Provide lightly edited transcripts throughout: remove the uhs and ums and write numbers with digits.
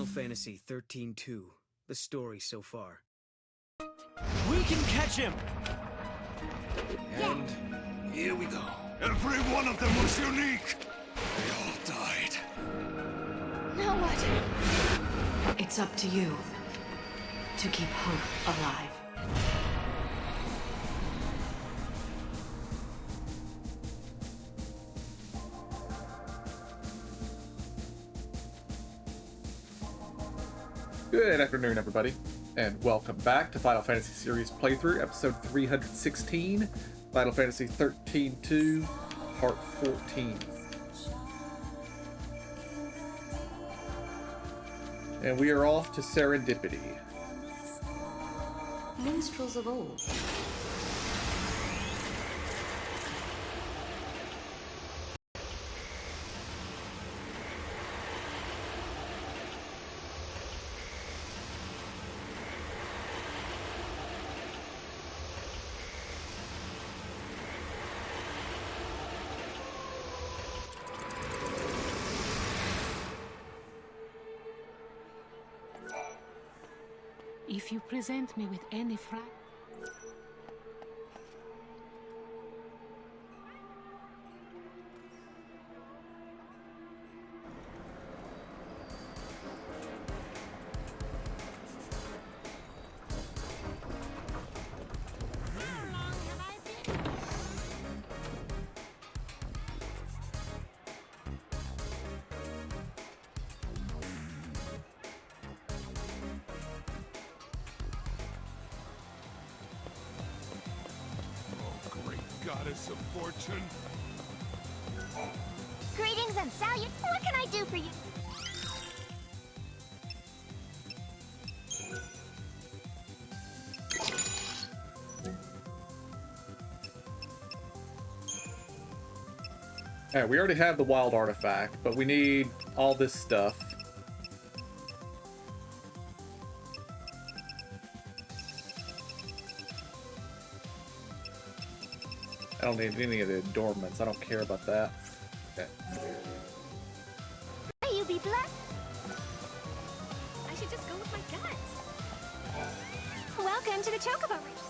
Final Fantasy XIII-2, the story so far. We can catch him! And here we go. Every one of them was unique! They all died. Now what? It's up to you to keep hope alive. Good afternoon, everybody, and welcome back to Final Fantasy Series Playthrough, episode 316, Final Fantasy XIII-2, part 14. And we are off to Serendipity. Minstrels of old. If you present me with any Goddess of fortune. Greetings and salutes. What can I do for you? Alright, we already have the wild artifact, but we need all this stuff. I don't need any of the adornments. I don't care about that. Okay. May you be blessed. I should just go with my gut. Welcome to the Chocobo Race.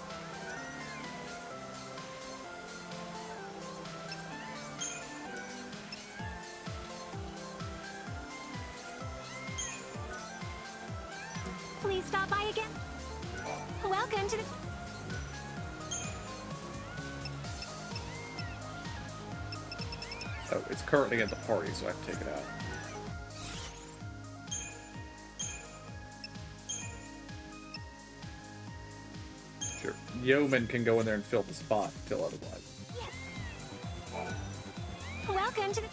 Please stop by again. Welcome to the... Oh, it's currently at the party, so I have to take it out. Sure. Yeoman can go in there and fill the spot until otherwise. Yes. Welcome to the...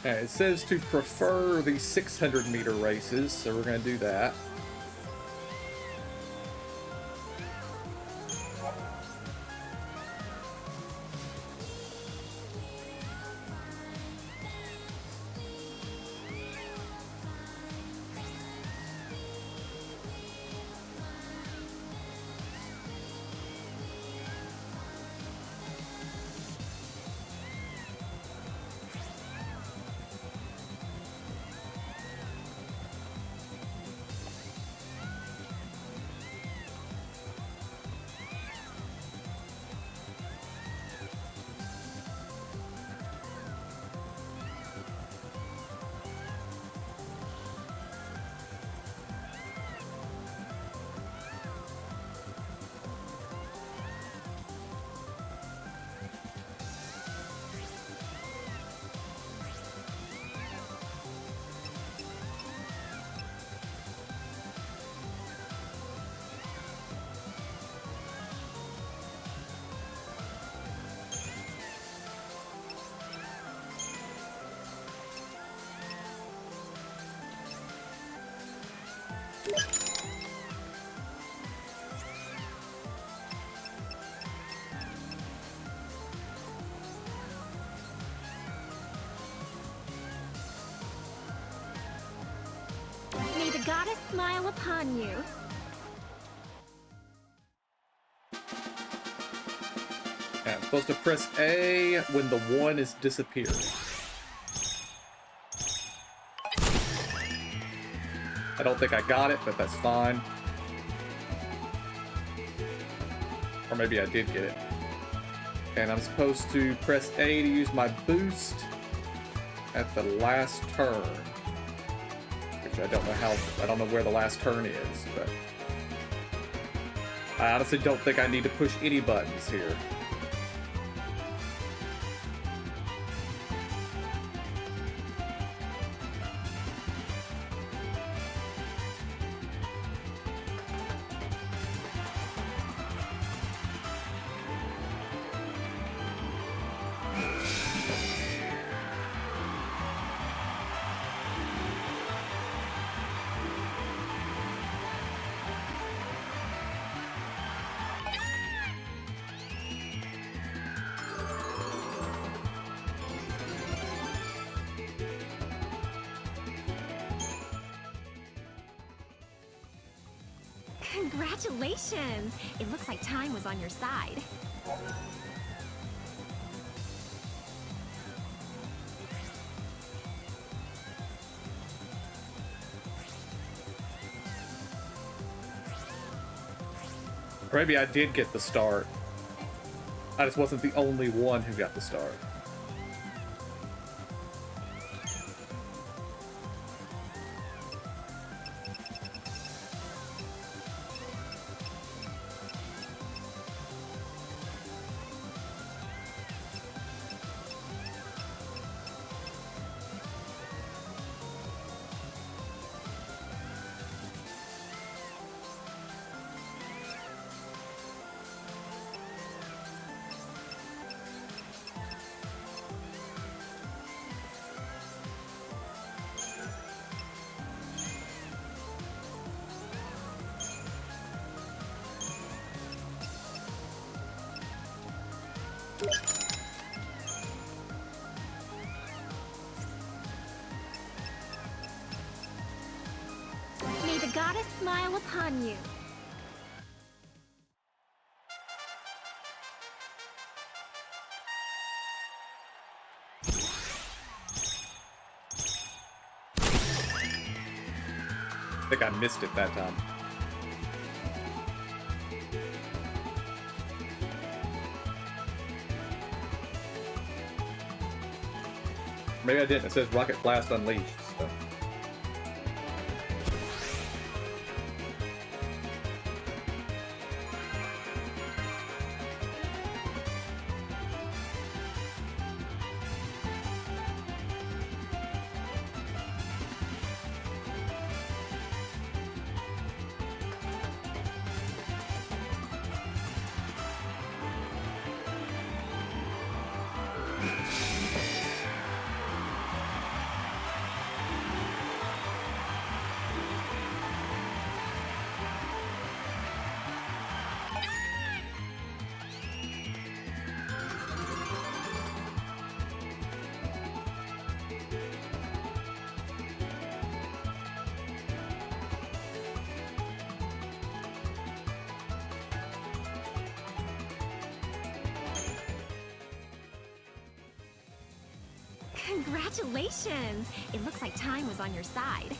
It says to prefer the 600-meter races, so we're going to do that. smile upon you. Yeah, I'm supposed to press A when the 1 is disappeared. I don't think I got it, but that's fine. Or maybe I did get it. And I'm supposed to press A to use my boost at the last turn. Which I don't know where the last turn is, but I honestly don't think I need to push any buttons here. Congratulations! It looks like time was on your side. Or maybe I did get the start. I just wasn't the only one who got the start. May the goddess smile upon you. I think I missed it that time. Maybe I didn't. It says Rocket Blast Unleashed. So. Congratulations! It looks like time was on your side.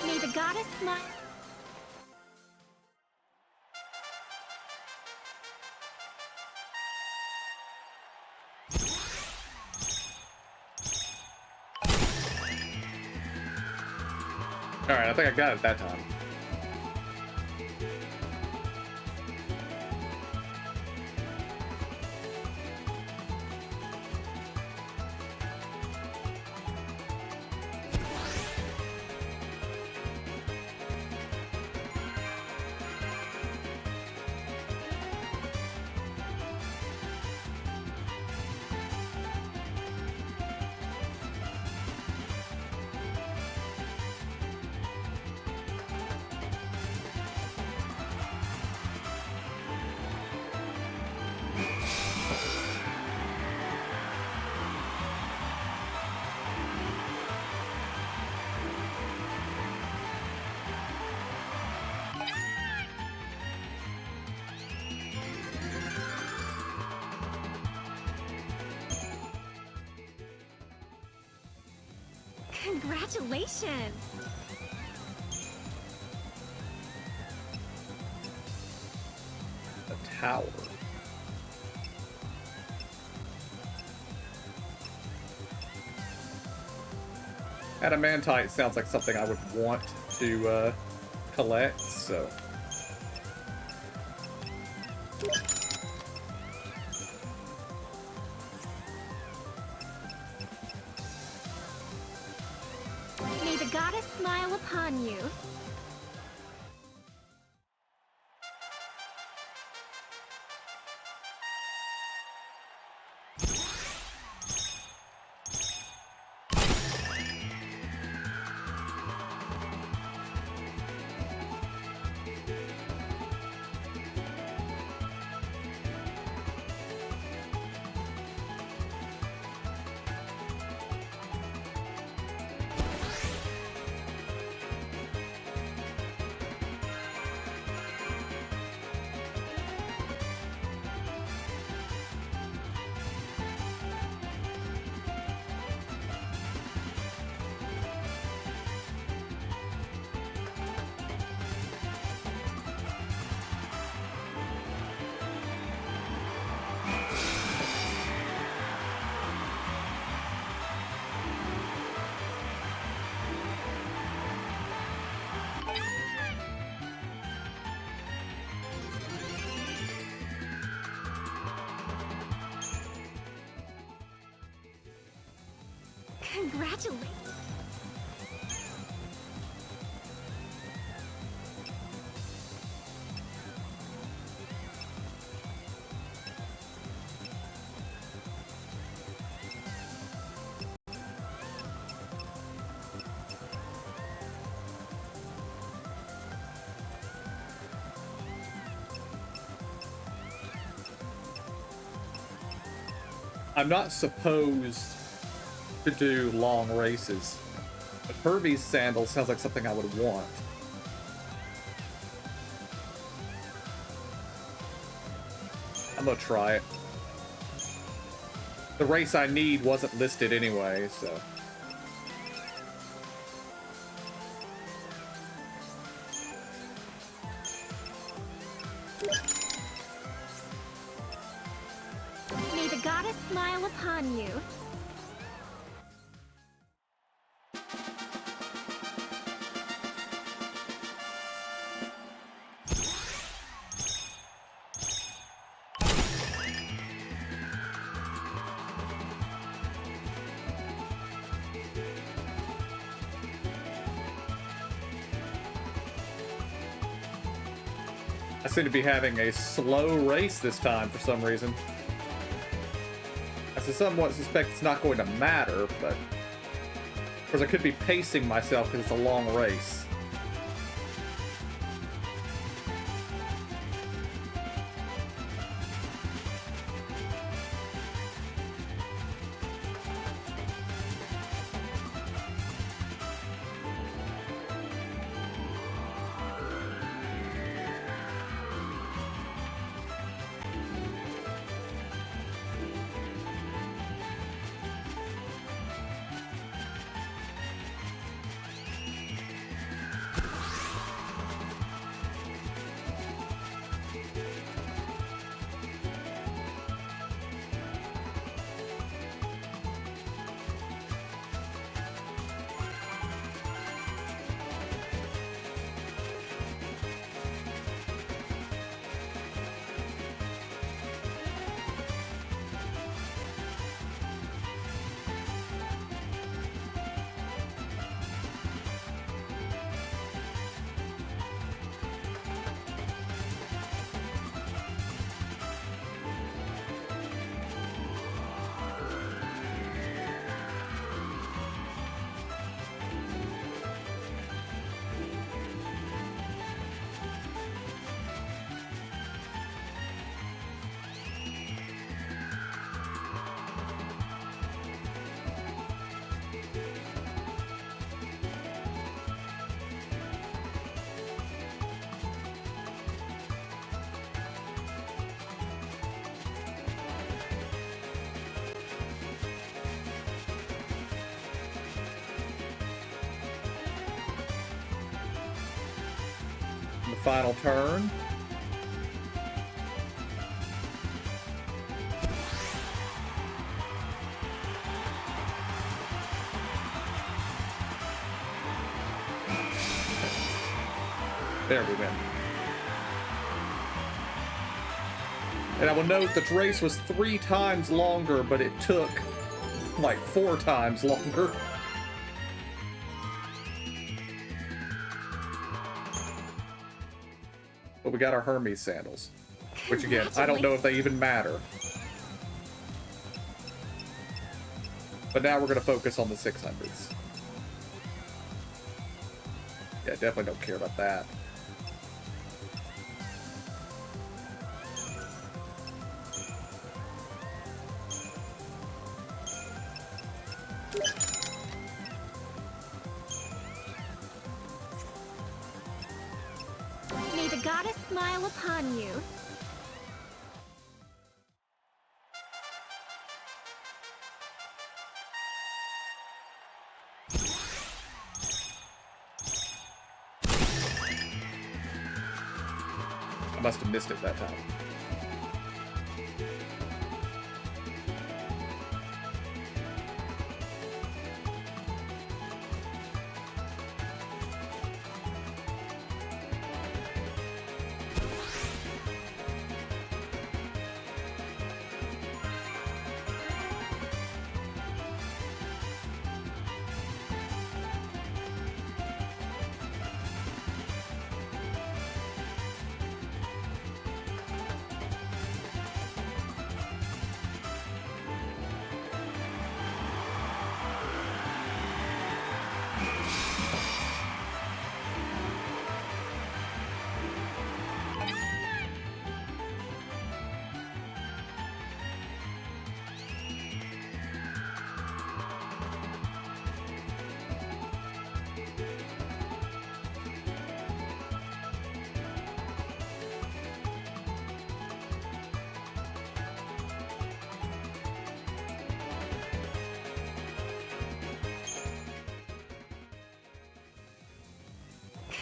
May the goddess smile. Alright, I think I got it that time. Congratulations! A tower. Adamantite sounds like something I would want to collect, so. May the goddess smile upon you. Congratulations! I'm not supposed to do long races, but Herbie's sandal sounds like something I would want. I'm gonna try it. The race I need wasn't listed anyway, so. May the goddess smile upon you. I seem to be having a slow race this time for some reason. I somewhat suspect it's not going to matter, but of course I could be pacing myself because it's a long race. The final turn. There we win. And I will note that the race was 3 times longer, but it took like 4 times longer. But we got our Hermes sandals, which again, I don't know if they even matter. But now we're going to focus on the 600s. Yeah, definitely don't care about that. May the goddess smile upon you. I must have missed it that time.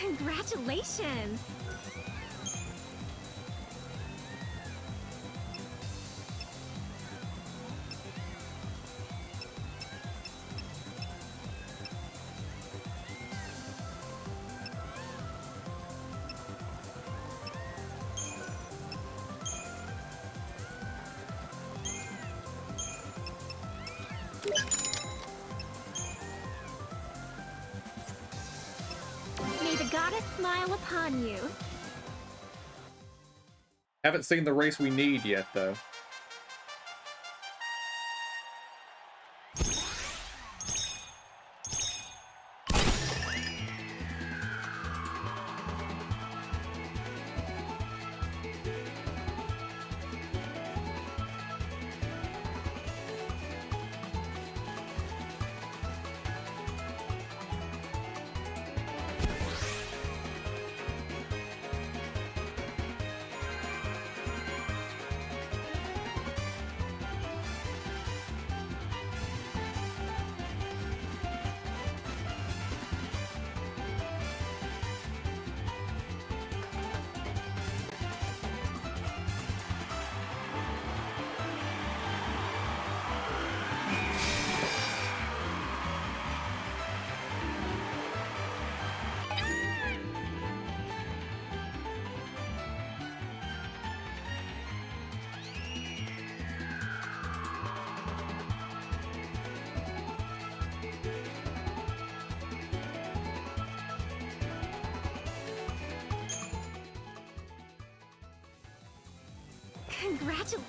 Congratulations! May the goddess smile upon you. Haven't seen the race we need yet, though. Congratulations!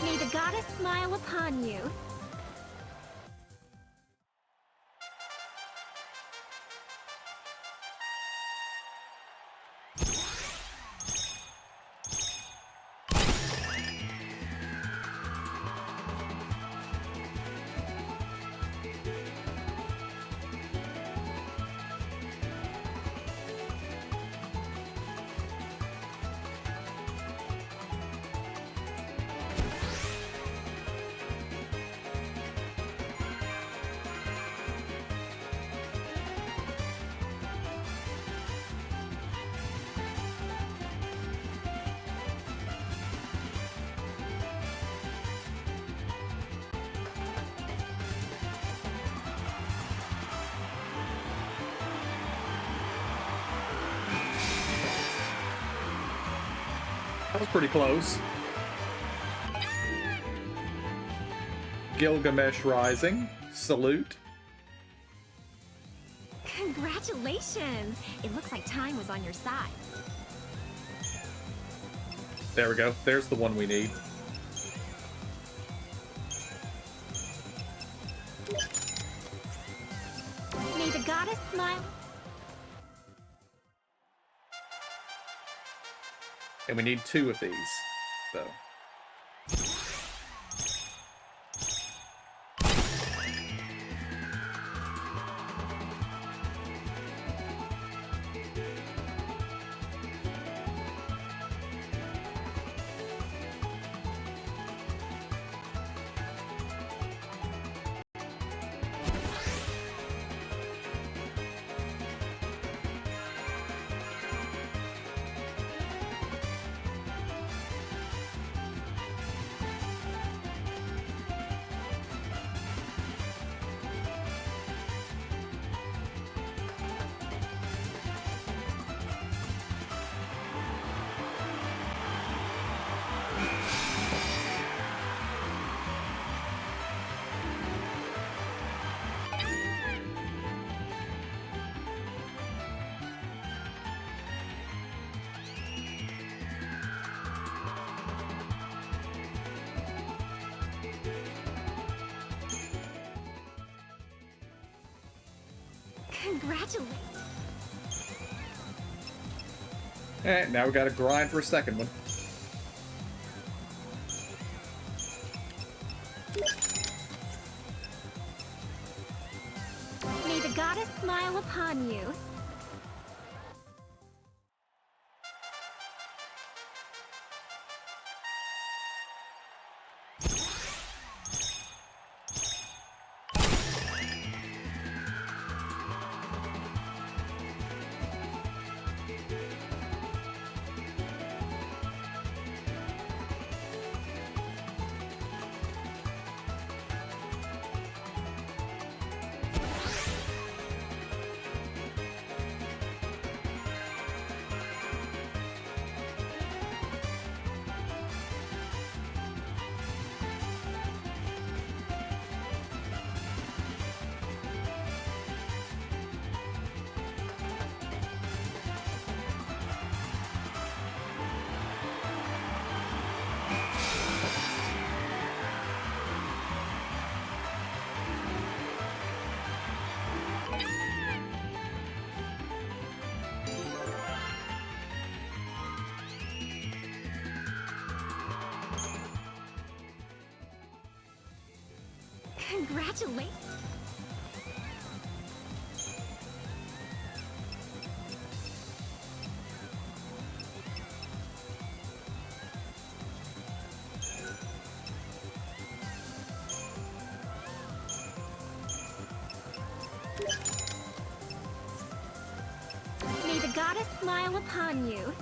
May the goddess smile upon you. That was pretty close. Gilgamesh Rising. Salute. Congratulations! It looks like time was on your side. There we go. There's the one we need. May the goddess smile. And we need 2 of these, though. Congratulations. And now we gotta grind for a second one. May the goddess smile upon you. Congratulations. May the goddess smile upon you.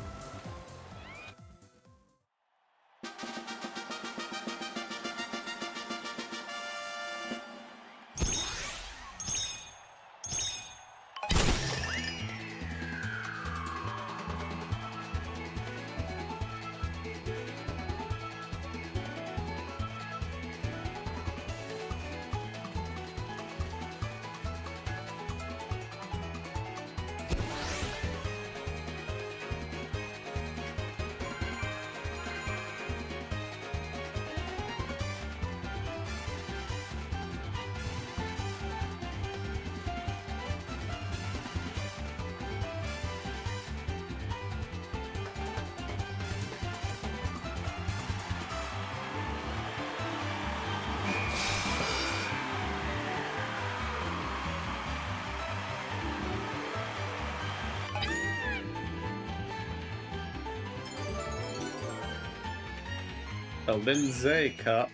A Lindsay Cup.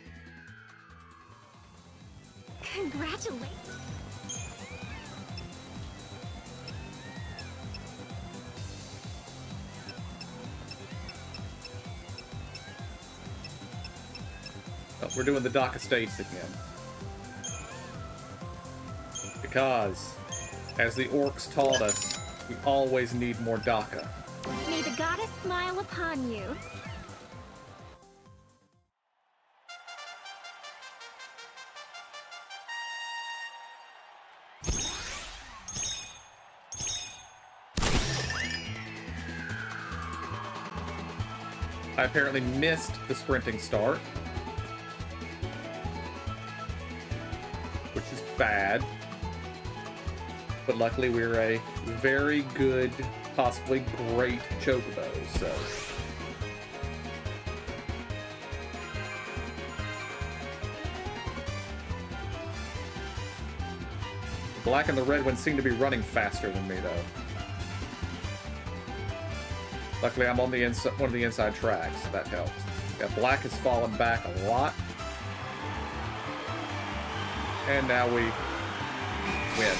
Congratulations. Oh, we're doing the Dock Estates again. Because, as the orcs taught us, we always need more Daka. May the goddess smile upon you. I apparently missed the sprinting start, which is bad. But luckily we're a very good, possibly great chocobo, so... The black and the red ones seem to be running faster than me, though. Luckily, I'm on the one of the inside tracks, so that helps. Yeah, black has fallen back a lot. And now we win.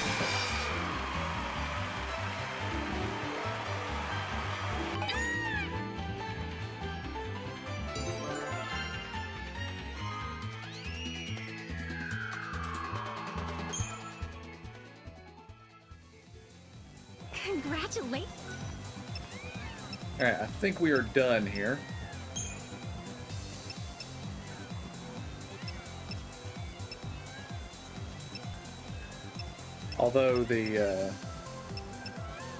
Congratulations. Alright, I think we are done here. Although the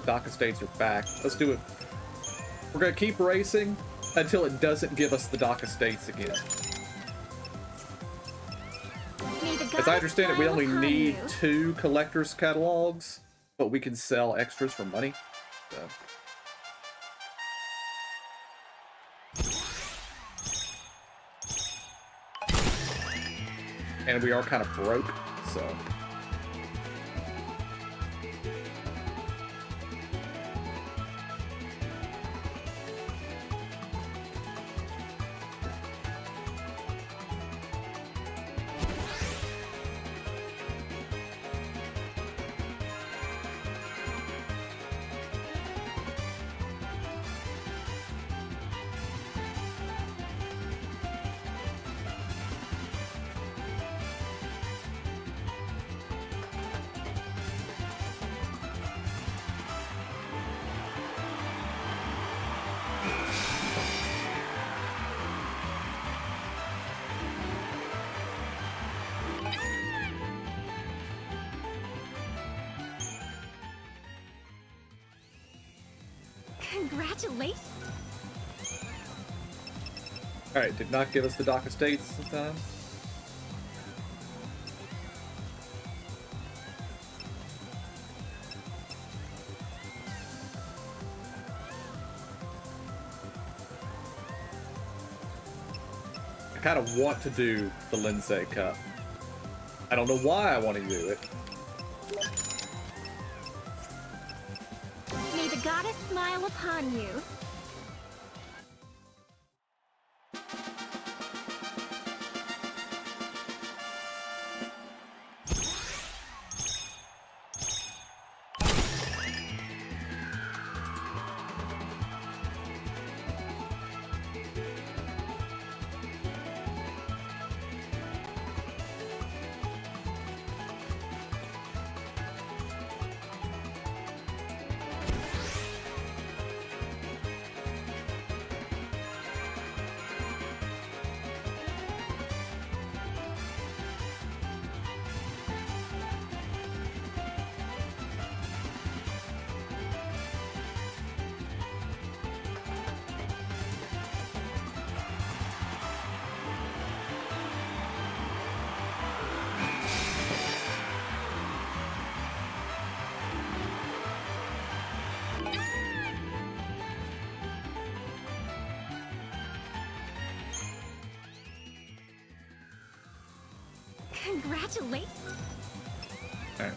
dock estates are back. Let's do it. We're going to keep racing until it doesn't give us the dock estates again. As I understand it, we only need 2 collector's catalogs, but we can sell extras for money. So. And we are kind of broke, so... Congratulations. Alright, did not give us the dock estates this time. I kind of want to do the Lindsay Cup. I don't know why I want to do it. May the goddess smile upon you. Congratulations. Alright.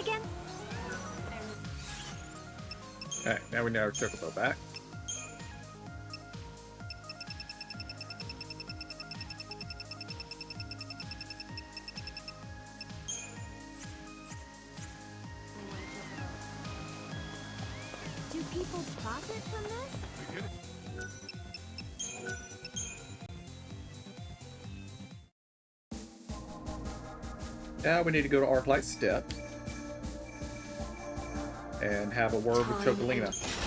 again? Alright, now we know our chocobo back. Do people profit from this? Now we need to go to Arclight Steps and have a word with Chocolina.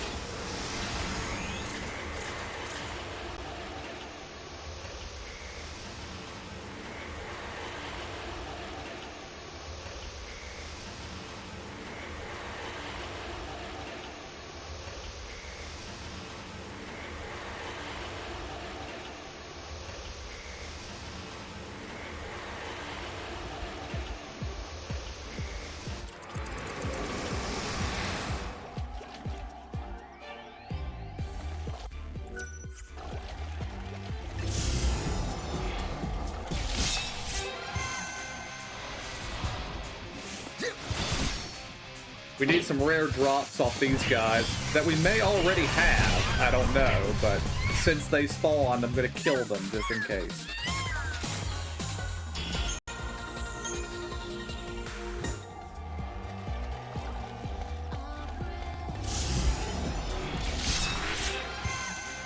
We need some rare drops off these guys that we may already have. I don't know, but since they spawned, I'm gonna kill them just in case.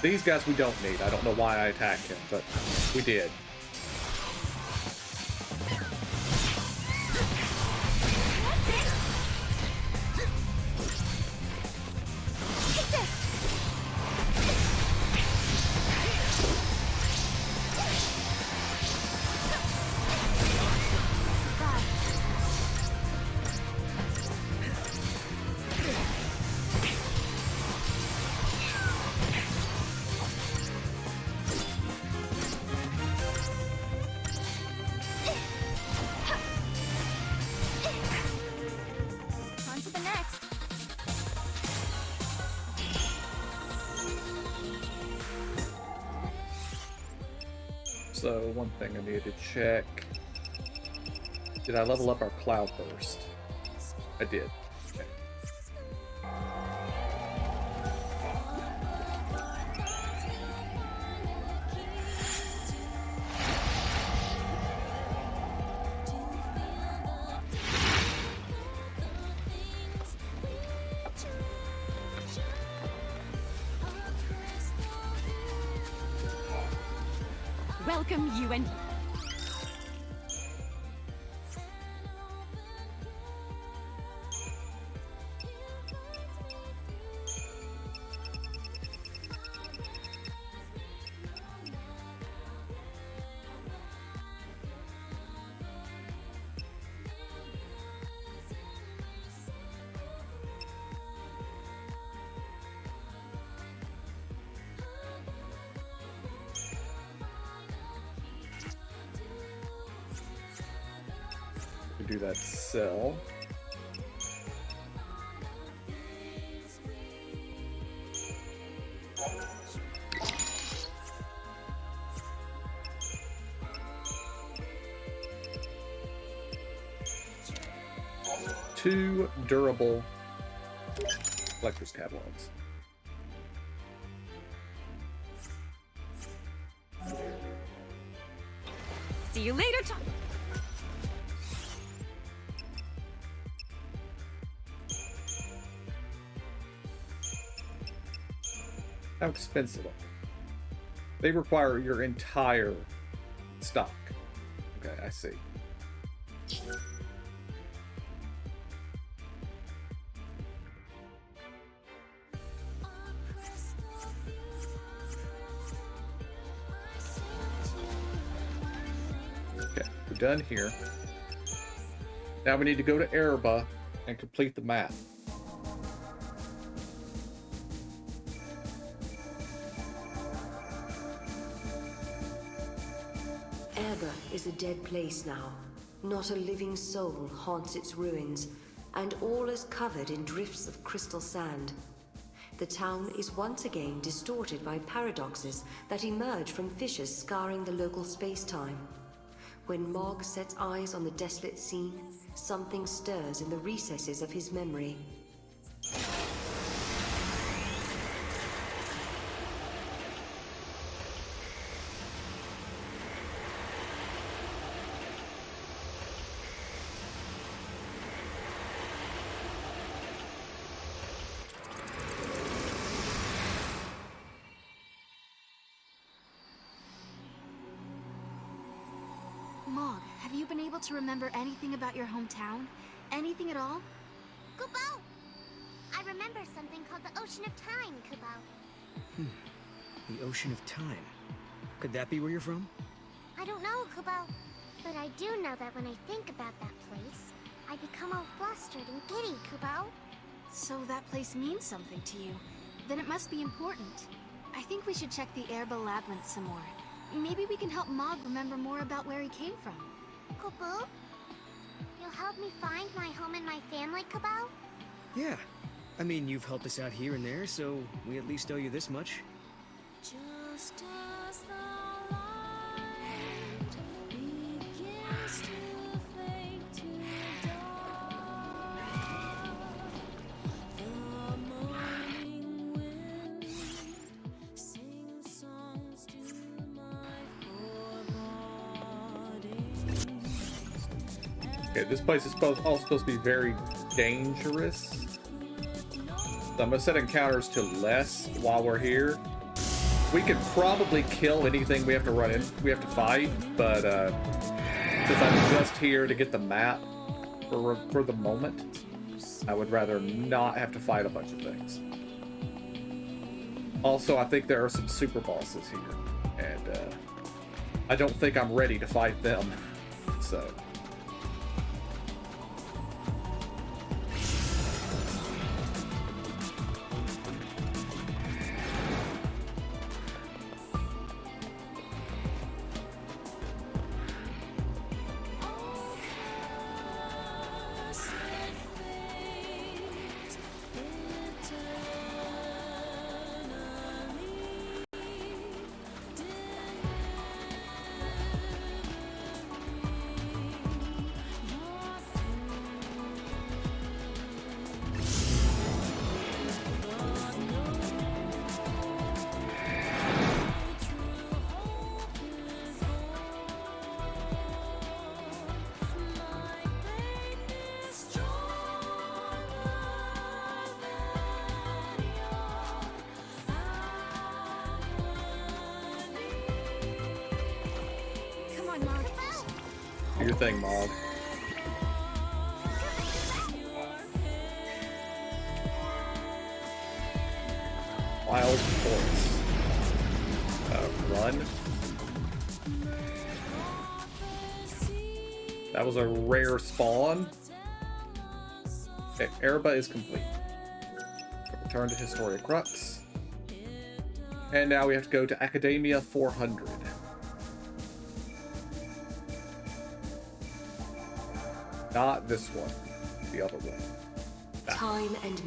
These guys we don't need. I don't know why I attacked him, but we did. On to the next. So one thing I needed to check. Did I level up our Cloud Burst? I did. Okay. Welcome you and... We do that cell. Two durable collector's catalogs. See you later, Tom. How expensive are they? They require your entire stock. Okay, I see. Okay, we're done here. Now we need to go to Erebba and complete the map. Erebba is a dead place now. Not a living soul haunts its ruins, and all is covered in drifts of crystal sand. The town is once again distorted by paradoxes that emerge from fissures scarring the local space-time. When Mog sets eyes on the desolate scene, something stirs in the recesses of his memory. Mog, have you been able to remember anything about your hometown? Anything at all? Kubo! I remember something called the Ocean of Time, Kubo. The Ocean of Time. Could that be where you're from? I don't know, Kubo. But I do know that when I think about that place, I become all flustered and giddy, Kubo. So that place means something to you. Then it must be important. I think we should check the Erba Labyrinth some more. Maybe we can help Mog remember more about where he came from. Kubo? You'll help me find my home and my family, Kubo? Yeah. I mean, you've helped us out here and there, so we at least owe you this much. Just as the light begins to fade to dark, the morning wind sings songs to my forebodings. Okay, this place is all supposed to be very dangerous. So I'm gonna set encounters to less while we're here. We could probably kill anything we have to fight, but since I'm just here to get the map for the moment, I would rather not have to fight a bunch of things. Also, I think there are some super bosses here, and I don't think I'm ready to fight them, so. Come on, Mog. Do your thing, Mog. Wild forest. Run. That was a rare spawn. Okay, Erba is complete. Return to Historia Crux. And now we have to go to Academia 400. Not this one. The other one. Time and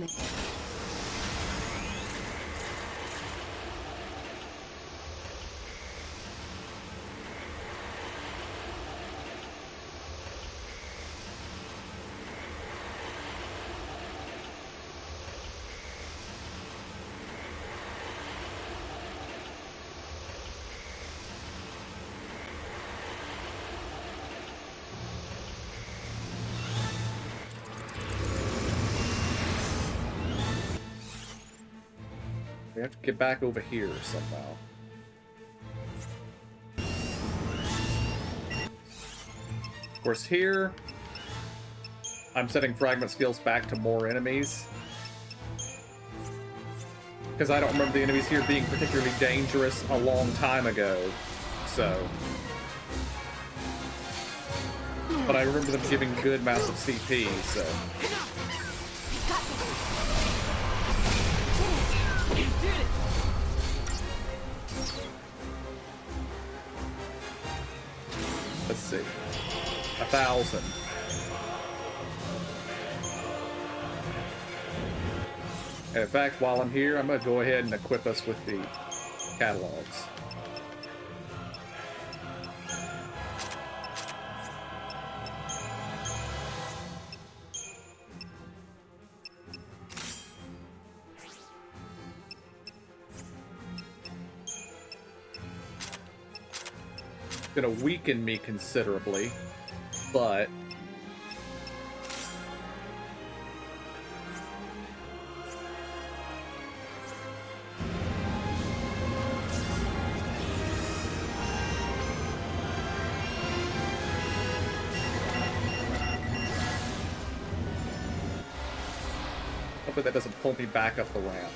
We have to get back over here somehow. Of course, here I'm setting fragment skills back to more enemies, because I don't remember the enemies here being particularly dangerous a long time ago. So, but I remember them giving good amounts of CP. So. Let's see. 1,000. And in fact, while I'm here, I'm going to go ahead and equip us with the catalogs. gonna weaken me considerably, but hopefully that doesn't pull me back up the ramp.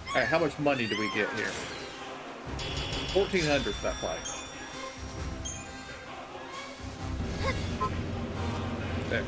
Alright, how much money do we get here? 1,400 for that fight. There.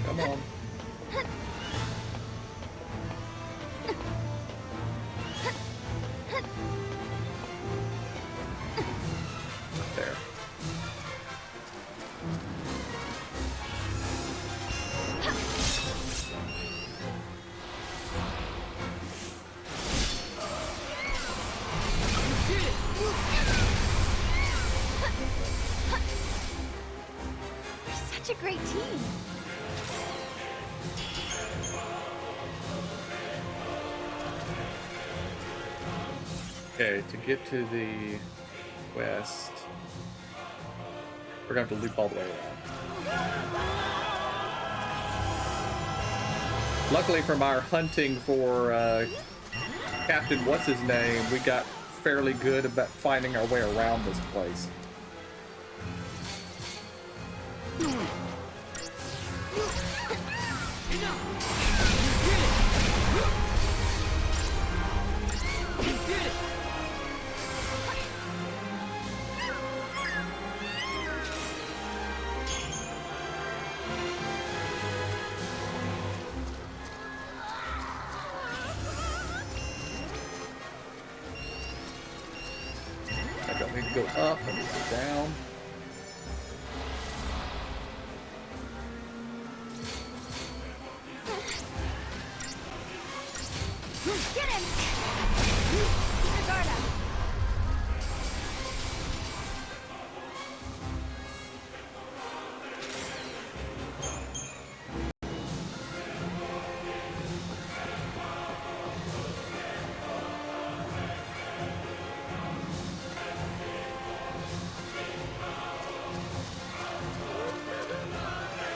Come on. There. You're such a great team. Okay, to get to the west, we're gonna have to loop all the way around. Luckily, from our hunting for Captain What's-His-Name, we got fairly good about finding our way around this place. I don't need to go up, I need to go down. Get him! Keep your guard up.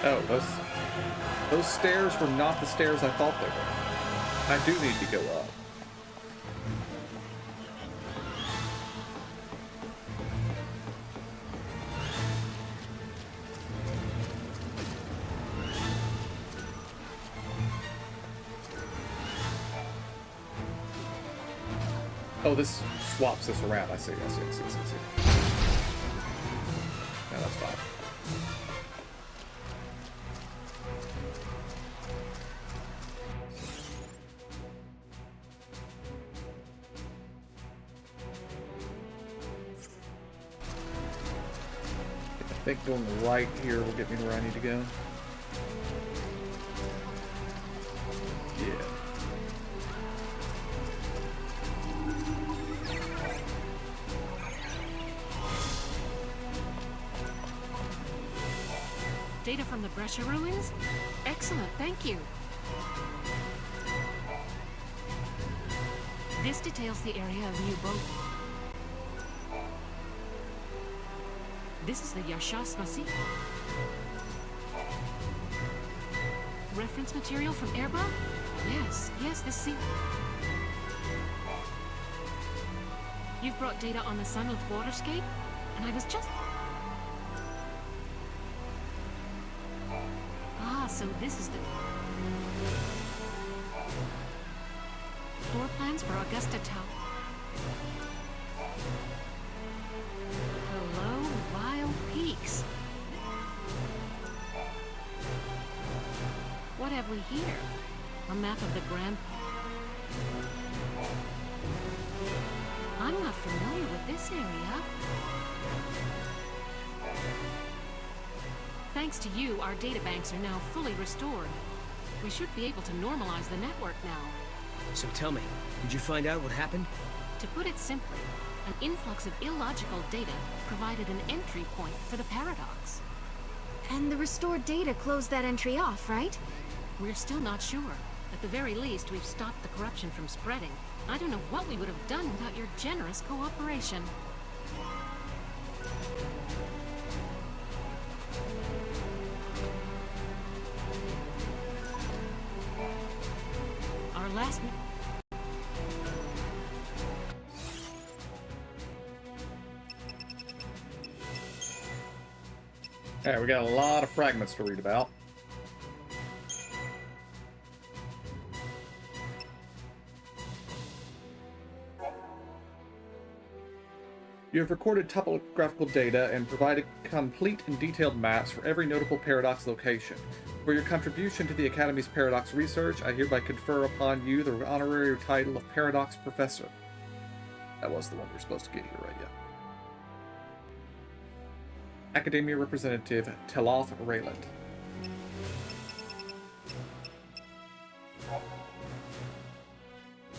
Oh, those stairs were not the stairs I thought they were. I do need to go up. Oh, this swaps this around. I see, I see, I see, I see. Yeah, that's fine. I think going right here will get me to where I need to go. Yeah. Data from the Brescia ruins? Excellent, thank you. This details the area of New Boat. This is the Yashas Masih. Reference material from Erba? Yes, this scene. You've brought data on the Sunlit waterscape, and I was just... Ah, so this is the... Floor plans for Augusta Tower. Hello, Vile Peaks. have we here? A map of the Grand... I'm not familiar with this area. Thanks to you, our databanks are now fully restored. We should be able to normalize the network now. So tell me, did you find out what happened? To put it simply, an influx of illogical data provided an entry point for the paradox. And the restored data closed that entry off, right? We're still not sure. At the very least, we've stopped the corruption from spreading. I don't know what we would have done without your generous cooperation. Our last... Alright, we got a lot of fragments to read about. You have recorded topographical data and provided complete and detailed maps for every notable paradox location. For your contribution to the Academy's paradox research, I hereby confer upon you the honorary title of Paradox Professor. That was the one you're supposed to get here, right? Yeah. Academia Representative Teloth Rayland.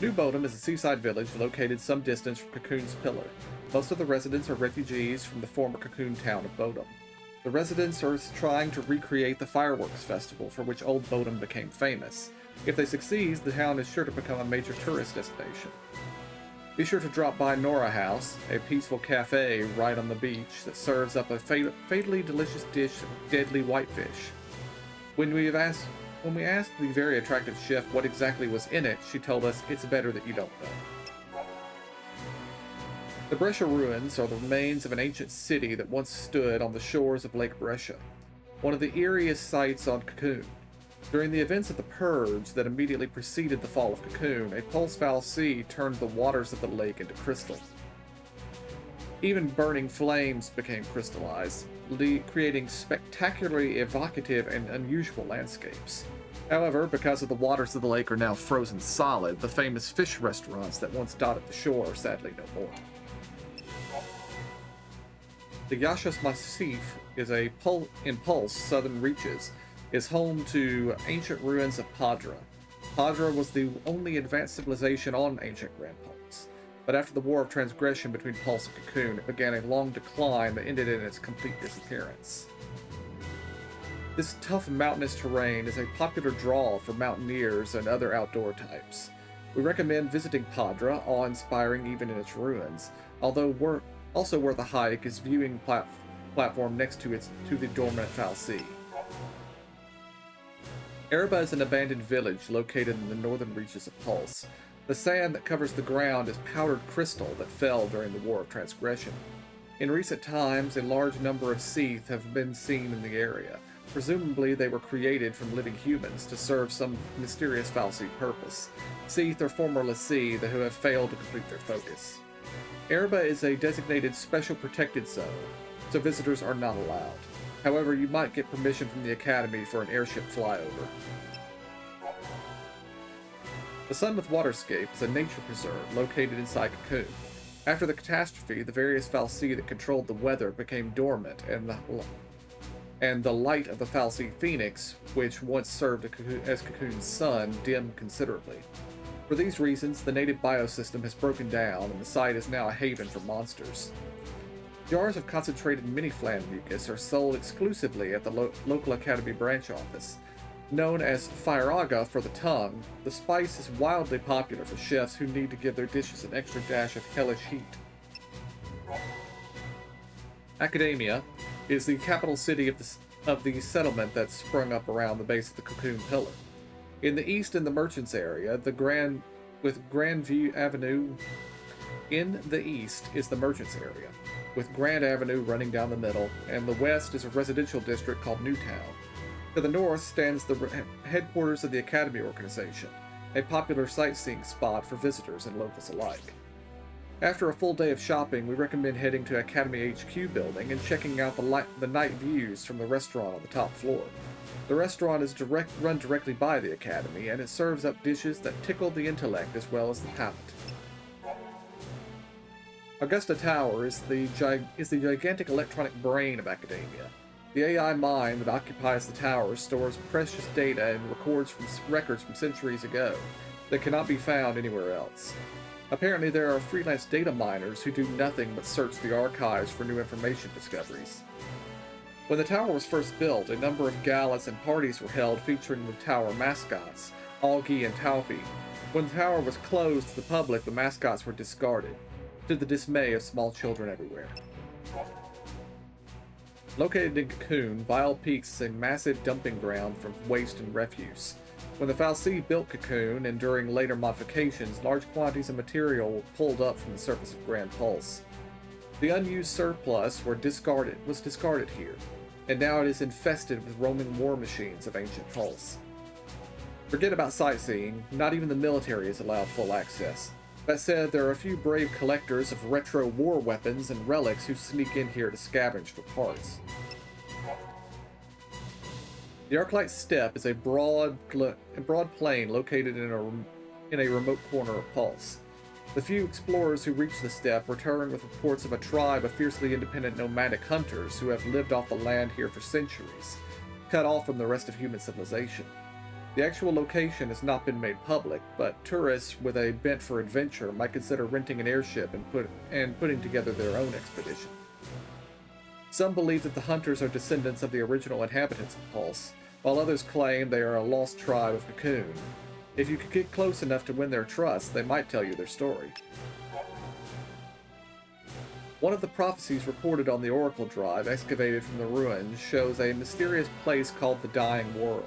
New Bodom is a seaside village located some distance from Cocoon's Pillar. Most of the residents are refugees from the former Cocoon town of Bodom. The residents are trying to recreate the fireworks festival for which Old Bodom became famous. If they succeed, the town is sure to become a major tourist destination. Be sure to drop by Nora House, a peaceful cafe right on the beach that serves up a fatally delicious dish of deadly whitefish. When we asked the very attractive chef what exactly was in it, she told us it's better that you don't know. The Brescia ruins are the remains of an ancient city that once stood on the shores of Lake Brescia, one of the eeriest sights on Cocoon. During the events of the Purge that immediately preceded the fall of Cocoon, a pulse-foul sea turned the waters of the lake into crystal. Even burning flames became crystallized, creating spectacularly evocative and unusual landscapes. However, because of the waters of the lake are now frozen solid, the famous fish restaurants that once dotted the shore are sadly no more. The Yashas Massif is in Pulse southern reaches, is home to ancient ruins of Padra. Padra was the only advanced civilization on ancient Grand Pulse, but after the War of Transgression between Pulse and Cocoon, it began a long decline that ended in its complete disappearance. This tough mountainous terrain is a popular draw for mountaineers and other outdoor types. We recommend visiting Padra, awe-inspiring even in its ruins, although also worth a hike is viewing platform next to the dormant Foul Sea. Erba is an abandoned village located in the northern reaches of Pulse. The sand that covers the ground is powdered crystal that fell during the War of Transgression. In recent times, a large number of Seath have been seen in the area. Presumably, they were created from living humans to serve some mysterious Foul Sea purpose. Seath are former Lassie who have failed to complete their focus. Erba is a designated special protected zone, so visitors are not allowed. However, you might get permission from the Academy for an airship flyover. The Sunmouth Waterscape is a nature preserve located inside Cocoon. After the catastrophe, the various Foul Sea that controlled the weather became dormant, and the light of the Foul Sea Phoenix, which once served as Cocoon's sun, dimmed considerably. For these reasons, the native biosystem has broken down, and the site is now a haven for monsters. Jars of concentrated mini-flan mucus are sold exclusively at the local Academy branch office. Known as Fireaga for the tongue, the spice is wildly popular for chefs who need to give their dishes an extra dash of hellish heat. Academia is the capital city of the settlement that sprung up around the base of the Cocoon Pillar. In the east, in the Merchants area, Grandview Avenue. In the east is the Merchants area, with Grand Avenue running down the middle, and the west is a residential district called Newtown. To the north stands the headquarters of the Academy organization, a popular sightseeing spot for visitors and locals alike. After a full day of shopping, we recommend heading to Academy HQ building and checking out the night views from the restaurant on the top floor. The restaurant is run directly by the Academy, and it serves up dishes that tickle the intellect as well as the palate. Augusta Tower is the gigantic electronic brain of academia. The AI mind that occupies the tower stores precious data and records from centuries ago that cannot be found anywhere else. Apparently, there are freelance data miners who do nothing but search the archives for new information discoveries. When the tower was first built, a number of galas and parties were held featuring the tower mascots, Augie and Taupy. When the tower was closed to the public, the mascots were discarded, to the dismay of small children everywhere. Located in Cocoon, Vile Peaks is a massive dumping ground for waste and refuse. When the Fal'Cie built Cocoon, and during later modifications, large quantities of material were pulled up from the surface of Grand Pulse. The unused surplus was discarded here, and now it is infested with roaming war machines of ancient Pulse. Forget about sightseeing, not even the military is allowed full access. That said, there are a few brave collectors of retro war weapons and relics who sneak in here to scavenge for parts. The Arclight Steppe is a broad plain located in a remote corner of Pulse. The few explorers who reach the steppe return with reports of a tribe of fiercely independent nomadic hunters who have lived off the land here for centuries, cut off from the rest of human civilization. The actual location has not been made public, but tourists with a bent for adventure might consider renting an airship and putting together their own expedition. Some believe that the hunters are descendants of the original inhabitants of Pulse, while others claim they are a lost tribe of Cocoon. If you could get close enough to win their trust, they might tell you their story. One of the prophecies recorded on the Oracle Drive, excavated from the ruins, shows a mysterious place called the Dying World.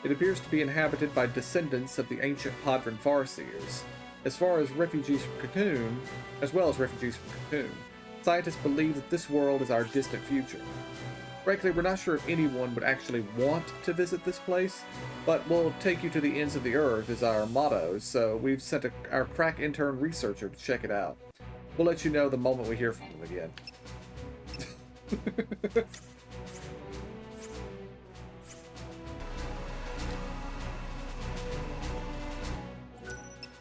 It appears to be inhabited by descendants of the ancient Padran Farseers. As well as refugees from Cocoon, scientists believe that this world is our distant future. Frankly, we're not sure if anyone would actually want to visit this place, but we'll take you to the ends of the earth is our motto, so we've sent our crack intern researcher to check it out. We'll let you know the moment we hear from him again.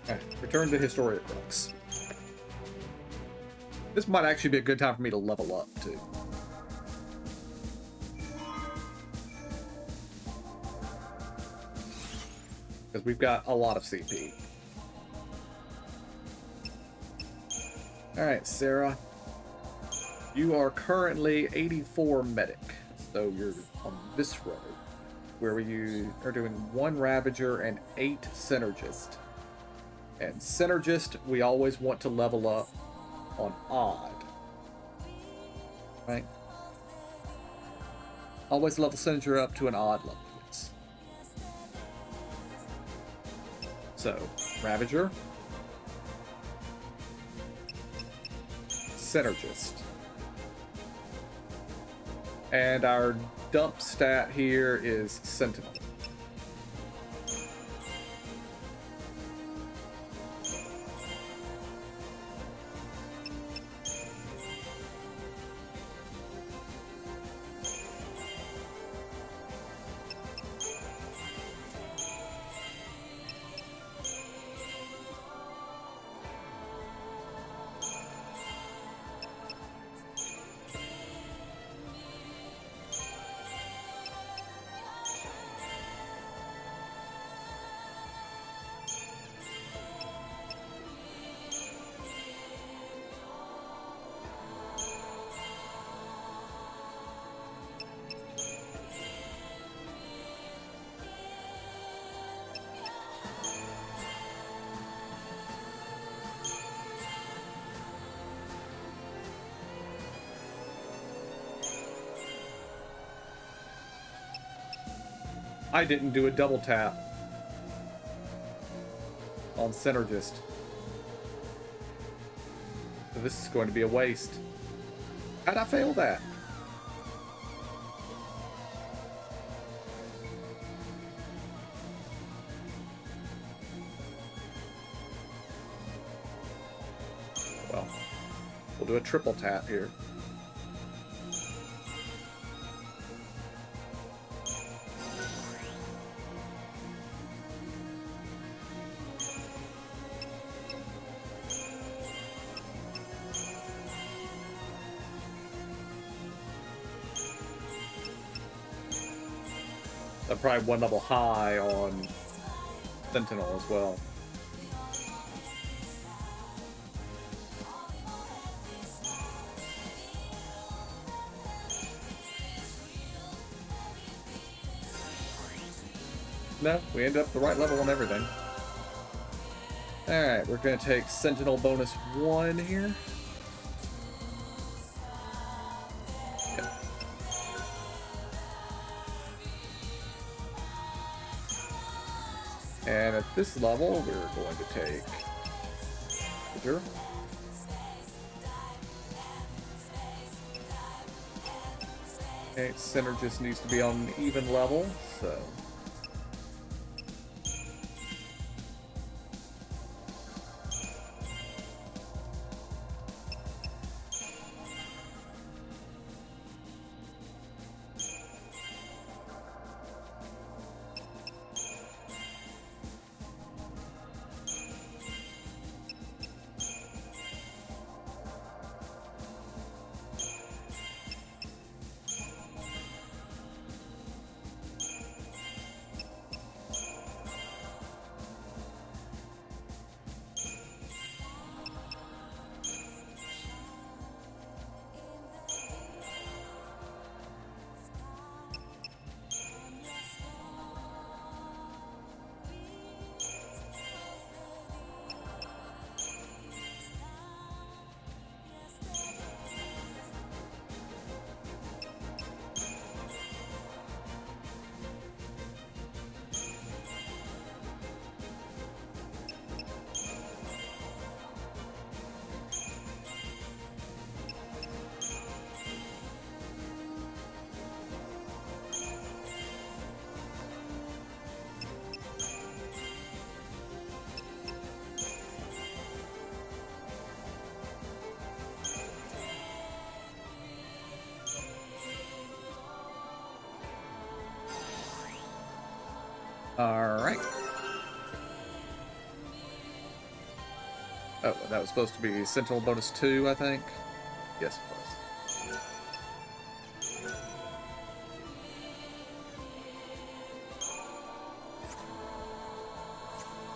Alright, return to Historia Crux. This might actually be a good time for me to level up, too. Because we've got a lot of CP. Alright, Sarah. You are currently 84 medic. So you're on this road, where you are doing 1 Ravager and 8 Synergist. And Synergist, we always want to level up on odd. Right? Always level Synerger up to an odd level. Yes. So, Ravager. Synergist. And our dump stat here is Sentinel. I didn't do a double tap on Synergist. So this is going to be a waste. How'd I fail that? Well, we'll do a triple tap here. I'm probably one level high on Sentinel as well. No, we end up the right level on everything. Alright, we're going to take Sentinel bonus 1 here. Yep. And at this level, we're going to take Peter. Okay, center just needs to be on an even level, so... Alright. Oh, that was supposed to be Sentinel bonus 2, I think. Yes, it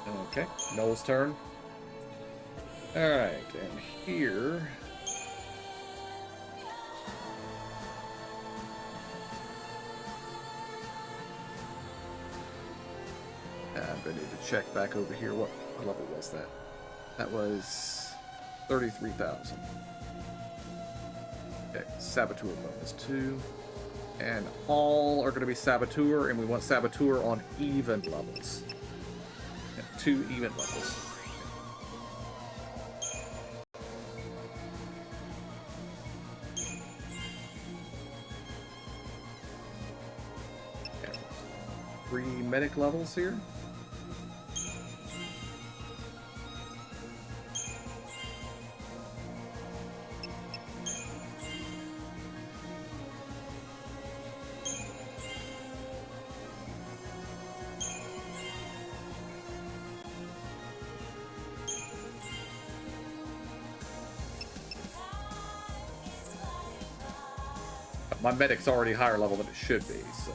was. Okay, Noel's turn. Alright, and here... I'm going to need to check back over here. What level was that? That was 33,000. Okay, Saboteur bonus 2. And all are going to be Saboteur, and we want Saboteur on even levels. And 2 even levels. Okay. 3 medic levels here. My medic's already higher level than it should be, so...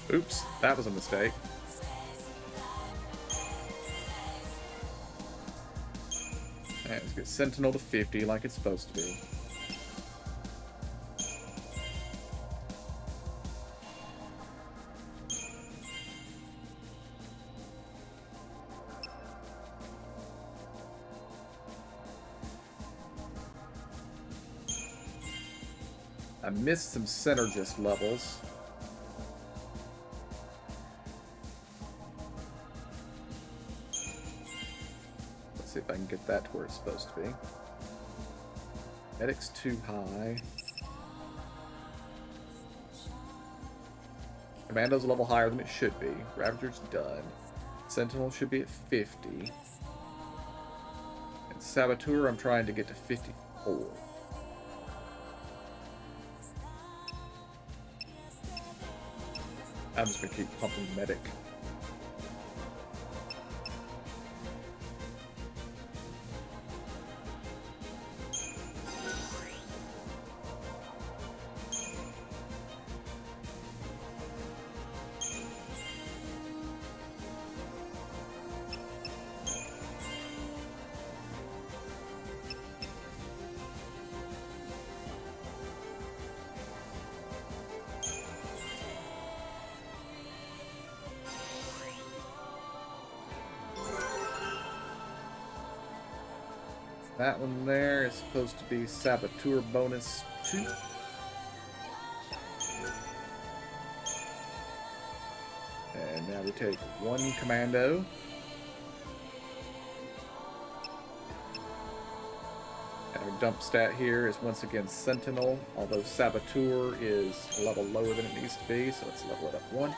Oops, that was a mistake. Alright, let's get Sentinel to 50 like it's supposed to be. I missed some Synergist levels. See if I can get that to where it's supposed to be. Medic's too high. Commando's a level higher than it should be. Ravager's done. Sentinel should be at 50. And Saboteur, I'm trying to get to 54. I'm just gonna keep pumping medic. That one there is supposed to be Saboteur bonus 2. And now we take 1 Commando. And our dump stat here is once again Sentinel, although Saboteur is a level lower than it needs to be, so let's level it up 1.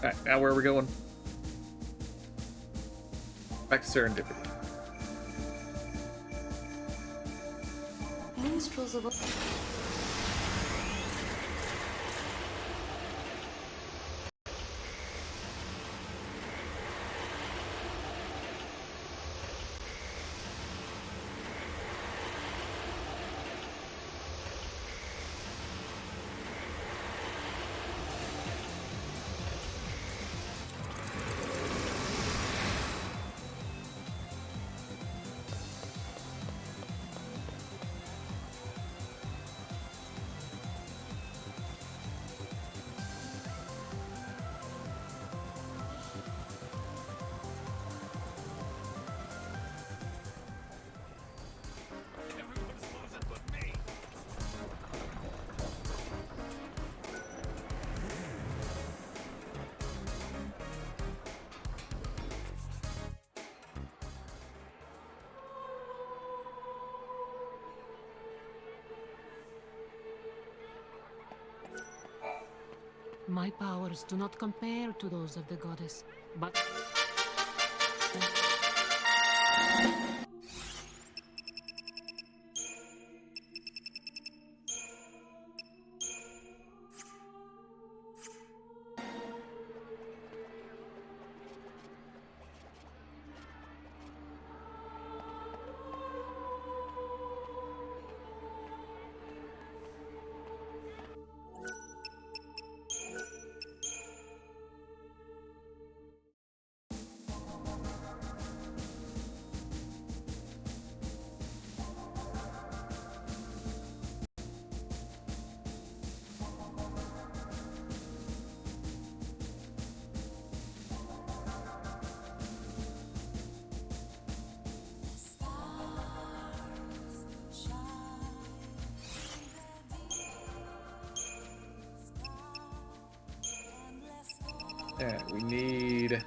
Alright, now where are we going? Back to Serendipity. Minstrels of... My powers do not compare to those of the goddess, but... And we need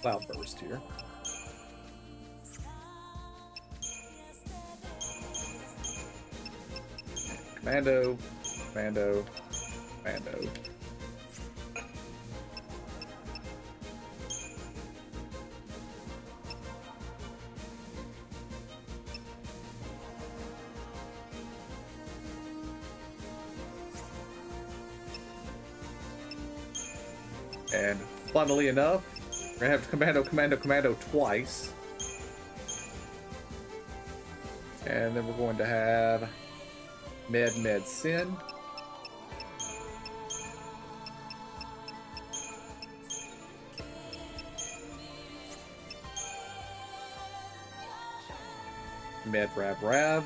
Cloudburst here. Commando, Commando, Commando. And funnily enough, we're gonna have Commando, Commando, Commando twice. And then we're going to have Med, Med, Sin. Med, Rab, Rab.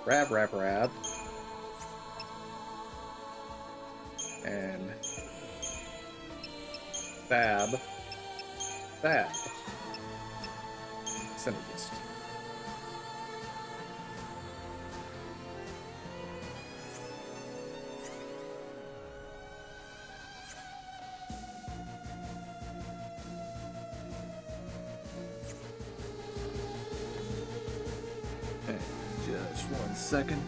Rab, Rab, Rab. And Fab. Fab. Synergist. Okay, just 1 second.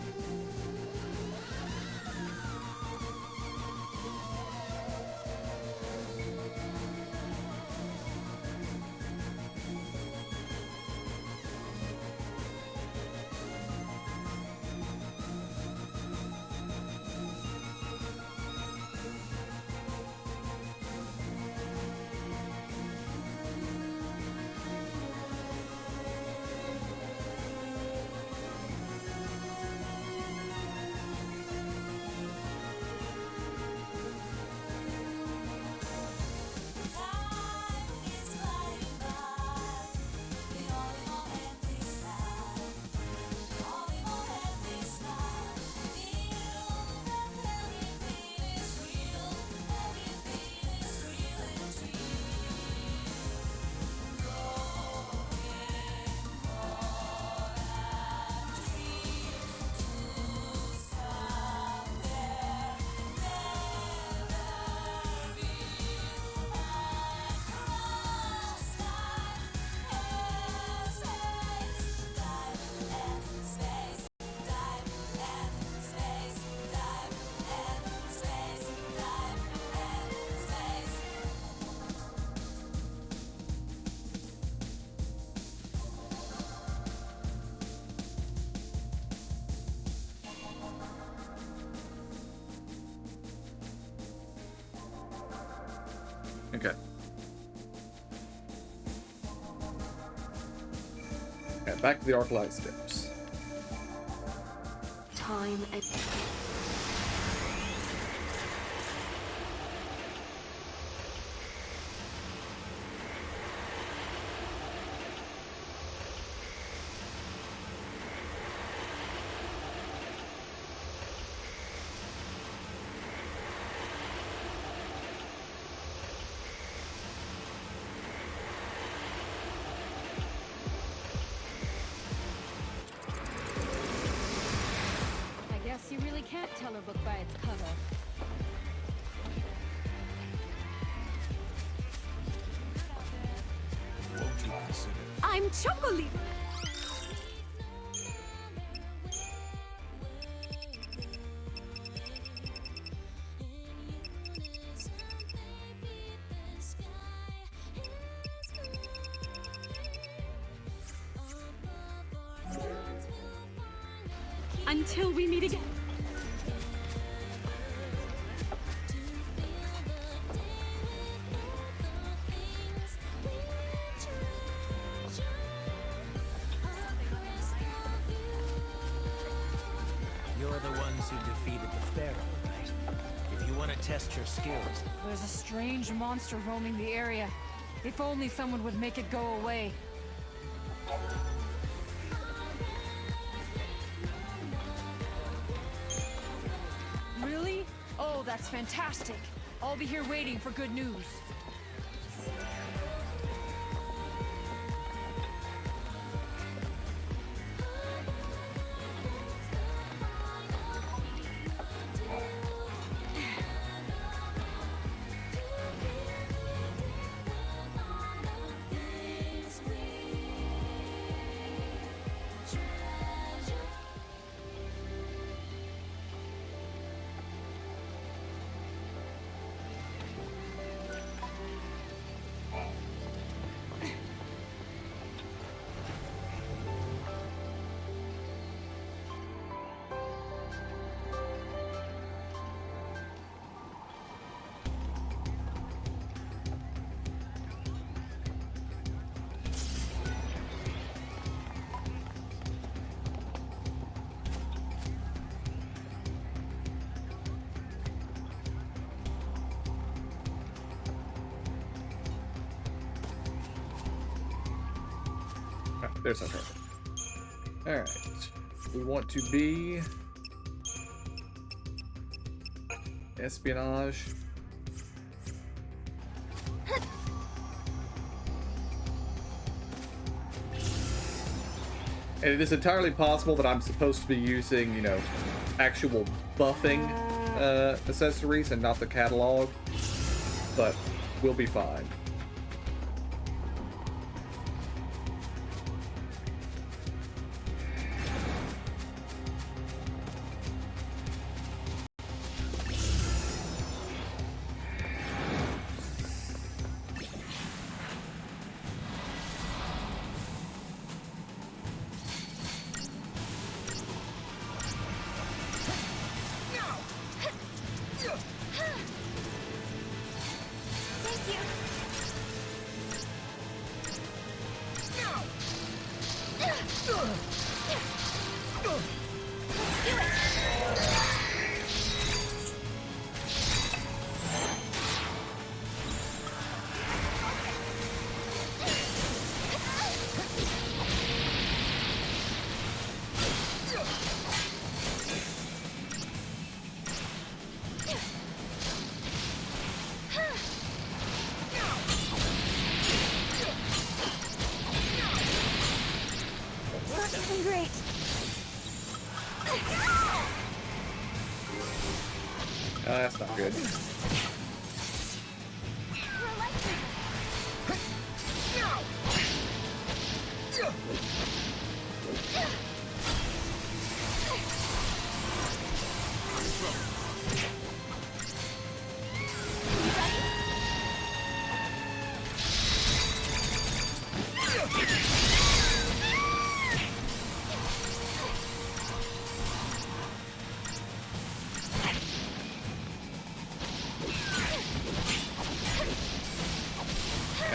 Okay. Okay, back to the Arclight steps. Time and... You really can't tell a book by its cover. Won't you consider? I'm Chocolate! Until we meet again. You're the ones who defeated the Pharaoh, right? If you want to test your skills, There's a strange monster roaming the area. If only someone would make it go away. Really? Oh, that's fantastic. I'll be here waiting for good news. there's our target. Alright. We want to be espionage. And it is entirely possible that I'm supposed to be using, you know, actual buffing accessories and not the catalog, but we'll be fine. That's not good.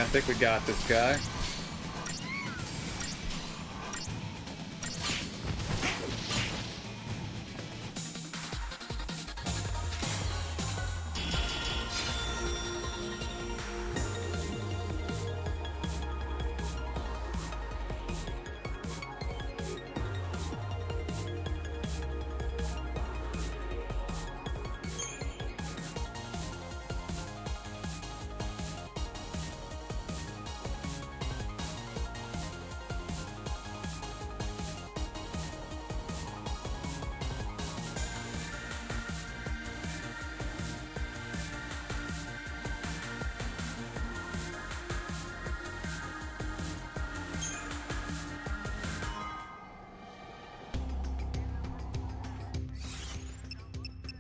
I think we got this guy.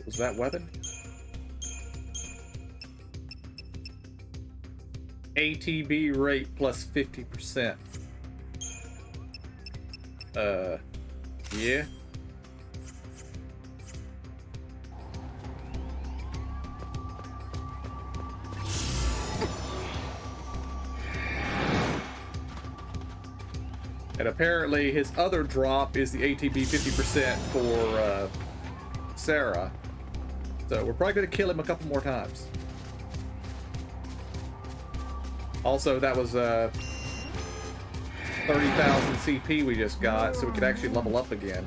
Was that weapon? ATB rate plus 50%. Yeah. And apparently his other drop is the ATB 50% for Sarah. So we're probably going to kill him a couple more times. Also, that was 30,000 CP we just got, so we could actually level up again.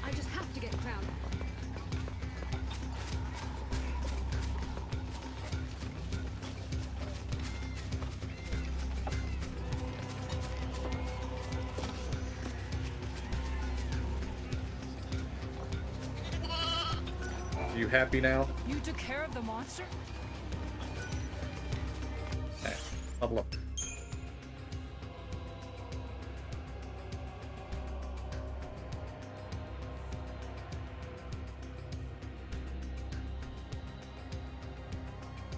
I just have to get crowned. You happy now? You took care of the monster? Hey, level up.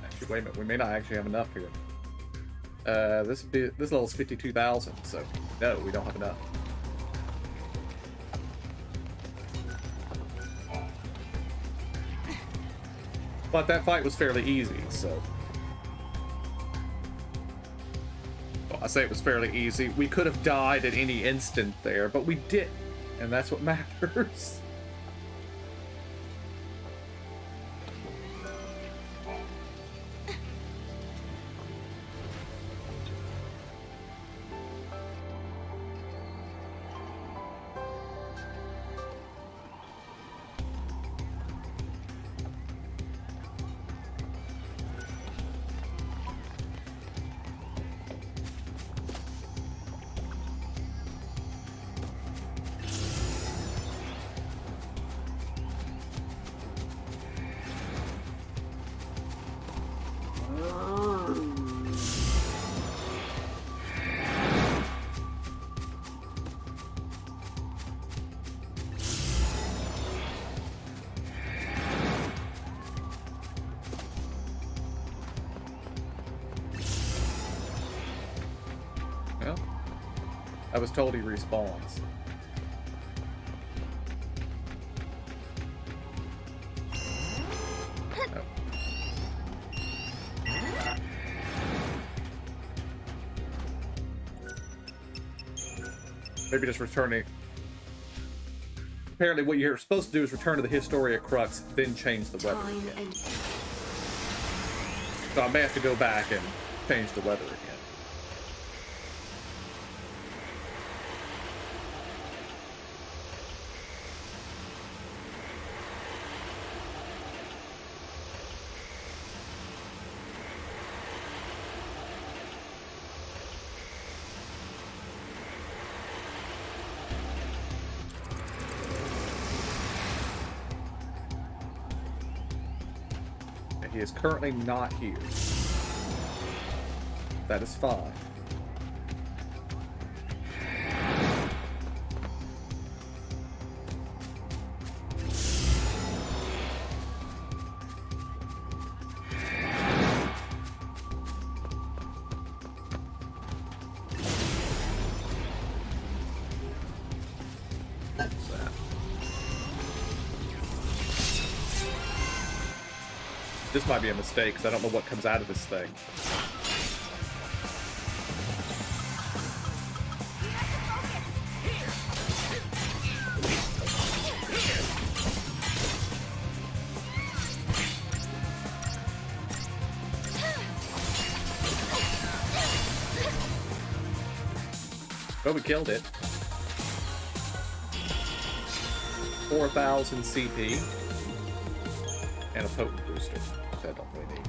Actually, wait a minute. We may not actually have enough here. This level's 52,000, so no, we don't have enough. But that fight was fairly easy, so... Well, I say it was fairly easy. We could have died at any instant there, but we didn't. And that's what matters. Well, I was told he respawns. Oh. Maybe just returning. Apparently what you're supposed to do is return to the Historia Crux, then change the weather again. So I may have to go back and change the weather again. He is currently not here. That is fine. What's that? This might be a mistake, because I don't know what comes out of this thing. But we killed it. 4,000 CP. And a potent booster, which I don't really need.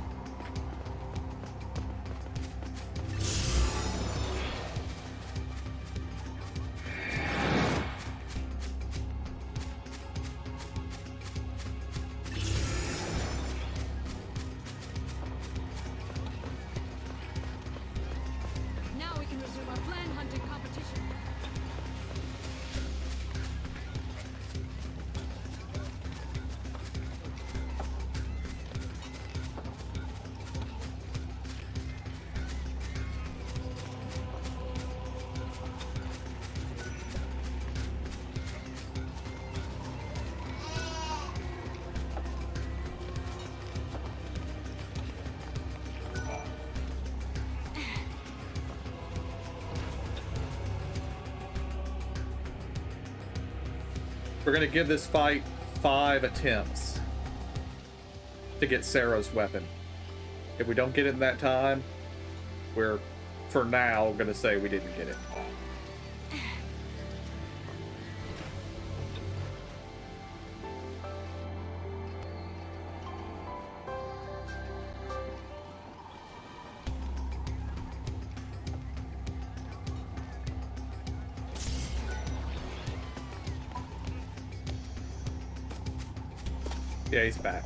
Now we can resume our plan hunting competition. We're gonna give this fight 5 attempts to get Sarah's weapon. If we don't get it in that time, we're, for now, gonna say we didn't get it. Yeah, he's back.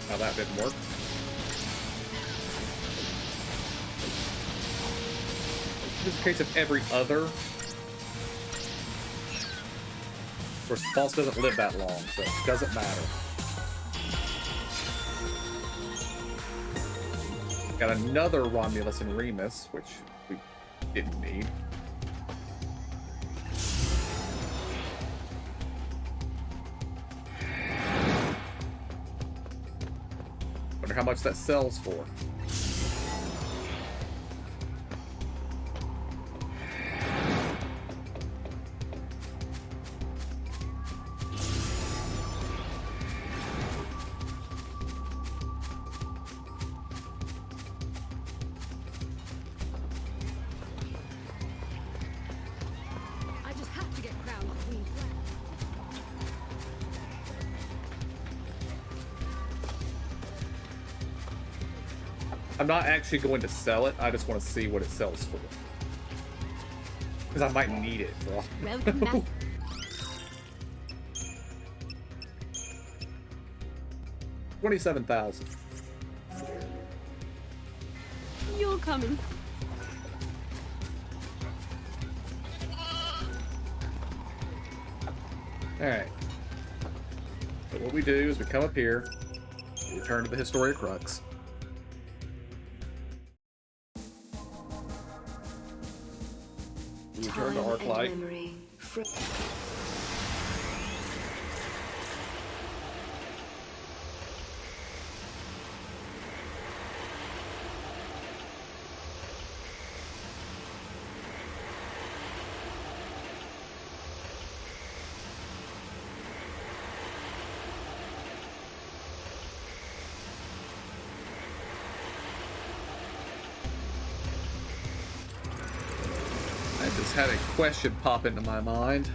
Now that didn't work. This is a case of every other. Of course, the boss doesn't live that long, so it doesn't matter. Got another Romulus and Remus, which we didn't need. Wonder how much that sells for. I just have to get crowned Queen. I'm not actually going to sell it. I just want to see what it sells for. Because I might need it. For all I Welcome know. back. 27,000. You're coming. Alright. So what we do is we come up here, we return to the Historia Crux. We return to Time and Arclight. memory. I just had a question pop into my mind.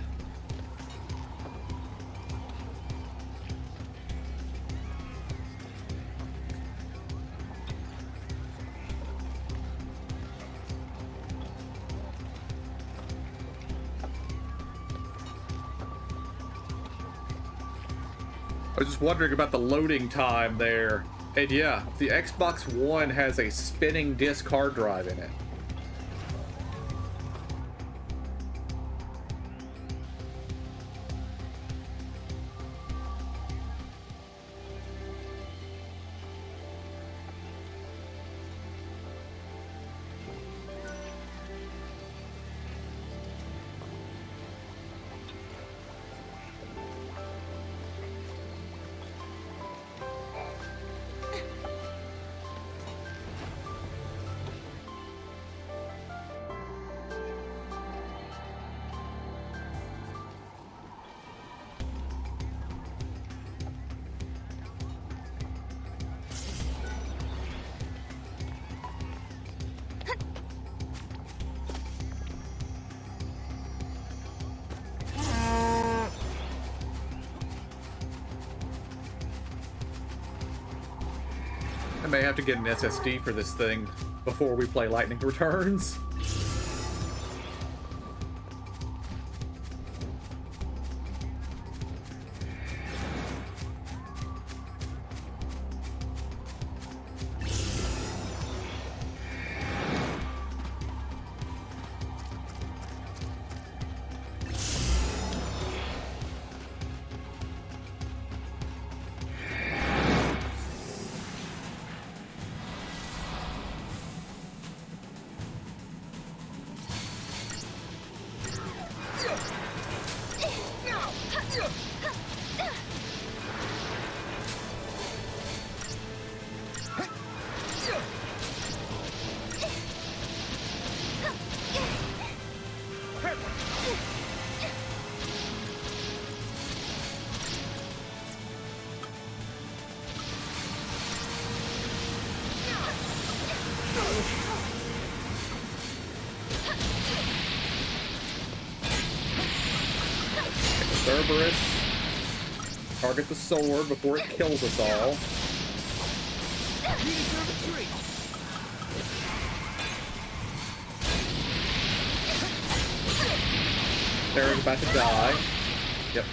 I was just wondering about the loading time there. And yeah, the Xbox One has a spinning disk hard drive in it. I may have to get an SSD for this thing before we play Lightning Returns. Cerberus. Target the sword before it kills us all. Sarah's about to die. Yep.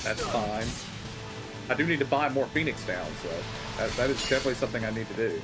That's fine. I do need to buy more Phoenix Downs, so that is definitely something I need to do.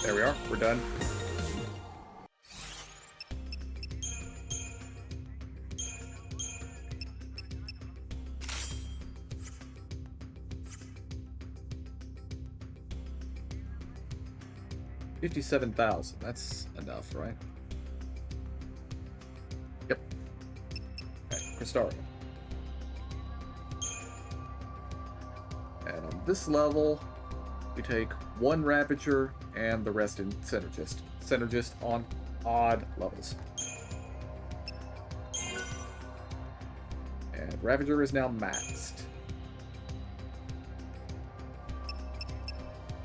There we are. We're done. $57,000. That's enough, right? Yep. Okay, Crystarium. And on this level, we take one Ravager and the rest in Synergist. Synergist on odd levels. And Ravager is now maxed.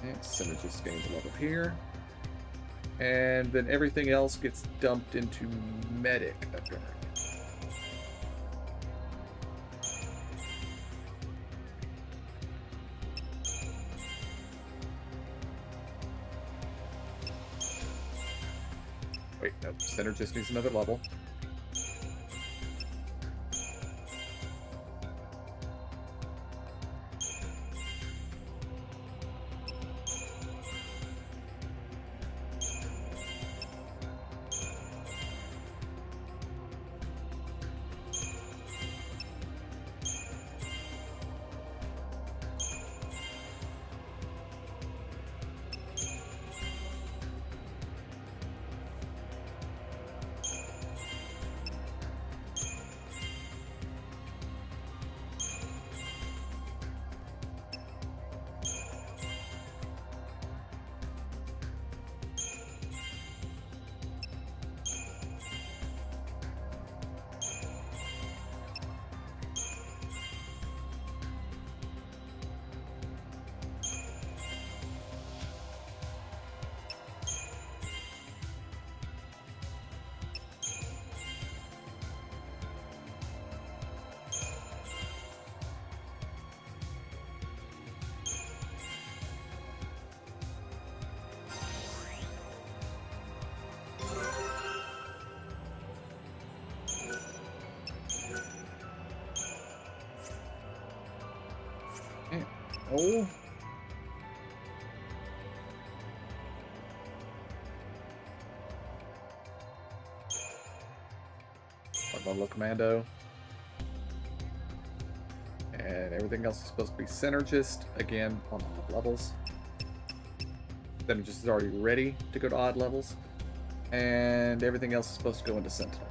And Synergist gains a level here. And then everything else gets dumped into Medic apparently. Wait, no, Synergist needs another level. Oh. Level Commando. And everything else is supposed to be Synergist, again, on odd levels. Synergist is already ready to go to odd levels. And everything else is supposed to go into Sentinel.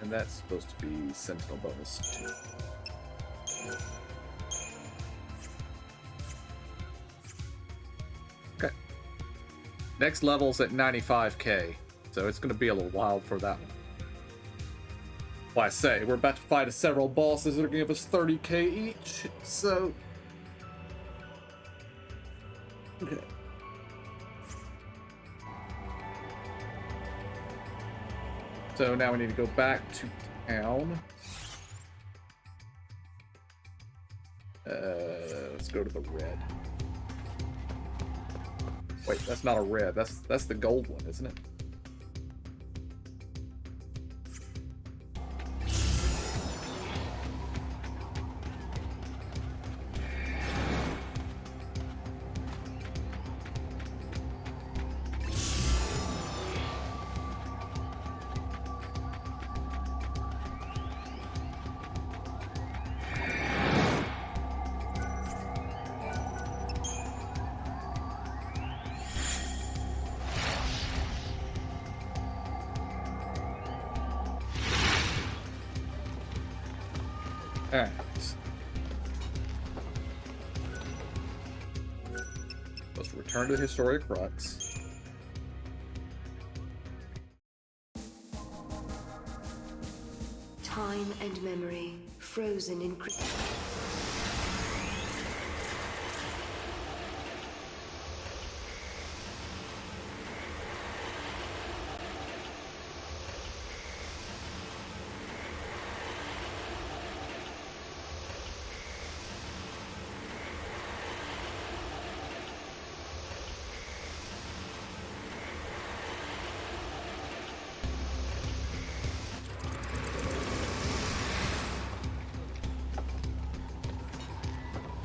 And that's supposed to be Sentinel bonus 2. Okay. Next level's at 95k, so it's going to be a little while for that one. Well, I say, we're about to fight several bosses that are going to give us 30k each, so... Okay. So now we need to go back to town. Let's go to the red. Wait, that's not a red. That's the gold one, isn't it? Alright. Let's return to the Historic Crux. Time and memory, frozen in...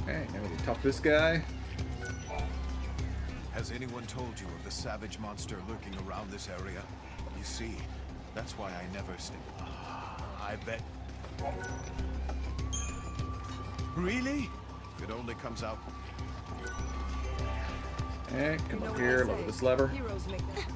Okay, now we need to talk to this guy. Has anyone told you of the savage monster lurking around this area? You see, that's why I never stick. I bet. Really? If it only comes out. Okay, come up here, look at this lever. Heroes make that.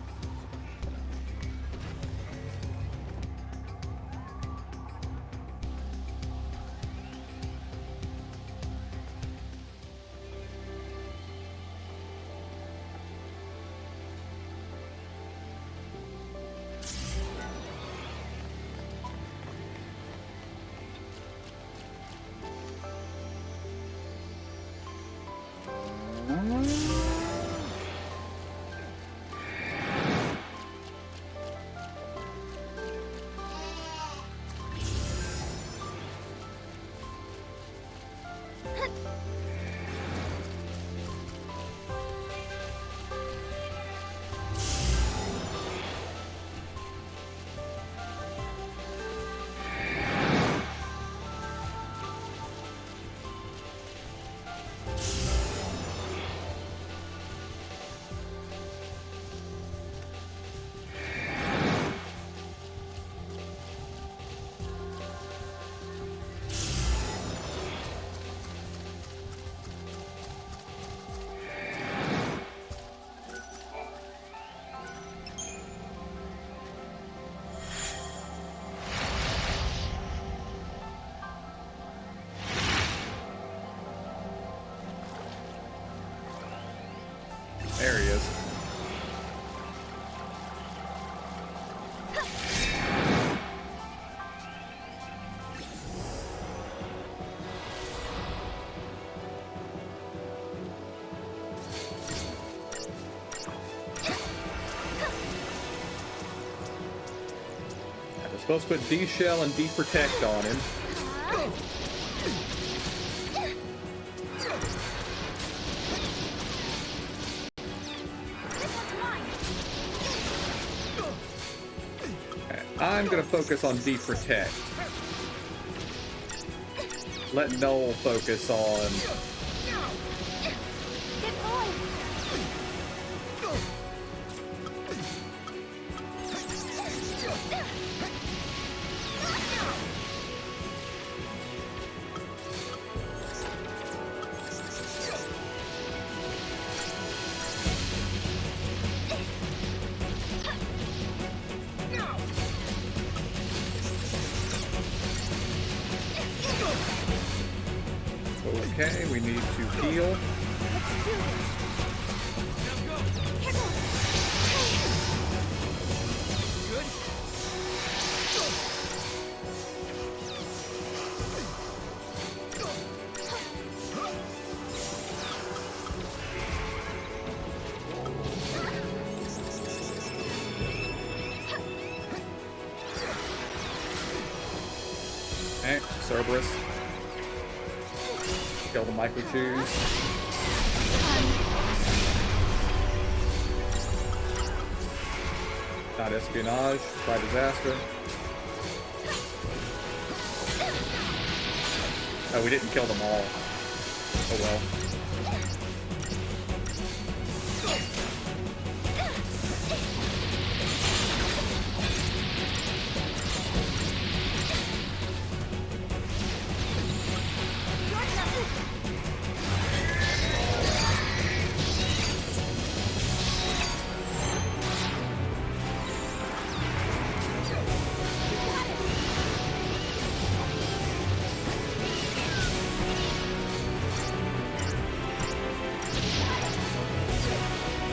There he is. We're supposed to put D-Shell and D-Protect on him. I'm gonna focus on D-Protect. Let Noel focus on... Okay, we need to heal. Okay, Cerberus. Kill the micro-chews. Not espionage, try disaster. Oh, we didn't kill them all. Oh well.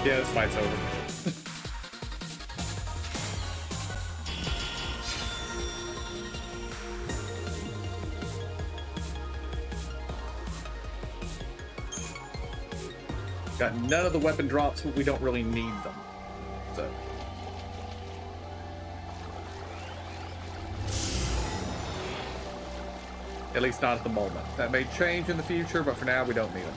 Yeah, this fight's over. Got none of the weapon drops, but we don't really need them. So. At least not at the moment. That may change in the future, but for now we don't need them.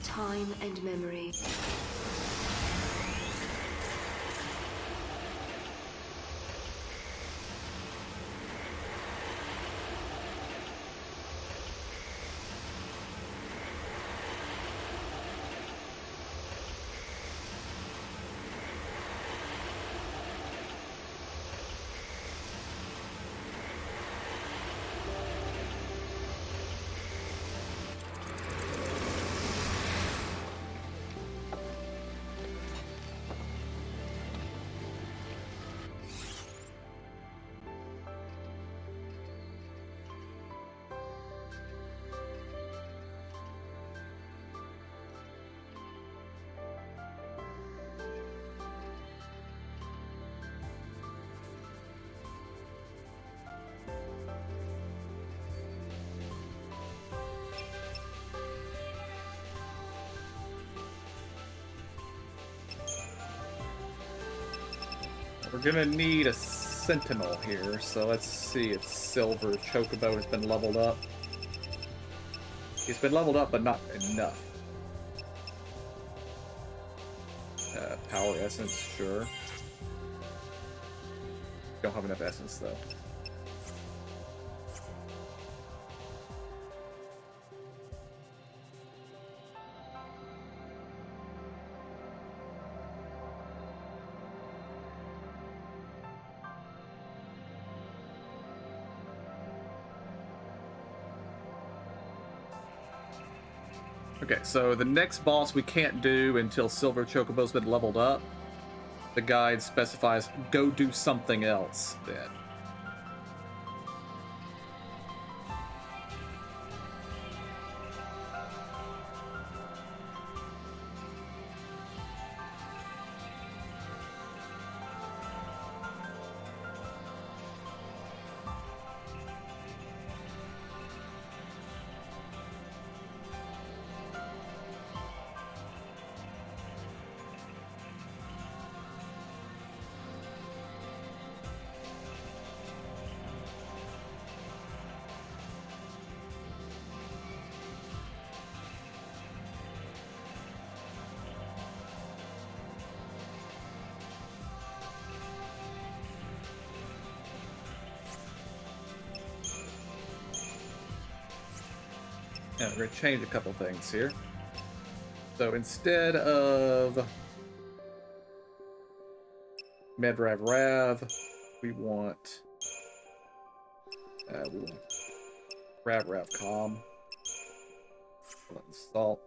Time and memory. We're gonna need a sentinel here, so let's see if Silver Chocobo has been leveled up. He's been leveled up, but not enough. Power Essence, sure. Don't have enough Essence, though. Okay, so the next boss we can't do until Silver Chocobo's been leveled up. The guide specifies, go do something else then. Now we're going to change a couple things here. So instead of Medrav Rav, we want Rav Com. Install.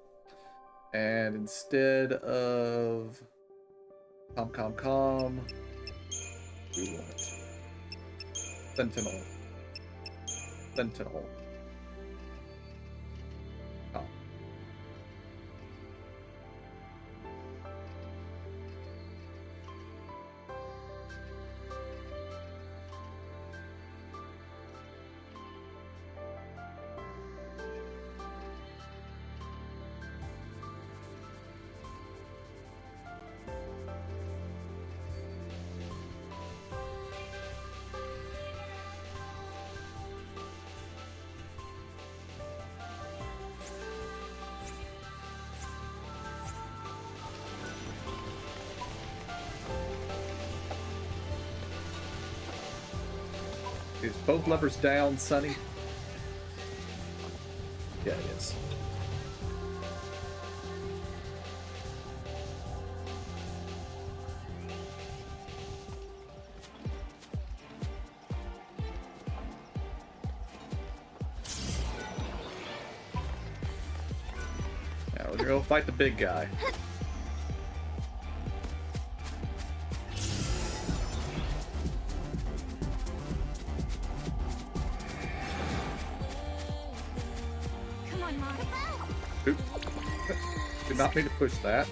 And instead of Com, we want Sentinel. Com. Is both levers down, Sonny? Yeah, it is. Now we're gonna go fight the big guy. Oop. Did not mean to push that.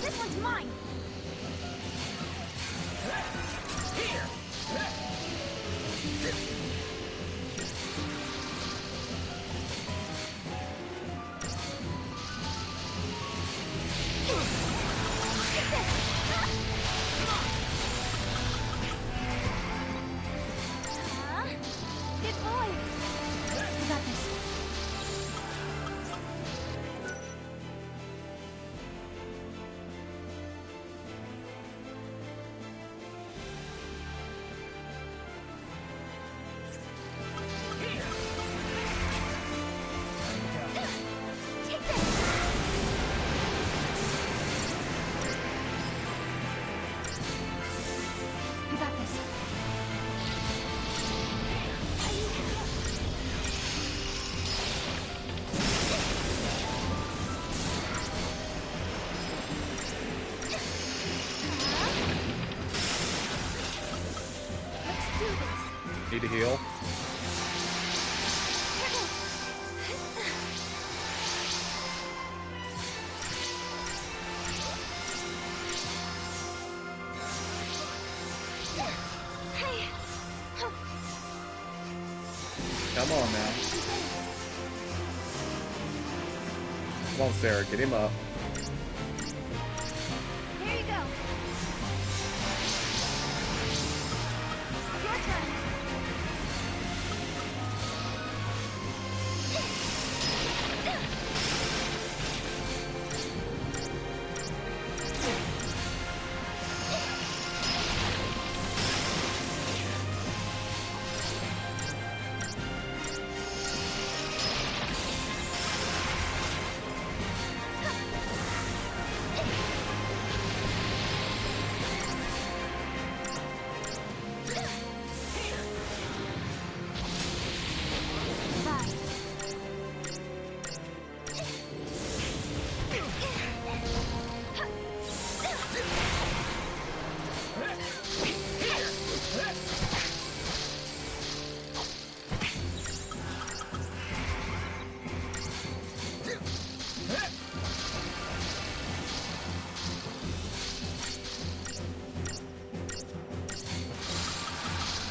This one's mine. Good boy. You got this. Take this. You got this. Let's do this. Need to heal. Hey. Come on now. Come on, Sarah, get him up. Here you go. Your turn.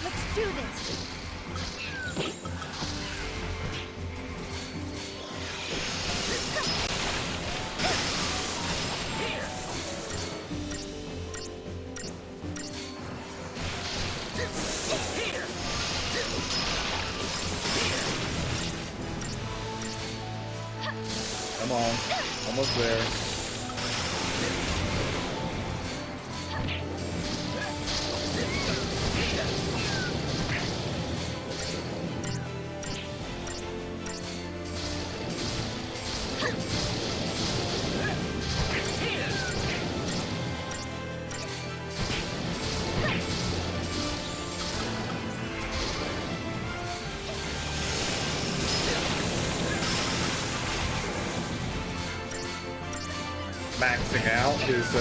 Let's do this. Come on. Almost there. Maxing out his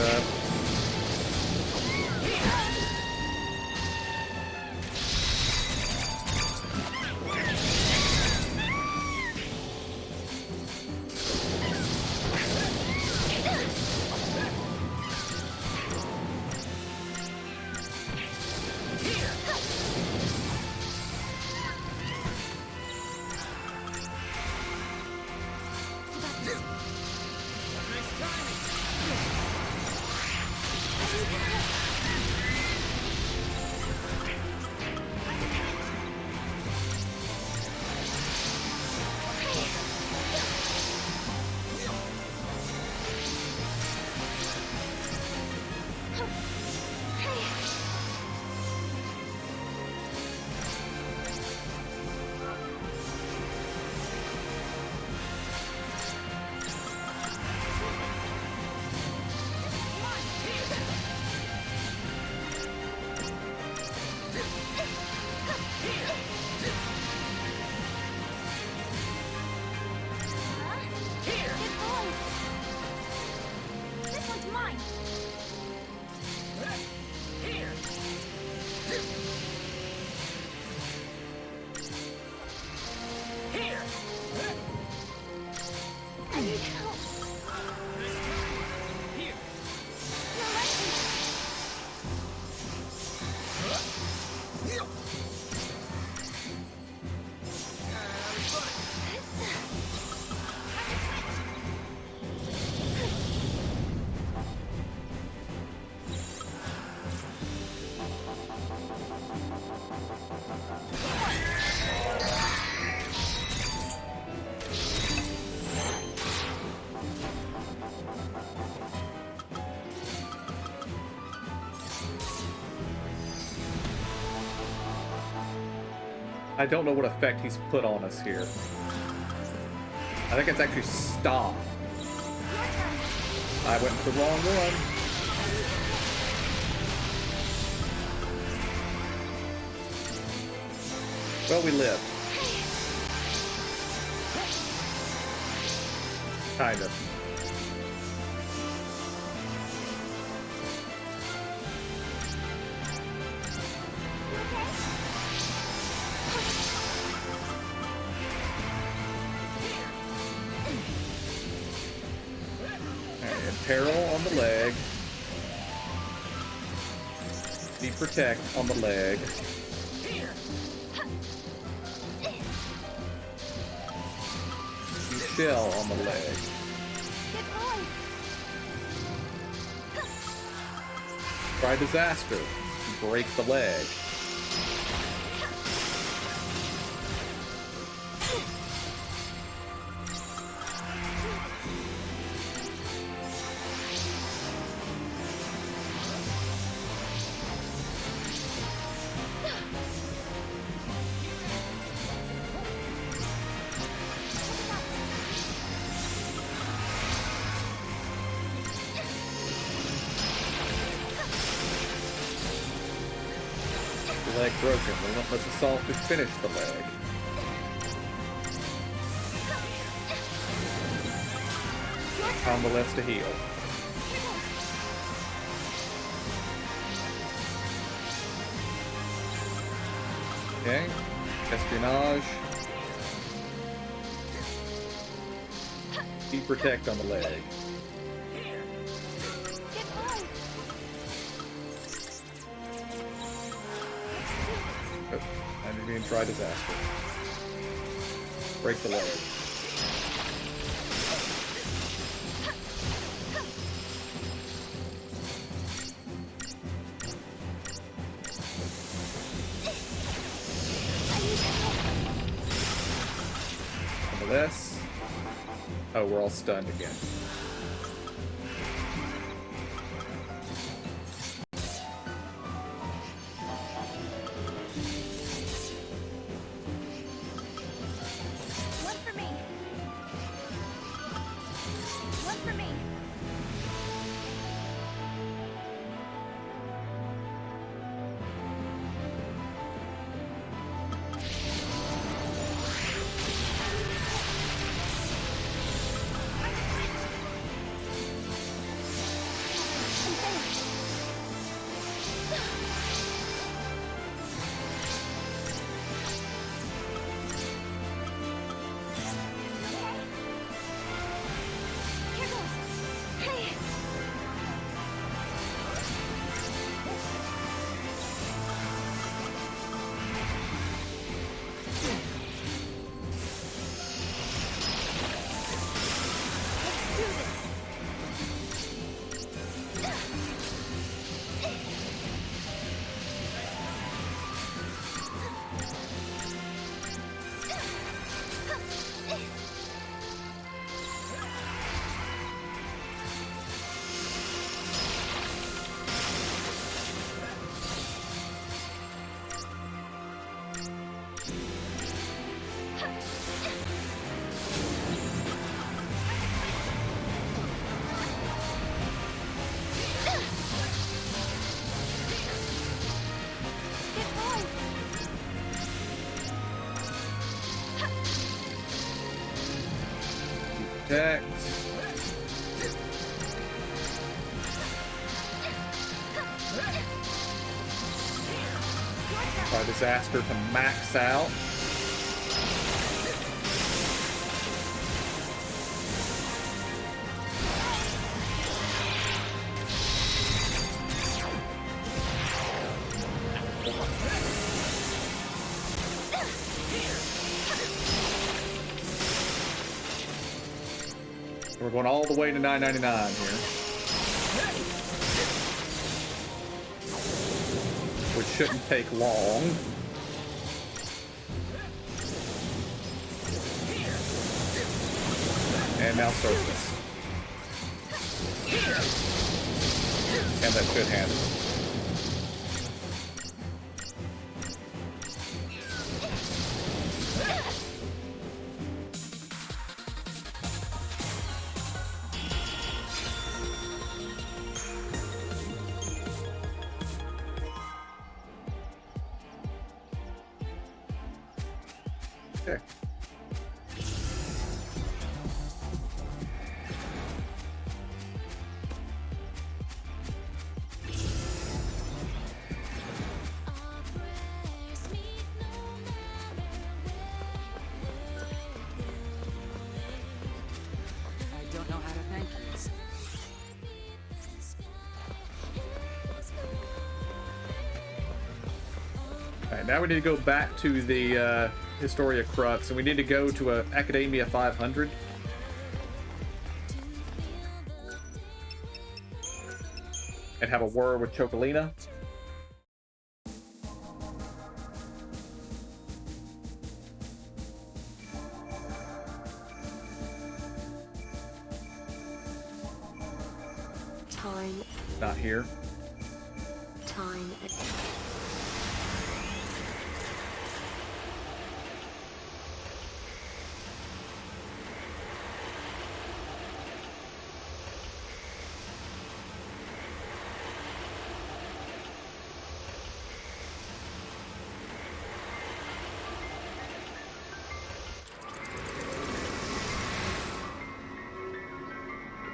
I don't know what effect he's put on us here. I think it's actually stop. I went with the wrong one. Well, we lived. Kind of. Peril on the leg. Deep Protect on the leg. Deep Shell on the leg. Try Disaster. Break the leg. Leg broken. Relentless Assault to finish the leg. Convalesce to heal. Okay. Espionage. Deep Protect on the leg. And try Disaster. Break the leg. Convalesce. Oh, we're all stunned again. One for me. One for me. Here goes. Hey. Let's do this. Get going. Detect. By disaster to max out. We're going all the way to $9.99 here. Which shouldn't take long. And now surface. And that should handle it. Okay. I don't know how to thank you. Alright, now we need to go back to the Historia Crux, and we need to go to Academia 500. And have a word with Chocolina. Time, Not here. time, and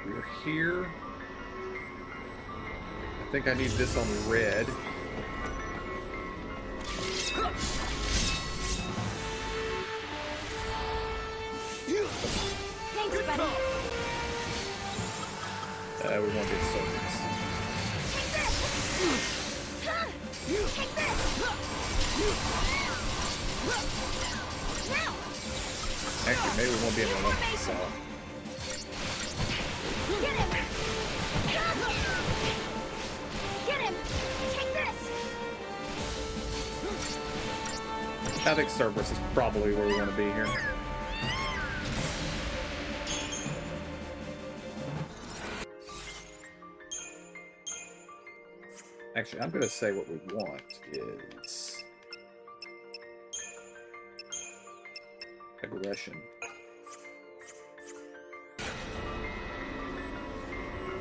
We're here. I think I need this on red. Thanks, buddy. We won't get circuits. Take this. Now. Actually, maybe we won't be able to let this out. Get him. Get him. Take this. I think Cerberus is probably where we want to be here. Actually, I'm going to say what we want is aggression.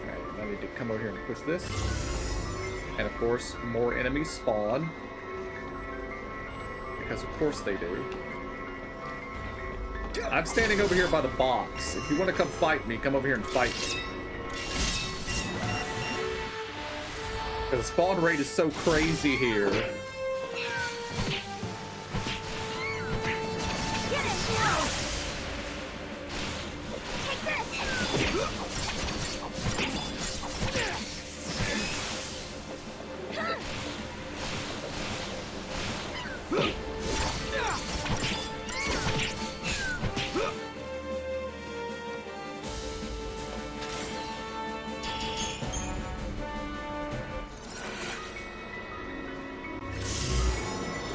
Alright, I need to come over here and push this. And of course, more enemies spawn. Because of course they do. I'm standing over here by the box. If you want to come fight me, come over here and fight me. Because the spawn rate is so crazy here.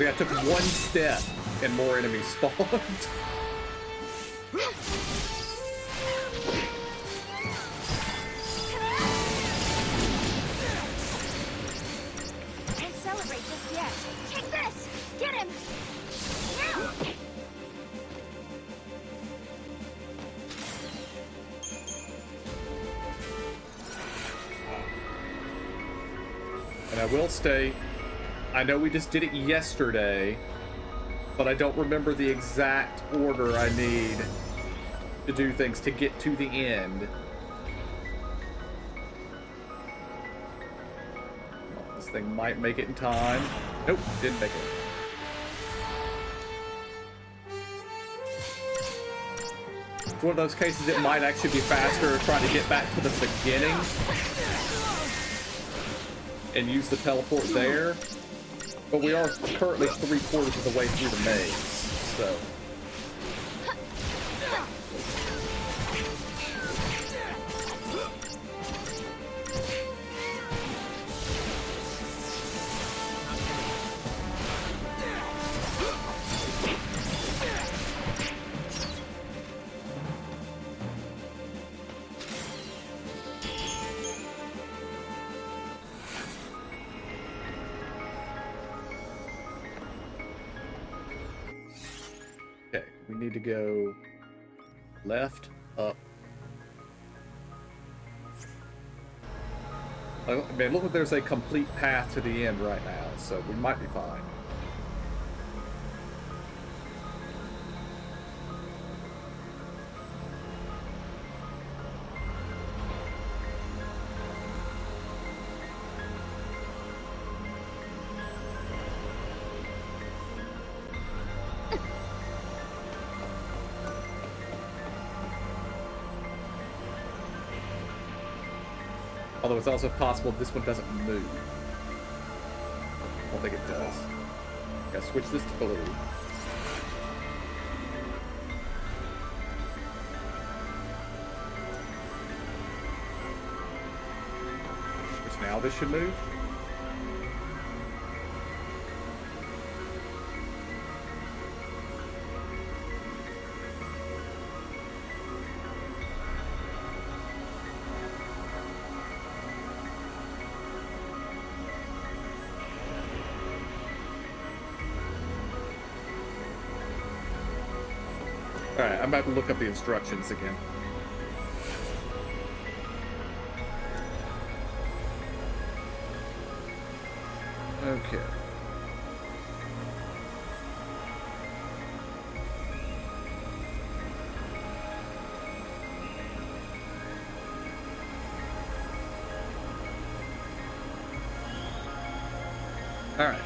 I took one step and more enemies spawned. Don't celebrate just yet. Take this! Get him! Now! And I will state, I know we just did it yesterday, but I don't remember the exact order I need to do things to get to the end. Well, this thing might make it in time. Nope, didn't make it. It's one of those cases it might actually be faster trying to get back to the beginning and use the teleport there. But we are currently 3/4 of the way through the maze, so. Okay, we need to go left, up. I mean, look like there's a complete path to the end right now, so we might be fine. Although it's also possible this one doesn't move. I don't think it does. Gotta switch this to blue. Which now this should move. Alright, I'm about to look up the instructions again. Okay. Alright.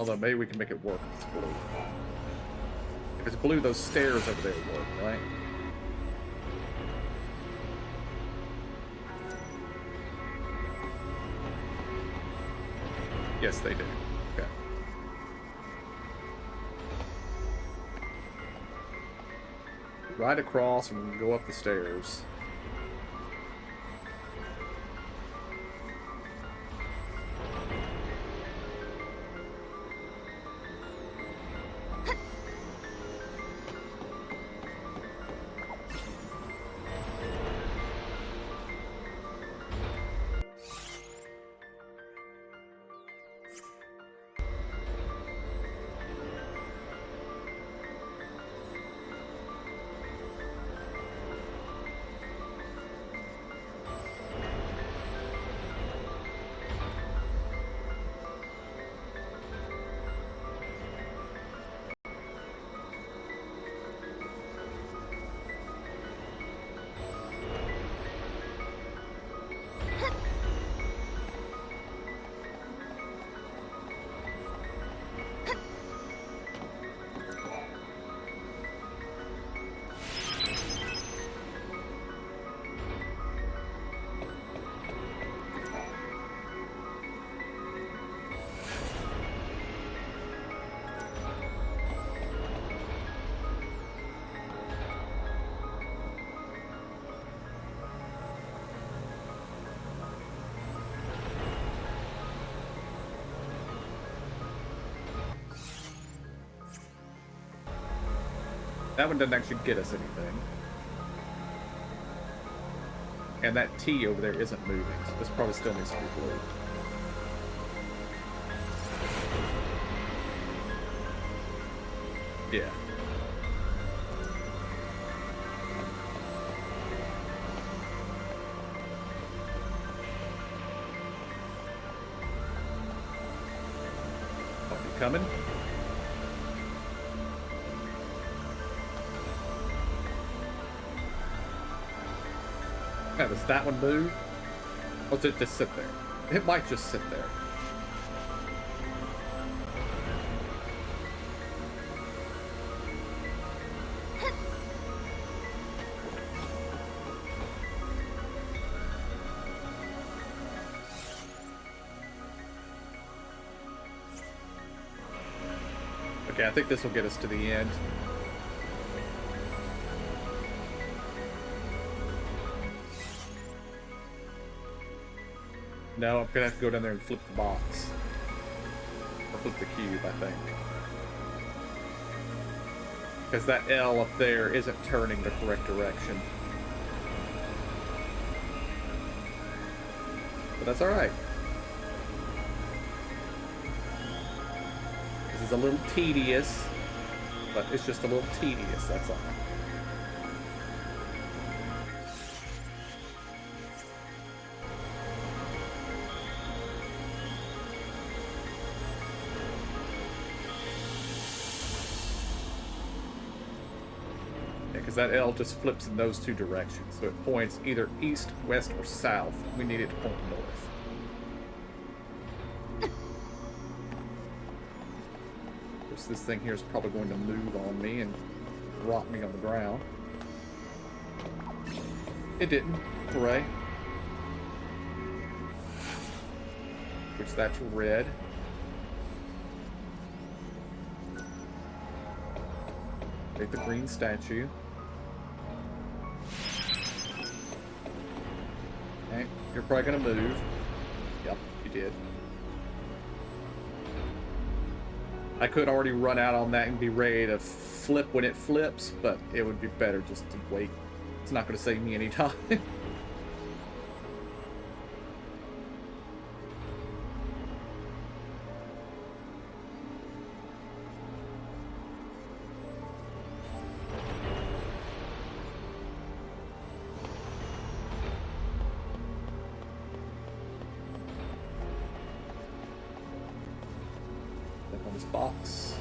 Although maybe we can make it work if it's blue. If it's blue, those stairs over there work, right? Yes, they do. Okay. Ride across and go up the stairs. That one doesn't actually get us anything. And that T over there isn't moving, so this probably still needs to be blue. Yeah. Oh, you coming? Yeah, does that one move? Or does it just sit there? It might just sit there. Okay, I think this will get us to the end. No, I'm gonna have to go down there and flip the box. Or flip the cube, I think. Because that L up there isn't turning the correct direction. But that's alright. This is a little tedious, but it's just a little tedious, that's all. Because that L just flips in those two directions, so it points either east, west, or south. We need it to point north. Of course, this thing here is probably going to move on me and rock me on the ground. It didn't. Hooray. Which that's red. Take the green statue. Okay, you're probably gonna move. Yep, you did. I could already run out on that and be ready to flip when it flips, but it would be better just to wait. It's not gonna save me any time. On this box.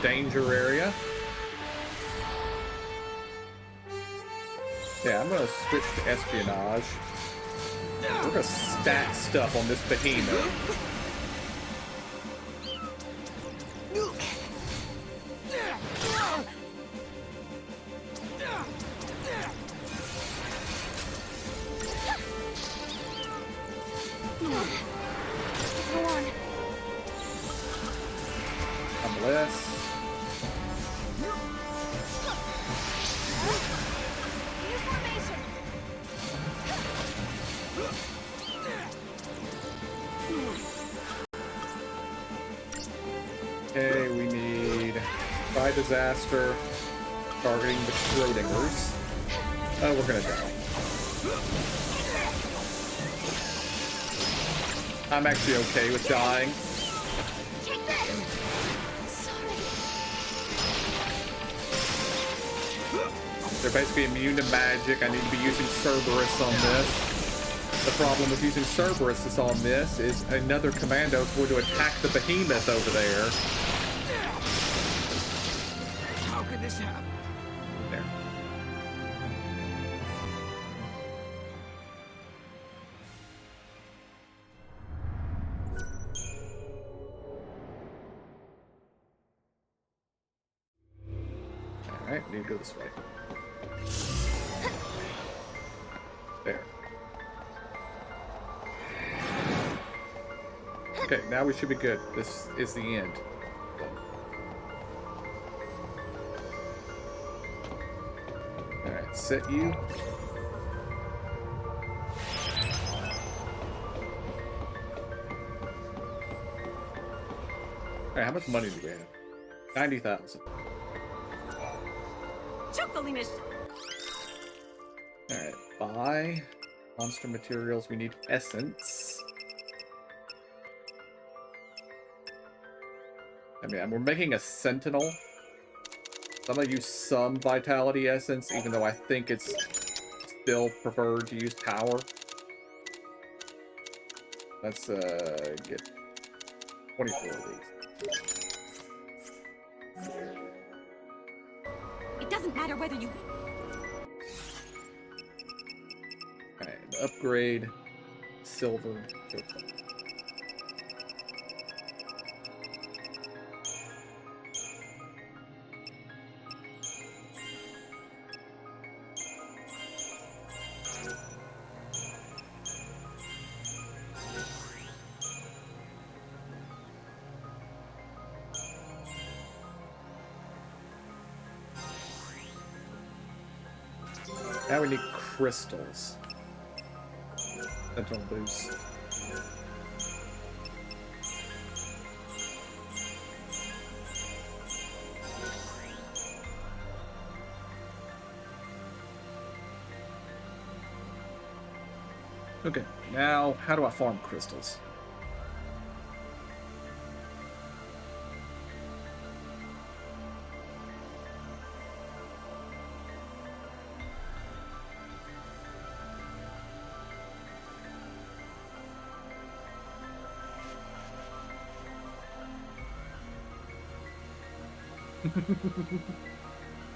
danger area. Yeah, I'm gonna switch to espionage. We're gonna stack stuff on this behemoth. Unless... Okay, we need by disaster, targeting the Schrodingers. Oh, we're gonna die. I'm actually okay with dying. They're basically immune to magic. I need to be using Cerberus on this. The problem with using Cerberus on this is another commando is going to attack the behemoth over there. How could this happen? There. Alright, need to go this way. There. Okay, now we should be good. This is the end. Alright, set you. Alright, how much money do we have? 90,000. Alright, buy monster materials. We need essence. I mean, we're making a sentinel. So I'm gonna use some vitality essence, even though I think it's still preferred to use power. Let's get 24 of these. It doesn't matter whether you... Alright, upgrade silver. Now we need crystals. Sentinel boost. Okay, now how do I farm crystals?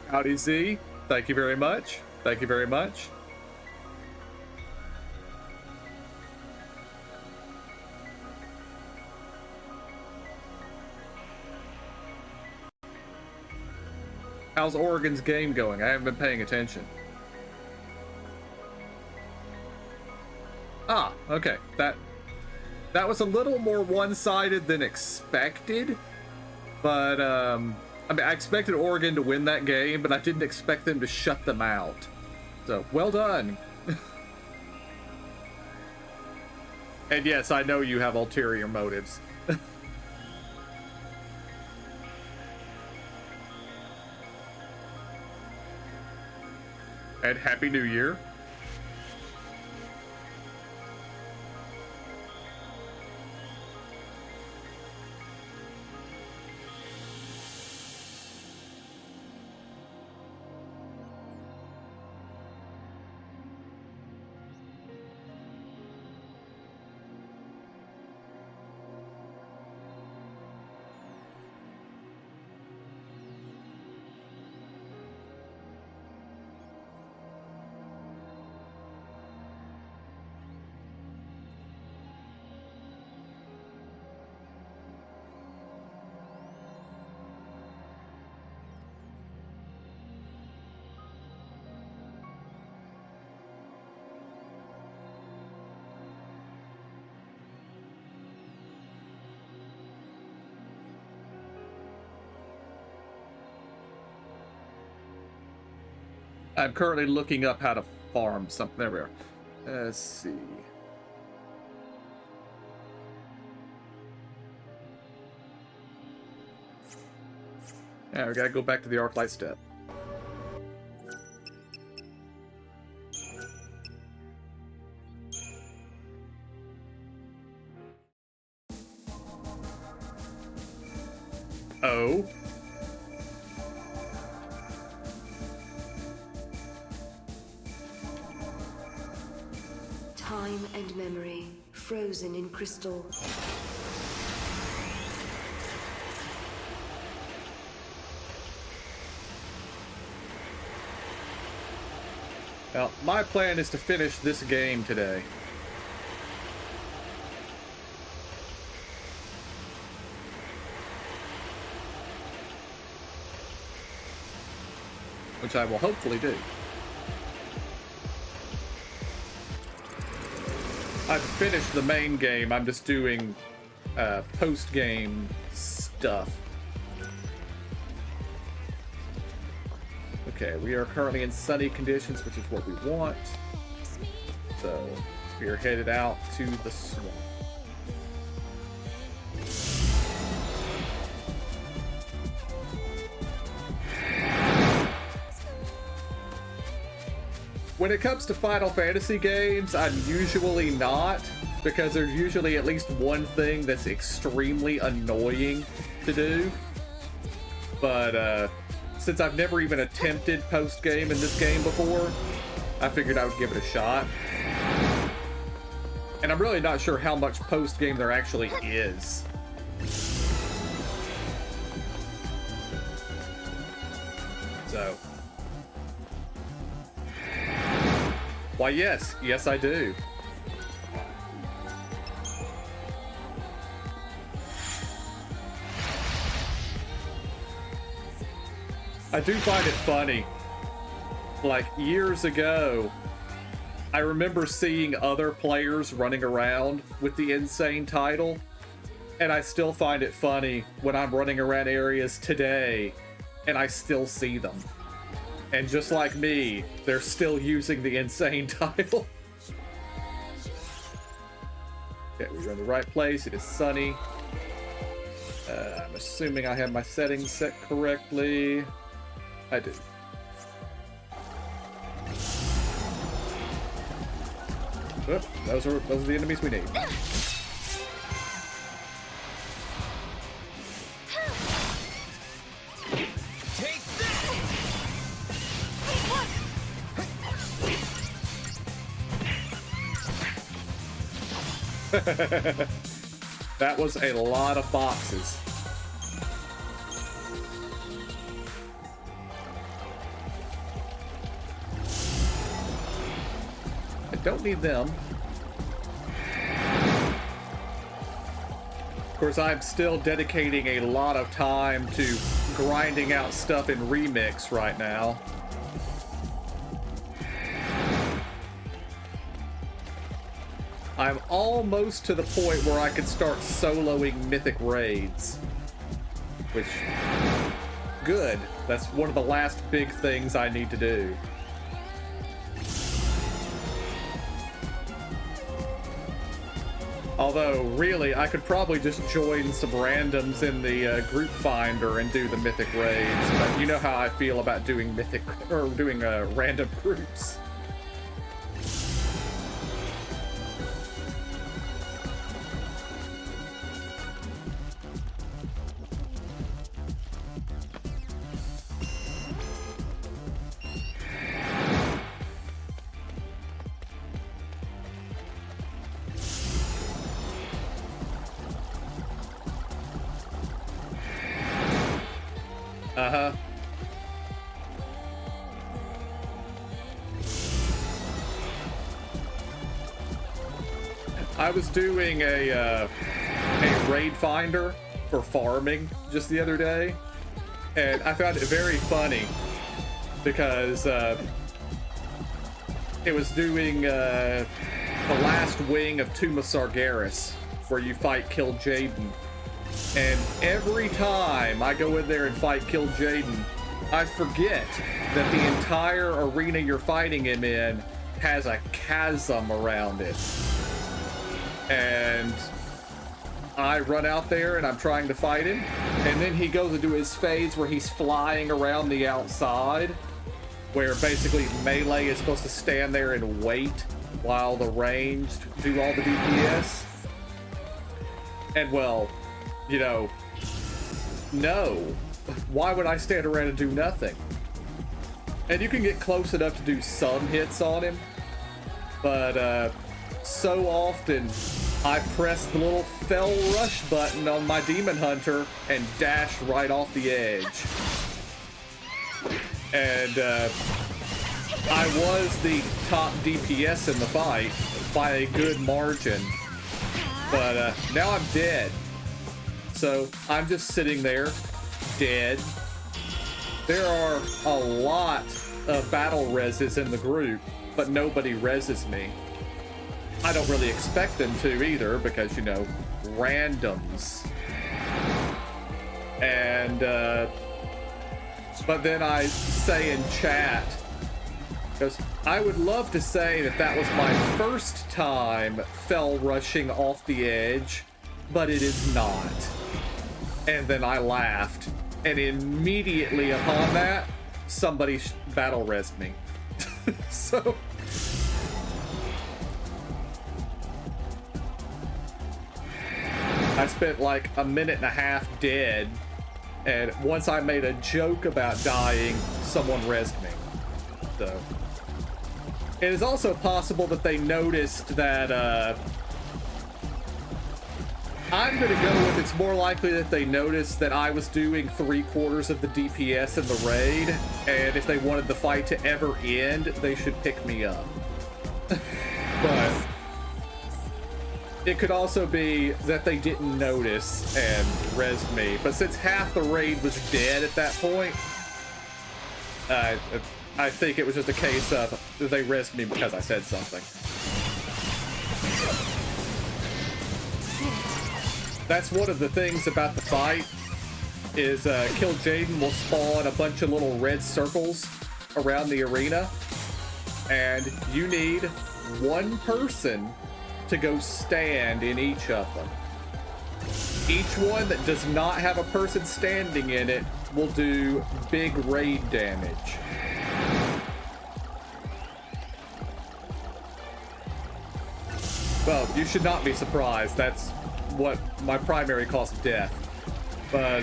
Howdy Z, thank you very much. Thank you very much. How's Oregon's game going? I haven't been paying attention. Ah, okay. That was a little more one-sided than expected, but I mean, I expected Oregon to win that game, but I didn't expect them to shut them out. So, well done. And yes, I know you have ulterior motives. And Happy New Year. I'm currently looking up how to farm something. There we are. Let's see. Yeah, we gotta go back to the Arclight step. Oh. Time and memory, frozen in crystal. Well, my plan is to finish this game today. Which I will hopefully do. I've finished the main game, I'm just doing post-game stuff. Okay, we are currently in sunny conditions, which is what we want. So, we are headed out to the swamp. When it comes to Final Fantasy games, I'm usually not, because there's usually at least one thing that's extremely annoying to do. But, since I've never even attempted post-game in this game before, I figured I would give it a shot. And I'm really not sure how much post-game there actually is. So. Why, yes. Yes, I do. I do find it funny. Like, years ago, I remember seeing other players running around with the insane title, and I still find it funny when I'm running around areas today, and I still see them. And just like me, they're still using the insane title. Okay, we're in the right place. It is sunny. I'm assuming I have my settings set correctly. I do. Oop, those are the enemies we need. Take that! That was a lot of boxes. I don't need them. Of course, I'm still dedicating a lot of time to grinding out stuff in Remix right now. I'm almost to the point where I can start soloing mythic raids. Which, good. That's one of the last big things I need to do. Although, really, I could probably just join some randoms in the group finder and do the mythic raids, but you know how I feel about doing mythic, or doing random groups. Uh-huh. I was doing a raid finder for farming just the other day, and I found it very funny because it was doing the last wing of Tomb of Sargeras, where you fight Kill Jaden. And every time I go in there and fight Kill Jaden, I forget that the entire arena you're fighting him in has a chasm around it. And I run out there and I'm trying to fight him, and then he goes to do his phase where he's flying around the outside, where basically melee is supposed to stand there and wait while the ranged do all the DPS. And well, you know, no. Why would I stand around and do nothing? And you can get close enough to do some hits on him, but so often I press the little fell rush button on my demon hunter and dash right off the edge. And I was the top DPS in the fight by a good margin, but now I'm dead. So I'm just sitting there, dead. There are a lot of battle reses in the group, but nobody reses me. I don't really expect them to either, because, you know, randoms. And, but then I say in chat, because I would love to say that that was my first time fell rushing off the edge, but it is not. And then I laughed, and immediately upon that, somebody battle resed me. So I spent like a minute and a half dead, and once I made a joke about dying, someone rezzed me. So it is also possible that they noticed that I'm gonna go with it's more likely that they noticed that I was doing 3/4 of the DPS in the raid, and if they wanted the fight to ever end, they should pick me up. But it could also be that they didn't notice and rezzed me. But since half the raid was dead at that point, I think it was just a case of they rezzed me because I said something. That's one of the things about the fight, is Kill Jaden will spawn a bunch of little red circles around the arena, and you need one person to go stand in each of them. Each one that does not have a person standing in it will do big raid damage. Well, you should not be surprised. That's what my primary cause of death. But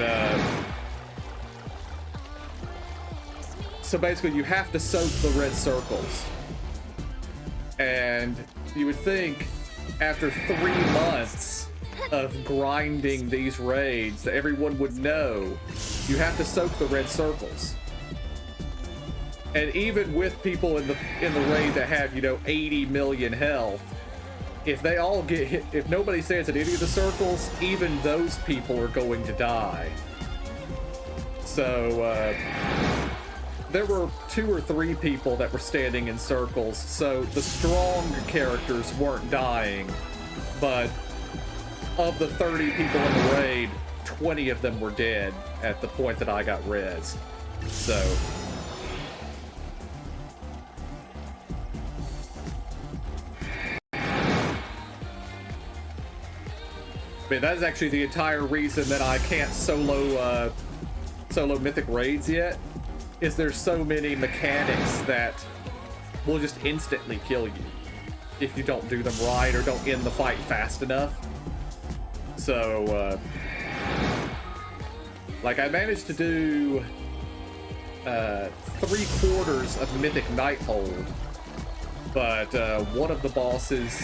so basically you have to soak the red circles, and you would think after 3 months of grinding these raids that everyone would know you have to soak the red circles. And even with people in the raid that have, you know, 80 million health, if they all get hit, if nobody stands at any of the circles, even those people are going to die. So there were 2 or 3 people that were standing in circles, so the strong characters weren't dying, but of the 30 people in the raid, 20 of them were dead at the point that I got rezzed. So I mean, that is actually the entire reason that I can't solo mythic raids yet, is there's so many mechanics that will just instantly kill you if you don't do them right or don't end the fight fast enough. So like I managed to do 3/4 of Mythic Nighthold, but one of the bosses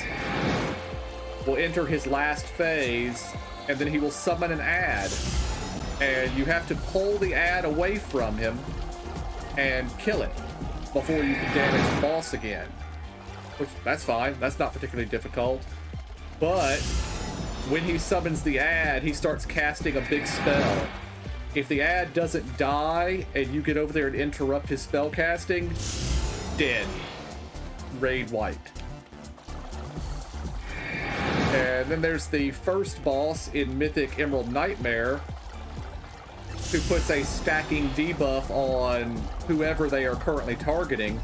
will enter his last phase, and then he will summon an ad, and you have to pull the ad away from him and kill it before you can damage the boss again. Which, that's fine, that's not particularly difficult. But when he summons the ad, he starts casting a big spell. If the ad doesn't die and you get over there and interrupt his spell casting, dead. Raid wiped. And then there's the first boss in Mythic Emerald Nightmare, who puts a stacking debuff on whoever they are currently targeting,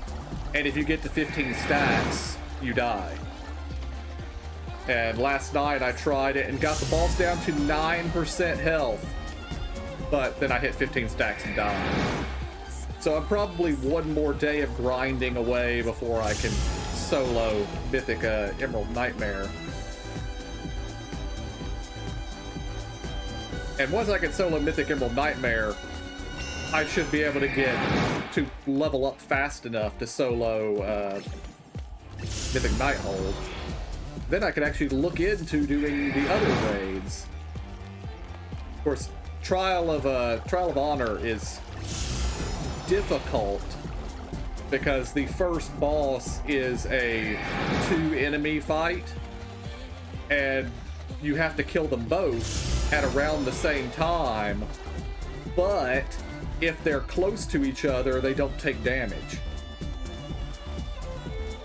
and if you get to 15 stacks, you die. And last night I tried it and got the boss down to 9% health, but then I hit 15 stacks and died. So I'm probably one more day of grinding away before I can solo Mythic Emerald Nightmare. And once I can solo Mythic Emerald Nightmare, I should be able to get to level up fast enough to solo Mythic Nighthold. Then I can actually look into doing the other raids. Of course, Trial of Honor is difficult because the first boss is a 2-enemy fight, and you have to kill them both at around the same time, but if they're close to each other, they don't take damage.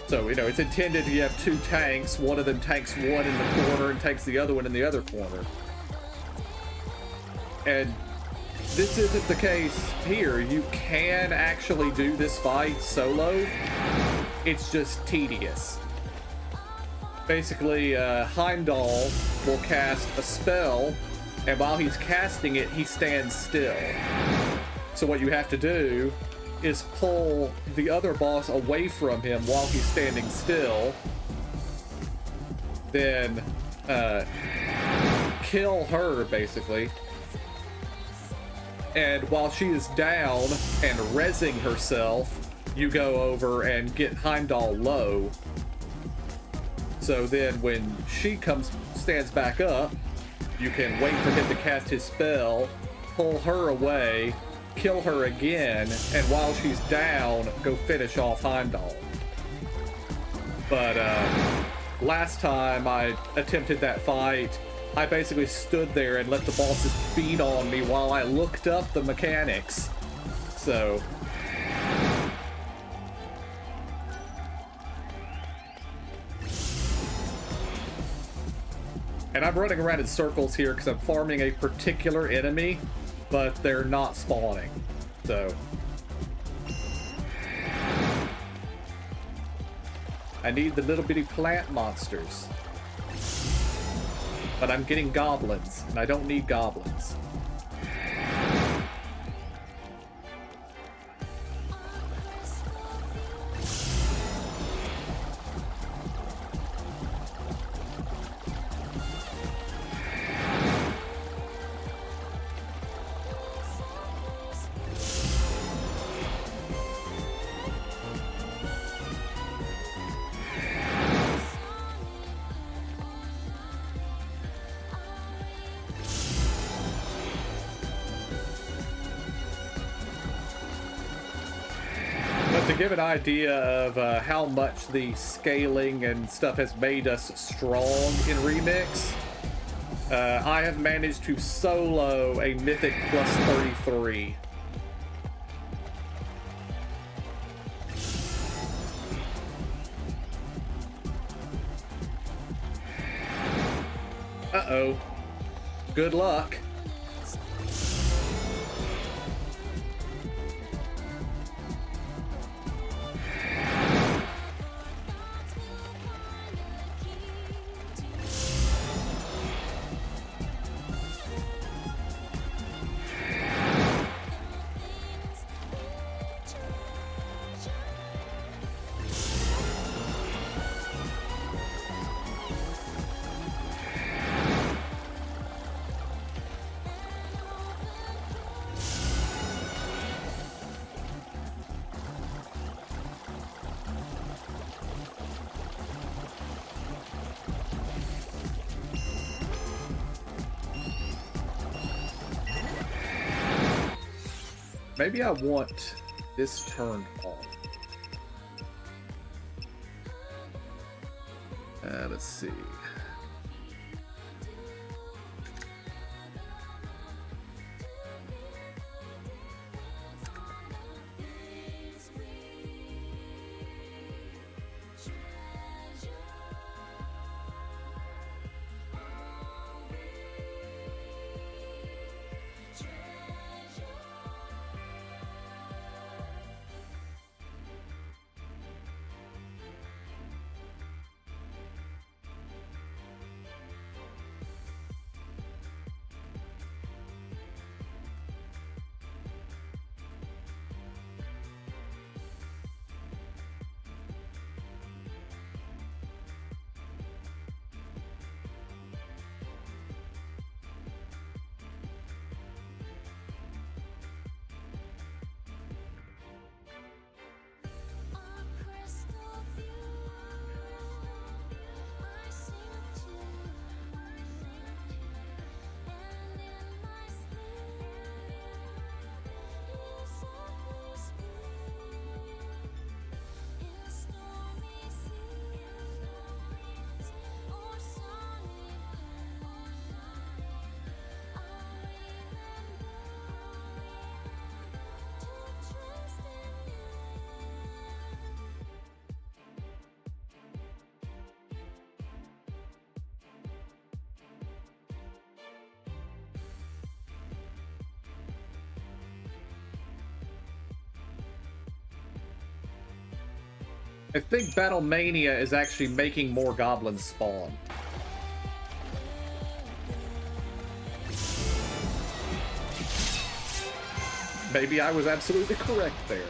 So, you know, it's intended you have 2 tanks, one of them tanks one in the corner and takes the other one in the other corner. And this isn't the case here. You can actually do this fight solo. It's just tedious. Basically, Heimdall will cast a spell, and while he's casting it, he stands still. So what you have to do is pull the other boss away from him while he's standing still, then kill her, basically. And while she is down and rezzing herself, you go over and get Heimdall low. So then when she stands back up, you can wait for him to cast his spell, pull her away, kill her again, and while she's down, go finish off Heimdall. But last time I attempted that fight, I basically stood there and let the bosses beat on me while I looked up the mechanics. So and I'm running around in circles here because I'm farming a particular enemy, but they're not spawning. So I need the little bitty plant monsters. But I'm getting goblins, and I don't need goblins. To give an idea of how much the scaling and stuff has made us strong in Remix, I have managed to solo a Mythic plus 33. Uh-oh. Good luck. Maybe I want this turned off. Let's see. I think Battlemania is actually making more goblins spawn. Maybe I was absolutely correct there.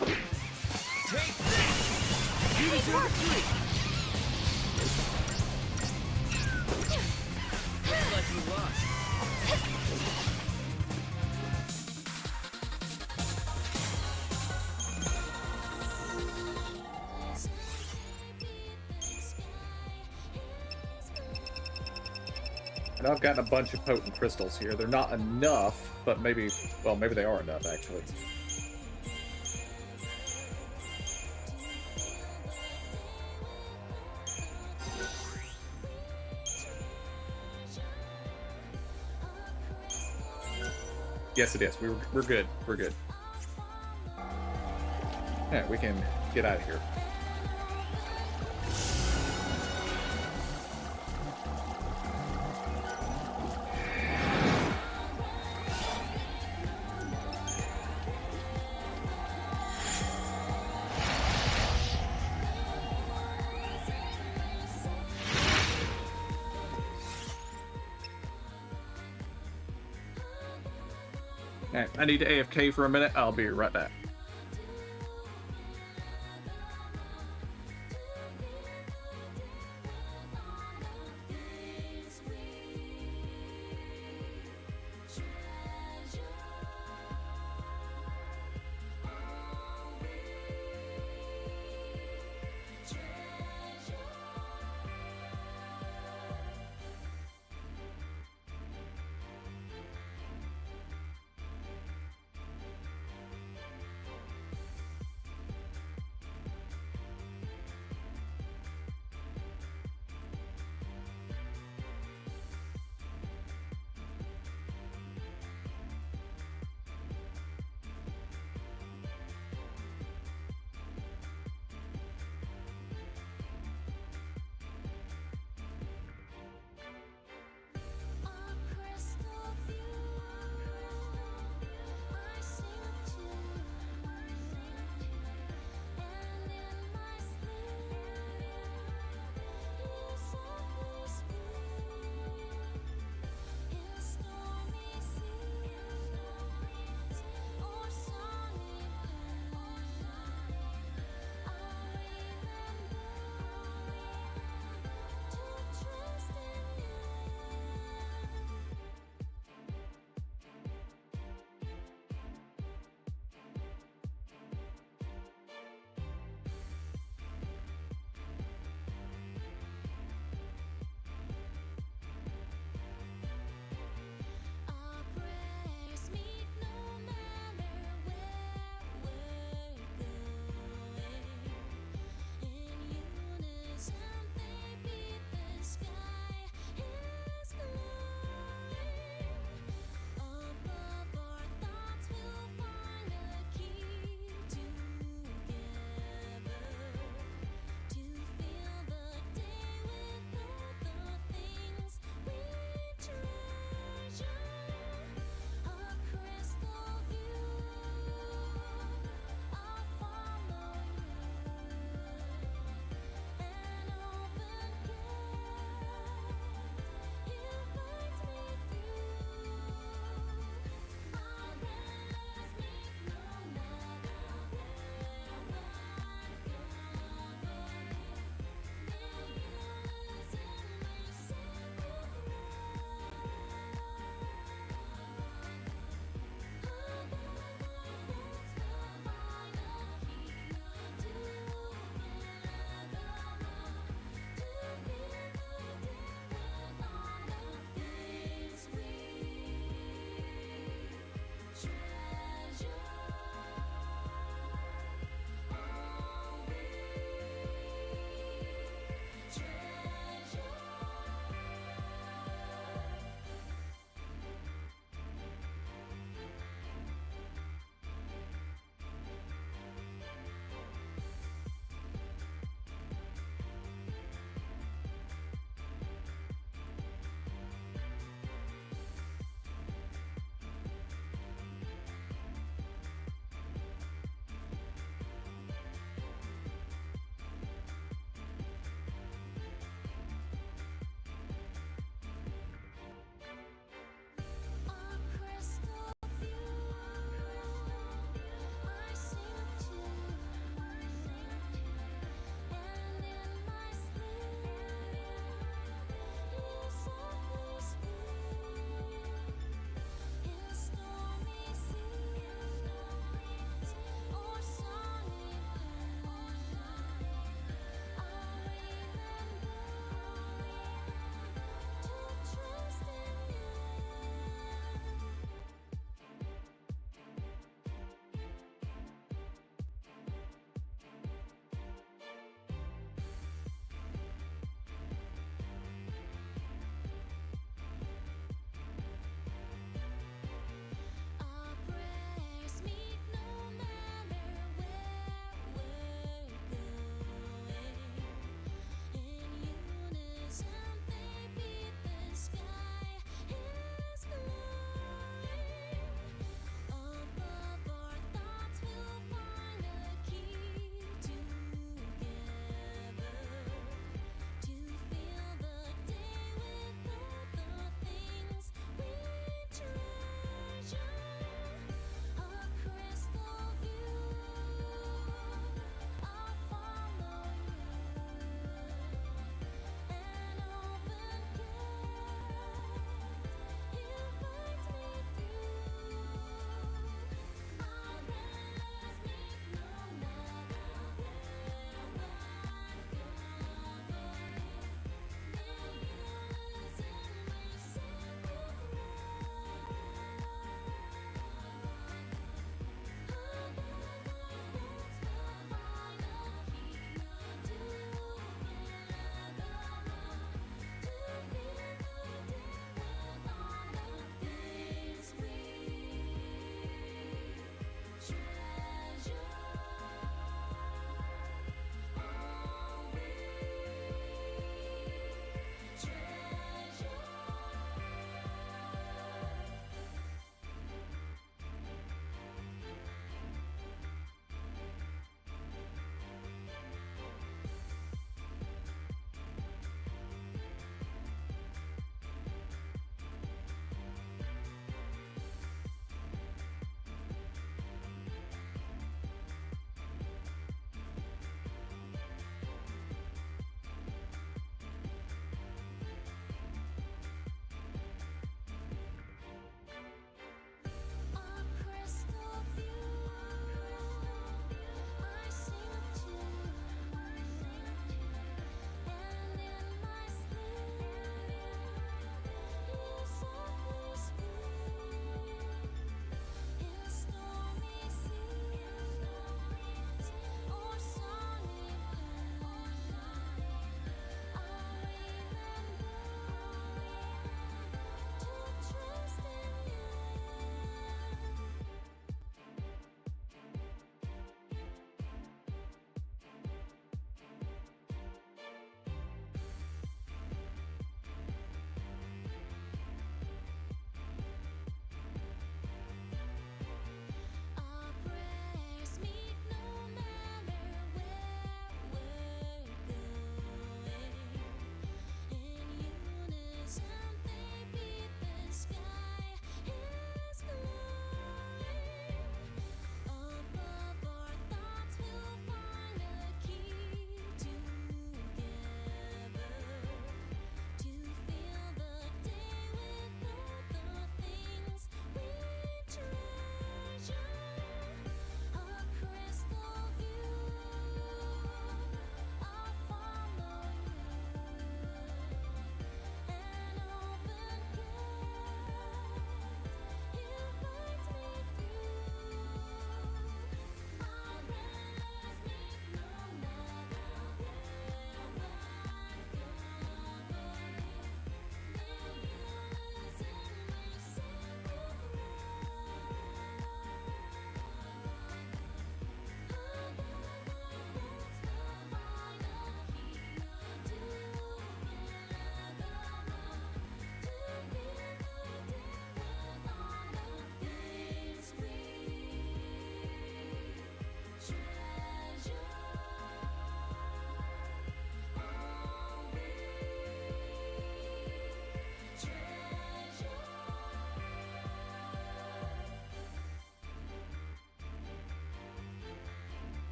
Take this! You deserve a treat! Looks like you lost. And I've gotten a bunch of potent crystals here. They're not enough, but maybe, well, maybe they are enough, actually. Yes, it is. We're good. We're good. Yeah, we can get out of here. Alright, I need to AFK for a minute. I'll be right back.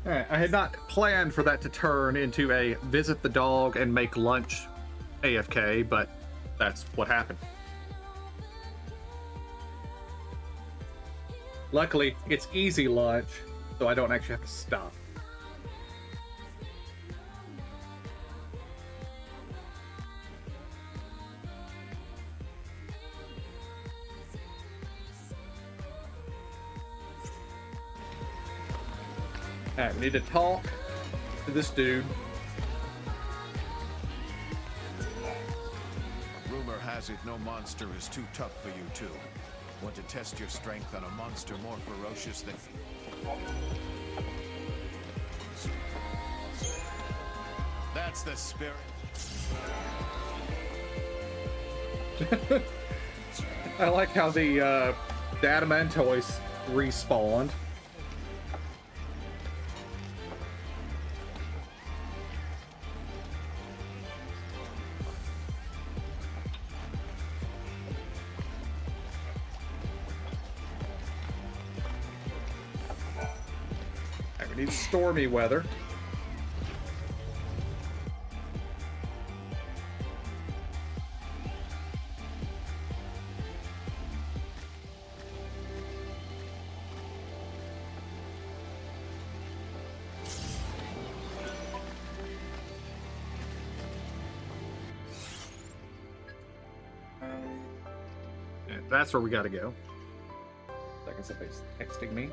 Alright, I had not planned for that to turn into a visit the dog and make lunch AFK, but that's what happened. Luckily, it's easy lunch, so I don't actually have to stop. Alright, we need to talk to this dude. Rumor has it no monster is too tough for you two. Want to test your strength on a monster more ferocious than... That's the spirit. I like how the Adamantoids respawned. We need stormy weather. And that's where we gotta go. Second, somebody's texting me.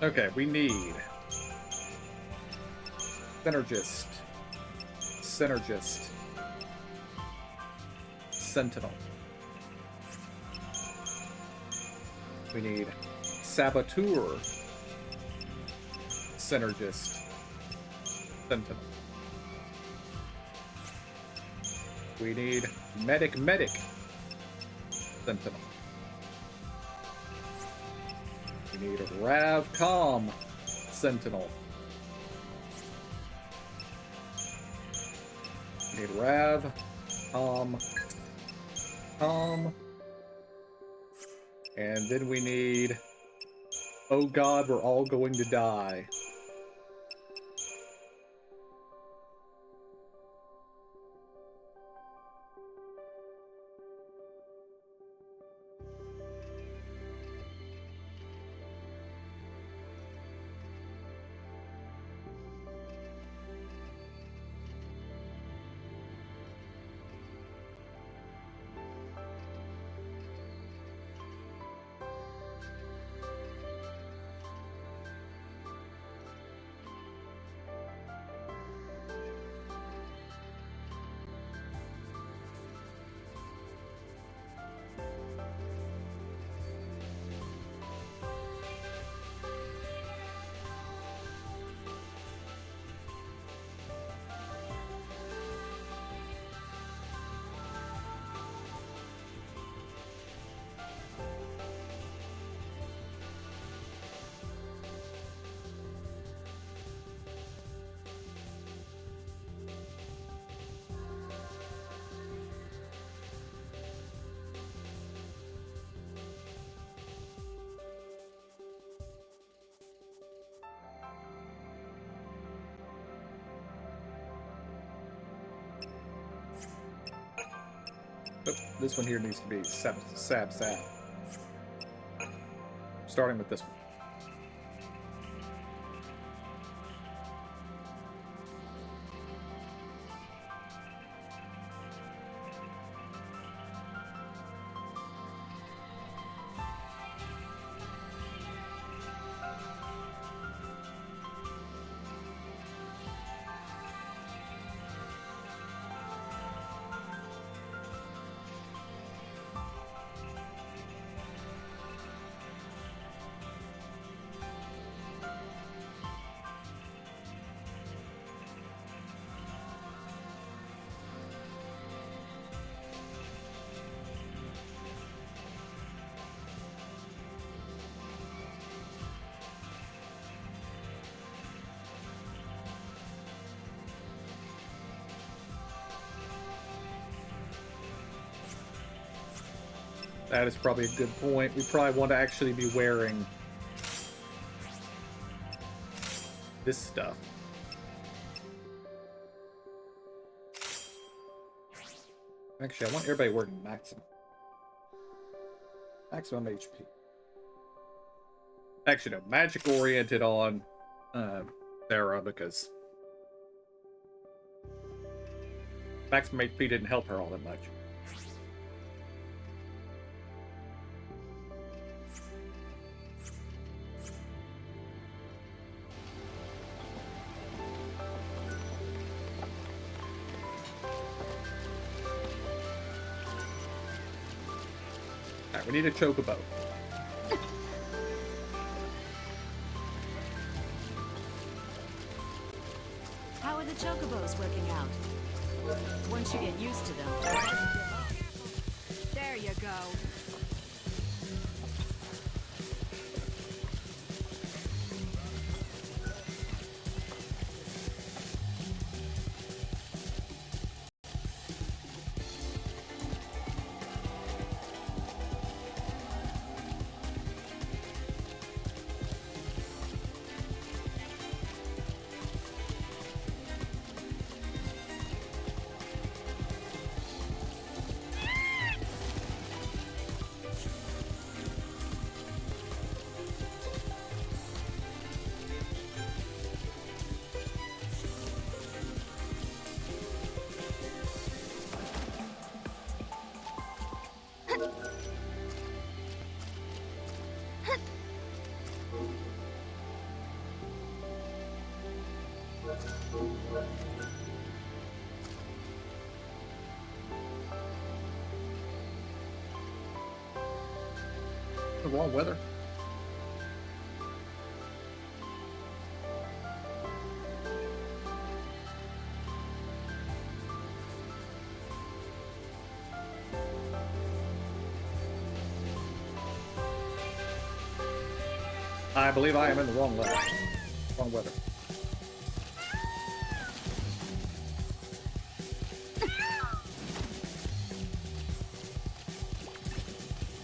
Okay, we need Synergist, Sentinel. We need Saboteur, Synergist, Sentinel. We need Medic, Sentinel. We need Ravcom, Sentinel. We need Ravcom, and then we need, oh God, we're all going to die. Oop, this one here needs to be sab. Starting with this one. That is probably a good point. We probably want to actually be wearing this stuff. Actually, I want everybody wearing maximum HP. Actually, no, magic oriented on Sarah, because maximum HP didn't help her all that much. We need a chocobo. How are the chocobos working out? Once you get used to them. There you go. The wrong weather. I believe I am in the wrong weather. Wrong weather.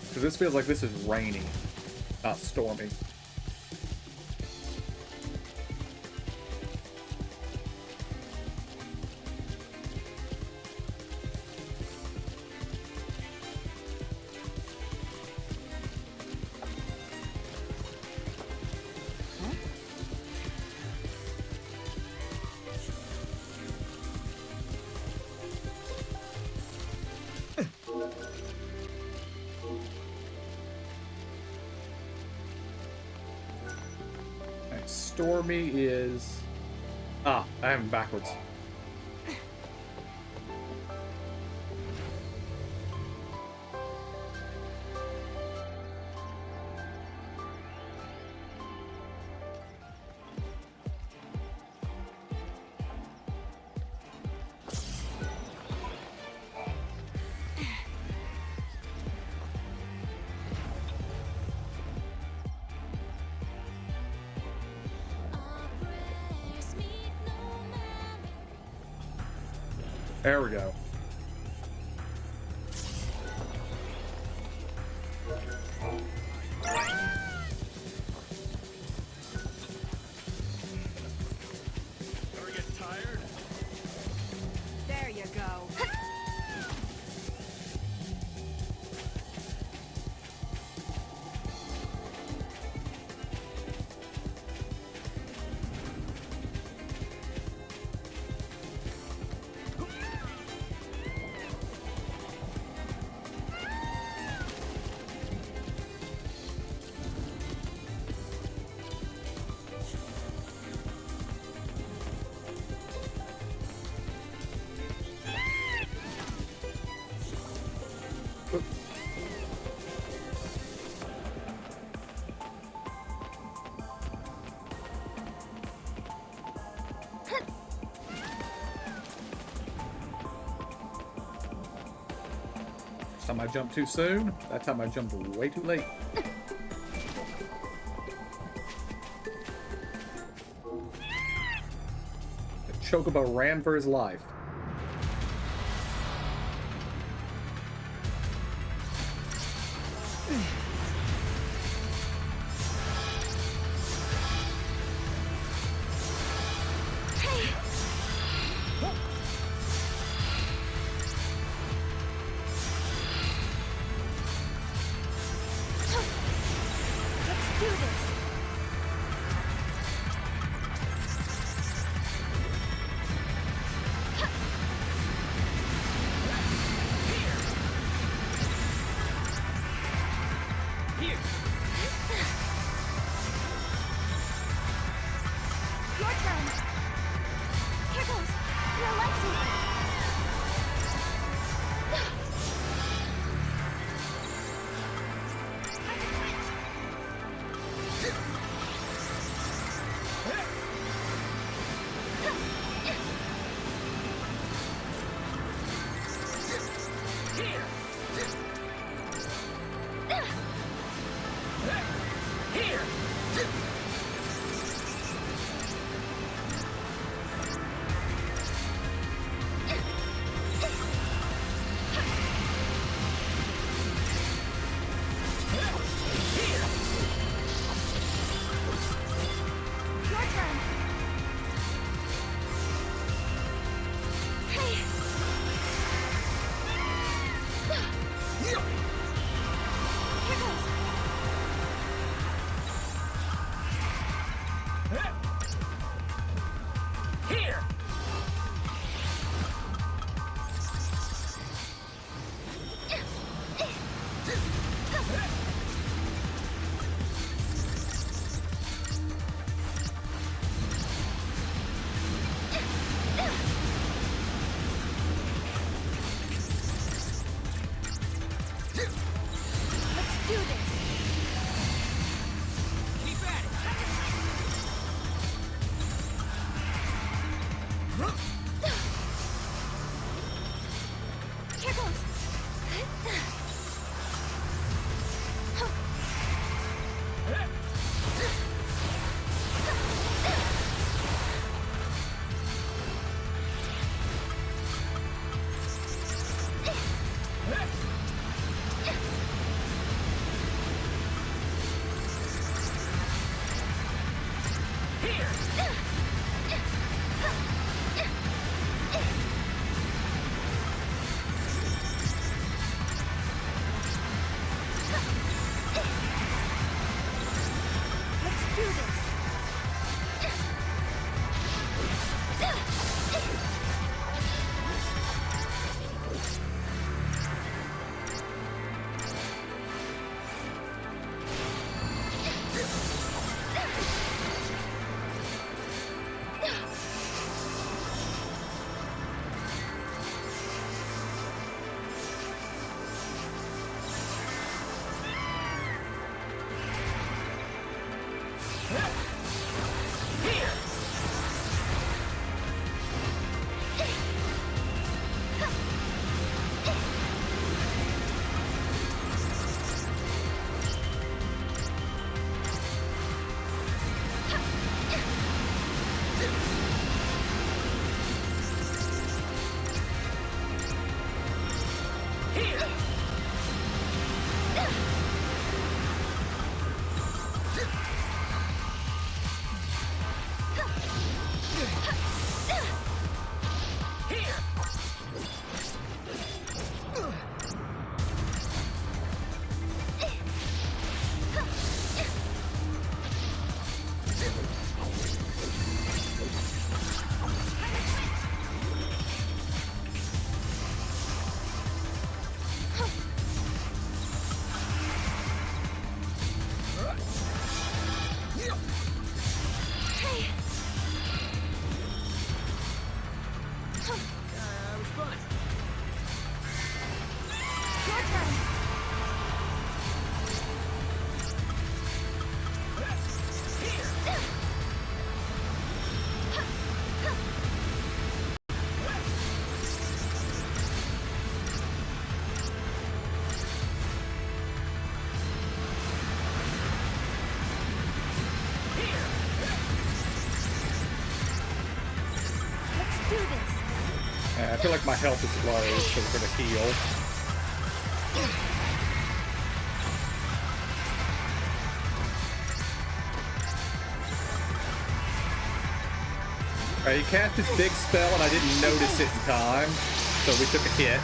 Because this feels like this is rainy, not stormy. Stormy is... Ah, I have them backwards. There we go. Ever get tired? There you go. time I jumped too soon. That time I jumped way too late. The Chocobo ran for his life. feel like my health is low, so we're gonna heal. Alright, he cast his big spell and I didn't notice it in time, so we took a hit.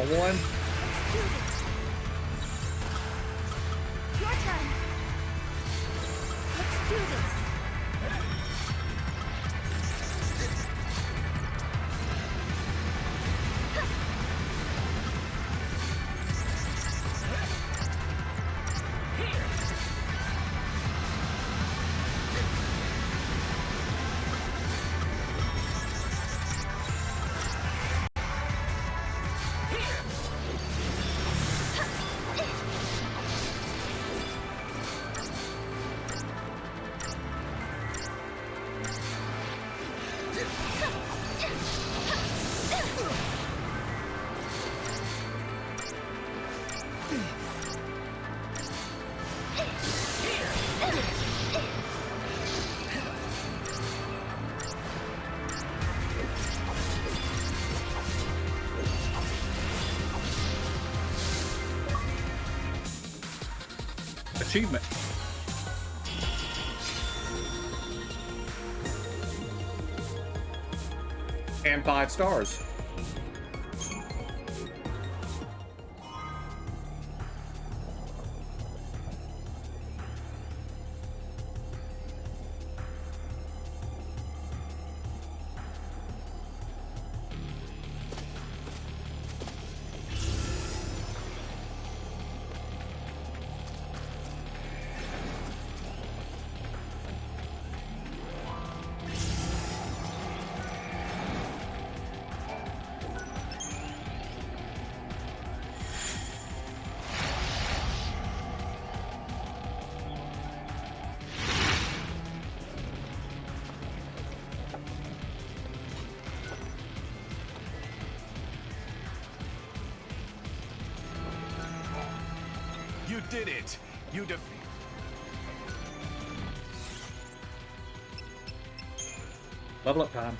One. Your turn. Let's do this. Achievement. And 5 stars. You did it! You defeated. Level up time.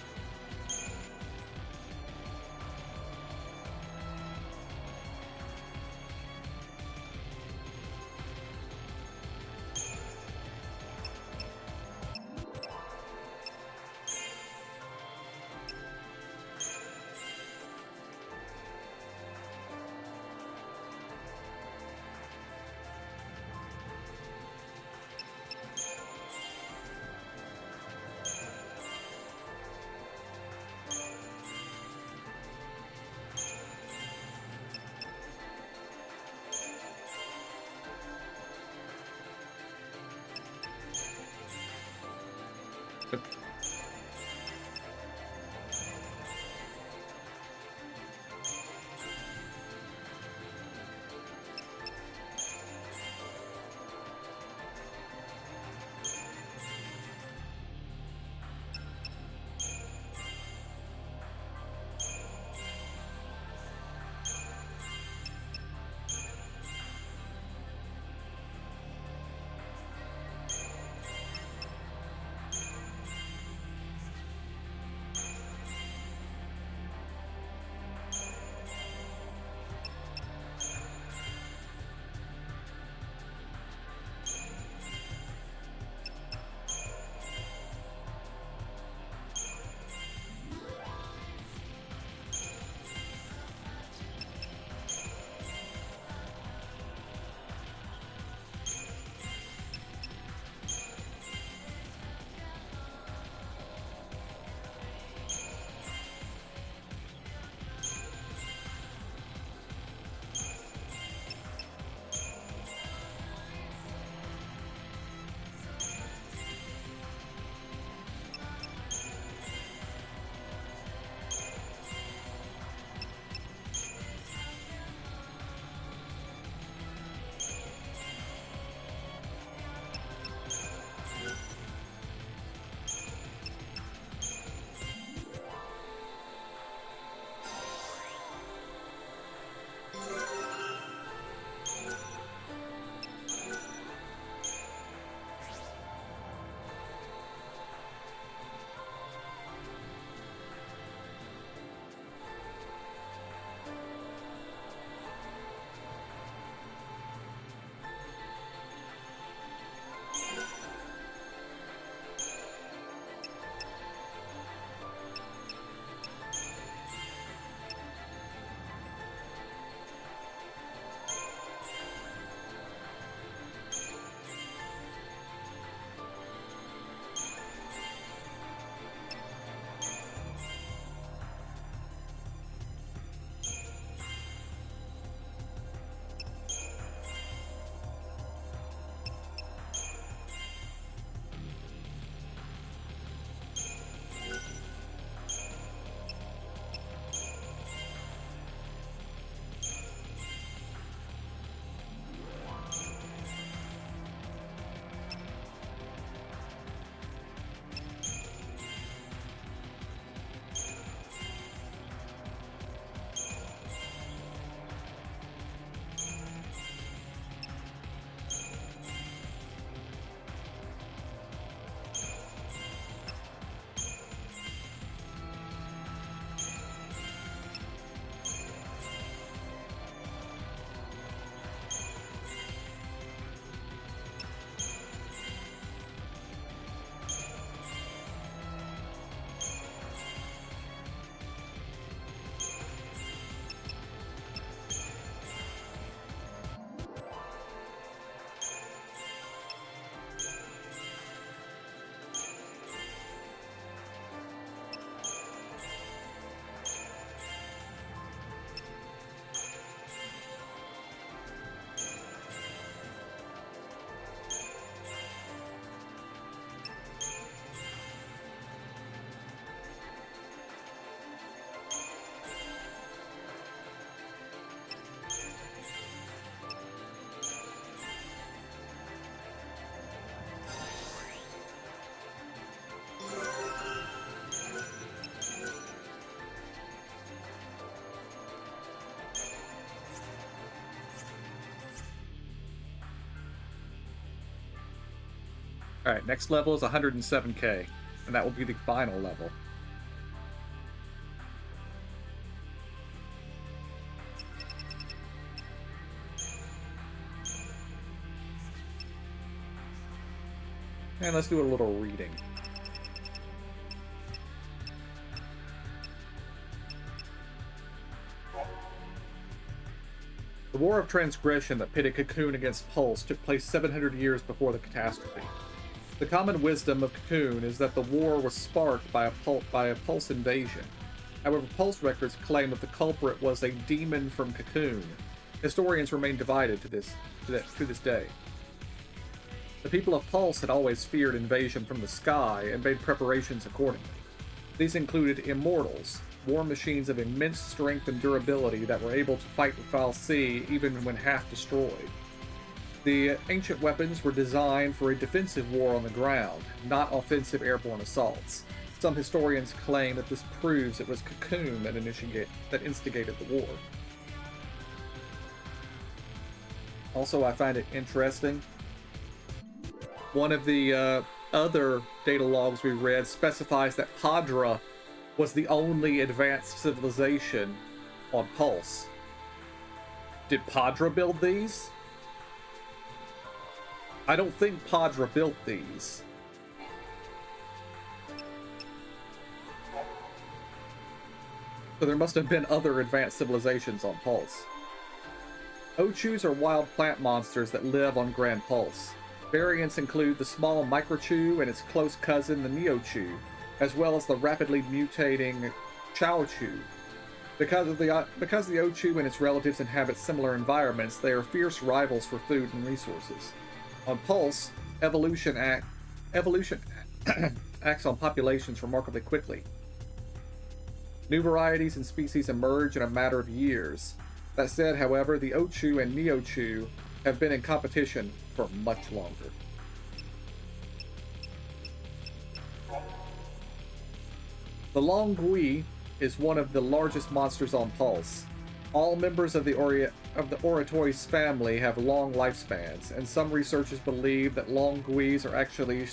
Alright, next level is 107k, and that will be the final level. And let's do a little reading. The War of Transgression that pitted Cocoon against Pulse took place 700 years before the catastrophe. The common wisdom of Cocoon is that the war was sparked by a Pulse invasion. However, Pulse records claim that the culprit was a demon from Cocoon. Historians remain divided to this day. The people of Pulse had always feared invasion from the sky and made preparations accordingly. These included immortals, war machines of immense strength and durability that were able to fight the foul sea even when half destroyed. The ancient weapons were designed for a defensive war on the ground, not offensive airborne assaults. Some historians claim that this proves it was Cocoon that instigated the war. Also, I find it interesting. One of the other data logs we read specifies that Padra was the only advanced civilization on Pulse. Did Padra build these? I don't think Padra built these. So there must have been other advanced civilizations on Pulse. Ochus are wild plant monsters that live on Grand Pulse. Variants include the small Microchew and its close cousin, the Neochew, as well as the rapidly mutating Chowchew. Because the Ochew and its relatives inhabit similar environments, they are fierce rivals for food and resources. On Pulse, evolution acts on populations remarkably quickly. New varieties and species emerge in a matter of years. That said, however, the Ochew and Neochew have been in competition for much longer. The Longui is one of the largest monsters on Pulse. All members of the Oratois family have long lifespans, and some researchers believe that Longuis are actually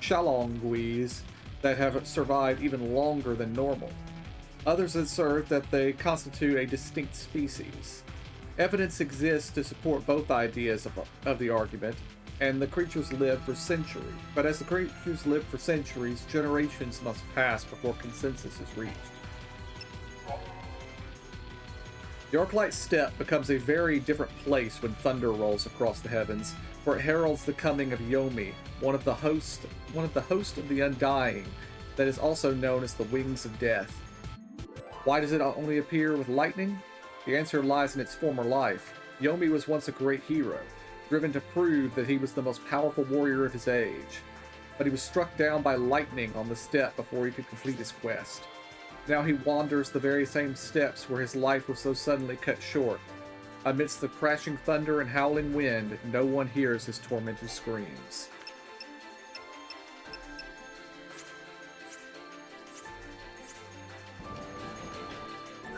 Shalonguis that have survived even longer than normal. Others assert that they constitute a distinct species. Evidence exists to support both ideas of the argument, and the creatures live for centuries. But as the creatures live for centuries, generations must pass before consensus is reached. The Arclight Steppe becomes a very different place when thunder rolls across the heavens, for it heralds the coming of Yomi, one of the host of the Undying, that is also known as the Wings of Death. Why does it only appear with lightning? The answer lies in its former life. Yomi was once a great hero, driven to prove that he was the most powerful warrior of his age. But he was struck down by lightning on the steppe before he could complete his quest. Now he wanders the very same steppes where his life was so suddenly cut short. Amidst the crashing thunder and howling wind, no one hears his tormented screams.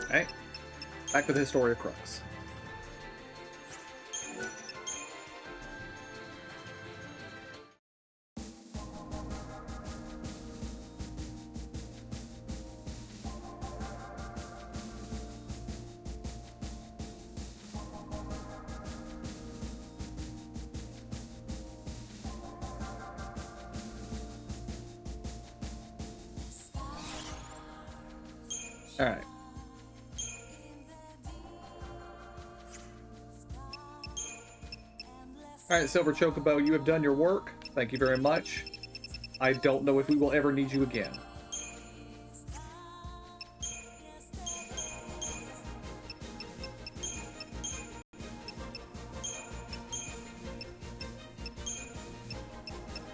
Alright, back to the Historia Crux. Alright. Alright, Silver Chocobo, you have done your work. Thank you very much. I don't know if we will ever need you again.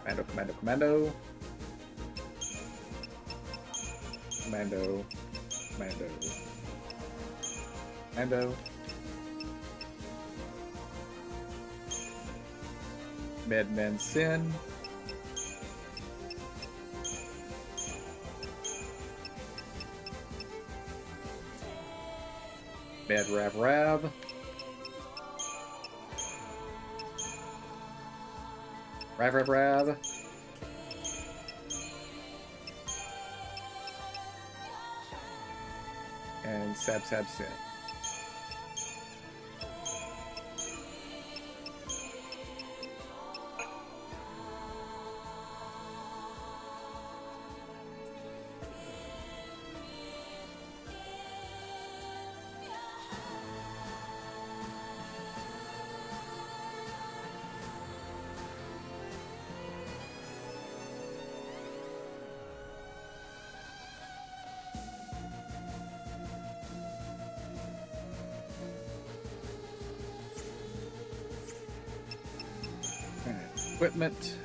Commando, commando, commando. Commando. Commando. Commando. Medmen Sin. Med Rav Rav. Rav Rav Rav. and Sab Sab Sin. Equipment.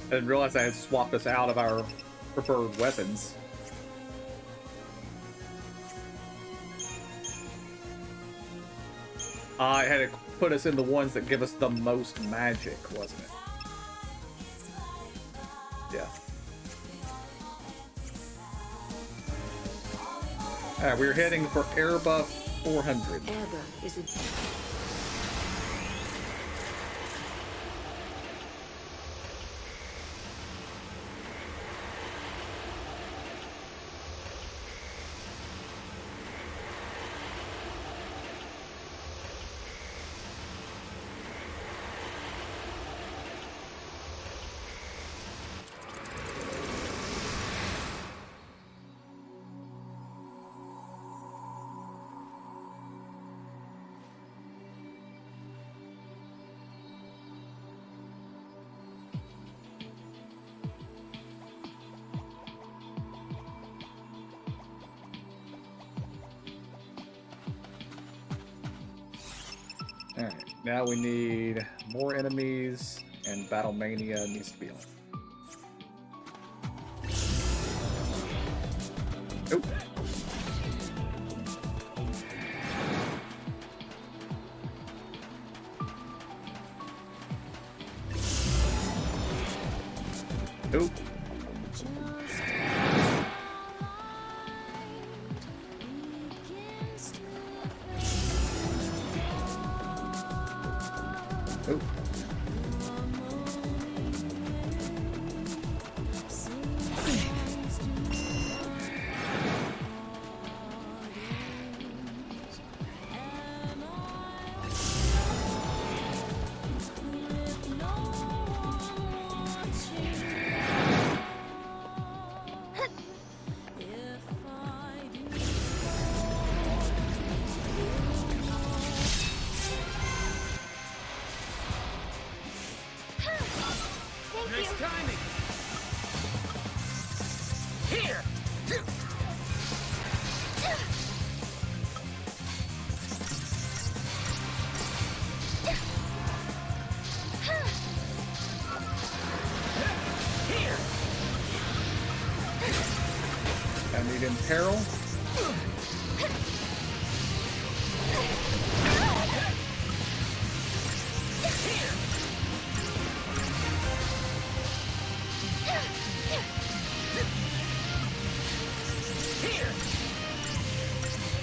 I didn't realize I had swapped us out of our preferred weapons. I had to put us in the ones that give us the most magic, wasn't it? Yeah. Alright, we're heading for air buff 400. Air buff is a... Alright, now we need more enemies, and Battle Mania needs to be on. Oop. Oop. Oop. Nice timing. Here. Here. I need Imperil.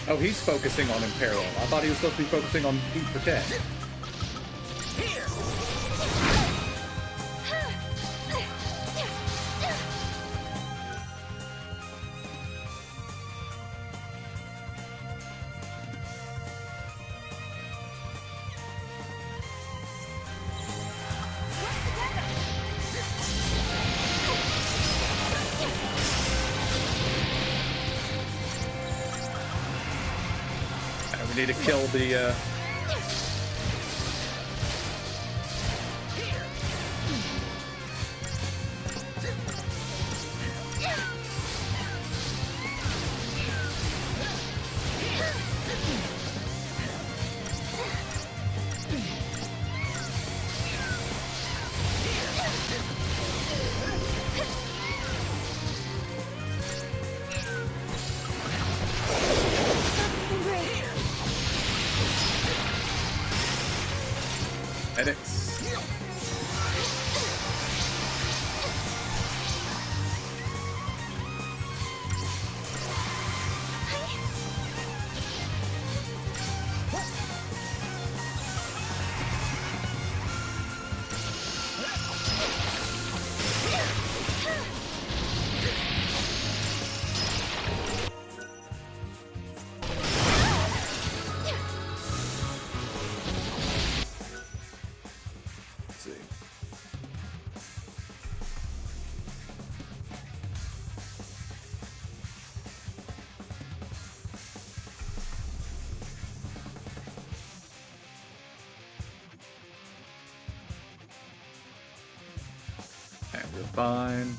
Oh, he's focusing on Imperil. I thought he was supposed to be focusing on Heat Protect. We need to kill the, medics. fine.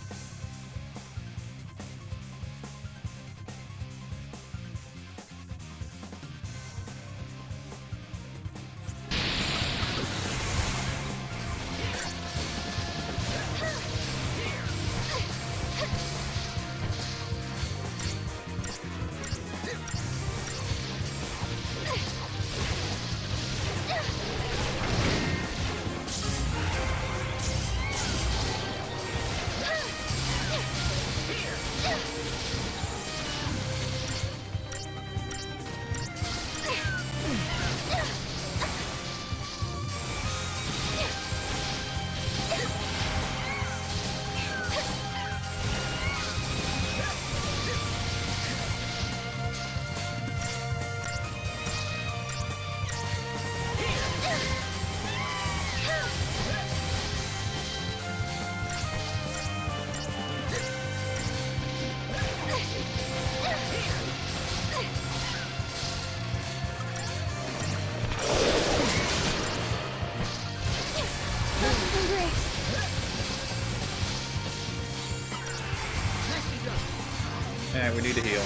And we need to heal.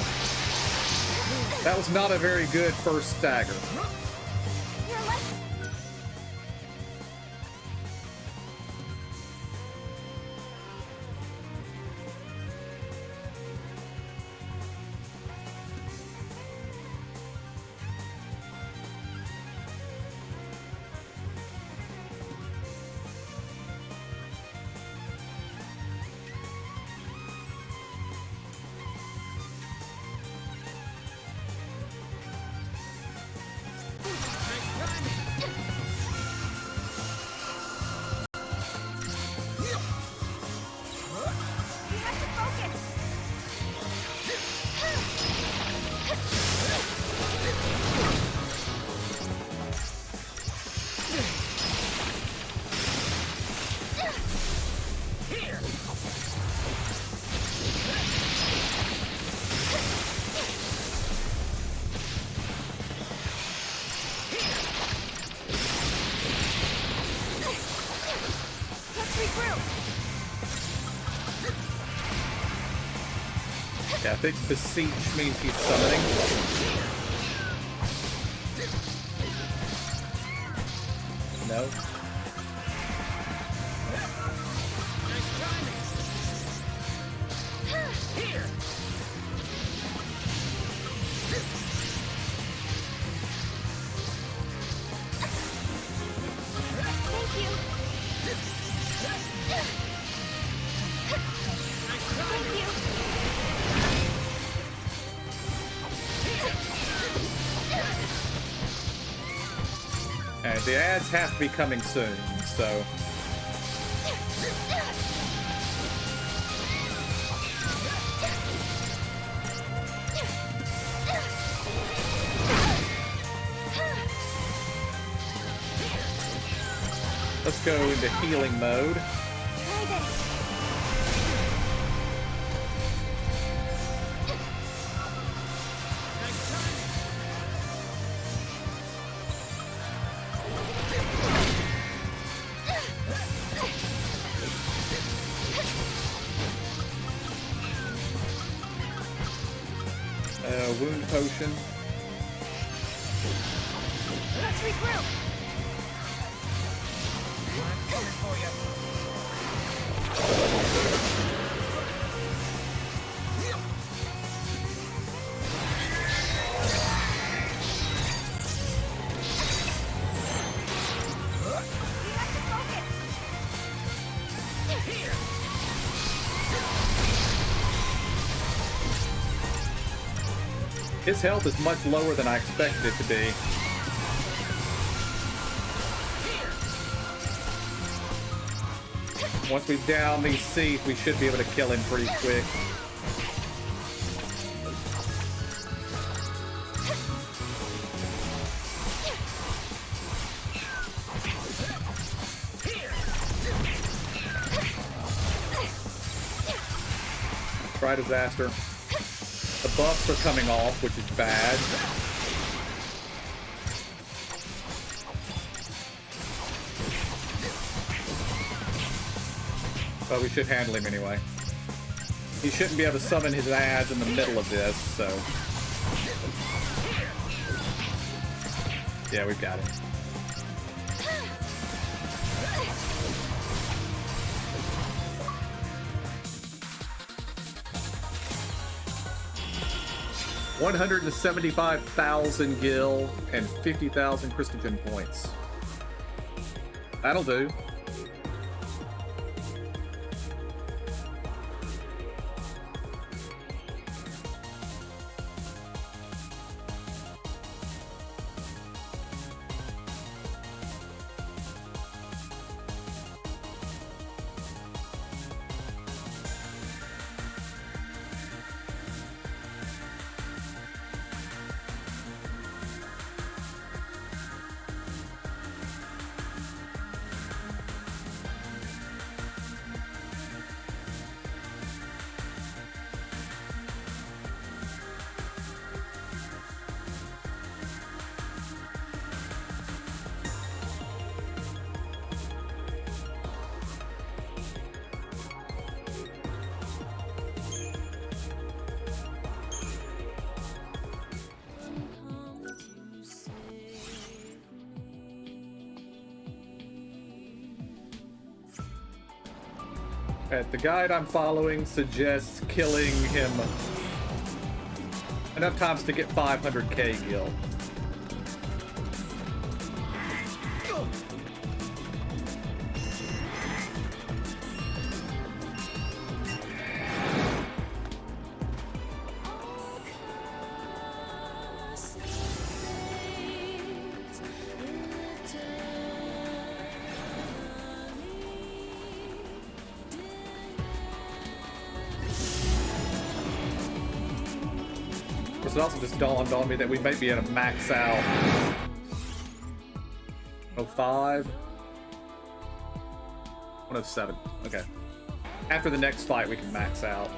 That was not a very good first stagger. Yeah, I think beseech means he's summoning. No. And the ads have to be coming soon, so. Let's go into healing mode. Wound potion. Let's regroup. His health is much lower than I expected it to be. Once we down these seeds, we should be able to kill him pretty quick. Try disaster. The buffs are coming off, which is bad. But we should handle him anyway. He shouldn't be able to summon his ads in the middle of this, so... Yeah, we've got it. $175,000 gil and 50,000 Christogen points. That'll do. The guide I'm following suggests killing him enough times to get 500k gil. It also just dawned on me that we might be able to max out 05, 107. Okay. After the next fight, we can max out.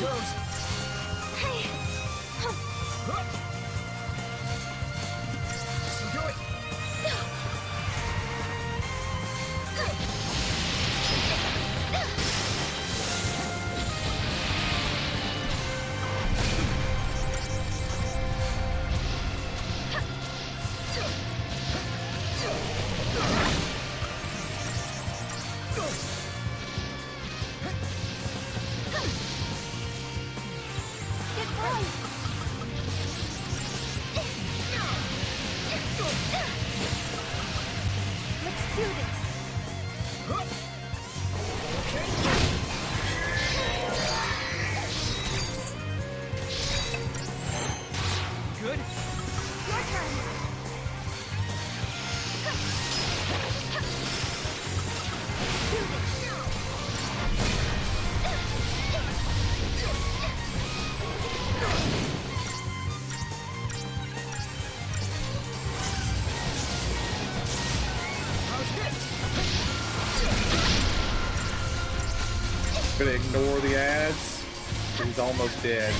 goes. So do it. Let's do this. Good. Your turn. Do this. How's this? Gonna ignore the ads. He's almost dead.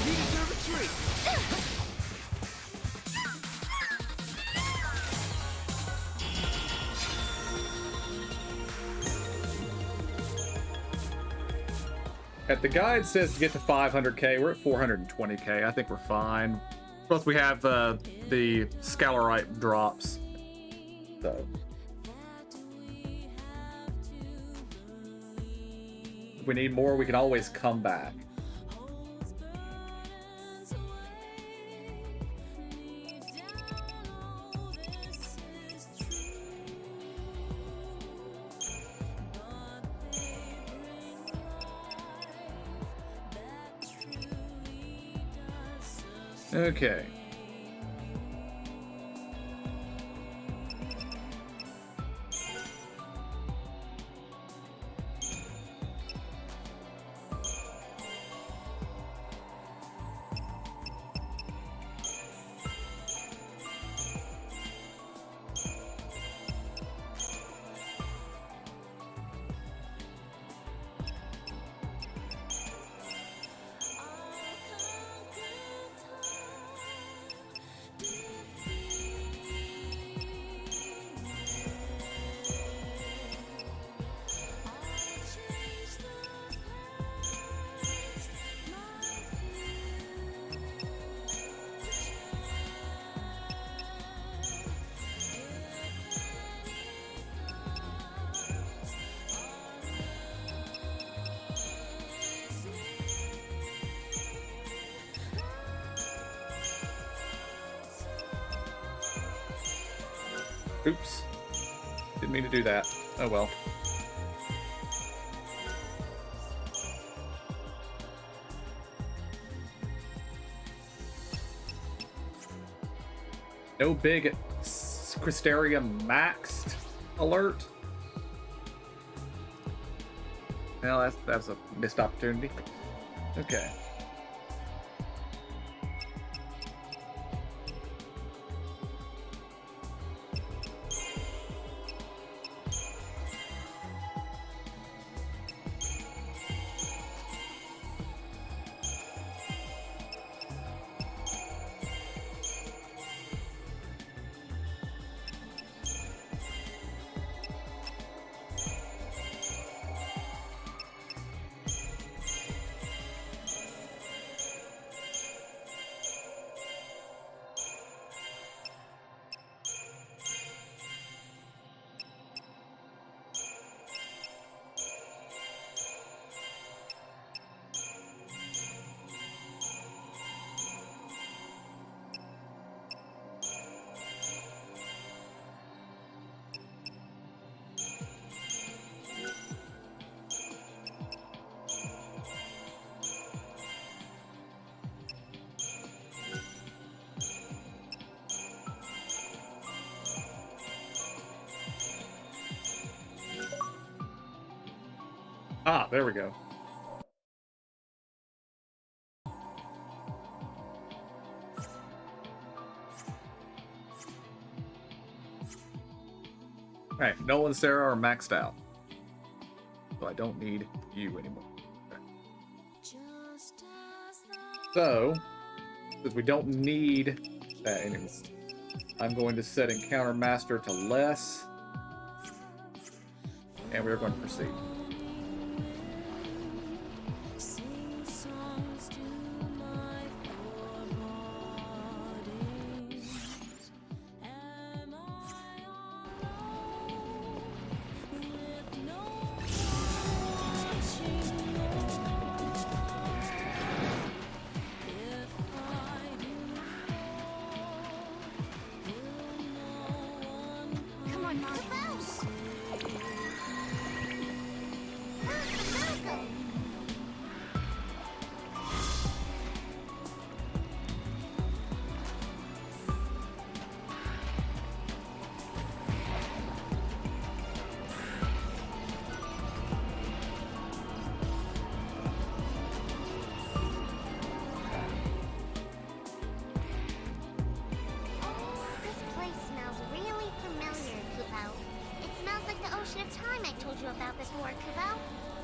You deserve a treat. At the guide says to get to 500k. We're at 420k. I think we're fine. Plus we have the Scalorite drops. So if we need more, we can always come back. Okay. Oops. Didn't mean to do that. Oh well. No big Crystarium maxed alert. Well, that's a missed opportunity. Okay. Ah, there we go. Alright, Noel and Sarah are maxed out. So I don't need you anymore. Okay. So, since we don't need that anymore, I'm going to set Encounter Master to less. And we're going to proceed. Come on, Mom. This place smells really familiar, Kupo. It smells like the Ocean of Time I told you about before, Kupo.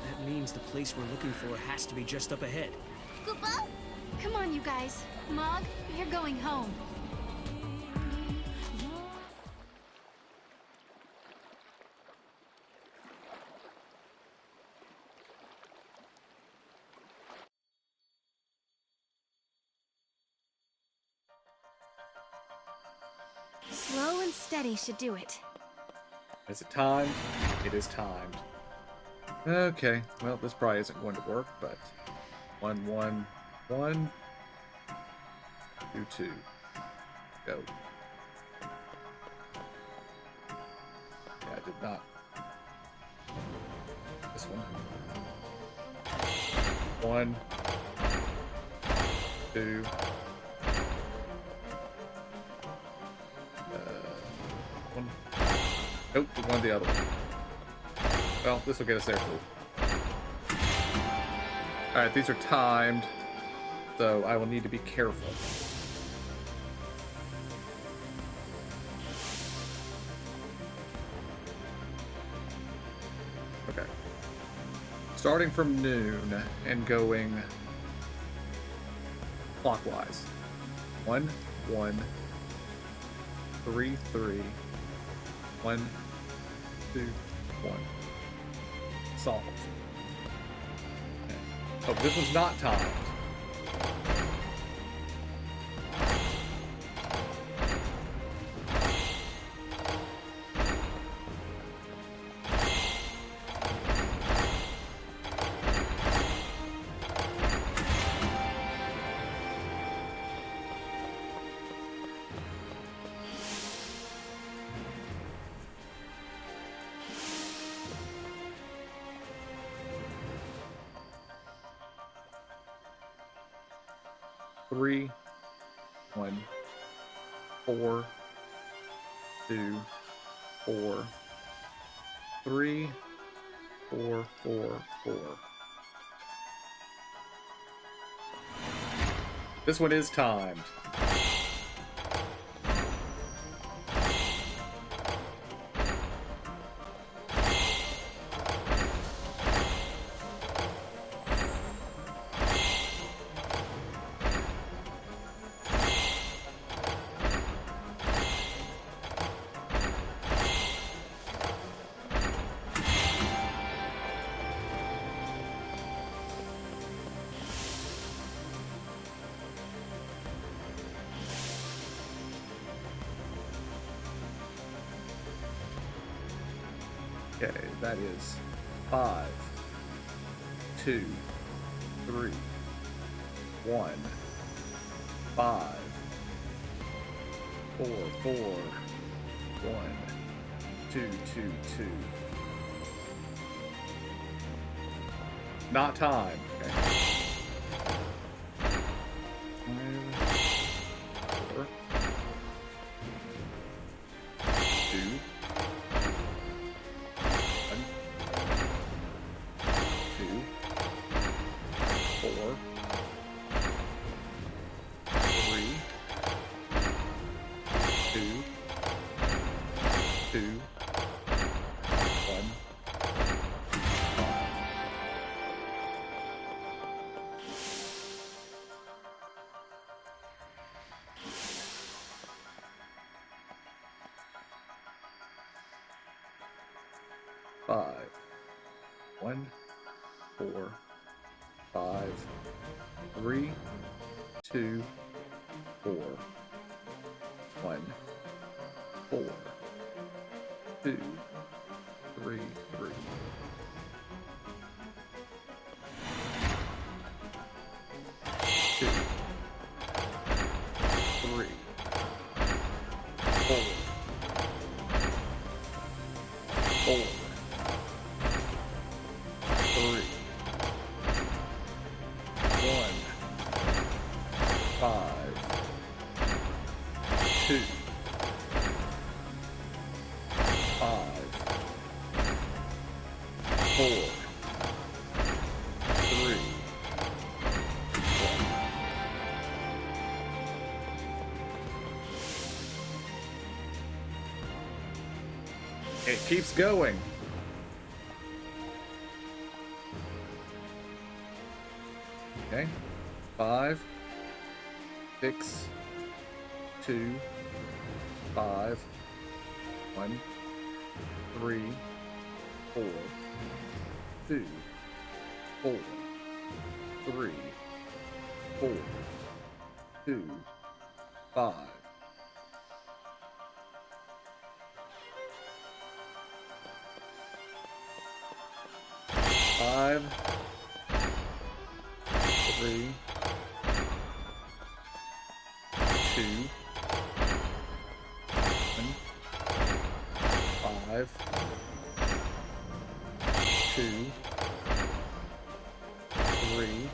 That means the place we're looking for has to be just up ahead. Kupo? Come on, you guys. Mog, you're going home. Slow and steady should do it. Is it timed? It is timed. Okay, well, this probably isn't going to work, but 1, 1, 1, 2, 2. Go. Yeah, I did not. This one. 1, 2. One. Nope, one the other one. Well, this will get us there too. Alright, these are timed, so I will need to be careful. Okay. Starting from noon and going clockwise. 1, 1, 3, 3, 1, 2, 1. Solved. Okay. Oh, this one's not timed. Three, 1, 4, 2, 4, 3, 4, 4, 4. This one is timed. Okay, that is 5, 2, 3, 1, 5, 4, 4, 1, 2, 2, 2. Not timed. Okay. 4, 2, 2, 5. 1, 4, 5, 3, 2, 4, 1, 4, 2, 3, 3. Two, 3, 4, 4, 3, 1, 5, 2, 5, 4, 3. It keeps going. Okay. 5, 6, 2, 5, 1, 3, 4, 2, 4, 3, 4, 2, 5. 5, 3, 2, 1, 5, 2, 3,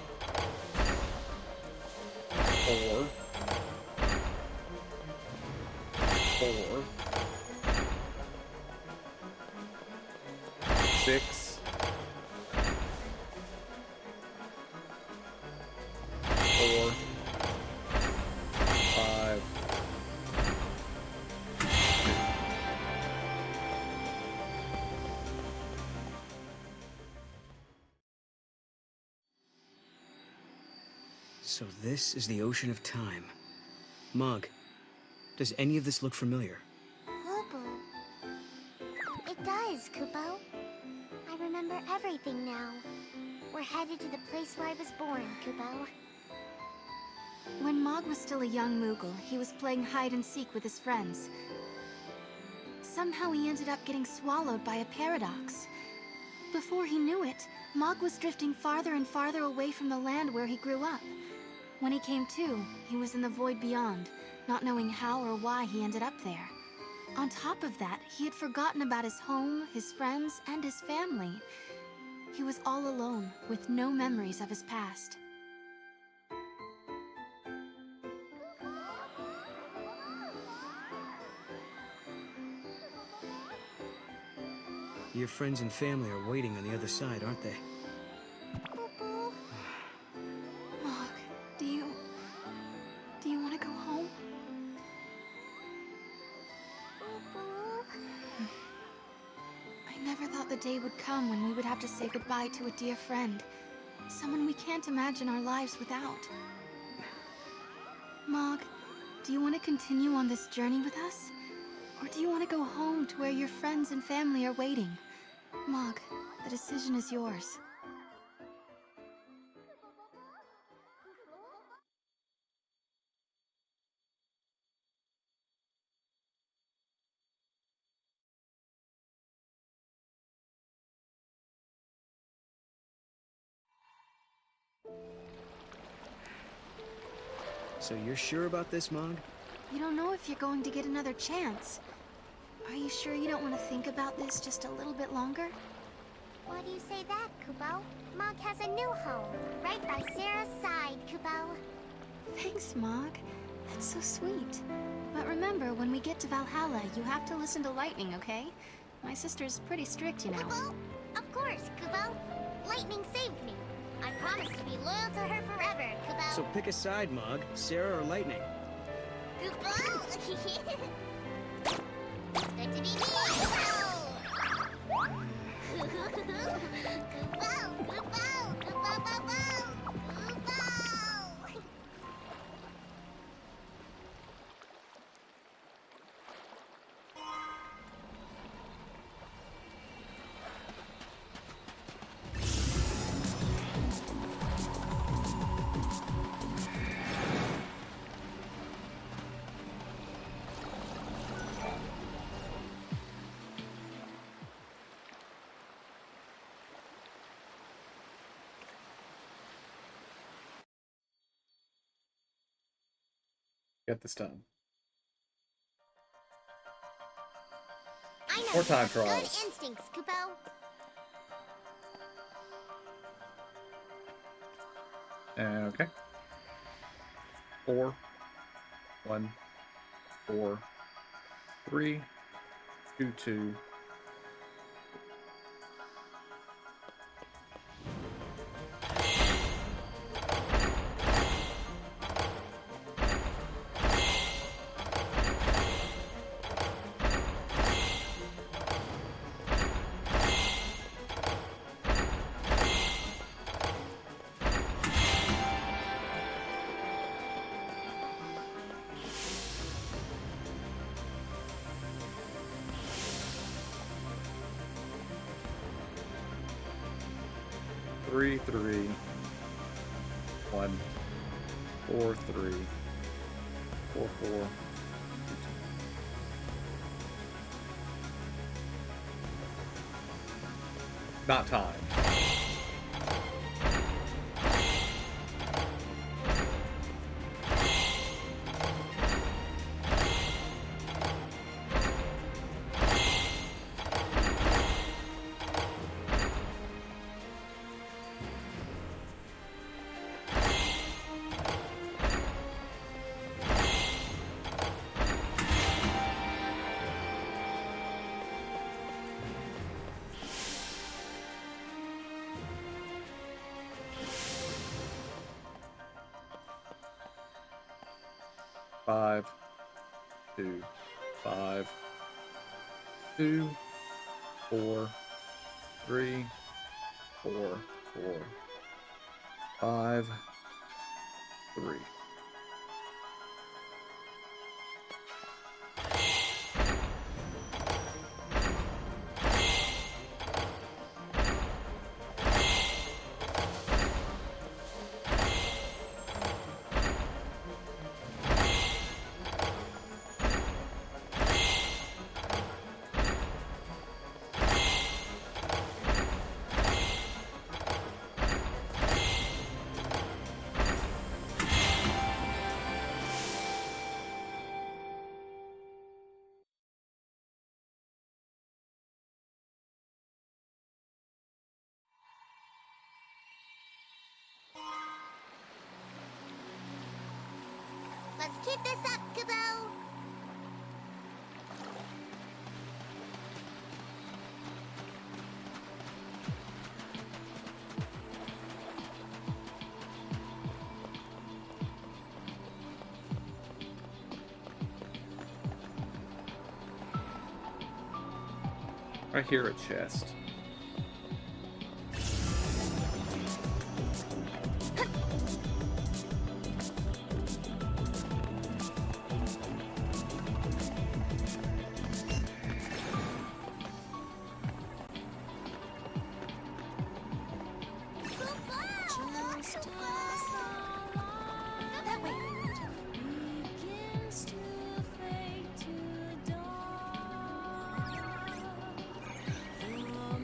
4, 4, 6, 4, 5. So this is the Ocean of Time. Mog, does any of this look familiar? Lobo. It does, Kupo. I remember everything now. We're headed to the place where I was born, Kupo. When Mog was still a young Moogle, he was playing hide and seek with his friends. Somehow he ended up getting swallowed by a paradox. Before he knew it, Mog was drifting farther and farther away from the land where he grew up. When he came to, he was in the void beyond, not knowing how or why he ended up there. On top of that, he had forgotten about his home, his friends, and his family. He was all alone, with no memories of his past. Your friends and family are waiting on the other side, aren't they? Mog, do you want to go home? I never thought the day would come when we would have to say goodbye to a dear friend. Someone we can't imagine our lives without. Mog, do you want to continue on this journey with us? Or do you want to go home to where your friends and family are waiting? Mog, the decision is yours. So you're sure about this, Mog? You don't know if you're going to get another chance. Are you sure you don't want to think about this just a little bit longer? Why do you say that, Kupo? Mog has a new home, right by Sarah's side, Kupo. Thanks, Mog. That's so sweet. But remember, when we get to Valhalla, you have to listen to Lightning, okay? My sister's pretty strict, you know. Kupo? Of course, Kupo. Lightning saved me. I promise to be loyal to her forever, Kupo. So pick a side, Mog. Sarah or Lightning? Kupo! Good to be me, Kupo! Kupo! Kupo! Kupo! Kupo! Get this done. I know More you time have good trials. instincts, Kupo. Okay. 4, 1, 4, 3, 2, 2. Three, 3, 1, 4, 3, 4, 4, 2, 2. Not time. Five, 2, 5, 2, 4, 3, 4, 4, 5, 3. Let's keep this up, Kupo. I hear a chest. Just as the light That way. begins to fade to dawn, the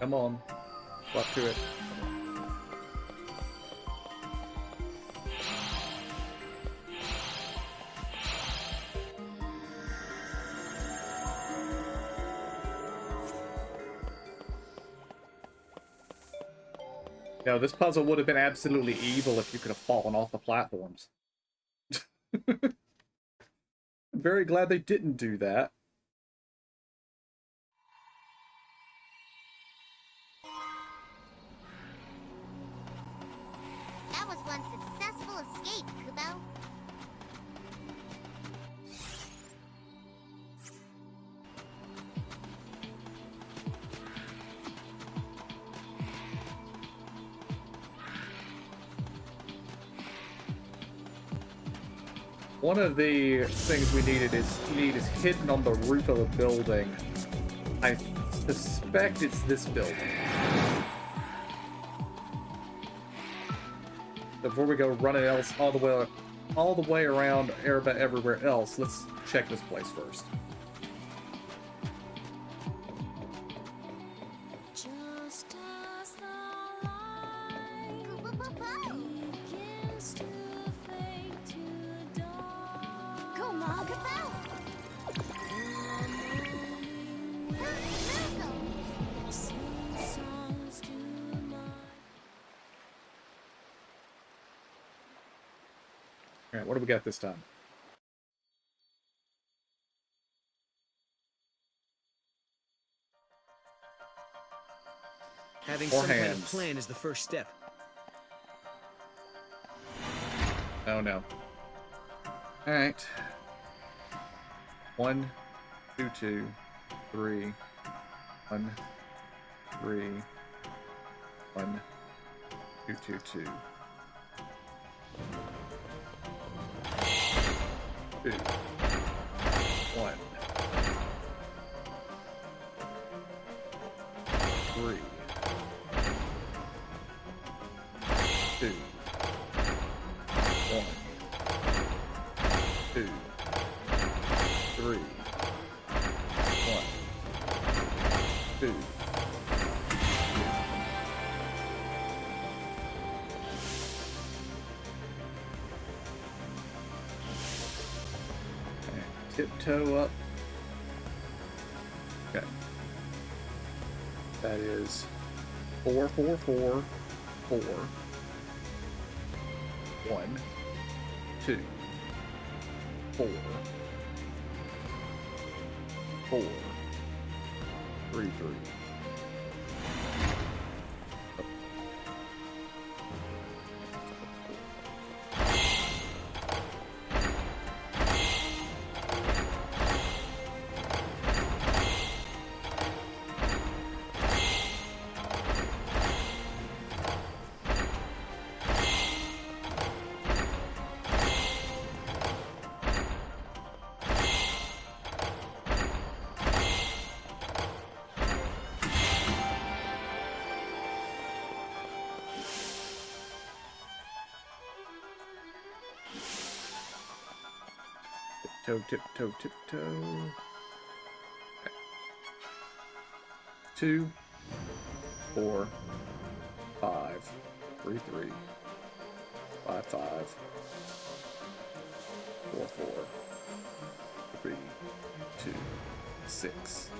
Come on. Up to it. No, this puzzle would have been absolutely evil if you could have fallen off the platforms. I'm very glad they didn't do that. That was one successful escape, Kubo. One of the things we need is hidden on the roof of a building. I suspect it's this building. Before we go running else all the way around everywhere else, let's check this place first. Just as the light begins to fade to dawn. Go, Mog. Sing songs to my Alright, what do we got this time? Having Four some kind of hands. plan is the first step. Oh no. Alright. 1, 2, 2, 3. 1, 3. 1, 2, 2, 2. 2. 1. 3. 2. 1. 2. 3. 1. 2. Tiptoe up. Okay. That is 4, 4, 4, 4. 1, 2, 4, 4, 3, 3. Tiptoe, tiptoe. Okay. 2, 4, 5, 3, 3, 5, 5, 4, 4, 3, 2, 6.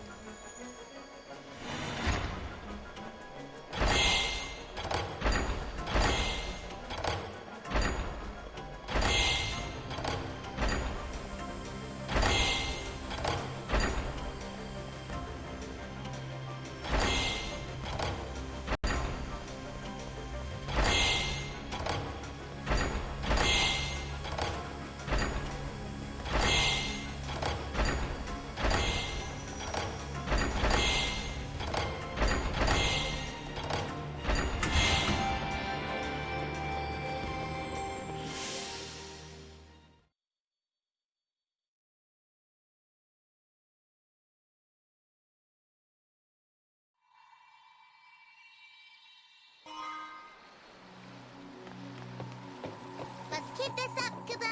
Let's keep this up, Kubo.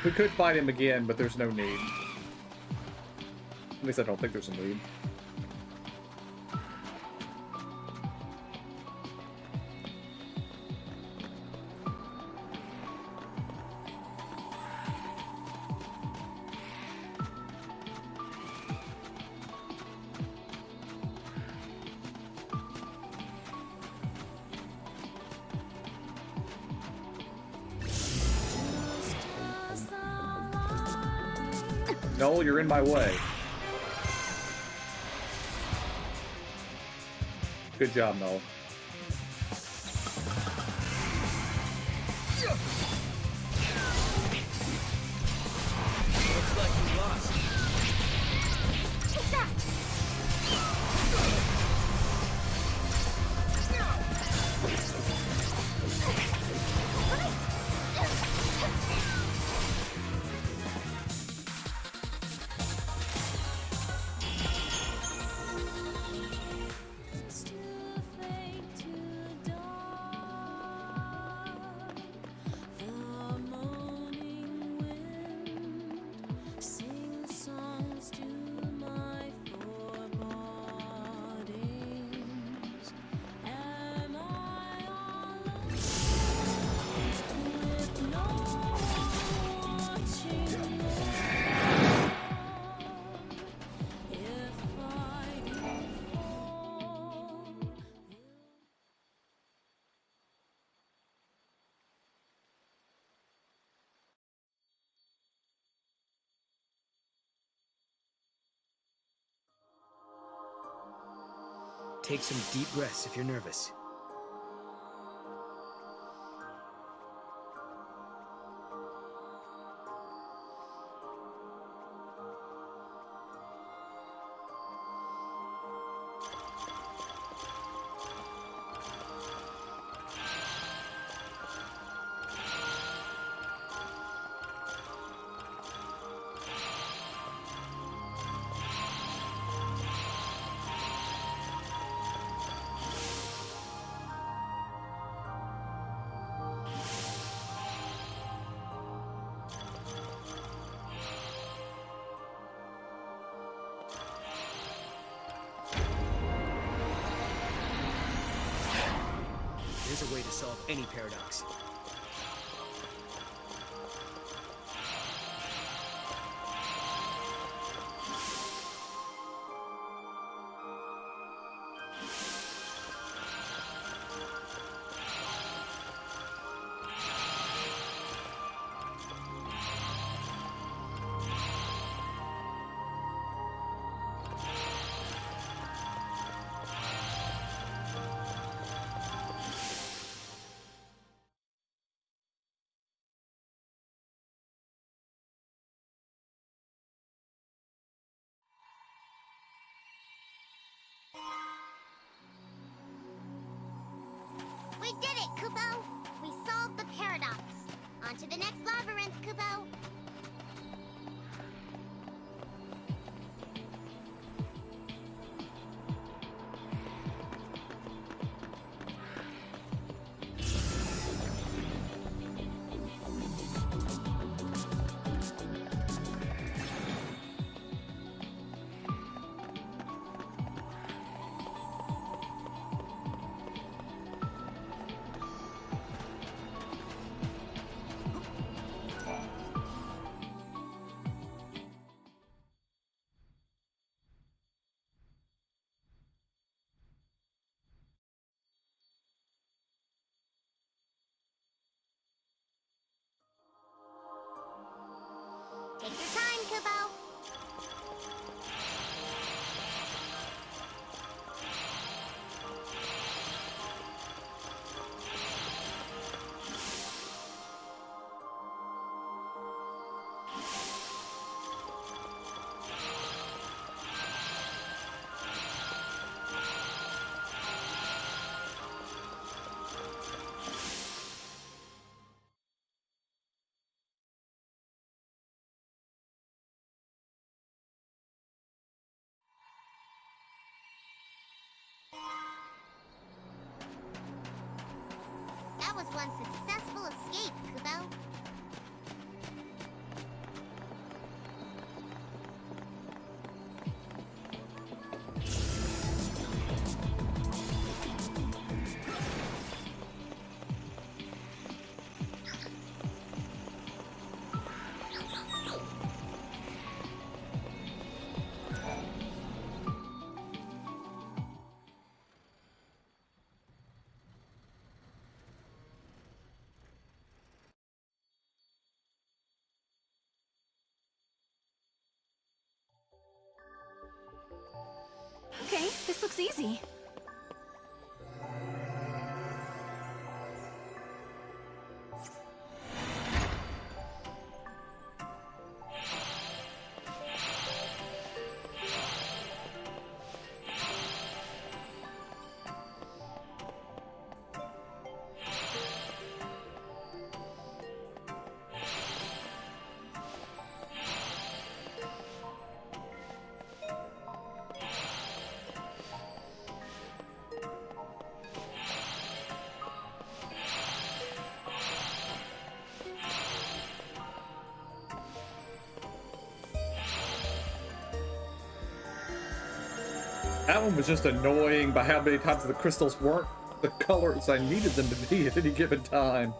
We could fight him again, but there's no need. At least I don't think there's a need. Noel, you're in my way. Good job, Noel. Looks like you lost. Take that! It's too faint to dark. The moaning wind sings songs to my forebodings. Am I alone with no one watching over? If I do fall, Take some deep breaths if you're nervous. There's a way to solve any paradox. We did it, Kupo! We solved the paradox. On to the next labyrinth, Kupo. Take your time, Kupo. That was one successful escape, Kupo. looks easy. That one was just annoying by how many times the crystals weren't the colors I needed them to be at any given time.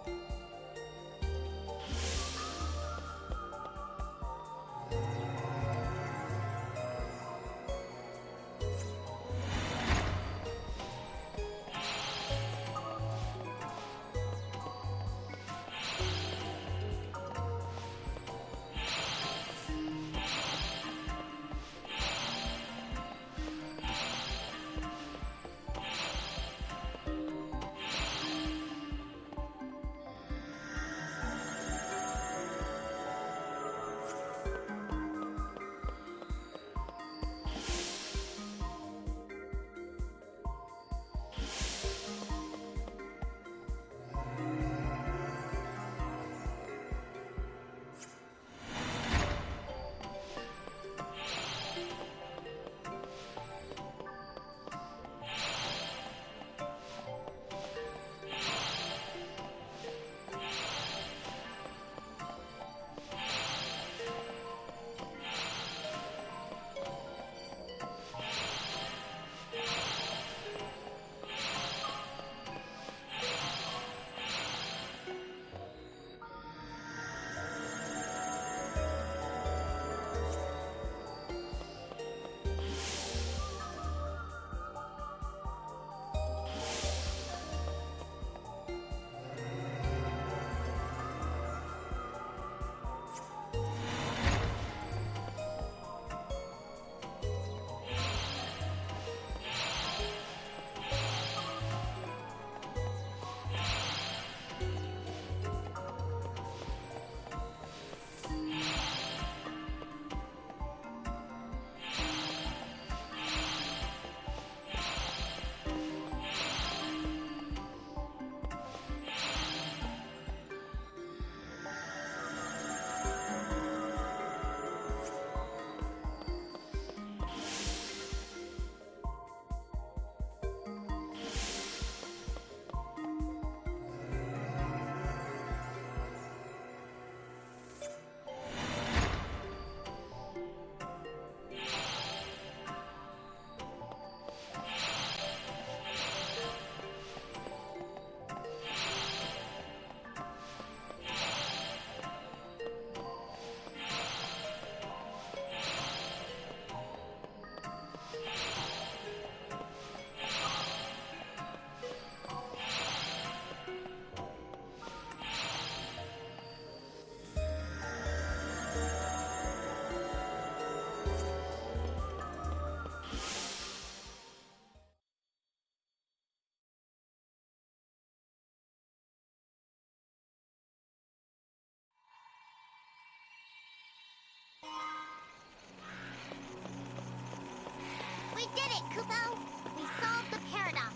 We did it, Kupo! We solved the paradox.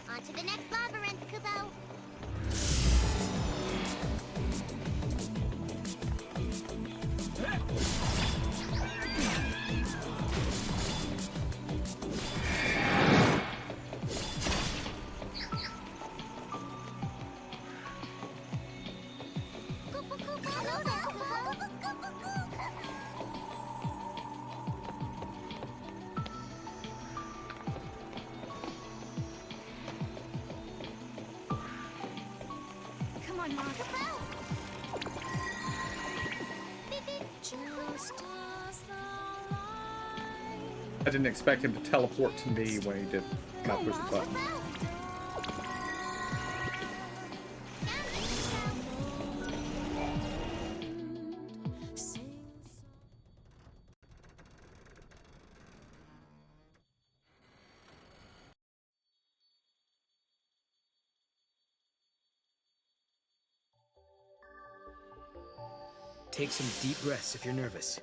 On to the next labyrinth, Kupo. Come on, Mom. I didn't expect him to teleport to me when he did not push the button. Take some deep breaths if you're nervous.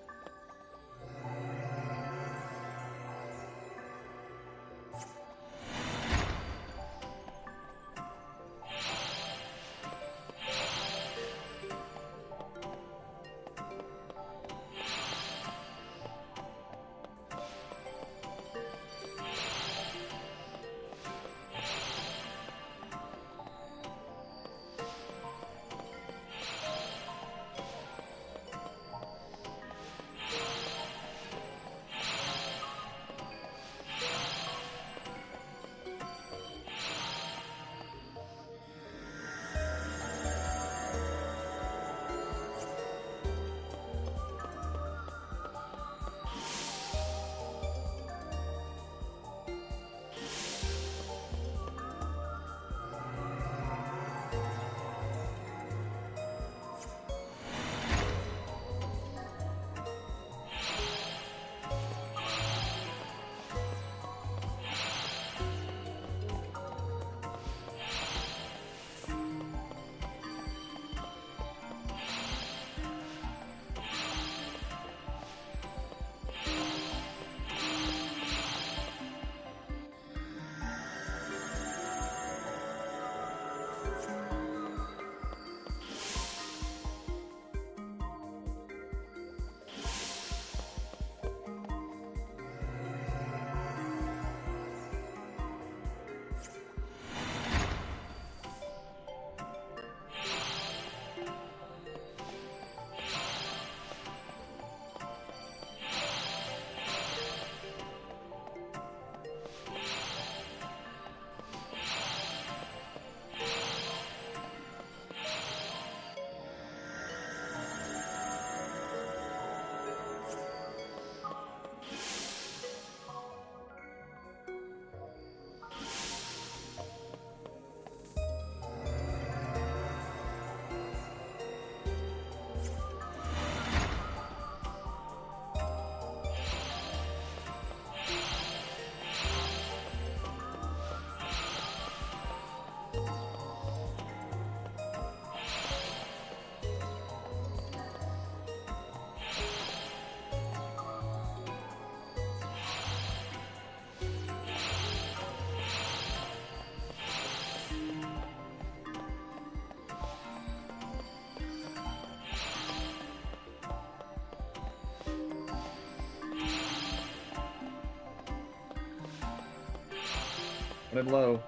Running low.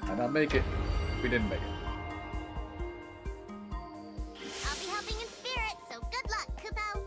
Might not make it. We didn't make it. I'll be helping in spirit, so good luck, Kupo.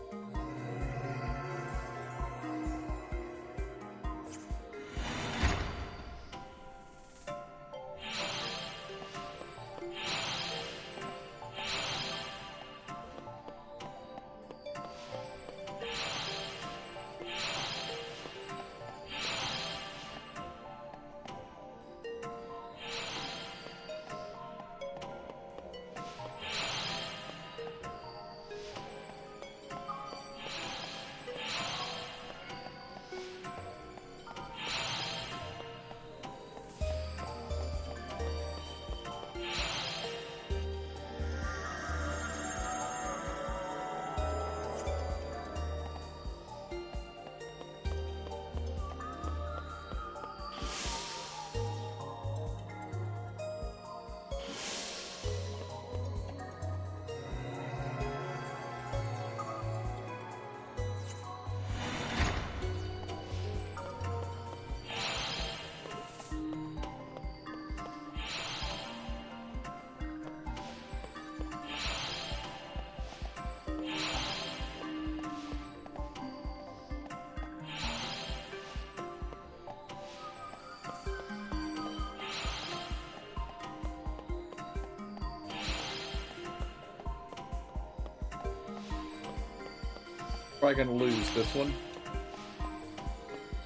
Probably gonna lose this one.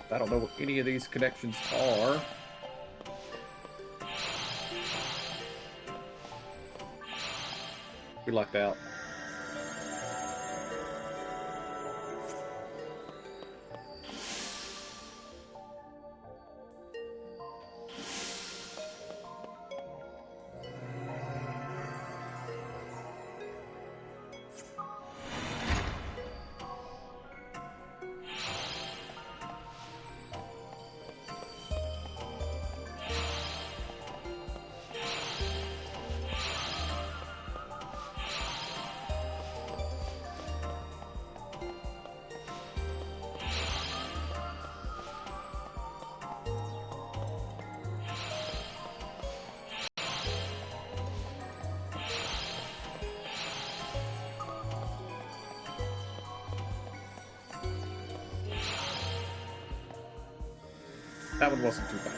I don't know what any of these connections are. We lucked out. That one wasn't too bad.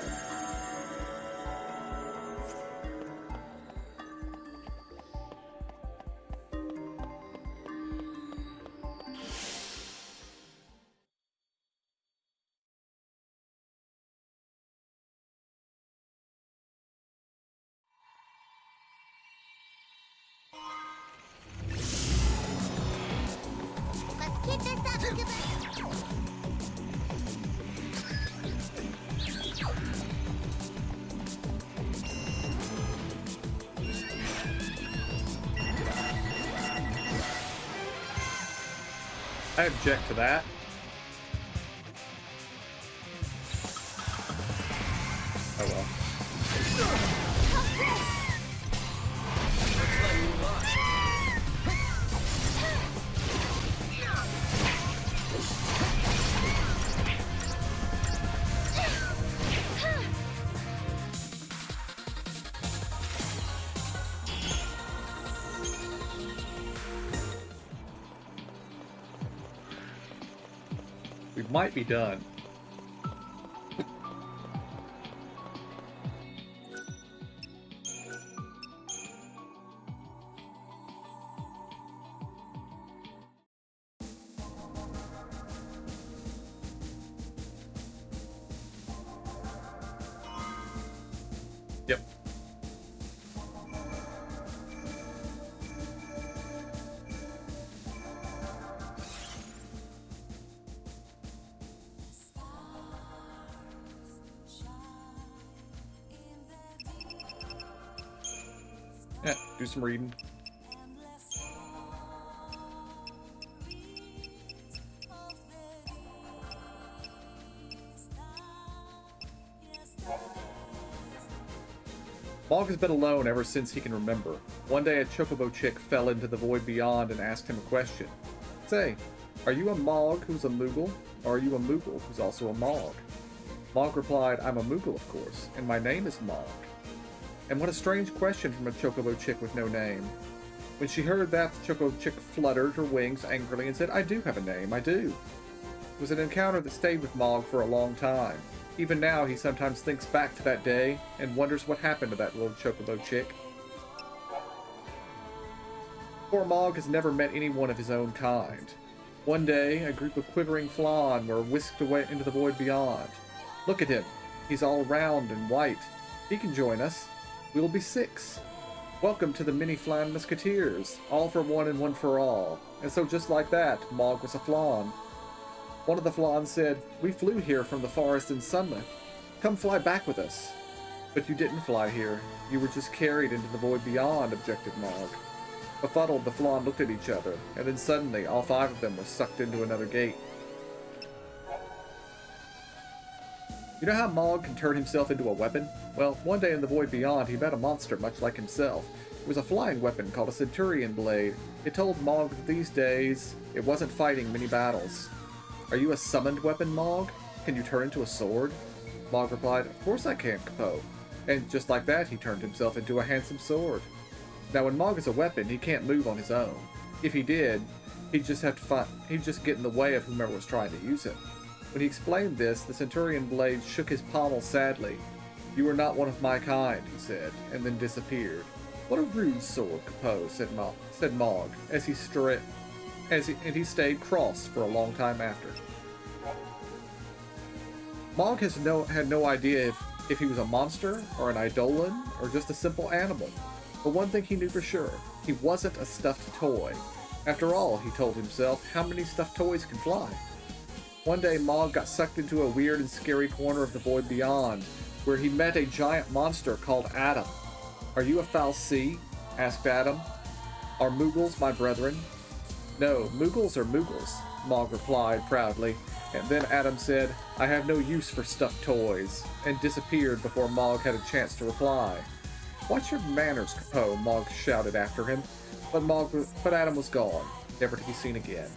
Let's keep this up, Koopa. I object to that. Oh well. We might be done. Yep. Yeah, do some reading. Mog has been alone ever since he can remember. One day a chocobo chick fell into the void beyond and asked him a question. Say, are you a Mog who's a Moogle, or are you a Moogle who's also a Mog? Mog replied, I'm a Moogle, of course, and my name is Mog. And what a strange question from a chocobo chick with no name. When she heard that, the chocobo chick fluttered her wings angrily and said, I do have a name, I do. It was an encounter that stayed with Mog for a long time. Even now, he sometimes thinks back to that day and wonders what happened to that little chocobo chick. Poor Mog has never met anyone of his own kind. One day, a group of quivering flan were whisked away into the void beyond. Look at him. He's all round and white. He can join us. We'll be 6. Welcome to the mini Flan Musketeers, all for one and one for all. And so just like that, Mog was a flan. One of the flans said, we flew here from the forest in sunlight. Come fly back with us. But you didn't fly here. You were just carried into the void beyond, objected Mog. Befuddled, the flan looked at each other, and then suddenly all 5 of them were sucked into another gate. You know how Mog can turn himself into a weapon? Well, one day in the void beyond, he met a monster much like himself. It was a flying weapon called a Centurion Blade. It told Mog that these days, it wasn't fighting many battles. Are you a summoned weapon, Mog? Can you turn into a sword? Mog replied, of course I can, Capo. And just like that, he turned himself into a handsome sword. Now, when Mog is a weapon, he can't move on his own. If he did, he'd just get in the way of whomever was trying to use him. When he explained this, the Centurion Blade shook his pommel sadly. You are not one of my kind, he said, and then disappeared. What a rude sword, Capo, said Mog, as he stayed cross for a long time after. Mog had no idea if he was a monster, or an eidolon, or just a simple animal. But one thing he knew for sure, he wasn't a stuffed toy. After all, he told himself, how many stuffed toys can fly? One day, Mog got sucked into a weird and scary corner of the void beyond, where he met a giant monster called Adam. Are you a fal'Cie? Asked Adam. Are Moogles my brethren? No, Moogles are Moogles, Mog replied proudly, and then Adam said, I have no use for stuffed toys, and disappeared before Mog had a chance to reply. Watch your manners, Capo, Mog shouted after him, but Adam was gone, never to be seen again.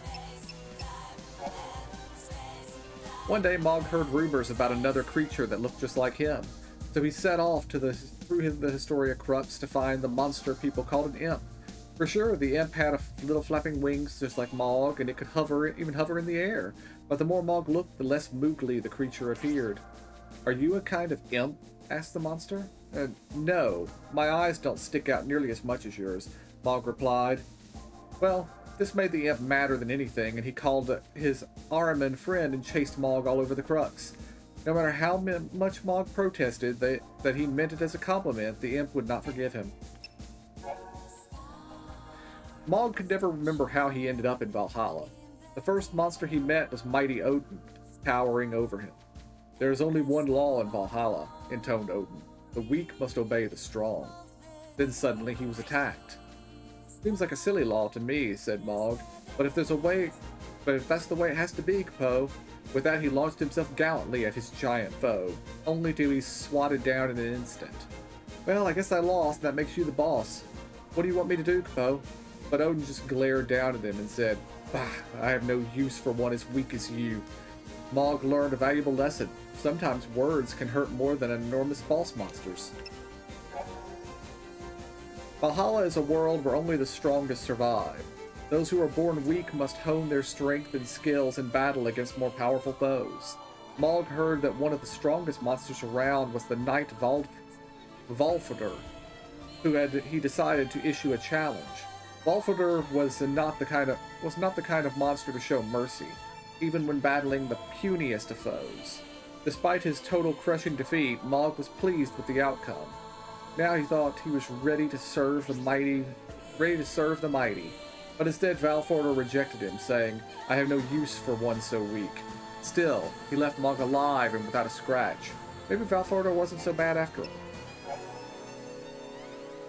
One day, Mog heard rumors about another creature that looked just like him, so he set off through the Historia Crypts to find the monster people called an imp. For sure, the imp had little flapping wings just like Mog, and it could even hover in the air, but the more Mog looked, the less moogly the creature appeared. Are you a kind of imp? Asked the monster. No, my eyes don't stick out nearly as much as yours, Mog replied. Well, this made the imp madder than anything, and he called his Ahriman friend and chased Mog all over the crux. No matter how much Mog protested that he meant it as a compliment, the imp would not forgive him. Mog could never remember how he ended up in Valhalla. The first monster he met was mighty Odin, towering over him. There is only one law in Valhalla, intoned Odin. The weak must obey the strong. Then suddenly he was attacked. Seems like a silly law to me, said Mog, but if that's the way it has to be, Capo. With that he launched himself gallantly at his giant foe, only to be swatted down in an instant. Well, I guess I lost, and that makes you the boss. What do you want me to do, Capo? But Odin just glared down at him and said, Bah, I have no use for one as weak as you. Mog learned a valuable lesson. Sometimes words can hurt more than enormous boss monsters. Valhalla is a world where only the strongest survive. Those who are born weak must hone their strength and skills in battle against more powerful foes. Mog heard that one of the strongest monsters around was the knight Valfodr, he decided to issue a challenge. Valfodr was not the kind of monster to show mercy, even when battling the puniest of foes. Despite his total crushing defeat, Mog was pleased with the outcome. Now he thought he was ready to serve the mighty. But instead Valfodr rejected him, saying, I have no use for one so weak. Still, he left Mog alive and without a scratch. Maybe Valfodr wasn't so bad after all.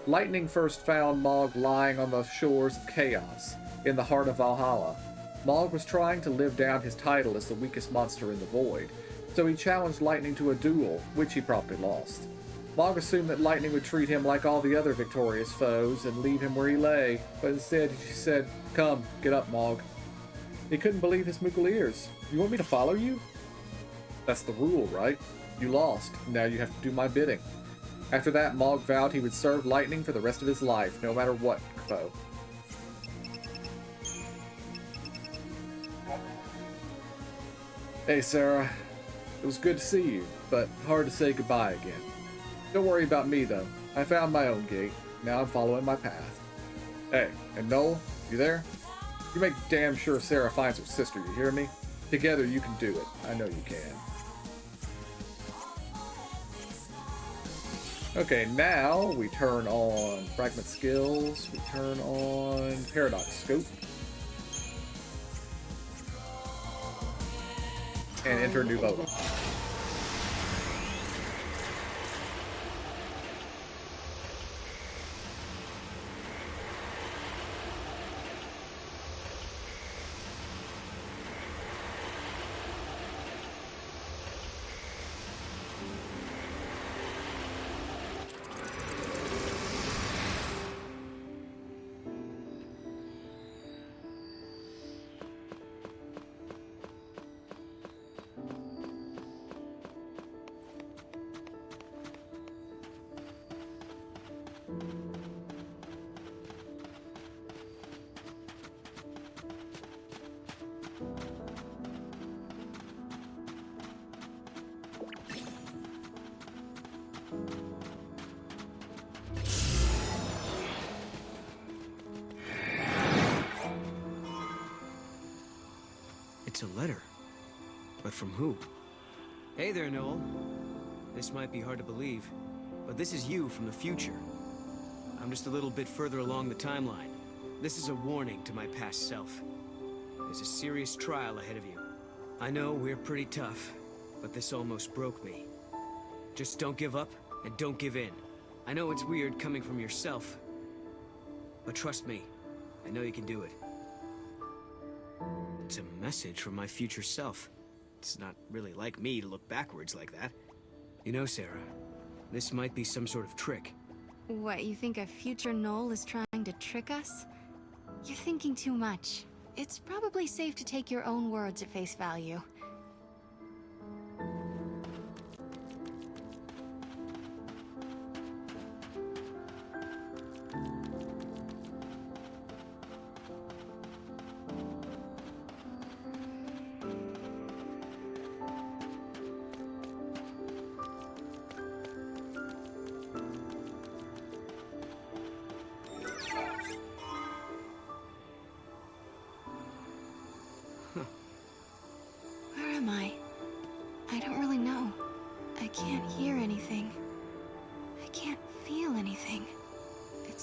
Lightning first found Mog lying on the shores of Chaos, in the heart of Valhalla. Mog was trying to live down his title as the weakest monster in the void, so he challenged Lightning to a duel, which he promptly lost. Mog assumed that Lightning would treat him like all the other victorious foes and leave him where he lay, but instead she said, Come, get up, Mog. He couldn't believe his mughal ears. You want me to follow you? That's the rule, right? You lost. Now you have to do my bidding. After that, Mog vowed he would serve Lightning for the rest of his life, no matter what, foe. Hey, Sarah. It was good to see you, but hard to say goodbye again. Don't worry about me, though. I found my own gate. Now I'm following my path. Hey, and Noel, you there? You make damn sure Sarah finds her sister, you hear me? Together you can do it. I know you can. Okay, now we turn on fragment skills. We turn on paradox scope. And enter new vote. It's a letter. But from who? Hey there, Noel. This might be hard to believe, but this is you from the future. I'm just a little bit further along the timeline. This is a warning to my past self. There's a serious trial ahead of you. I know we're pretty tough, but this almost broke me. Just don't give up, and don't give in. I know it's weird coming from yourself, but trust me, I know you can do it. It's a message from my future self. It's not really like me to look backwards like that. You know, Sarah, this might be some sort of trick. What, you think a future Noel is trying to trick us? You're thinking too much. It's probably safe to take your own words at face value.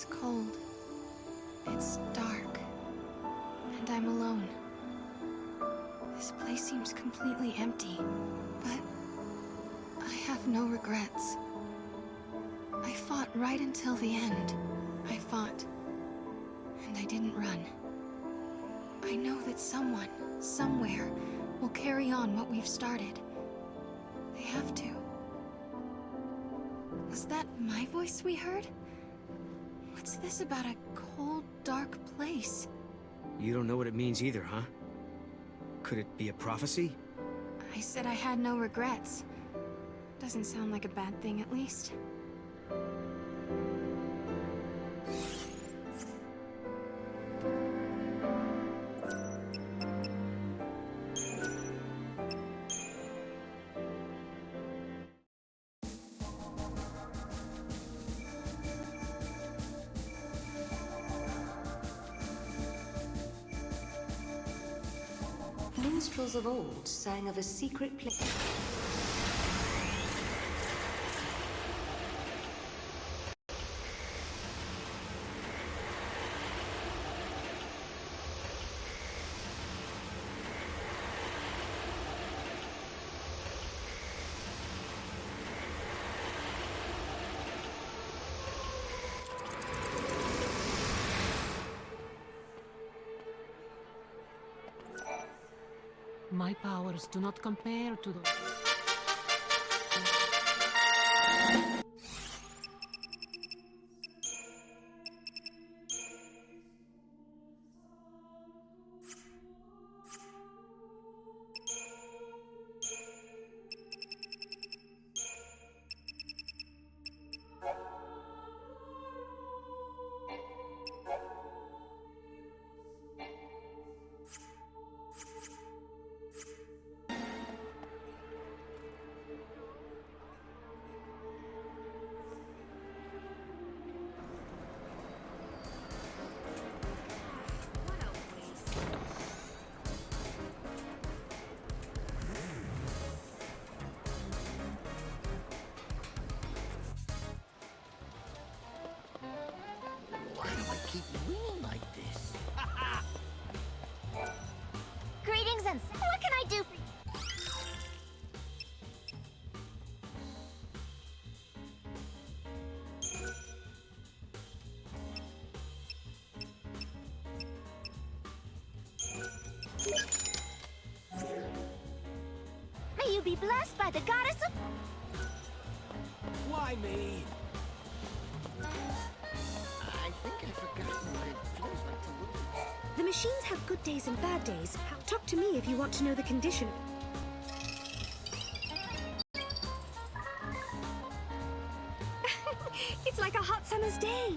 It's cold. It's dark. And I'm alone. This place seems completely empty. But I have no regrets. I fought right until the end. I fought. And I didn't run. I know that someone, somewhere, will carry on what we've started. They have to. Was that my voice we heard? What's this about a cold, dark place? You don't know what it means either, huh? Could it be a prophecy? I said I had no regrets. Doesn't sound like a bad thing, at least. Minstrels of old sang of a secret place. My powers do not compare to those. Why do I keep winning like this? Greetings and what can I do for you? May you be blessed by the goddess of... Why me? I think I've forgotten what it feels like to lose. The machines have good days and bad days. Talk to me if you want to know the condition. It's like a hot summer's day.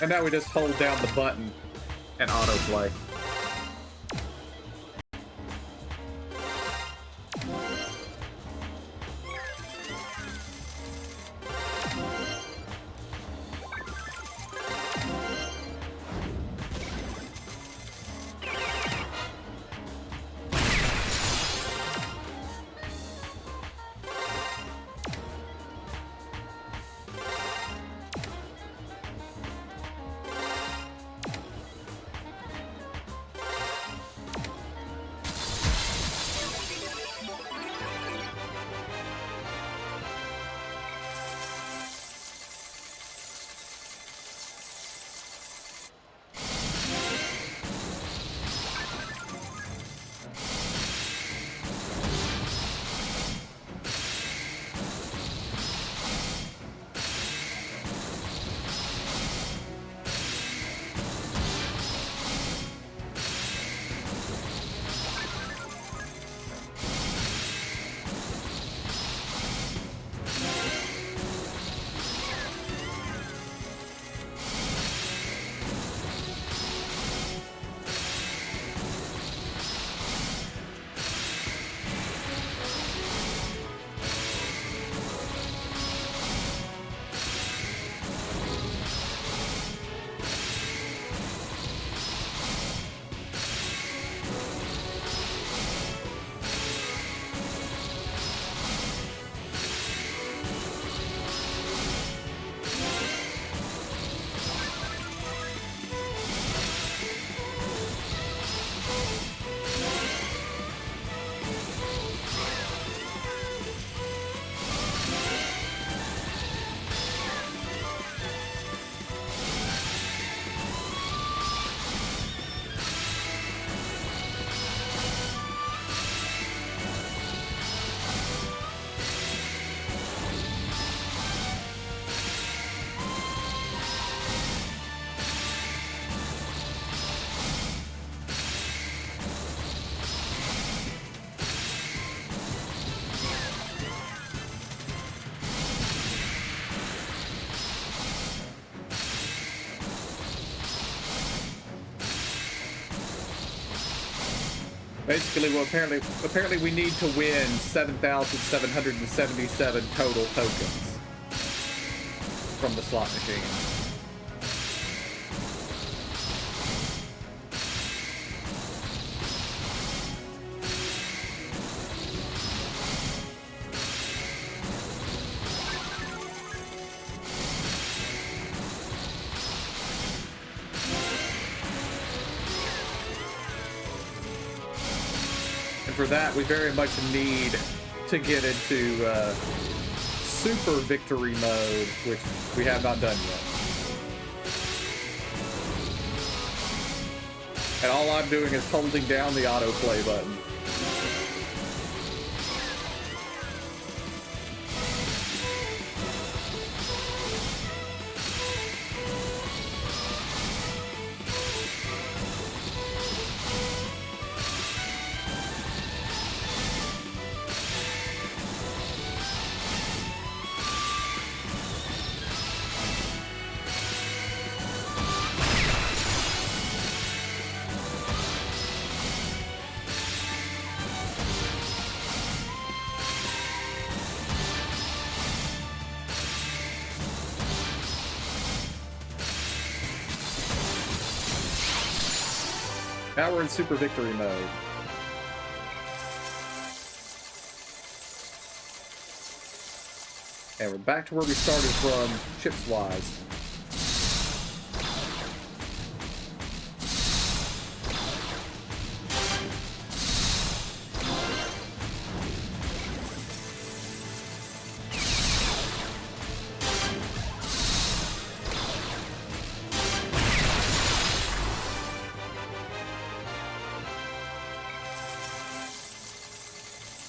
And now we just hold down the button and autoplay. Basically, well, apparently we need to win 7,777 total tokens from the slot machine. For that, we very much need to get into super victory mode, which we have not done yet. And all I'm doing is holding down the autoplay button. Now we're in super victory mode. And we're back to where we started from, chips-wise.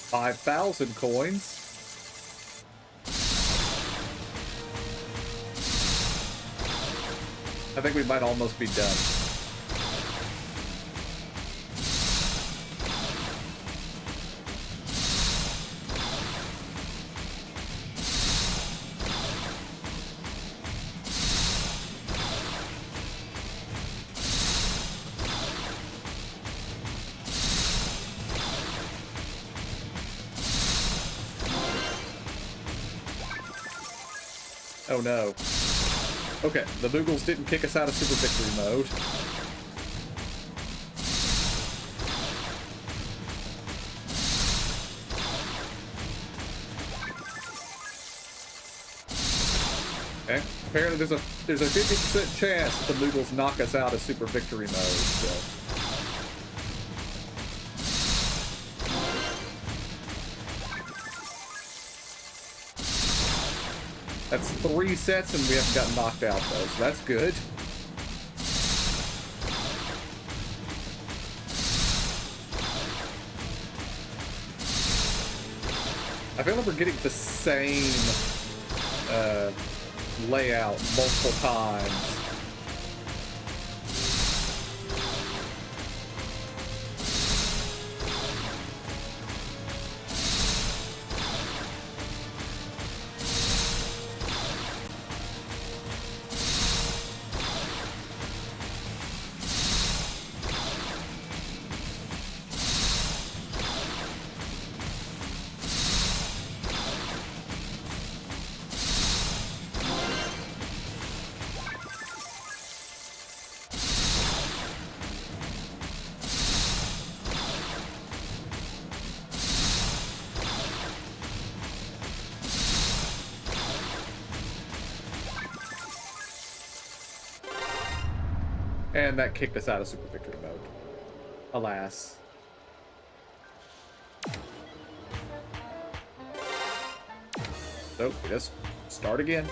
$5,000 coins. I think we might almost be done. Oh no. Okay, the Boogles didn't kick us out of Super Victory mode. Okay. Apparently there's a 50% chance that the Moogles knock us out of Super Victory mode, so. That's 3 sets and we haven't gotten knocked out though, so that's good. I feel like we're getting the same layout multiple times. And that kicked us out of Super Victory mode. Alas. So, we just start again.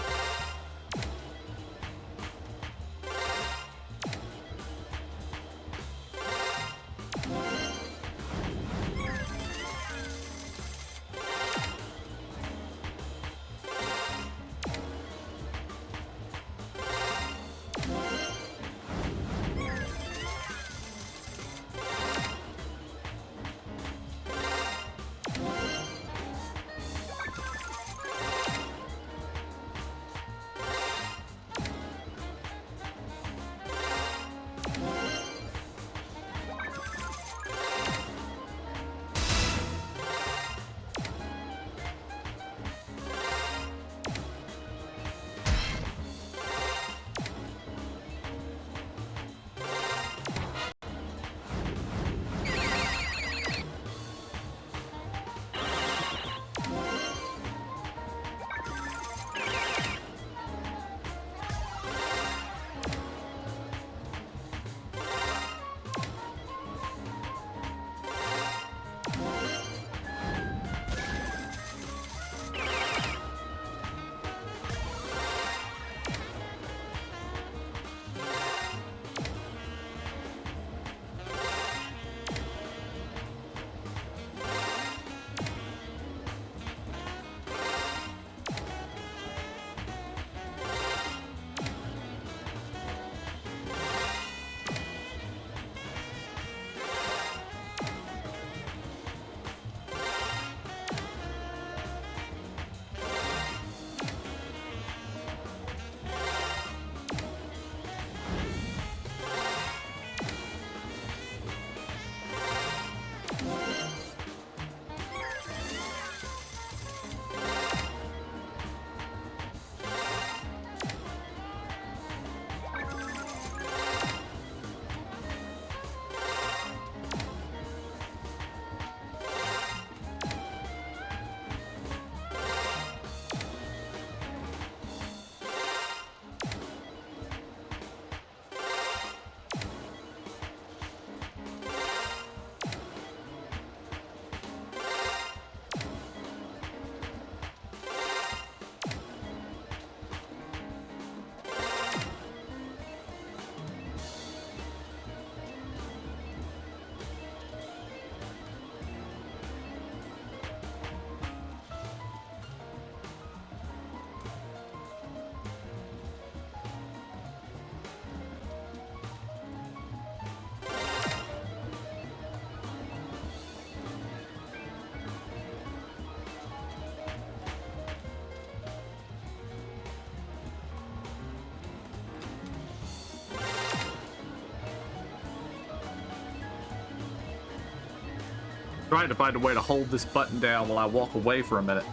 Trying to find a way to hold this button down while I walk away for a minute.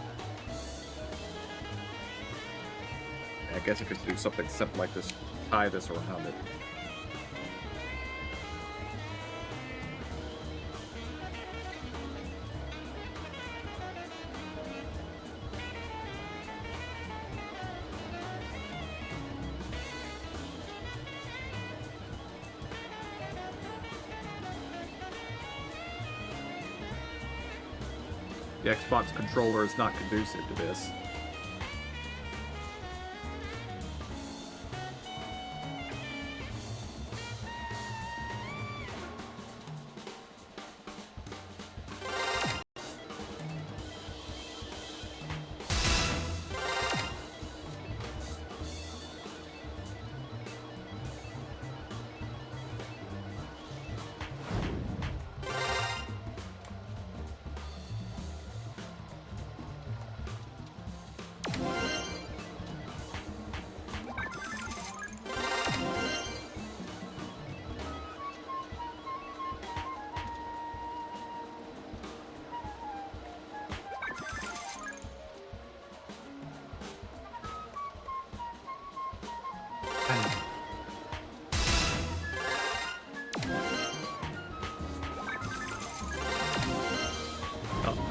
I guess I could do something simple like this. Tie this around it. The Xbox controller is not conducive to this.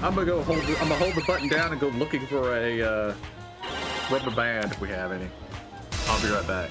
I'm gonna hold the button down and go looking for a rubber band if we have any. I'll be right back.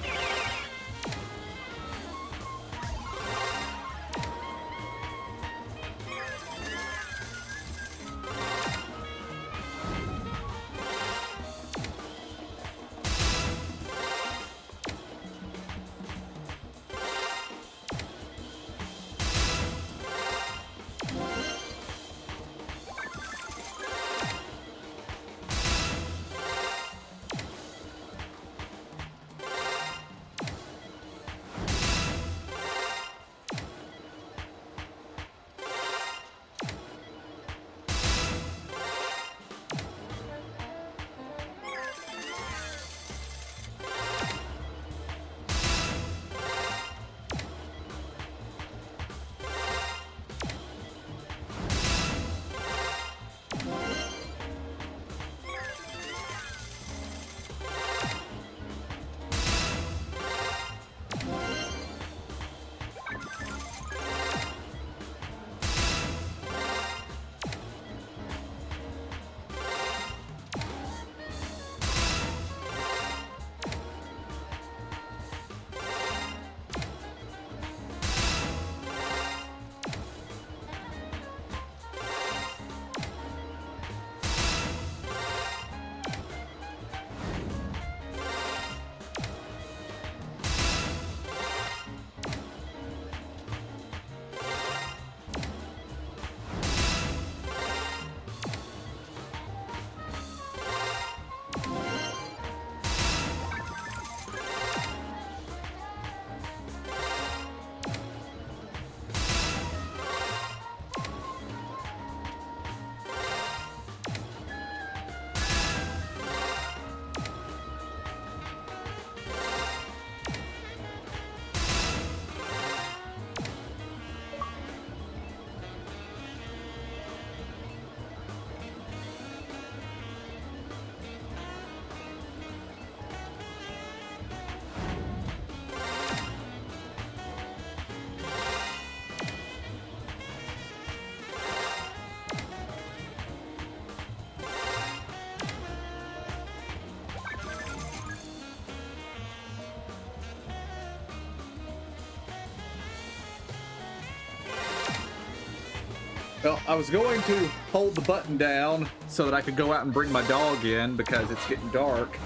Well, I was going to hold the button down so that I could go out and bring my dog in because it's getting dark,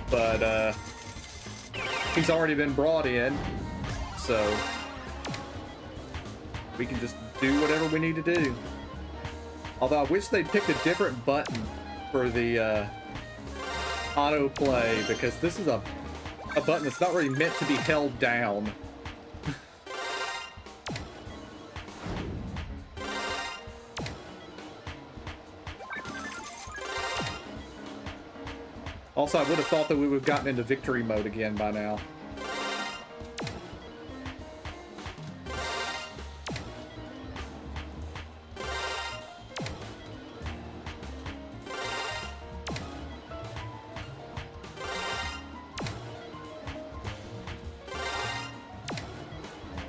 but he's already been brought in, so we can just do whatever we need to do. Although I wish they'd picked a different button for the autoplay, because this is a button that's not really meant to be held down. Also, I would have thought that we would have gotten into victory mode again by now.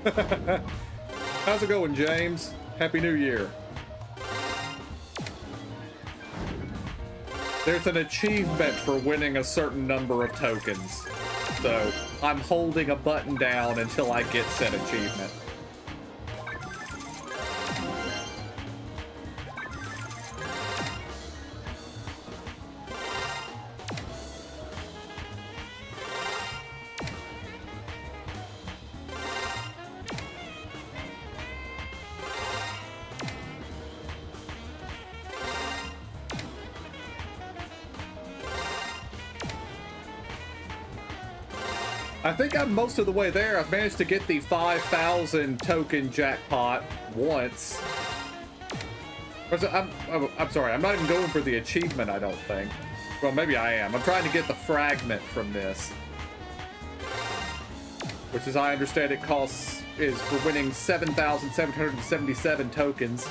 How's it going, James? Happy New Year. There's an achievement for winning a certain number of tokens. So I'm holding a button down until I get said achievement. I think I'm most of the way there. I've managed to get the 5,000 token jackpot once. I'm sorry, I'm not even going for the achievement, I don't think. Well, maybe I am. I'm trying to get the fragment from this. Which, as I understand it, is for winning 7,777 tokens.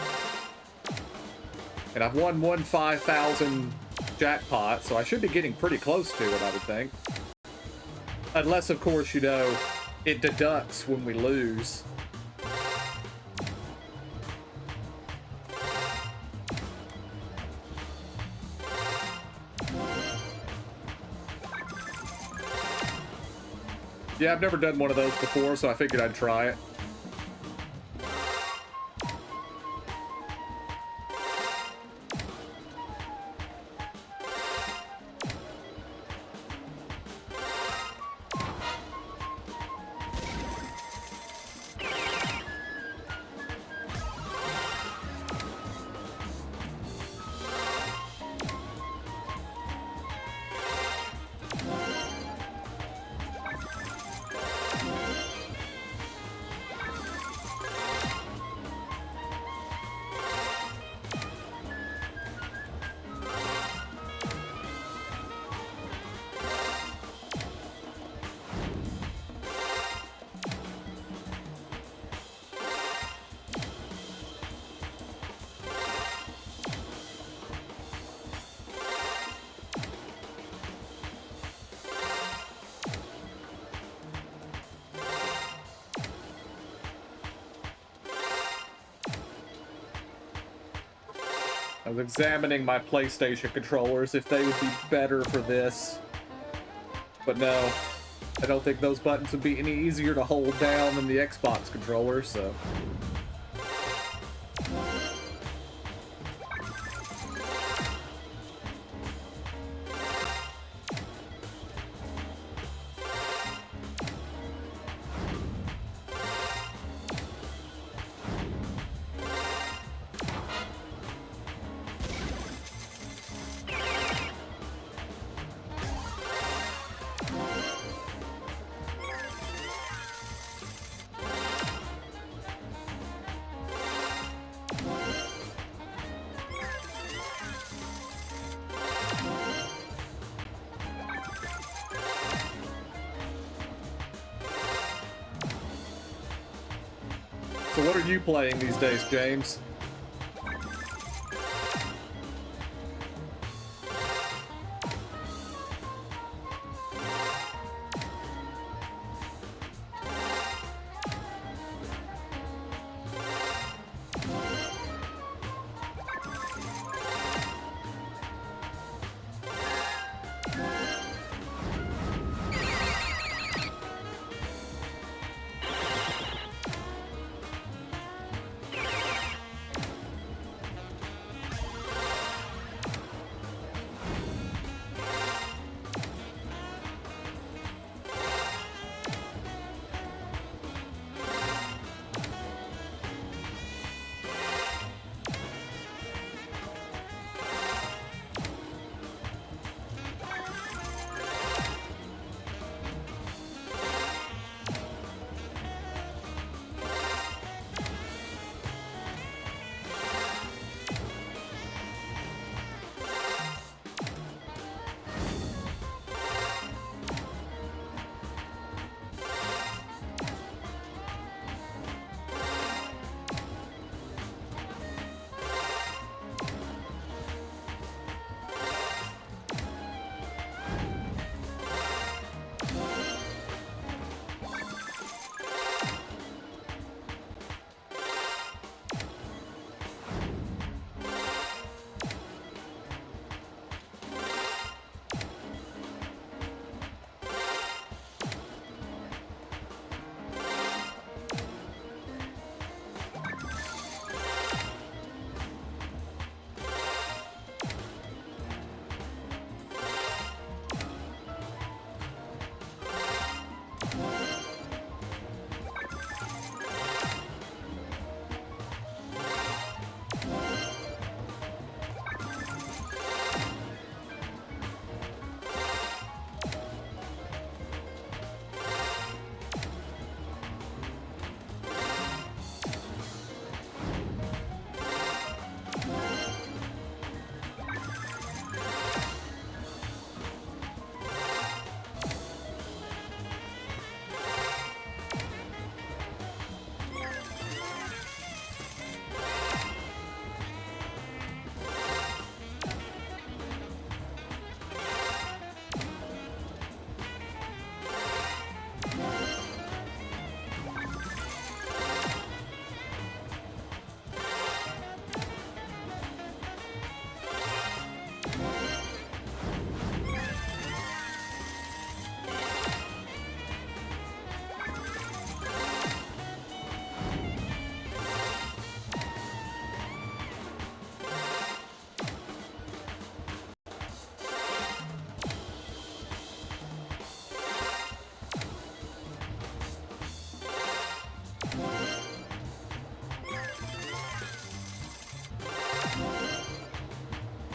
And I've won one 5,000 jackpot, so I should be getting pretty close to it, I would think. Unless, of course, you know, it deducts when we lose. Yeah, I've never done one of those before, so I figured I'd try it. I was examining my PlayStation controllers if they would be better for this. But no, I don't think those buttons would be any easier to hold down than the Xbox controller, so... So what are you playing these days, James?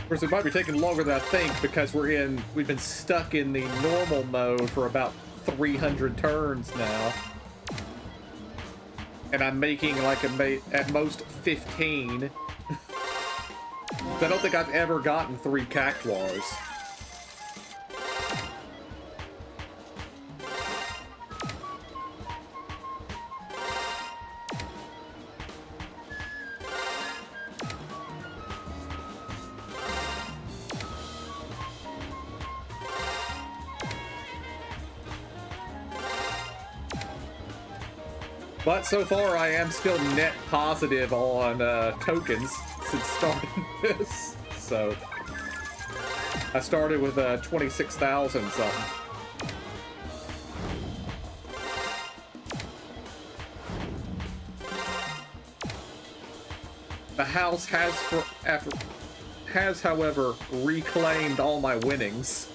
Of course, it might be taking longer than I think because we've been stuck in the normal mode for about 300 turns now. And I'm making like at most 15. I don't think I've ever gotten 3 cactuars. But so far, I am still net positive on tokens since starting this. So I started with 26,000 something. The house has, however, reclaimed all my winnings.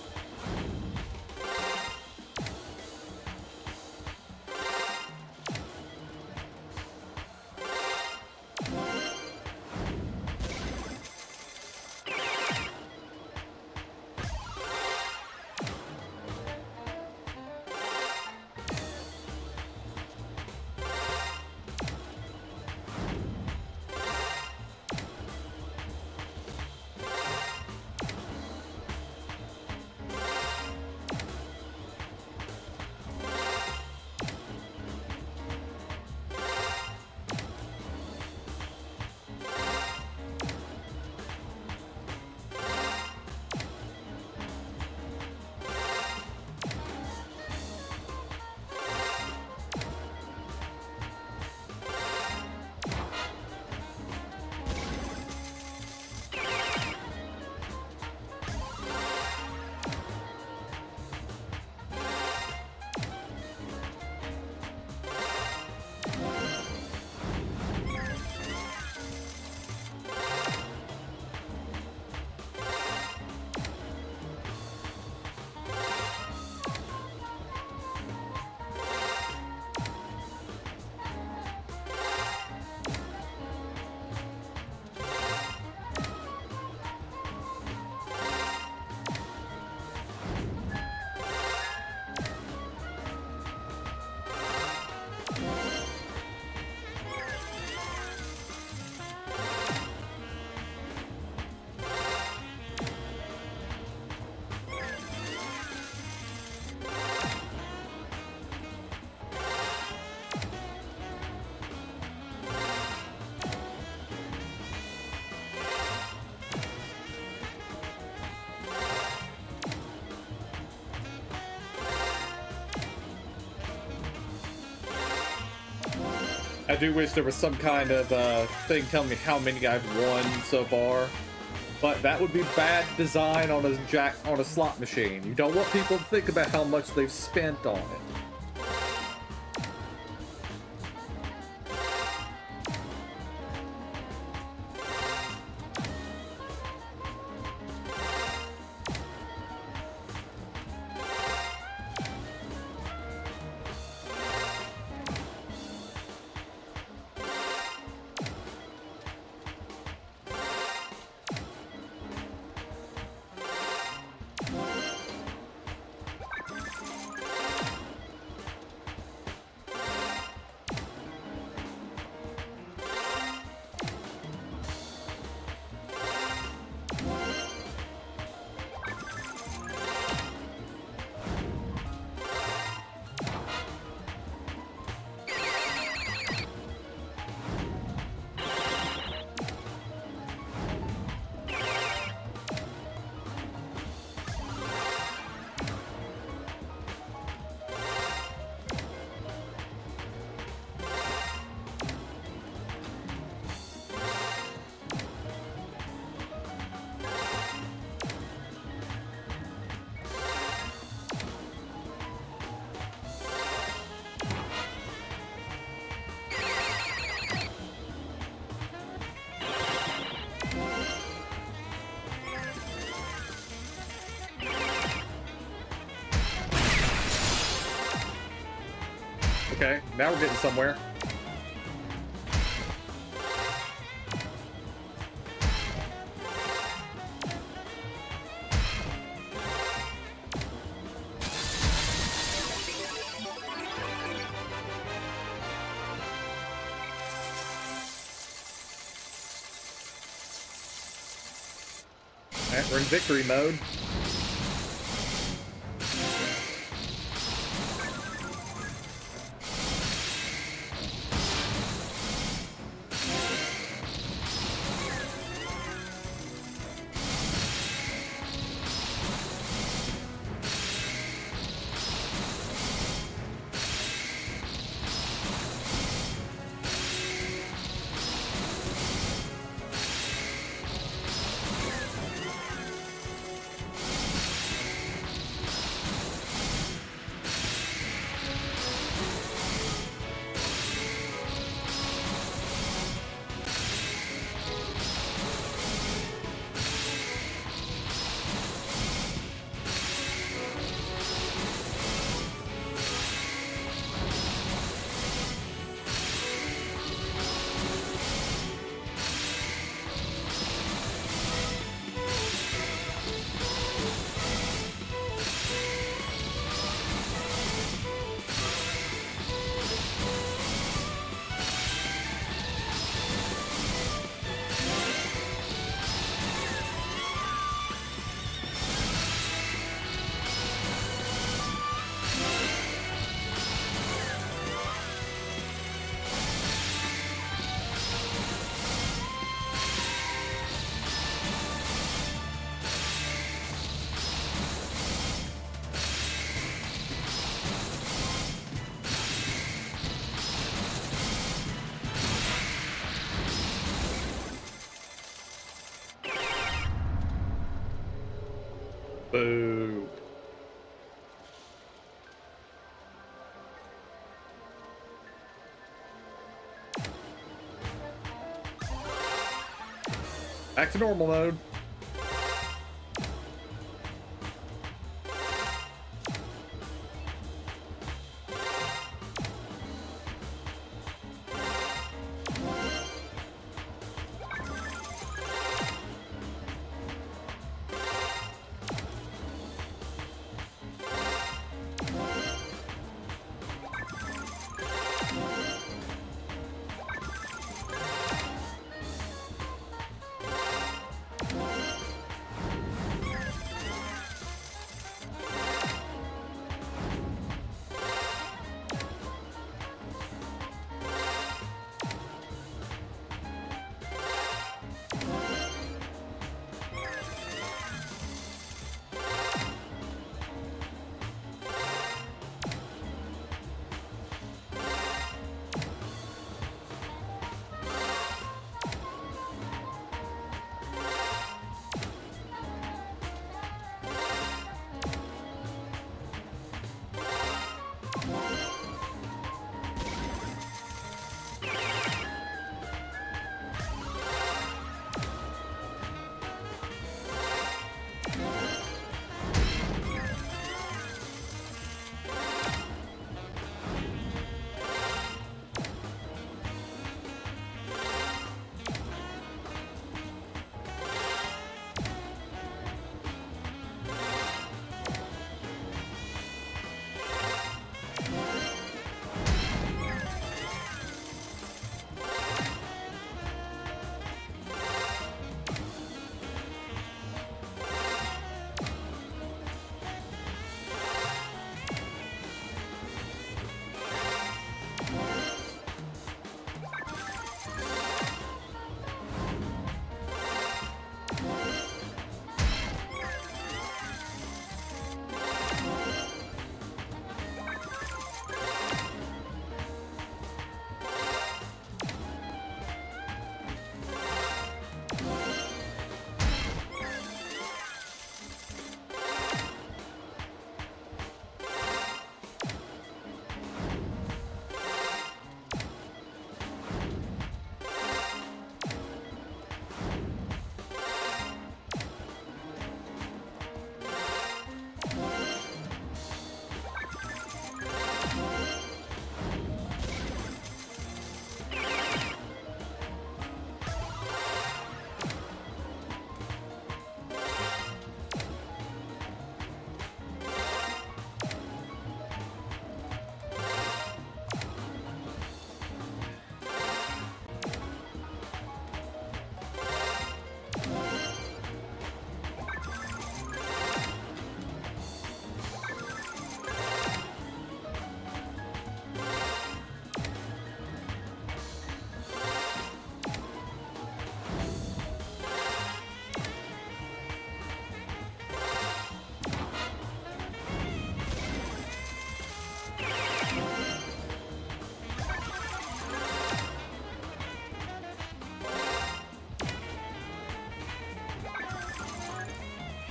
I do wish there was some kind of thing telling me how many I've won so far, but that would be bad design on a slot machine. You don't want people to think about how much they've spent on it. Okay, now we're getting somewhere. Alright, we're in victory mode. Boo. Back to normal mode.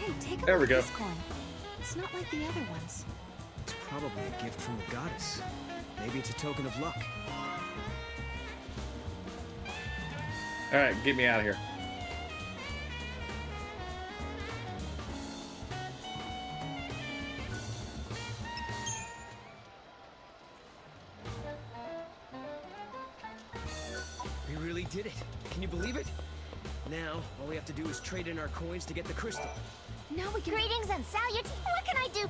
Hey, take a There look we at go. this coin. It's not like the other ones. It's probably a gift from the goddess. Maybe it's a token of luck. Alright, get me out of here. We really did it. Can you believe it? Now, all we have to do is trade in our coins to get the crystal. Now we can. Greetings and salutations. What can I do?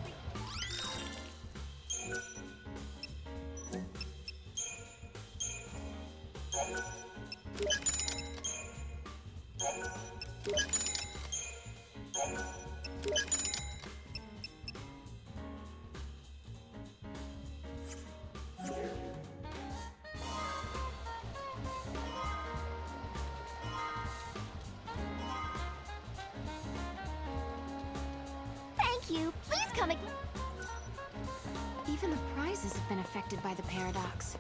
Thank you. Please come again. Even the prizes have been affected by the paradox.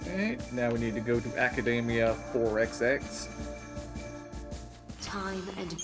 Alright, now we need to go to Academia 4XX. Time and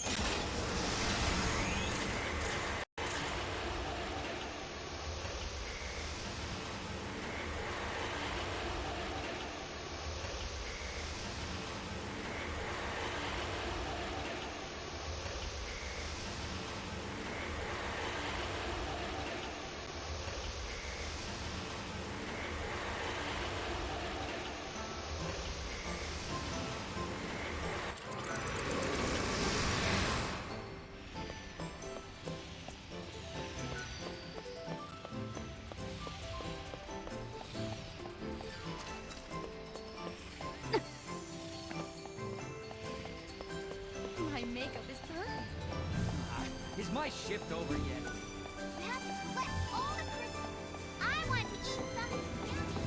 My makeup is perfect. Is my shift over yet? We have to collect all the crystals. I want to eat something yummy.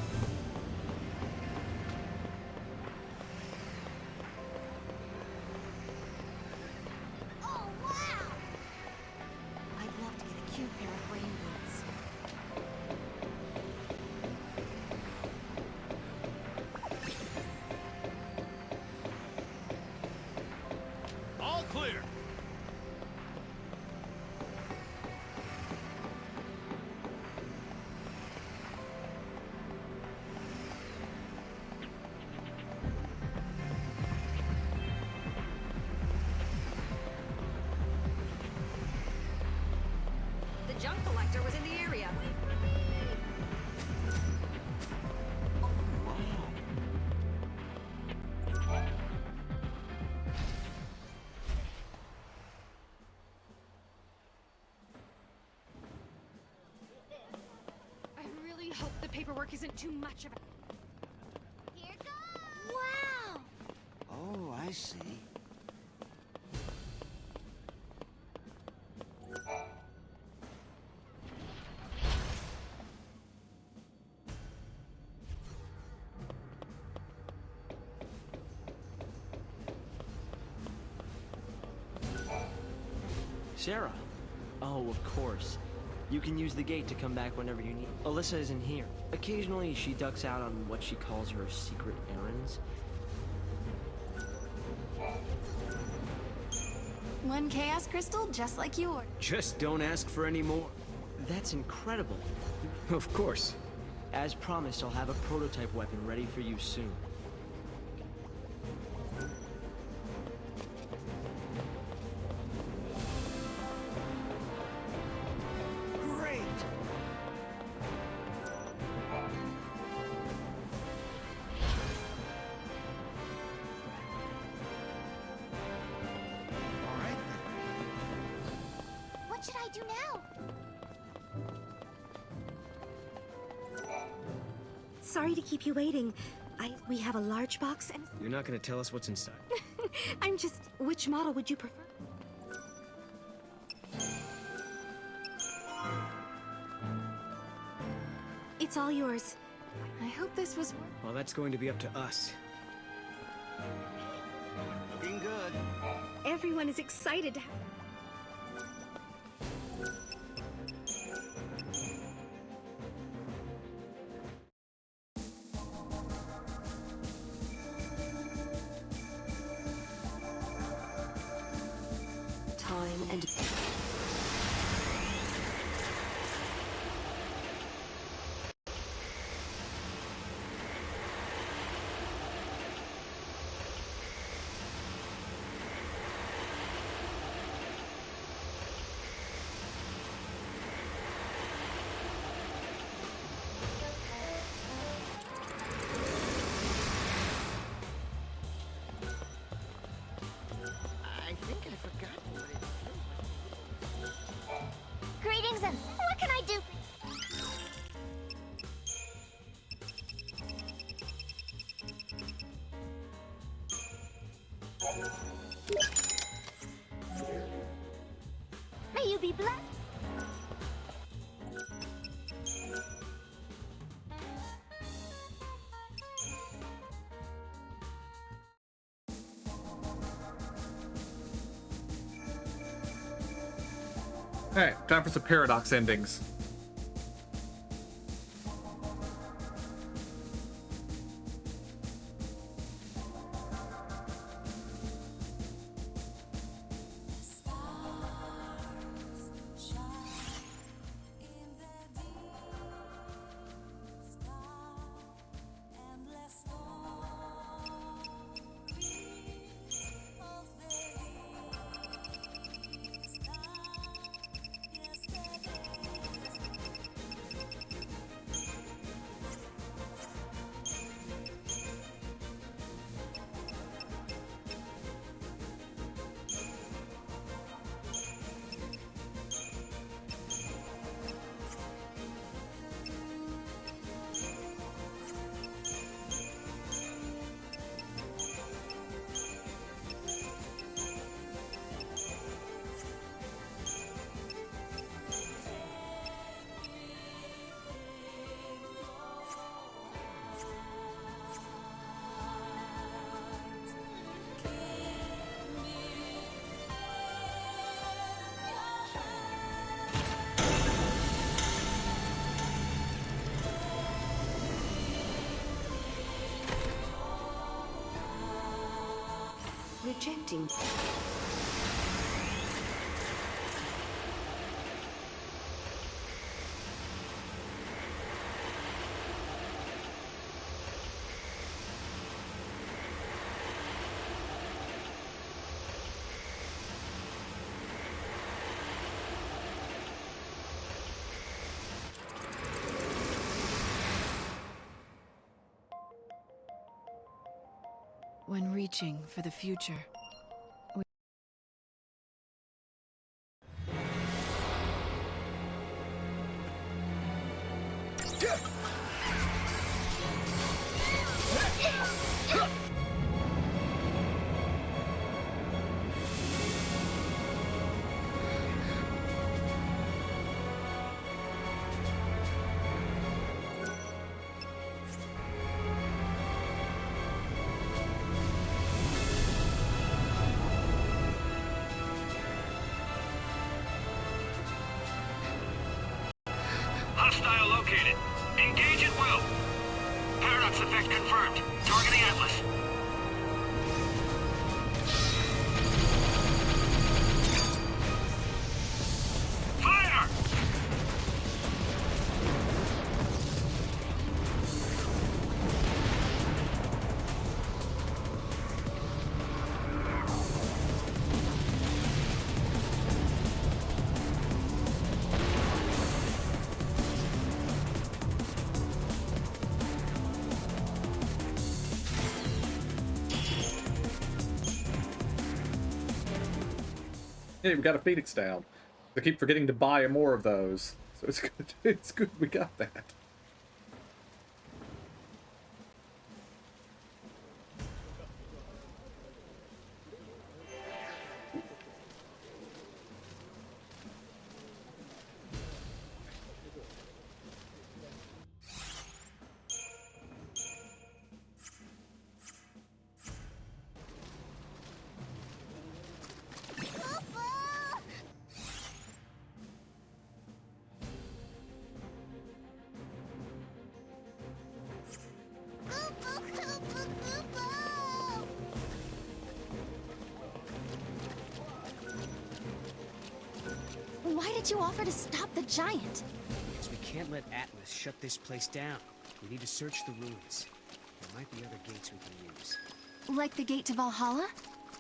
Oh, wow! I'd love to get a cute pair of rain boots. All clear. The junk collector was in the area. I really hope the paperwork isn't too much of a... Here goes! Wow! Oh, I see. Sarah. Oh, of course. You can use the gate to come back whenever you need. Alyssa isn't here. Occasionally, she ducks out on what she calls her secret errands. One chaos crystal, just like yours. Just don't ask for any more. That's incredible. Of course. As promised, I'll have a prototype weapon ready for you soon. Great! All right then. What should I do now? Sorry to keep you waiting. We have a large box and You're not gonna tell us what's inside. I'm just which model would you prefer? It's all yours. I hope this was. Well, that's going to be up to us. Looking good. Everyone is excited to have and... I think I forgot what it feels like. Greetings, and what can I do? May you be blessed. Alright, time for some paradox endings. Rejecting. When reaching for the future, Hostile located. Engage at will. Paradox effect confirmed. Targeting Atlas. Fire! Hey, we got a Phoenix down. I keep forgetting to buy more of those. So it's good. It's good we got that. did you offer to stop the giant? Because we can't let Atlas shut this place down. We need to search the ruins. There might be other gates we can use. Like the gate to Valhalla?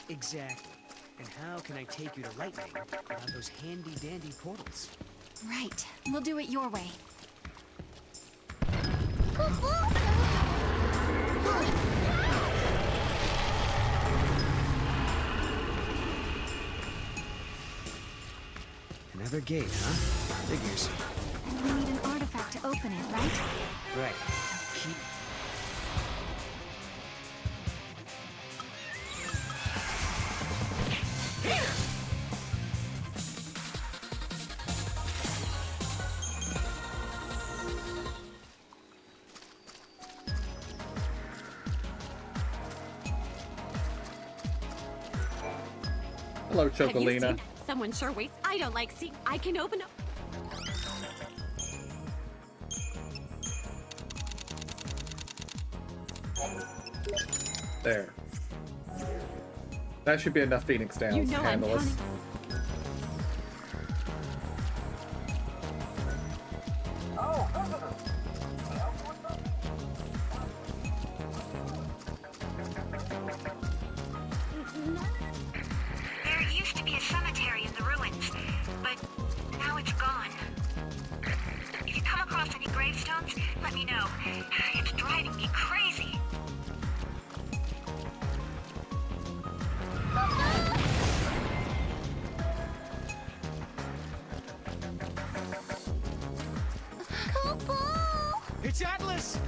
Exactly. And how can I take you to Lightning without those handy-dandy portals? Right. We'll do it your way. Another gate, huh? Figures. And we need an artifact to open it, right? Right. Keep... Hello, Have you Chocolina. seen someone sure waits? I don't like seeing. I can open up. There. That should be enough Phoenix Downs You to know I'm handle us. counting. There used to be a cemetery in the ruins, but now it's gone. If you come across any gravestones, let me know. It's driving me crazy. It's Atlas!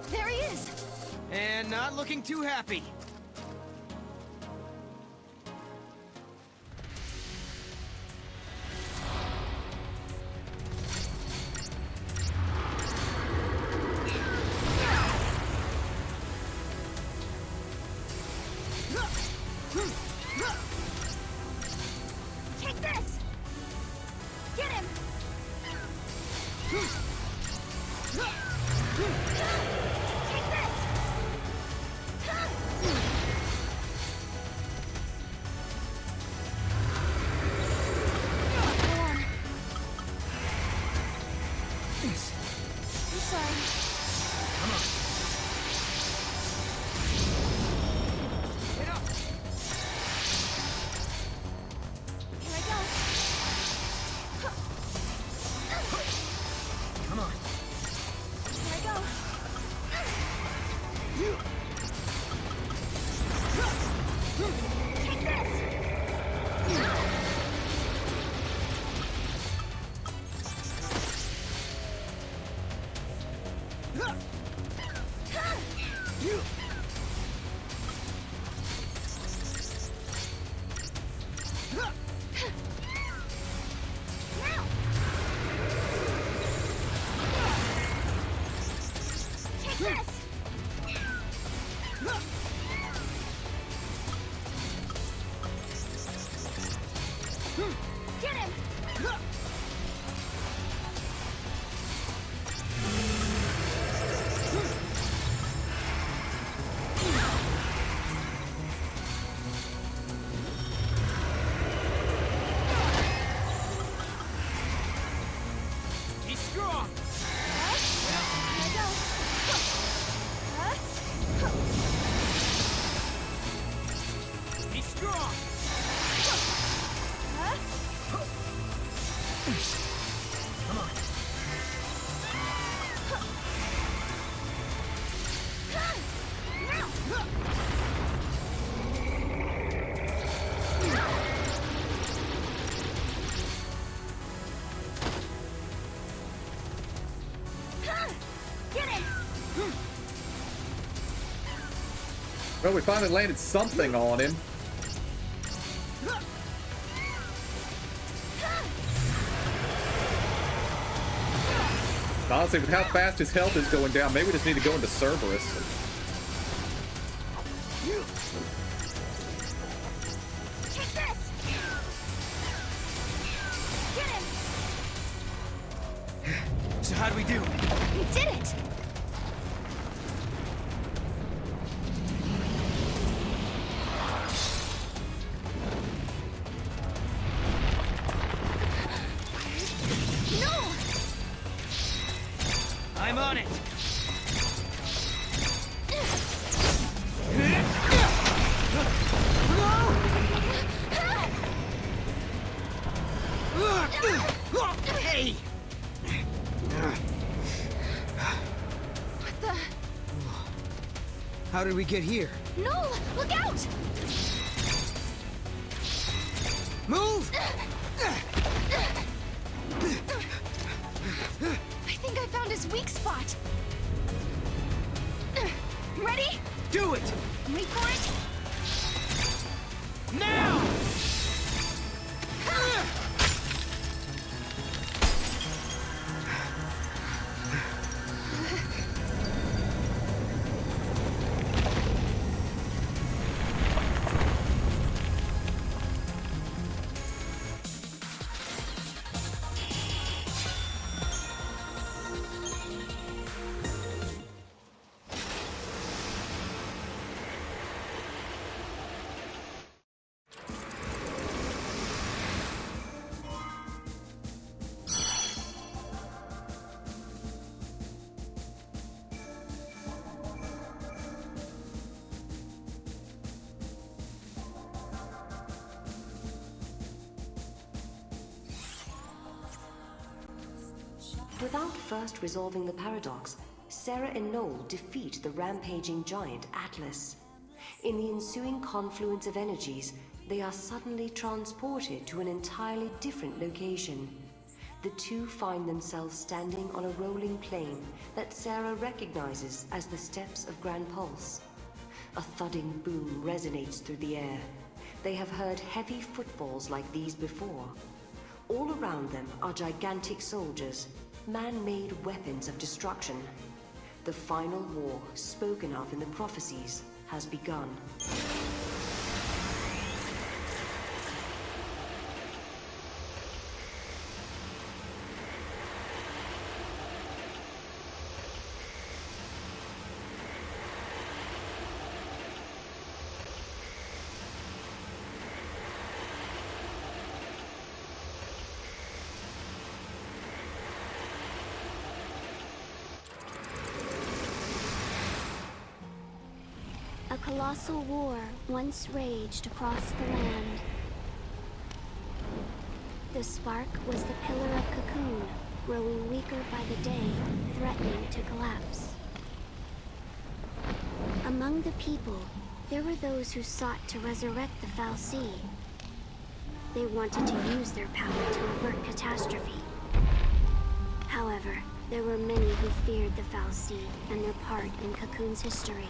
There he is! And not looking too happy. Take this! Get him! Take this! Go on. I'm sorry. Come on. Get up! Here I go. Come on. Here I go. Take this! Now! Take this! Get him! Be strong! Here I go. Be strong! Well, we finally landed something on him. Honestly, with how fast his health is going down, maybe we just need to go into Cerberus. Take this! Get him! So how'd we do? We did it! No! I'm on it! Hey! What the? How did we get here? No! Look out! Move! I think I found his weak spot. Ready? Do it! Wait for it. Now! Without first resolving the paradox, Sarah and Noel defeat the rampaging giant Atlas. In the ensuing confluence of energies, they are suddenly transported to an entirely different location. The two find themselves standing on a rolling plain that Sarah recognizes as the steps of Grand Pulse. A thudding boom resonates through the air. They have heard heavy footfalls like these before. All around them are gigantic soldiers, man-made weapons of destruction. The final war, spoken of in the prophecies, has begun. A colossal war once raged across the land. The spark was the pillar of cocoon, growing weaker by the day, threatening to collapse. Among the people, there were those who sought to resurrect the fal'Cie. They wanted to use their power to avert catastrophe. However, there were many who feared the fal'Cie and their part in Cocoon's history.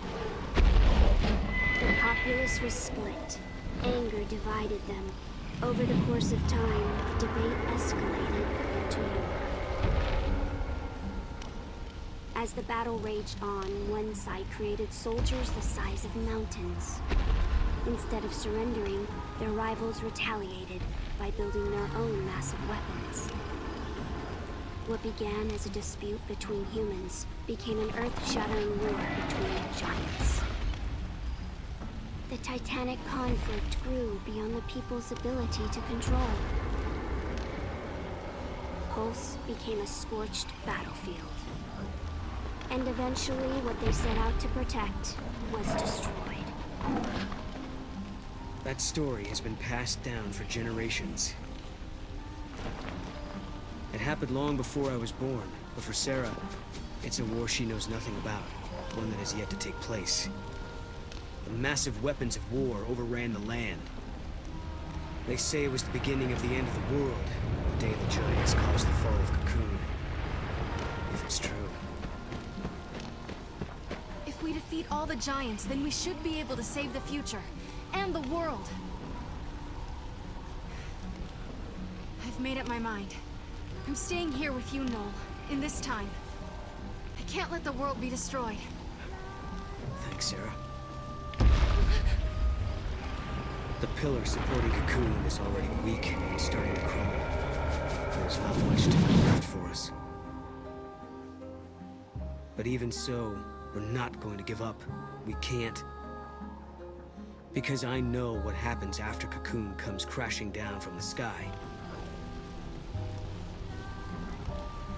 The populace was split. Anger divided them. Over the course of time, the debate escalated into war. As the battle raged on, one side created soldiers the size of mountains. Instead of surrendering, their rivals retaliated by building their own massive weapons. What began as a dispute between humans became an earth-shattering war between giants. The titanic conflict grew beyond the people's ability to control. Pulse became a scorched battlefield. And eventually, what they set out to protect was destroyed. That story has been passed down for generations. It happened long before I was born, but for Sarah, it's a war she knows nothing about, one that has yet to take place. The massive weapons of war overran the land. They say it was the beginning of the end of the world, the day the giants caused the fall of Cocoon. If it's true. If we defeat defeat all the giants, then we should be able to save the future. And the world. I've made up my mind. I'm staying here with you, Noel, in this time. I can't let the world be destroyed. Thanks, Sarah. The pillar supporting Cocoon is already weak and starting to crumble. There's not much time left for us. But even so, we're not going to give up. We can't. Because I know what happens after Cocoon comes crashing down from the sky.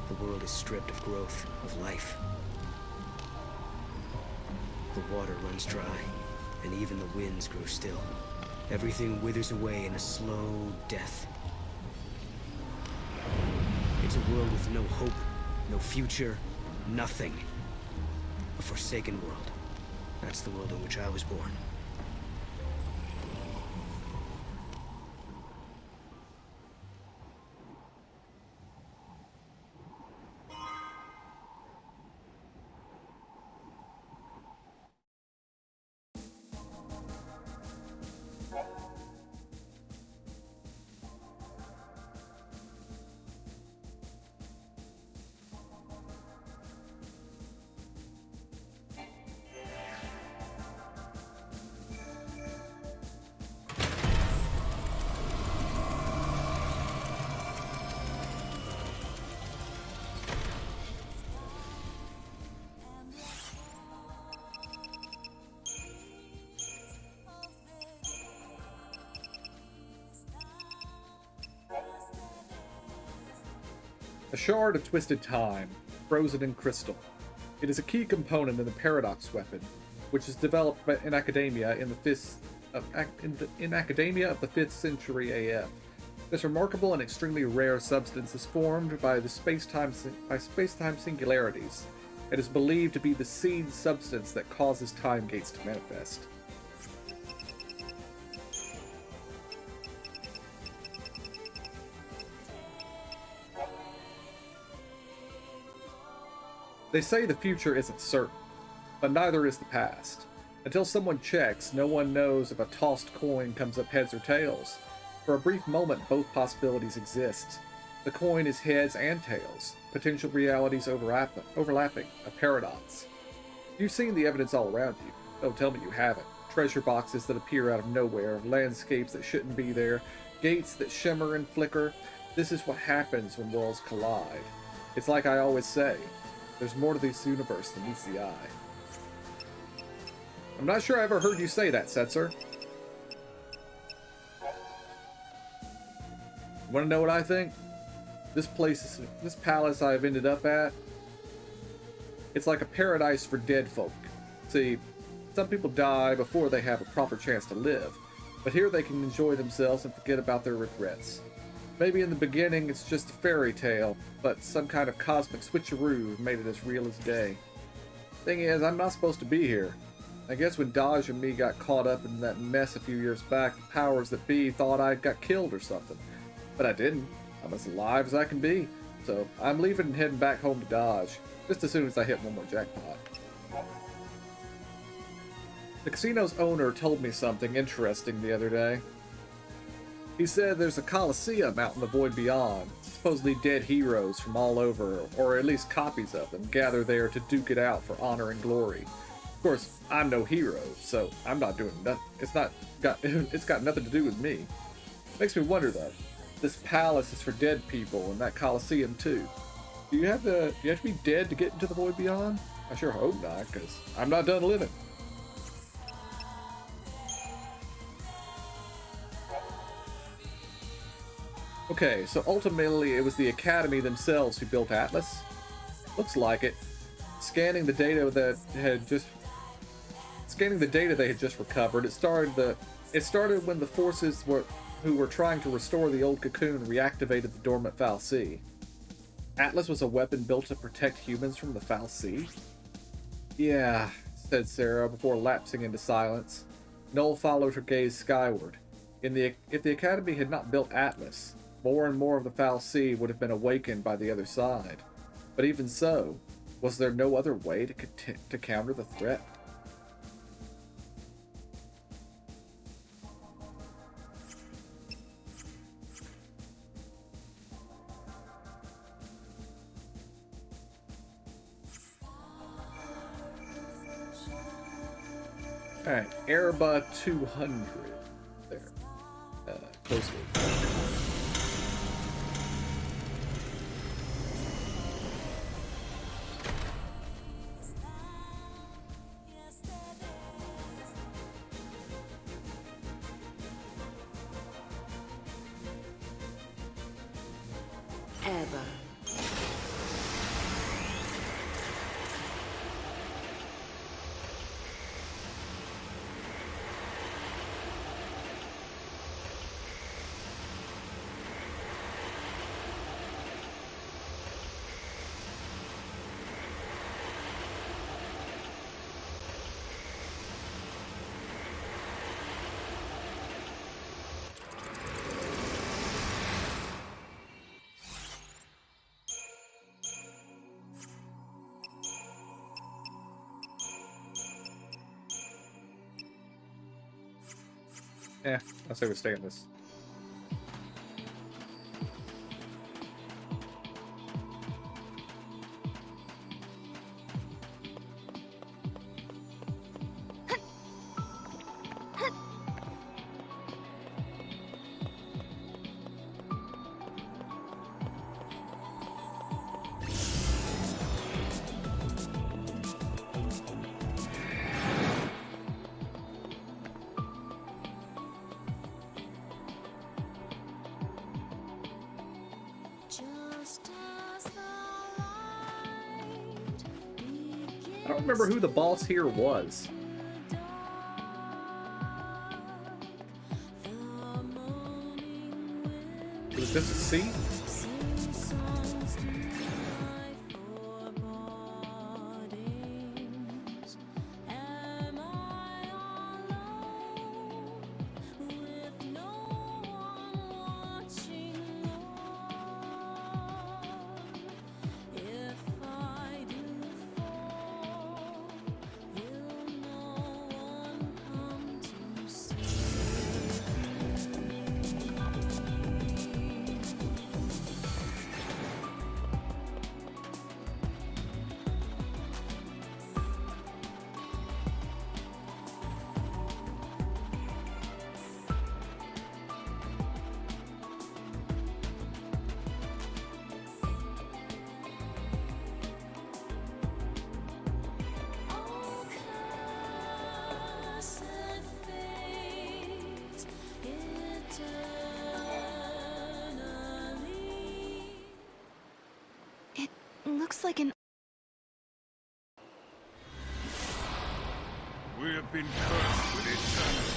The world is stripped of growth, of life. The water runs dry, and even the winds grow still. Everything withers away in a slow death. It's a world with no hope, no future, nothing. A forsaken world. That's the world in which I was born. A shard of twisted time, frozen in crystal. It is a key component in the paradox weapon, which is developed in academia in the 5th century AF. This remarkable and extremely rare substance is formed by space-time singularities. It is believed to be the seed substance that causes time gates to manifest. They say the future isn't certain, but neither is the past. Until someone checks, no one knows if a tossed coin comes up heads or tails. For a brief moment, both possibilities exist. The coin is heads and tails, potential realities overlapping, a paradox. You've seen the evidence all around you. Don't tell me you haven't. Treasure boxes that appear out of nowhere, landscapes that shouldn't be there, gates that shimmer and flicker. This is what happens when worlds collide. It's like I always say, there's more to this universe than meets the eye. I'm not sure I ever heard you say that, Setzer. You want to know what I think? This palace I've ended up at, it's like a paradise for dead folk. See, some people die before they have a proper chance to live, but here they can enjoy themselves and forget about their regrets. Maybe in the beginning it's just a fairy tale, but some kind of cosmic switcheroo made it as real as day. Thing is, I'm not supposed to be here. I guess when Dodge and me got caught up in that mess a few years back, the powers that be thought I got killed or something. But I didn't. I'm as alive as I can be. So I'm leaving and heading back home to Dodge, just as soon as I hit one more jackpot. The casino's owner told me something interesting the other day. He said there's a coliseum out in the void beyond. Supposedly dead heroes from all over, or at least copies of them, gather there to duke it out for honor and glory. Of course, I'm no hero, so I'm not doing nothing. It's got nothing to do with me. Makes me wonder though. This palace is for dead people, and that coliseum too. Do you have to be dead to get into the void beyond? I sure hope not, because I'm not done living. Okay, so ultimately it was the Academy themselves who built Atlas? Looks like it. Scanning the data they had just recovered, it started when the forces who were trying to restore the old cocoon reactivated the dormant Foul Sea. Atlas was a weapon built to protect humans from the Foul Sea? Yeah, said Sarah before lapsing into silence. Noel followed her gaze skyward. If the Academy had not built Atlas, more and more of the Foul Sea would have been awakened by the other side. But even so, was there no other way to counter the threat? Alright, Erba 200. There. Close loop. Erba. Yeah, I'll say we stay in this. I don't remember who the boss here was. Was this a C? Looks like an... We have been cursed with eternity.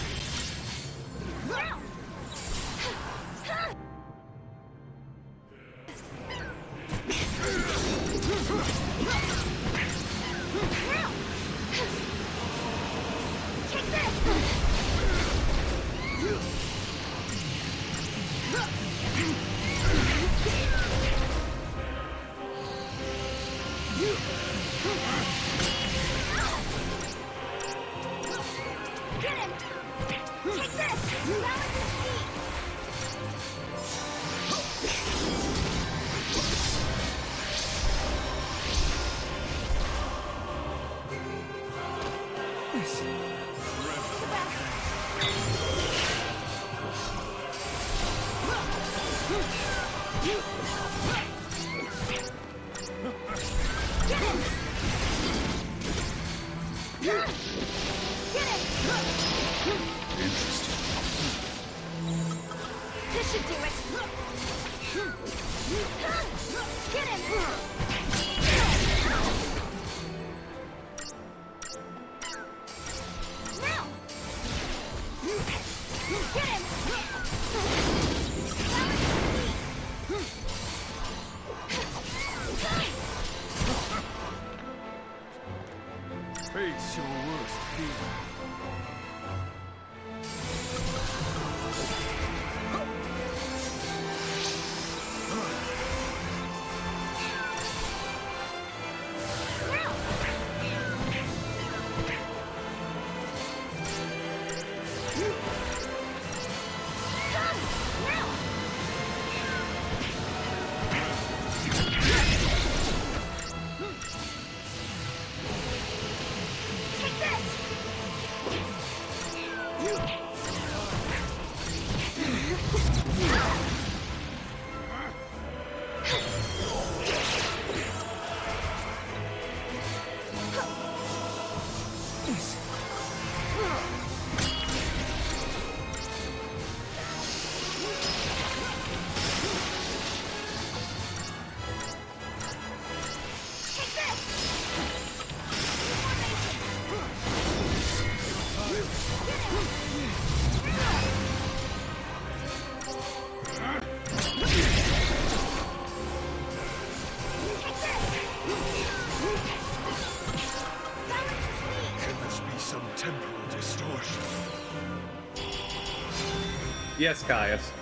Face your worst fear. It must be some temporal distortion. Yes, Caius.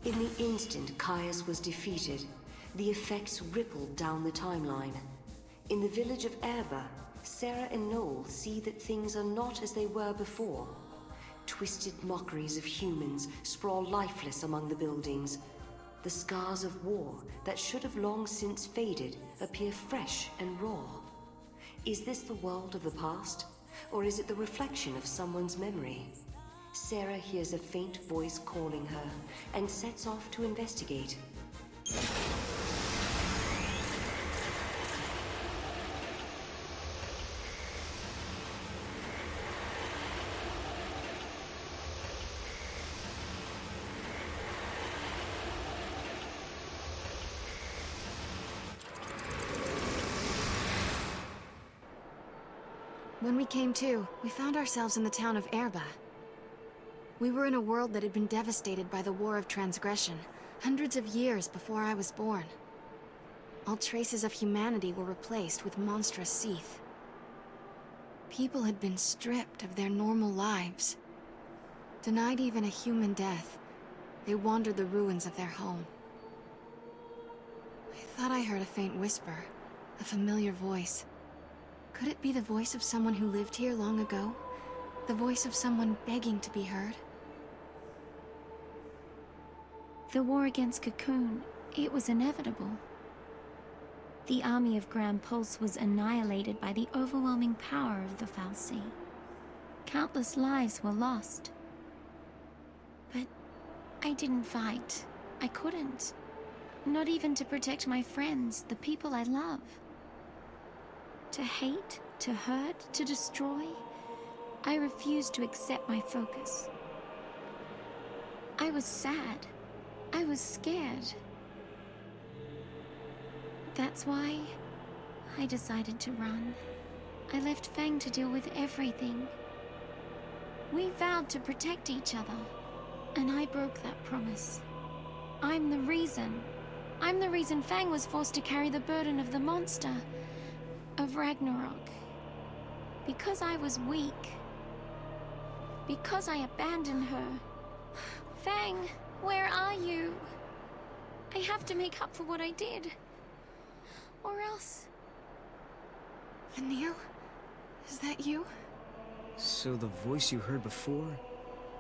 In the instant Caius was defeated, the effects rippled down the timeline. In the village of Erba, Sarah and Noel see that things are not as they were before. Twisted mockeries of humans sprawl lifeless among the buildings. The scars of war that should have long since faded appear fresh and raw. Is this the world of the past, or is it the reflection of someone's memory? Sarah hears a faint voice calling her and sets off to investigate. When we came to, we found ourselves in the town of Erba. We were in a world that had been devastated by the War of Transgression, hundreds of years before I was born. All traces of humanity were replaced with monstrous Seath. People had been stripped of their normal lives. Denied even a human death, they wandered the ruins of their home. I thought I heard a faint whisper, a familiar voice. Could it be the voice of someone who lived here long ago? The voice of someone begging to be heard? The war against Cocoon, it was inevitable. The army of Grand Pulse was annihilated by the overwhelming power of the Foul Sea. Countless lives were lost. But I didn't fight. I couldn't. Not even to protect my friends, the people I love. To hate, to hurt, to destroy, I refused to accept my focus. I was sad. I was scared. That's why I decided to run. I left Fang to deal with everything. We vowed to protect each other, and I broke that promise. I'm the reason. I'm the reason Fang was forced to carry the burden of the monster, of Ragnarok. Because I was weak. Because I abandoned her. Fang, where are you? I have to make up for what I did. Or else... Vanille? Is that you? So the voice you heard before?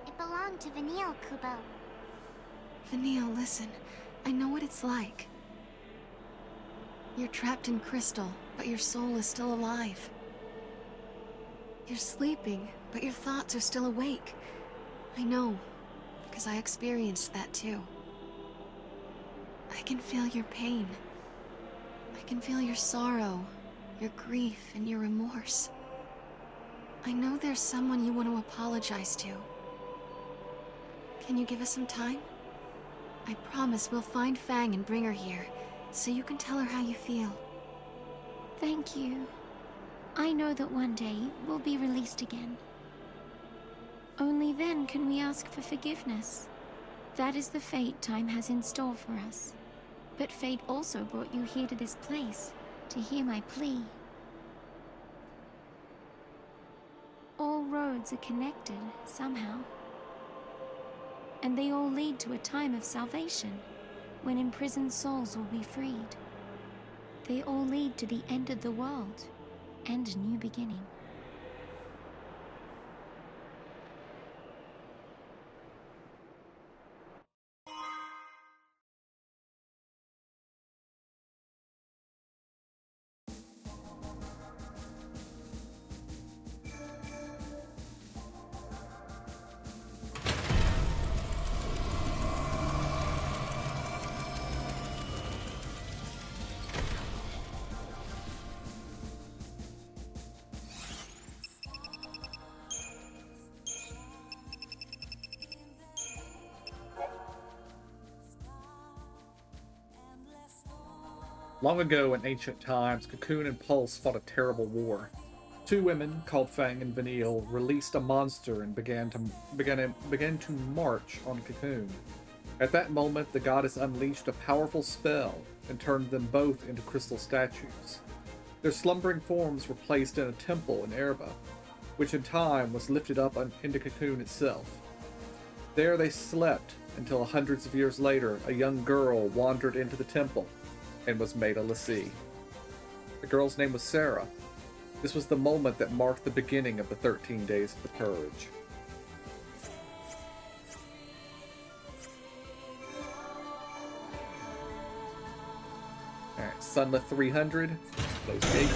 It belonged to Vanille, Kubo. Vanille, listen. I know what it's like. You're trapped in crystal, but your soul is still alive. You're sleeping, but your thoughts are still awake. I know, because I experienced that too. I can feel your pain. I can feel your sorrow, your grief, and your remorse. I know there's someone you want to apologize to. Can you give us some time? I promise we'll find Fang and bring her here, so you can tell her how you feel. Thank you. I know that one day we'll be released again. Only then can we ask for forgiveness. That is the fate time has in store for us. But fate also brought you here to this place, to hear my plea. All roads are connected, somehow. And they all lead to a time of salvation, when imprisoned souls will be freed. They all lead to the end of the world, and a new beginning. Long ago in ancient times, Cocoon and Pulse fought a terrible war. Two women, called Fang and Vanille, released a monster and began to march on Cocoon. At that moment, the goddess unleashed a powerful spell and turned them both into crystal statues. Their slumbering forms were placed in a temple in Erba, which in time was lifted up into Cocoon itself. There they slept until hundreds of years later, a young girl wandered into the temple and was made a l'Cie. The girl's name was Sarah. This was the moment that marked the beginning of the 13 days of the Purge. Alright, Sunlit 300. Close gate.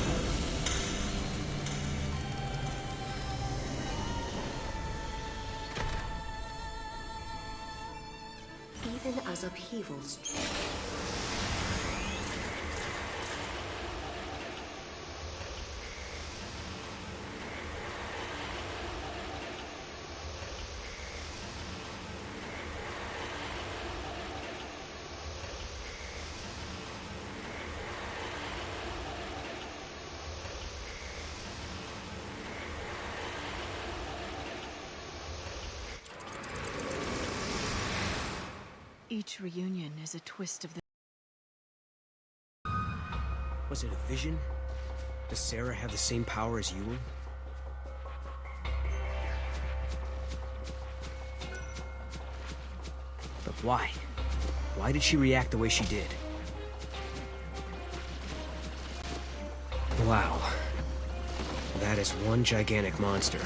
Even as upheavals. Each reunion is a twist of the... Was it a vision? Does Sarah have the same power as Yulin? But why? Why did she react the way she did? Wow. That is one gigantic monster.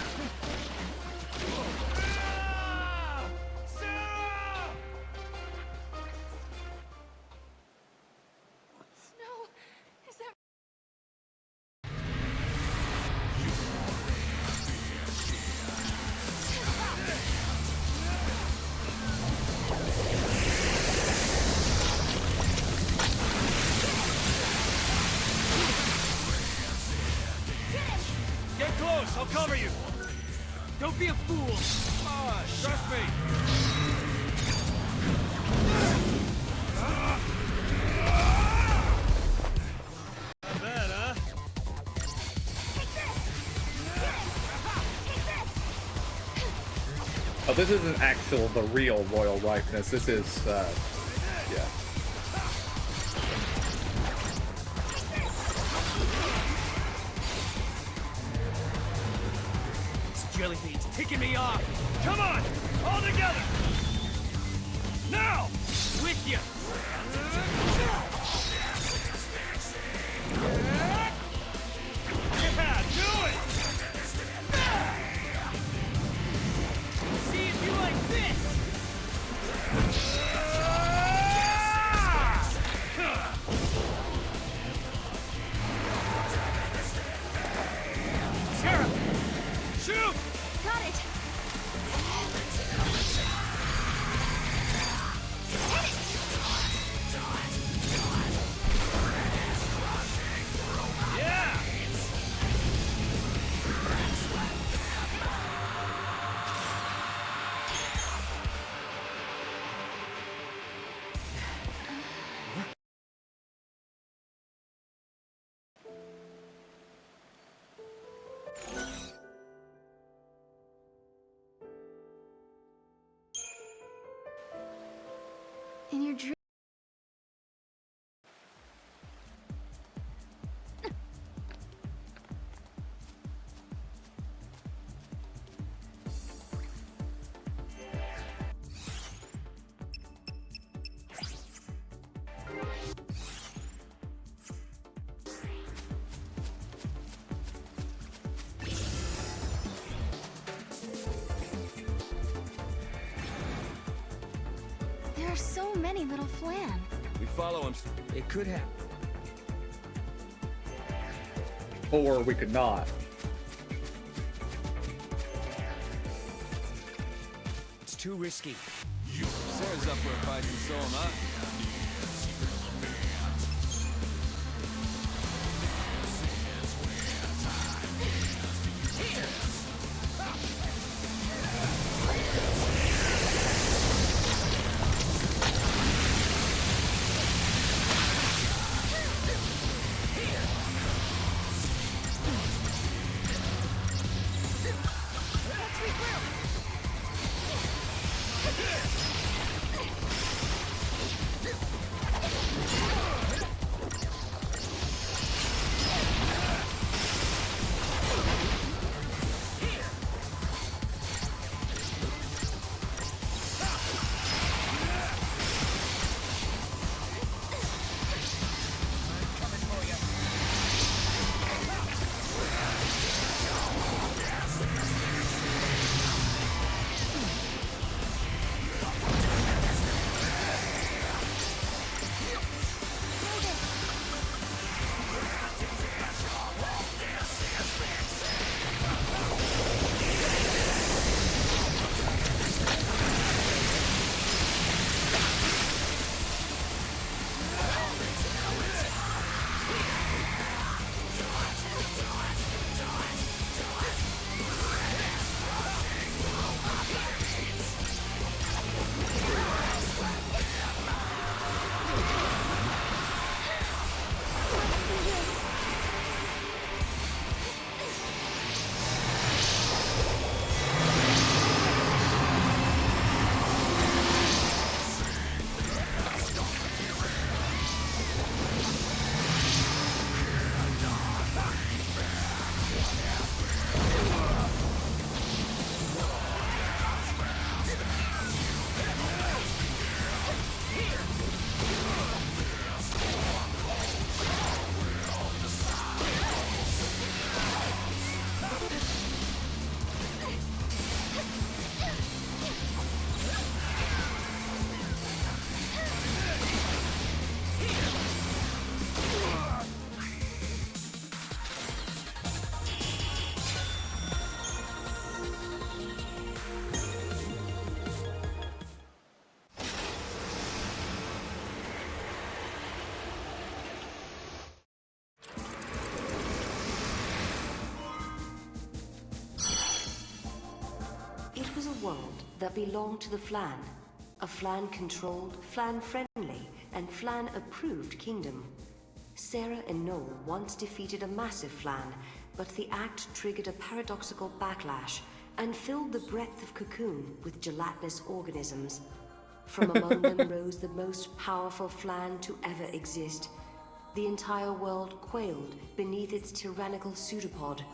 Get close, I'll cover you. Don't be a fool. Trust me. Not bad, huh? Oh, this isn't the real royal ripeness. This is, yeah. Jellybean's ticking me off. Come on, all together. Now, with you. Yeah, do it. See if you like this. Sarah, shoot! Got it! Yeah! In your dream. There are so many little Flan. We follow him. It could happen. Or we could not. It's too risky. Sarah's up for a fight, and so am I. world that belonged to the Flan. A Flan-controlled, Flan-friendly, and Flan-approved kingdom. Sarah and Noel once defeated a massive Flan, but the act triggered a paradoxical backlash and filled the breadth of Cocoon with gelatinous organisms. From among them rose the most powerful Flan to ever exist. The entire world quailed beneath its tyrannical pseudopod.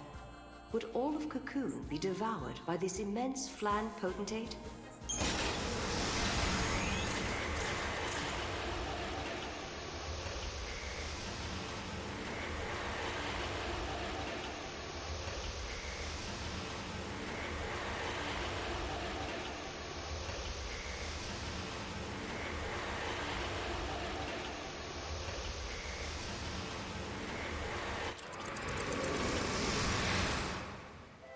Would all of Cocoon be devoured by this immense Flan potentate?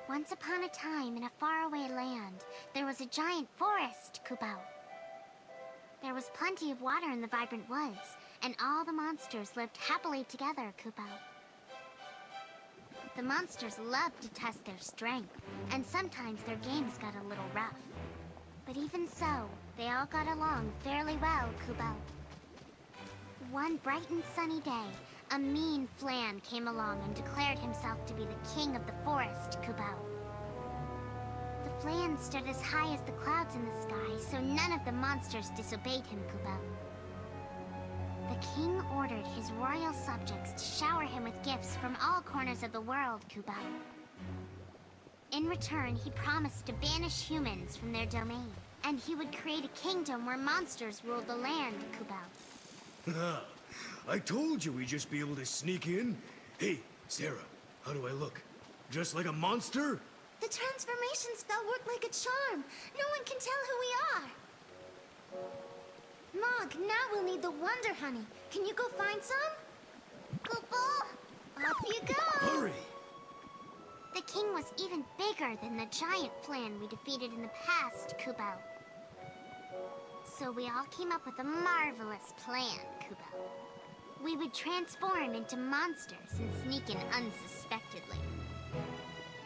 Once upon a time, in a faraway land, there was a giant forest, Kubao. There was plenty of water in the vibrant woods, and all the monsters lived happily together, Kubao. The monsters loved to test their strength, and sometimes their games got a little rough. But even so, they all got along fairly well, Kubao. One bright and sunny day, a mean Flan came along and declared himself to be the king of the forest, Kubao. The Flan stood as high as the clouds in the sky, so none of the monsters disobeyed him, Kubao. The king ordered his royal subjects to shower him with gifts from all corners of the world, Kubao. In return, he promised to banish humans from their domain, and he would create a kingdom where monsters ruled the land, Kubao. I told you we'd just be able to sneak in. Hey, Sarah, how do I look? Just like a monster? The transformation spell worked like a charm. No one can tell who we are. Mog, now we'll need the Wonder Honey. Can you go find some? Kupo, off you go! Hurry! The king was even bigger than the giant Flan we defeated in the past, Kubao. So we all came up with a marvelous plan, Kubao. We would transform into monsters and sneak in unsuspectedly.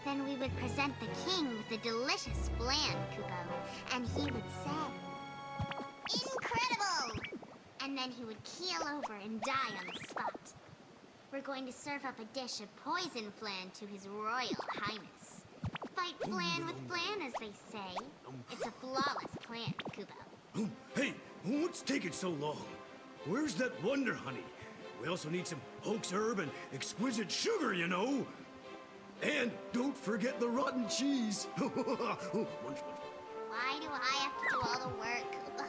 Then we would present the king with a delicious Flan, Kubo, and he would say, "Incredible!" And then he would keel over and die on the spot. We're going to serve up a dish of poison Flan to his royal highness. Fight Flan with Flan, as they say. It's a flawless plan, Kubo. Hey, what's taking so long? Where's that Wonder Honey? We also need some hoax herb and exquisite sugar, you know. And don't forget the rotten cheese. Munch, munch. Why do I have to do all the work, Kubo?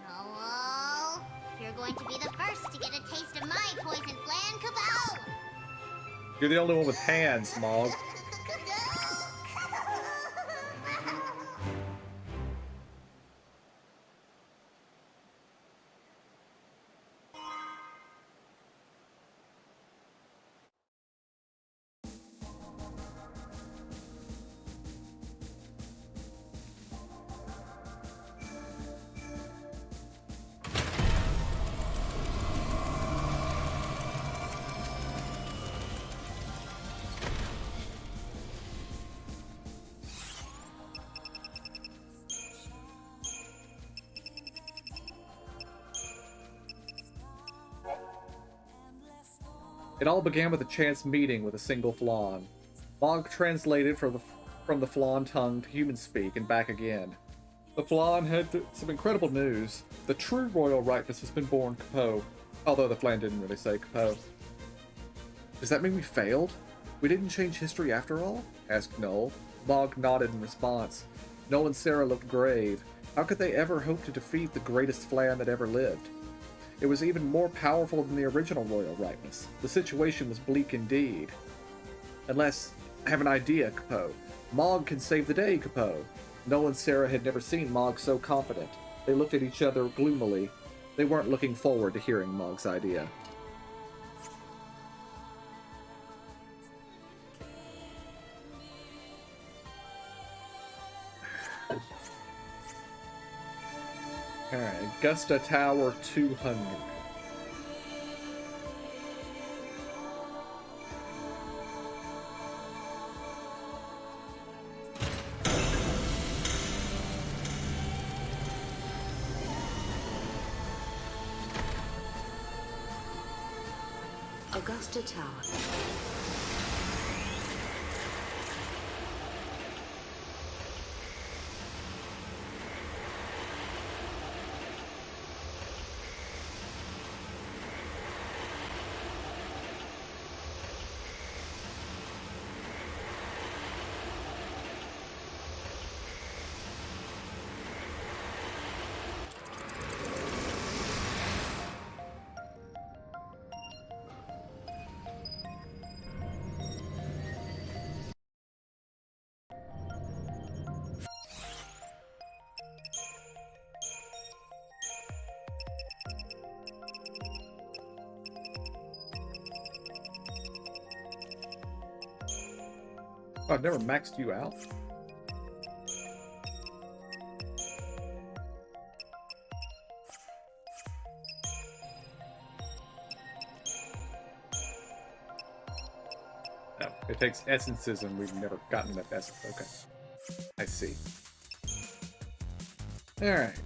Noel, you're going to be the first to get a taste of my poison Flan, Kubo! You're the only one with hands, Mog. It all began with a chance meeting with a single Flan. Mog translated from the Flan tongue to human speak and back again. The Flan had some incredible news. The true royal rightness has been born, Capo. Although the Flan didn't really say Capo. Does that mean we failed? We didn't change history after all? Asked Noel. Mog nodded in response. Noel and Sarah looked grave. How could they ever hope to defeat the greatest Flan that ever lived? It was even more powerful than the original royal rightness. The situation was bleak indeed. Unless, I have an idea, Capo. Mog can save the day, Capo. Noel and Sarah had never seen Mog so confident. They looked at each other gloomily. They weren't looking forward to hearing Mog's idea. Alright, Augusta Tower 200. Master Tower. Oh, I've never maxed you out. No, it takes essences and we've never gotten enough essence. Okay. I see. Alright.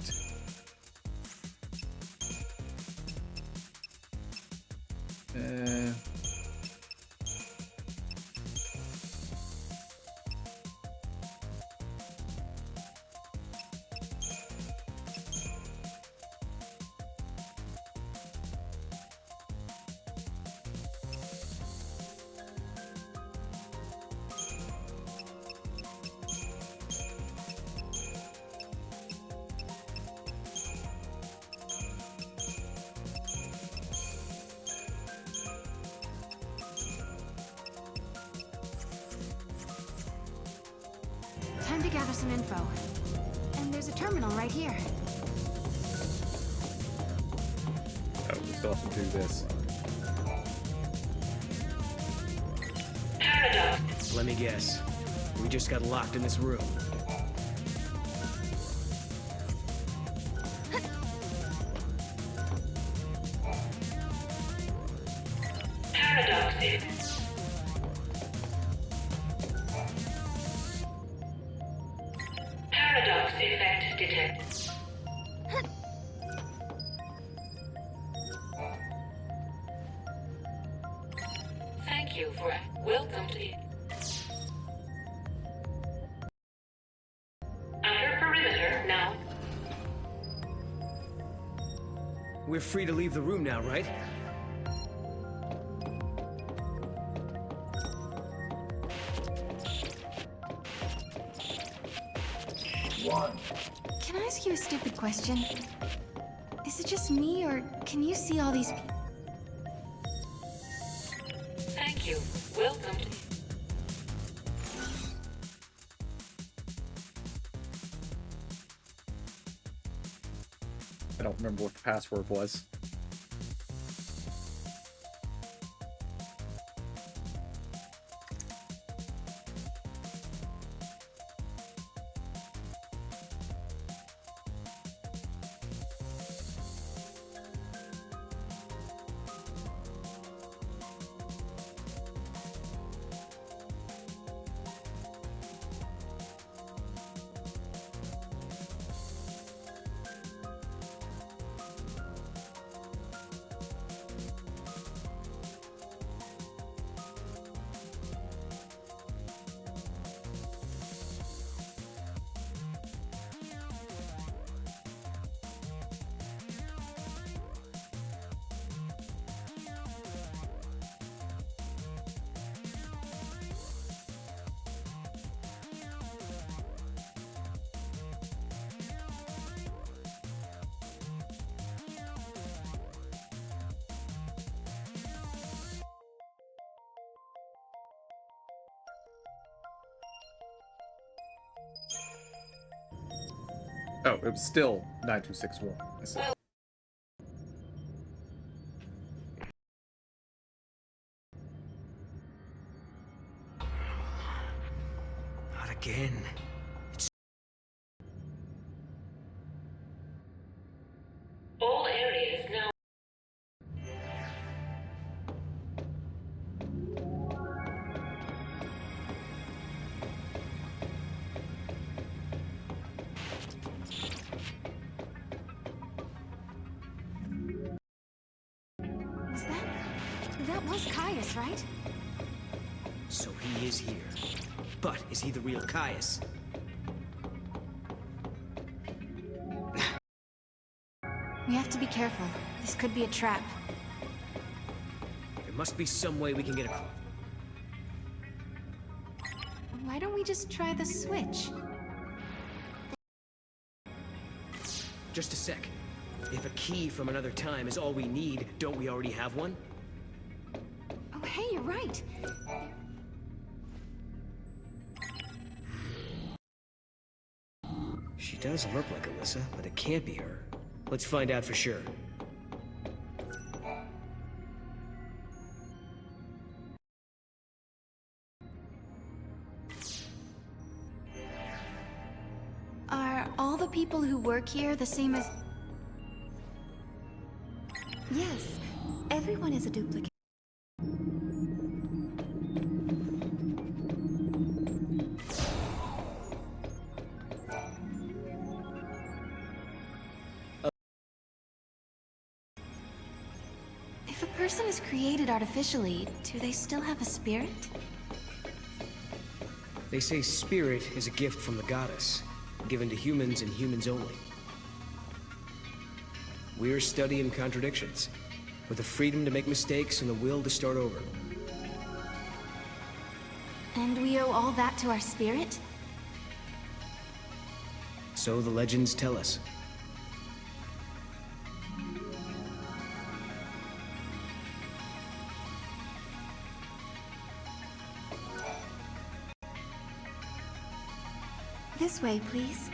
Time to gather some info. And there's a terminal right here. Oh, we still have to do this. Let me guess. We just got locked in this room. Paradox effect detected. Thank you for welcome to the outer perimeter now. We're free to leave the room now, right? Can I ask you a stupid question? Is it just me, or can you see all these people? Thank you. Welcome to I don't remember what the password was. Oh, it was still 9261. I see. Not again. all areas now. That was Caius, right? So he is here. But is he the real Caius? We have to be careful. This could be a trap. There must be some way we can get across. Why don't we just try the switch? Just a sec. If a key from another time is all we need, don't we already have one? Oh, hey, you're right. She does look like Alyssa, but it can't be her. Let's find out for sure. Are all the people who work here the same as... Yes, everyone is a duplicate. If a person is created artificially, do they still have a spirit? They say spirit is a gift from the goddess, given to humans and humans only. We're studying contradictions, with the freedom to make mistakes and the will to start over. And we owe all that to our spirit? So the legends tell us. This way, please.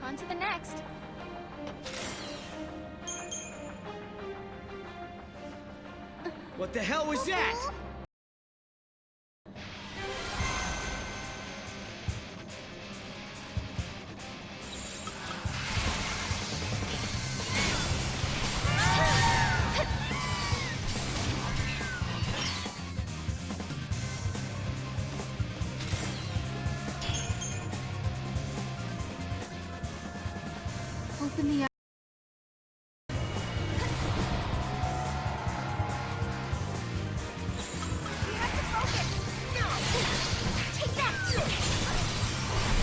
On to the next. What the hell was that? Open the...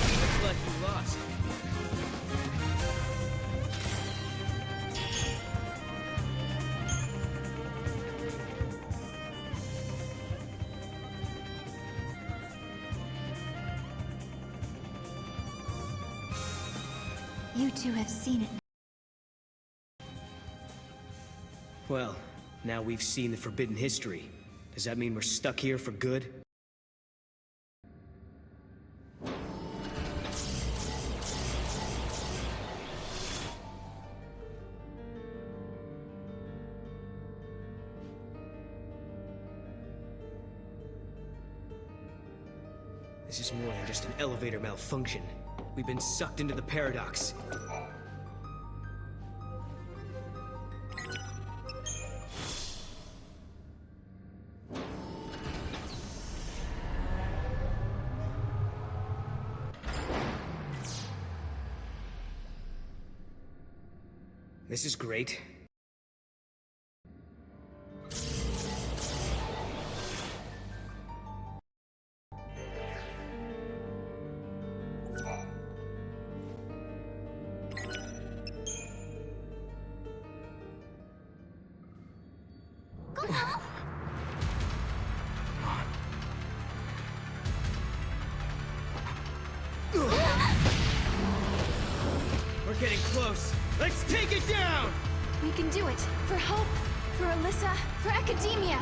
Looks like you lost. You two have seen it. Well, now we've seen the forbidden history. Does that mean we're stuck here for good? This is more than just an elevator malfunction. We've been sucked into the paradox. This is great. We're getting close. Let's take it down! We can do it. For Hope, for Alyssa, for Academia.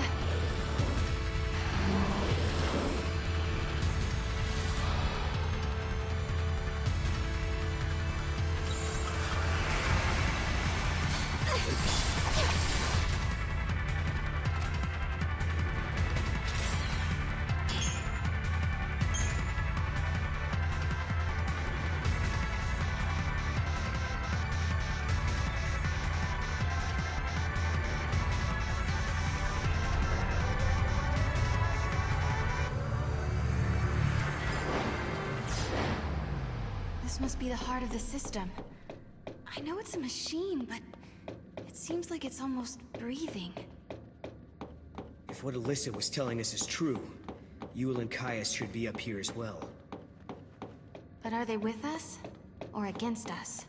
This must be the heart of the system. I know it's a machine, but it seems like it's almost breathing. If what Alyssa was telling us is true, Yule and Caius should be up here as well. But are they with us? Or against us?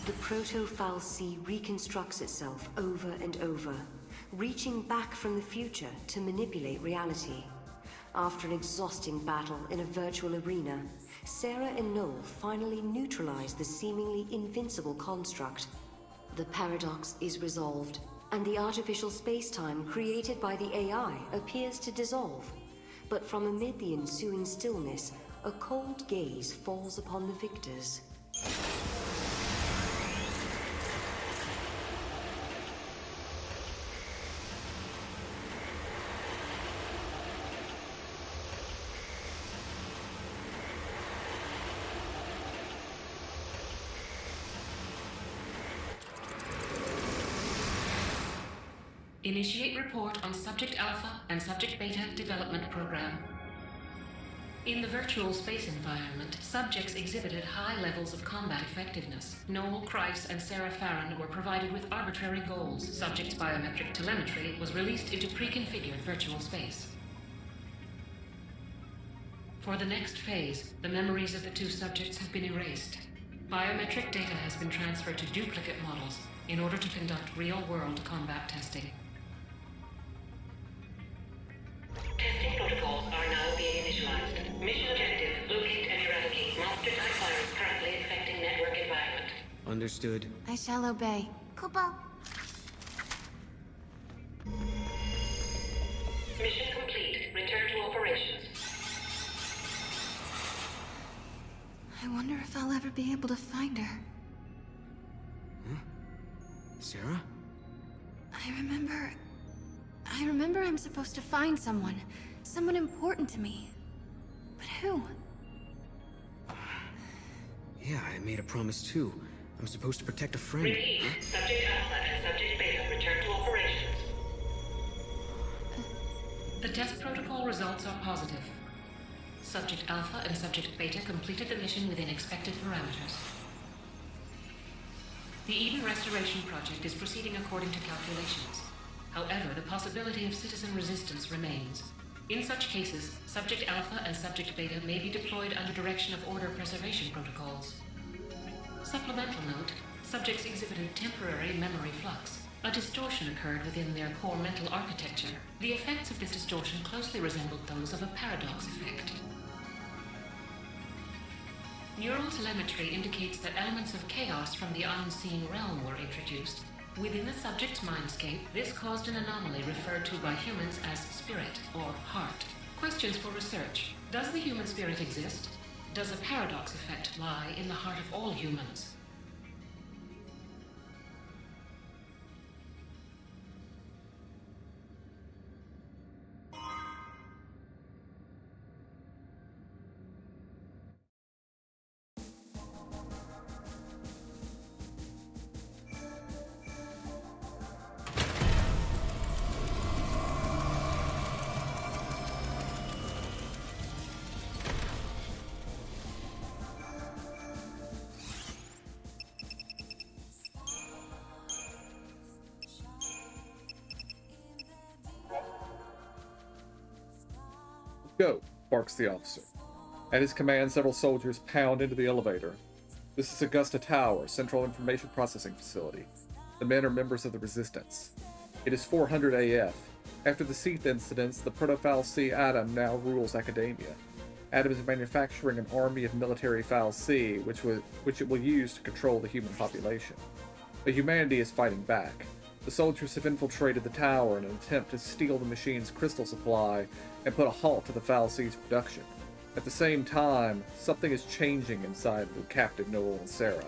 The Proto-Fal'Cie reconstructs itself over and over, reaching back from the future to manipulate reality. After an exhausting battle in a virtual arena, Sarah and Noel finally neutralize the seemingly invincible construct. The paradox is resolved, and the artificial space-time created by the AI appears to dissolve. But from amid the ensuing stillness, a cold gaze falls upon the victors. Initiate report on Subject Alpha and Subject Beta development program. In the virtual space environment, subjects exhibited high levels of combat effectiveness. Noel, Kreis, and Sarah Farron were provided with arbitrary goals. Subjects' biometric telemetry was released into pre-configured virtual space. For the next phase, the memories of the two subjects have been erased. Biometric data has been transferred to duplicate models in order to conduct real-world combat testing. Testing protocols are now being initialized. Mission objective, locate and eradicate monster-type virus currently infecting network environment. Understood. I shall obey. Kupo. Mission complete. Return to operations. I wonder if I'll ever be able to find her. Huh? Sarah? I remember I'm supposed to find someone. Someone important to me. But who? Yeah, I made a promise too. I'm supposed to protect a friend. Repeat. Subject Alpha and Subject Beta return to operations. The test protocol results are positive. Subject Alpha and Subject Beta completed the mission within expected parameters. The Eden Restoration Project is proceeding according to calculations. However, the possibility of citizen resistance remains. In such cases, Subject Alpha and Subject Beta may be deployed under direction of order preservation protocols. Supplemental note, subjects exhibited temporary memory flux. A distortion occurred within their core mental architecture. The effects of this distortion closely resembled those of a paradox effect. Neural telemetry indicates that elements of chaos from the unseen realm were introduced. Within the subject's mindscape, this caused an anomaly referred to by humans as spirit or heart. Questions for research. Does the human spirit exist? Does a paradox effect lie in the heart of all humans? Go, barks the officer. At his command, several soldiers pound into the elevator. This is Augusta Tower, Central Information Processing Facility. The men are members of the Resistance. It is 400 AF. After the Seath incidents, the Proto-Fal'Cie Adam now rules academia. Adam is manufacturing an army of military Fal'Cie, which it will use to control the human population. But humanity is fighting back. The soldiers have infiltrated the tower in an attempt to steal the machine's crystal supply and put a halt to the Fal'Cie's production. At the same time, something is changing inside the captive Noel and Sarah.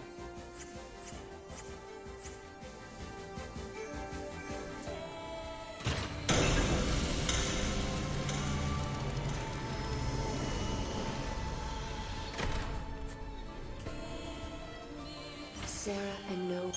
Sarah and Noel.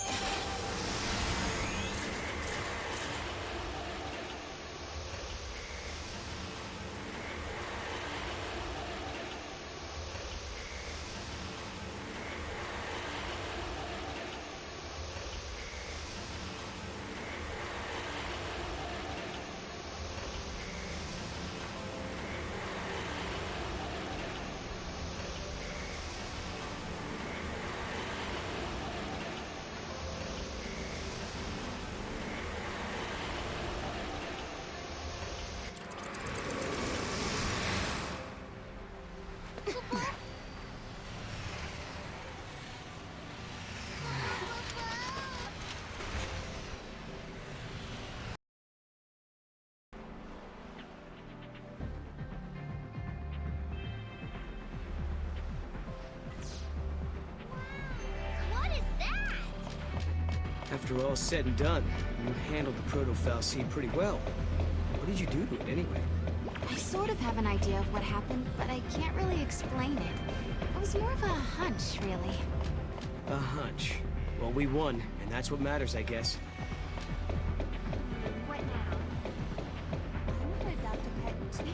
After all said and done, you handled the Proto-Fal'Cie pretty well. What did you do to it anyway? I sort of have an idea of what happened, but I can't really explain it. It was more of a hunch, really. A hunch. Well, we won, and that's what matters, I guess. What now? I'm not about to pet too.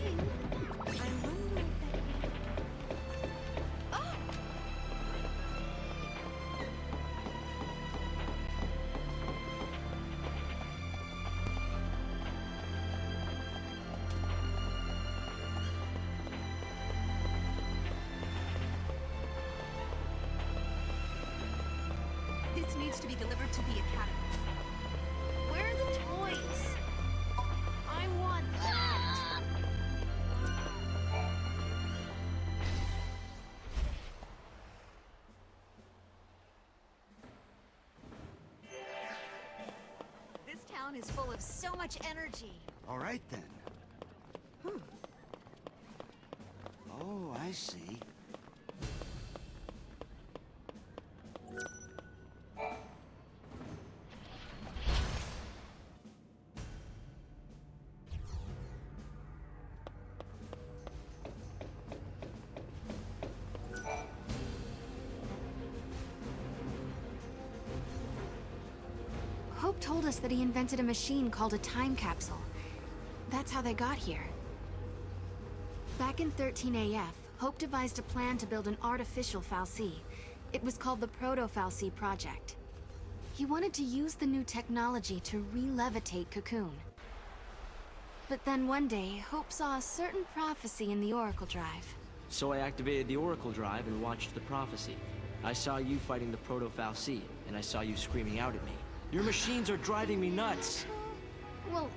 I'm wondering if that... Oh! This needs to be delivered to the Academy. Where are the toys? I want that. This town is full of so much energy. All right, then. Oh, I see. Hope told us that he invented a machine called a time capsule. That's how they got here. Back in 13 AF, Hope devised a plan to build an artificial Fal'Cie. It was called the Proto-Fal'Cie Project. He wanted to use the new technology to re-levitate Cocoon. But then one day, Hope saw a certain prophecy in the Oracle Drive. So I activated the Oracle Drive and watched the prophecy. I saw you fighting the Proto-Fal'Cie, and I saw you screaming out at me. Your machines are driving me nuts! Well,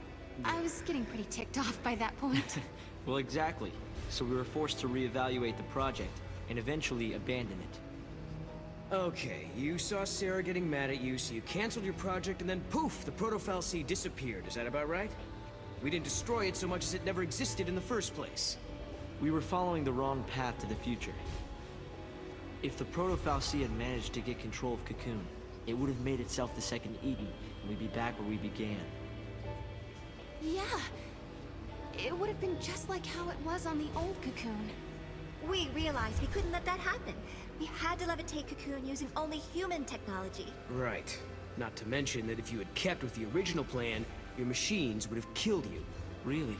I was getting pretty ticked off by that point. Well, exactly. So we were forced to reevaluate the project, and eventually abandon it. Okay, you saw Sarah getting mad at you, so you canceled your project, and then poof, the Proto-Fal'Cie disappeared. Is that about right? We didn't destroy it so much as it never existed in the first place. We were following the wrong path to the future. If the Proto-Fal'Cie had managed to get control of Cocoon, it would have made itself the second Eden, and we'd be back where we began. Yeah. It would have been just like how it was on the old Cocoon. We realized we couldn't let that happen. We had to levitate Cocoon using only human technology. Right. Not to mention that if you had kept with the original plan, your machines would have killed you. Really?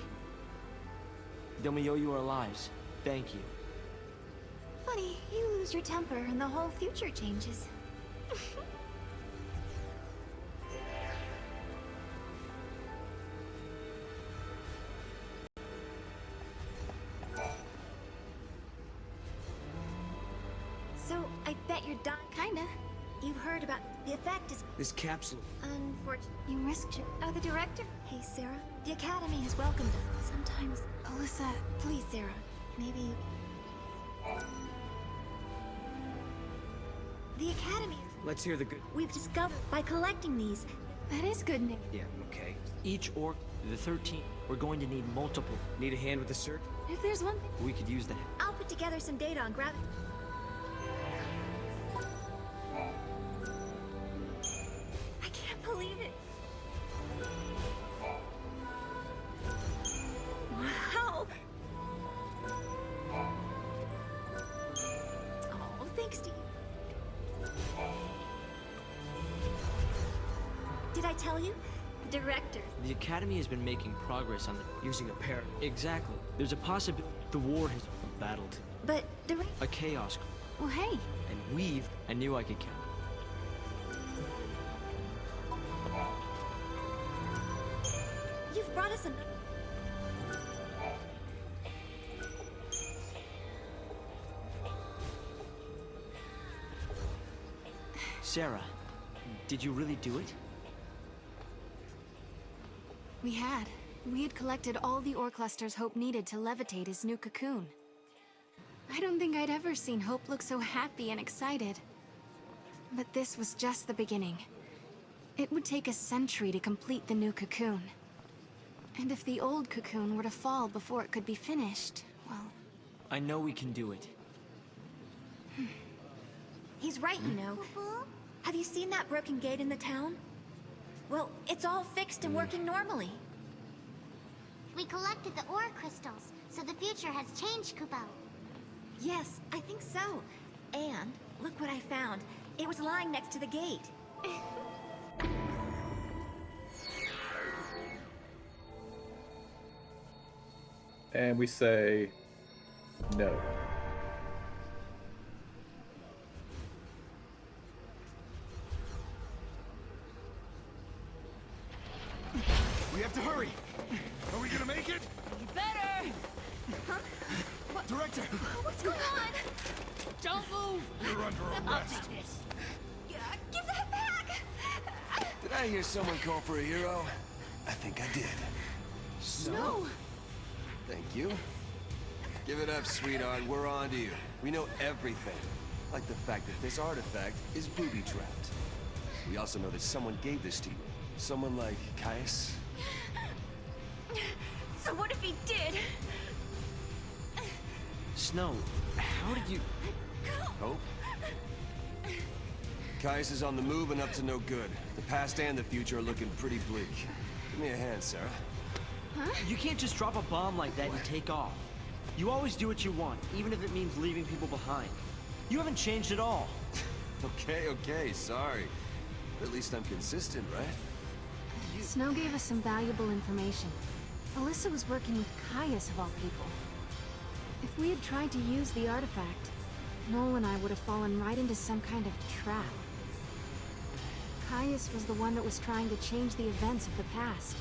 Then we owe you our lives. Thank you. Funny, you lose your temper and the whole future changes. that you're dying? Kinda. You've heard about the effect is This capsule. unfortunate. You risked your... Oh, the director? Hey, Sarah. The Academy has welcomed us. Sometimes... Alyssa... Please, Sarah. Maybe you... The Academy... Let's hear the good. We've discovered by collecting these... That is good news. Yeah, okay. Each orc, the 13, we're going to need multiple. Need a hand with the search? If there's one thing... We could use that. I'll put together some data on gravity. I can't believe it. Wow. Oh, thanks, Steve. Did I tell you? The director. The Academy has been making progress on the... Using a pair. Exactly. There's a possibility the war has battled. But the... A chaos. Well, hey. And we've... I knew I could count. You've brought us a... Sarah, did you really do it? We had. We had collected all the ore clusters Hope needed to levitate his new cocoon. I don't think I'd ever seen Hope look so happy and excited. But this was just the beginning. It would take a century to complete the new cocoon. And if the old cocoon were to fall before it could be finished, well... I know we can do it. He's right, you know. Have you seen that broken gate in the town? Well, it's all fixed and working normally. We collected the ore crystals, so the future has changed, Kupo. Yes, I think so. And look what I found. It was lying next to the gate. And we say no. We have to hurry. Are we gonna make it? You better! Huh? What? Director! What's going on? Don't move! You're under I'll arrest. take this. Give that back! Did I hear someone call for a hero? I think I did. No! Thank you. Give it up, sweetheart. We're on to you. We know everything. Like the fact that this artifact is booby-trapped. We also know that someone gave this to you. Someone like Caius. So what if he did? Snow, how did you... Hope? Caius is on the move and up to no good. The past and the future are looking pretty bleak. Give me a hand, Sarah. Huh? You can't just drop a bomb like that and take off. You always do what you want, even if it means leaving people behind. You haven't changed at all. Okay, sorry. But at least I'm consistent, right? Snow gave us some valuable information. Alyssa was working with Caius of all people. If we had tried to use the artifact, Noel and I would have fallen right into some kind of trap. Caius was the one that was trying to change the events of the past.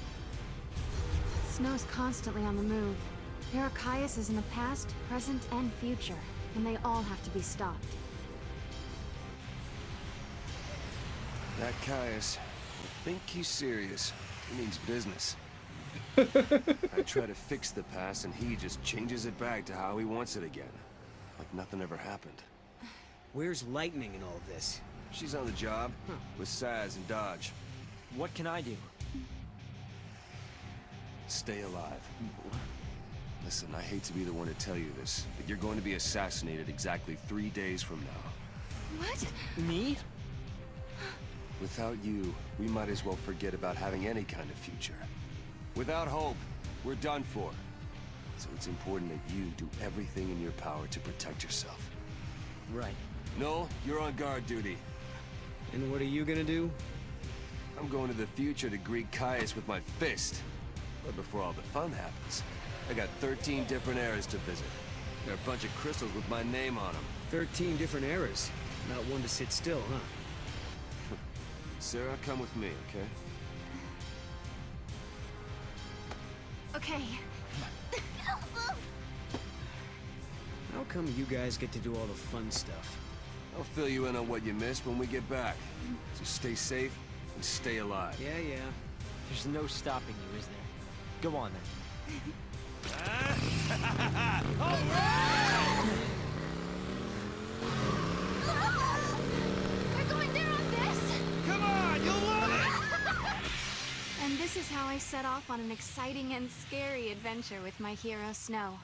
Snow's constantly on the move. There are Caiuses in the past, present, and future, and they all have to be stopped. That Caius, I think he's serious. He means business. I try to fix the past and he just changes it back to how he wants it again. Like nothing ever happened. Where's Lightning in all of this? She's on the job with Saz and Dodge. What can I do? Stay alive. Listen, I hate to be the one to tell you this, but you're going to be assassinated exactly 3 days from now. What? Me? Without you, we might as well forget about having any kind of future. Without hope, we're done for. So it's important that you do everything in your power to protect yourself. Right. Noel, you're on guard duty. And what are you gonna do? I'm going to the future to greet Caius with my fist. But before all the fun happens, I got 13 different eras to visit. There are a bunch of crystals with my name on them. 13 different eras. Not one to sit still, huh? Sarah, come with me, okay? Okay. How come you guys get to do all the fun stuff? I'll fill you in on what you missed when we get back. So stay safe and stay alive. Yeah. There's no stopping you, is there? Go on then. We're going there on this! Come on, you'll love it! And this is how I set off on an exciting and scary adventure with my hero, Snow.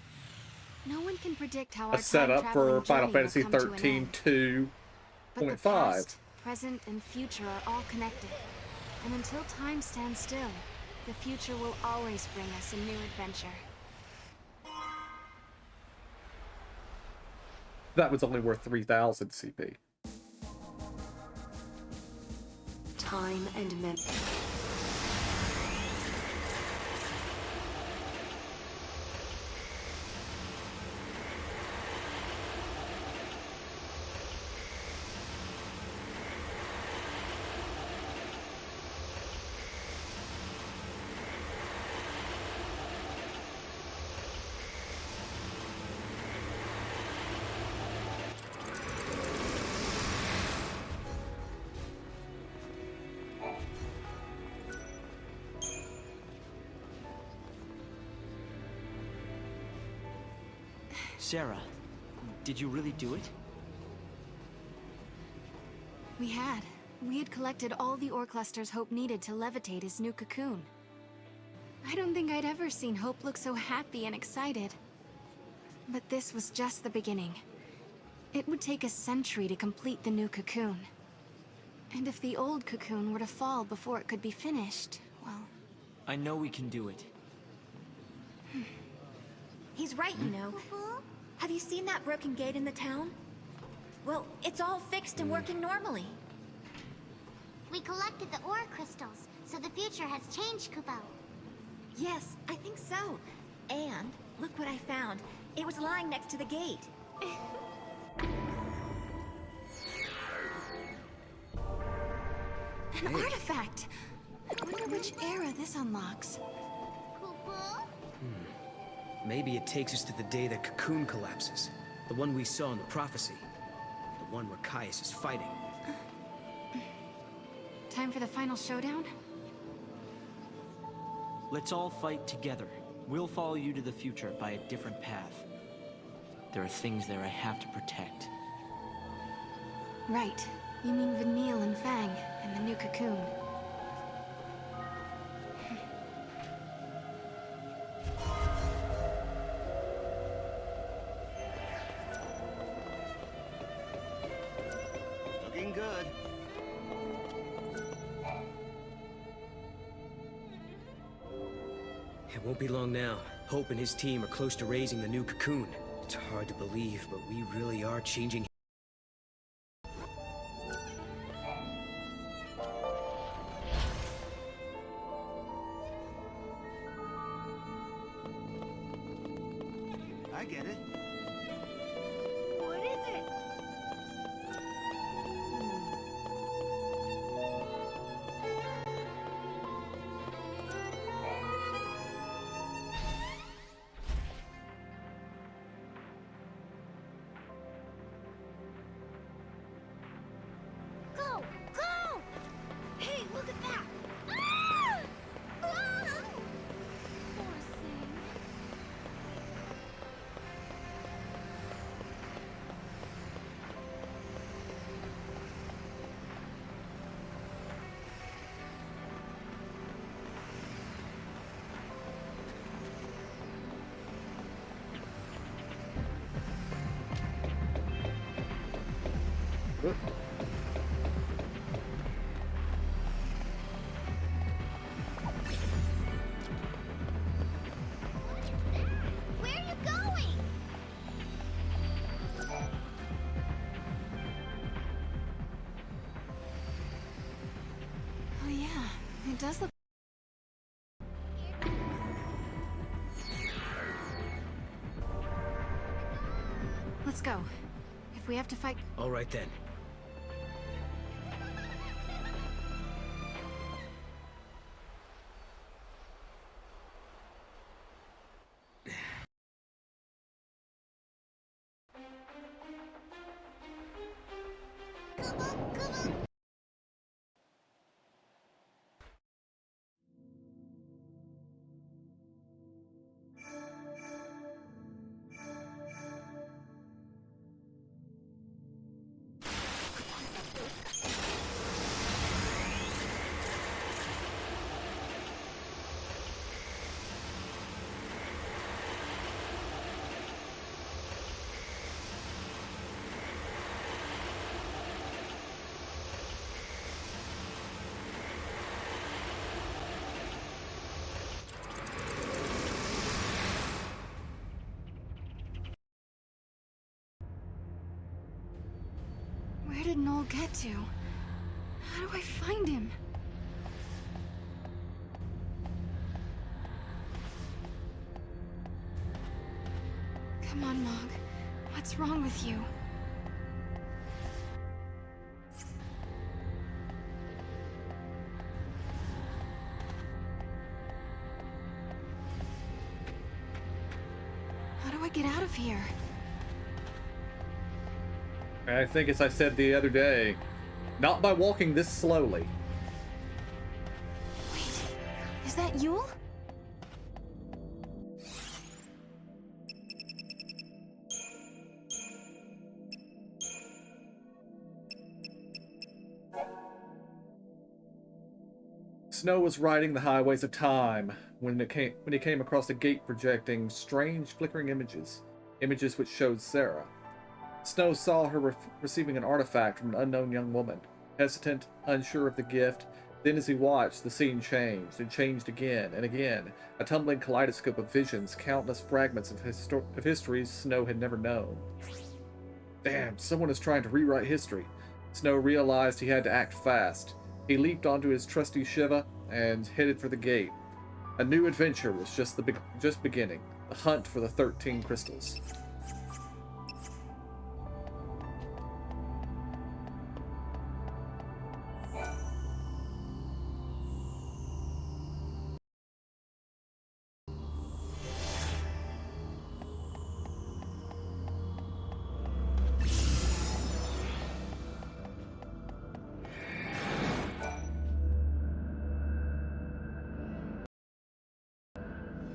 No one can predict how our A setup for Final Fantasy XIII 2.5. But the past, present, and future are all connected. And until time stands still, the future will always bring us a new adventure. That was only worth 3,000 CP. Time and memory. Sarah, did you really do it? We had. We had collected all the ore clusters Hope needed to levitate his new cocoon. I don't think I'd ever seen Hope look so happy and excited. But this was just the beginning. It would take a century to complete the new cocoon. And if the old cocoon were to fall before it could be finished, well... I know we can do it. He's right, you know. Have you seen that broken gate in the town? Well, it's all fixed and working normally. We collected the ore crystals, so the future has changed, Kupo. Yes, I think so. And look what I found. It was lying next to the gate. An artifact! I wonder which era this unlocks. Maybe it takes us to the day the cocoon collapses. The one we saw in the prophecy. The one where Caius is fighting. Time for the final showdown? Let's all fight together. We'll follow you to the future by a different path. There are things there I have to protect. Right. You mean Vanille and Fang, and the new cocoon. Looking good. It won't be long now. Hope and his team are close to raising the new cocoon. It's hard to believe, but we really are changing. I get it. What is it? Go! Go! Hey, look at that! Ah! Ah! Poor thing. Where are you going? Oh yeah, it does look... Let's go. If we have to fight... All right then. Where did Noel get to? How do I find him? Come on, Mog. What's wrong with you? How do I get out of here? I think, as I said the other day, not by walking this slowly. Wait, is that Yule? Snow was riding the highways of time when he came across a gate projecting strange flickering images which showed Sarah. Snow saw her receiving an artifact from an unknown young woman. Hesitant, unsure of the gift, then as he watched, the scene changed, and changed again and again, a tumbling kaleidoscope of visions, countless fragments of histories Snow had never known. Damn, someone is trying to rewrite history. Snow realized he had to act fast. He leaped onto his trusty Shiva and headed for the gate. A new adventure was just beginning, the hunt for the 13 crystals.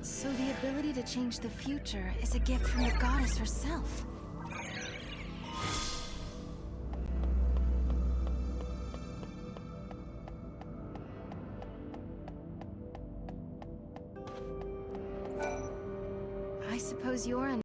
So the ability to change the future is a gift from the goddess herself. I suppose you're an...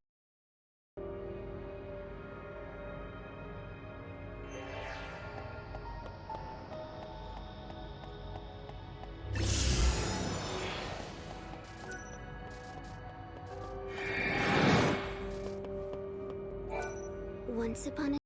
Once upon a...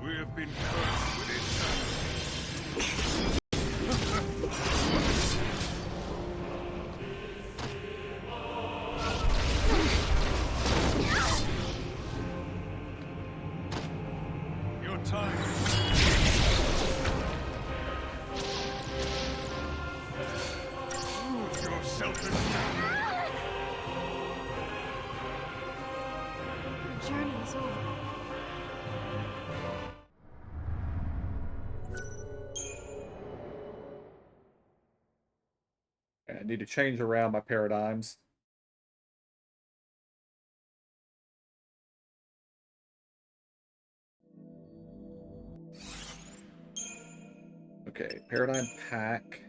We have been cursed with eternity. Your time. Prove yourself in The journey is over. I need to change around my paradigms. Okay, paradigm pack.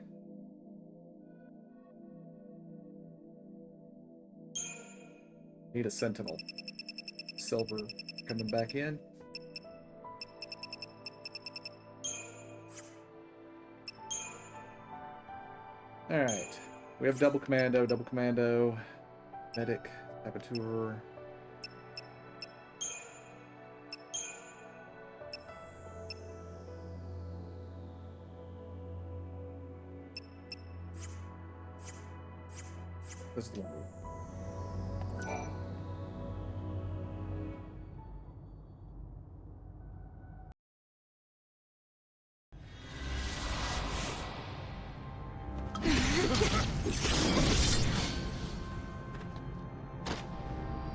Need a sentinel. Silver coming back in. Alright. We have double commando, medic, saboteur. This is the one.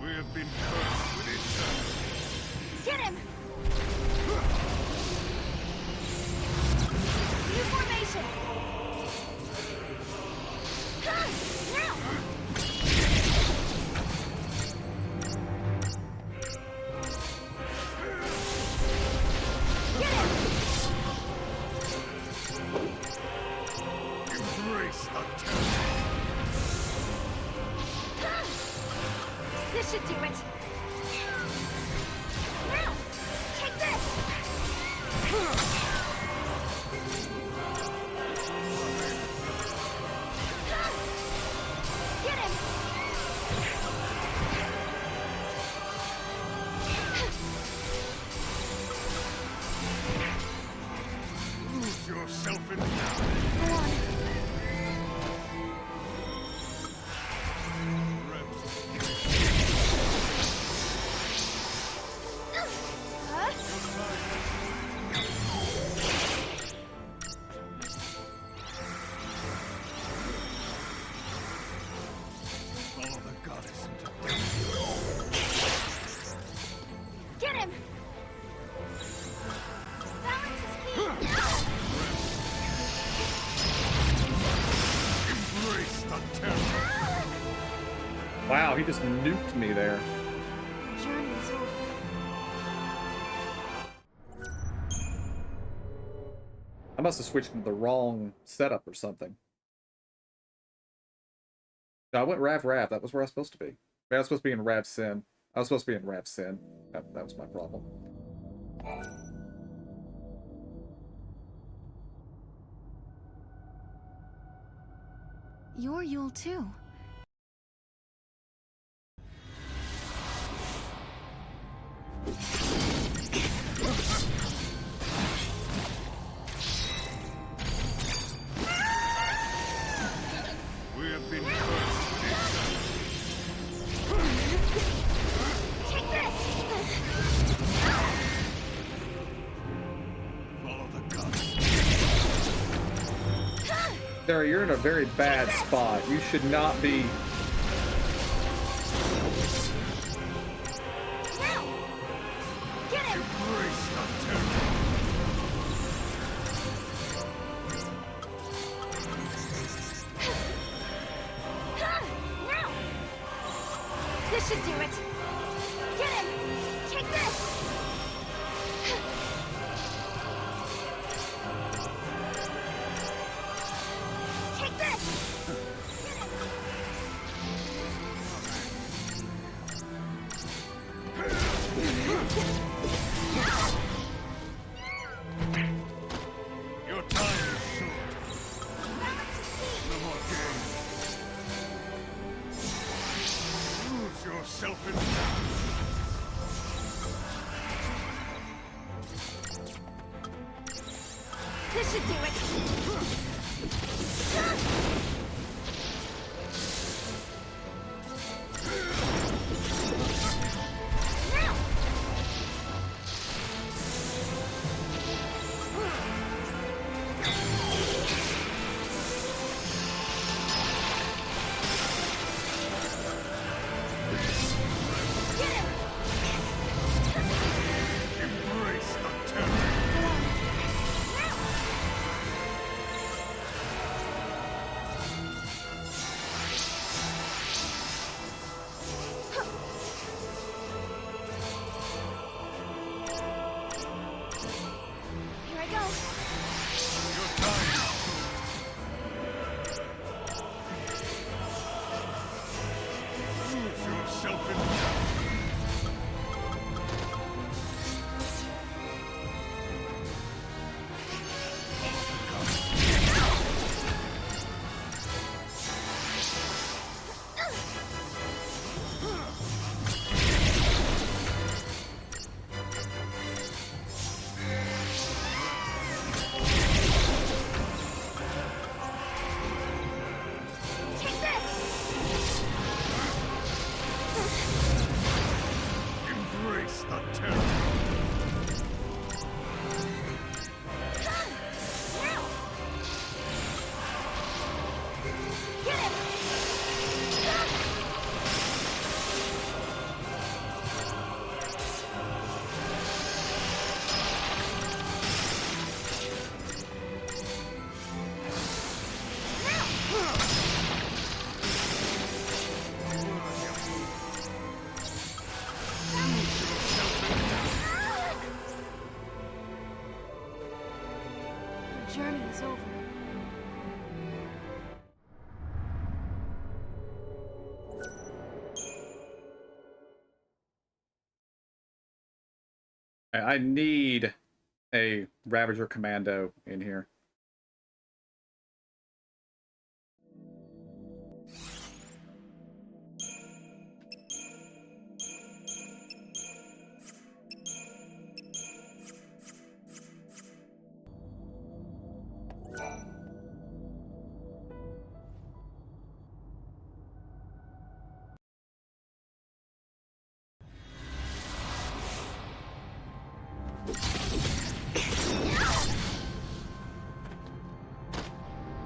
We have been cursed with eternity. Get him! New formation! Now! Get him! Embrace the terror. This should do it! Now! Take this! Get him! Lose yourself in Go on. Follow the goddess into Get him! Balance is key! embrace the terror. Wow, he just nuked me there. Journey is over. I must have switched to the wrong setup or something. No, I went Rav. That was where I was supposed to be. I was supposed to be in Rav Sin. I was supposed to be in Rav Sin. That was my problem. You're Yule too. We have been cursed with Take this! follow the goddess. Sarah, you're in a very bad spot. You should not be. Now! Get him! Embrace the terror. Now! This should do it! Get him! Take this! Take this! Your time is short. No more games. Lose yourself in This should do it! Now! Get him! yourself in doubt. Embrace the terror. The journey is over. I need a Ravager Commando in here.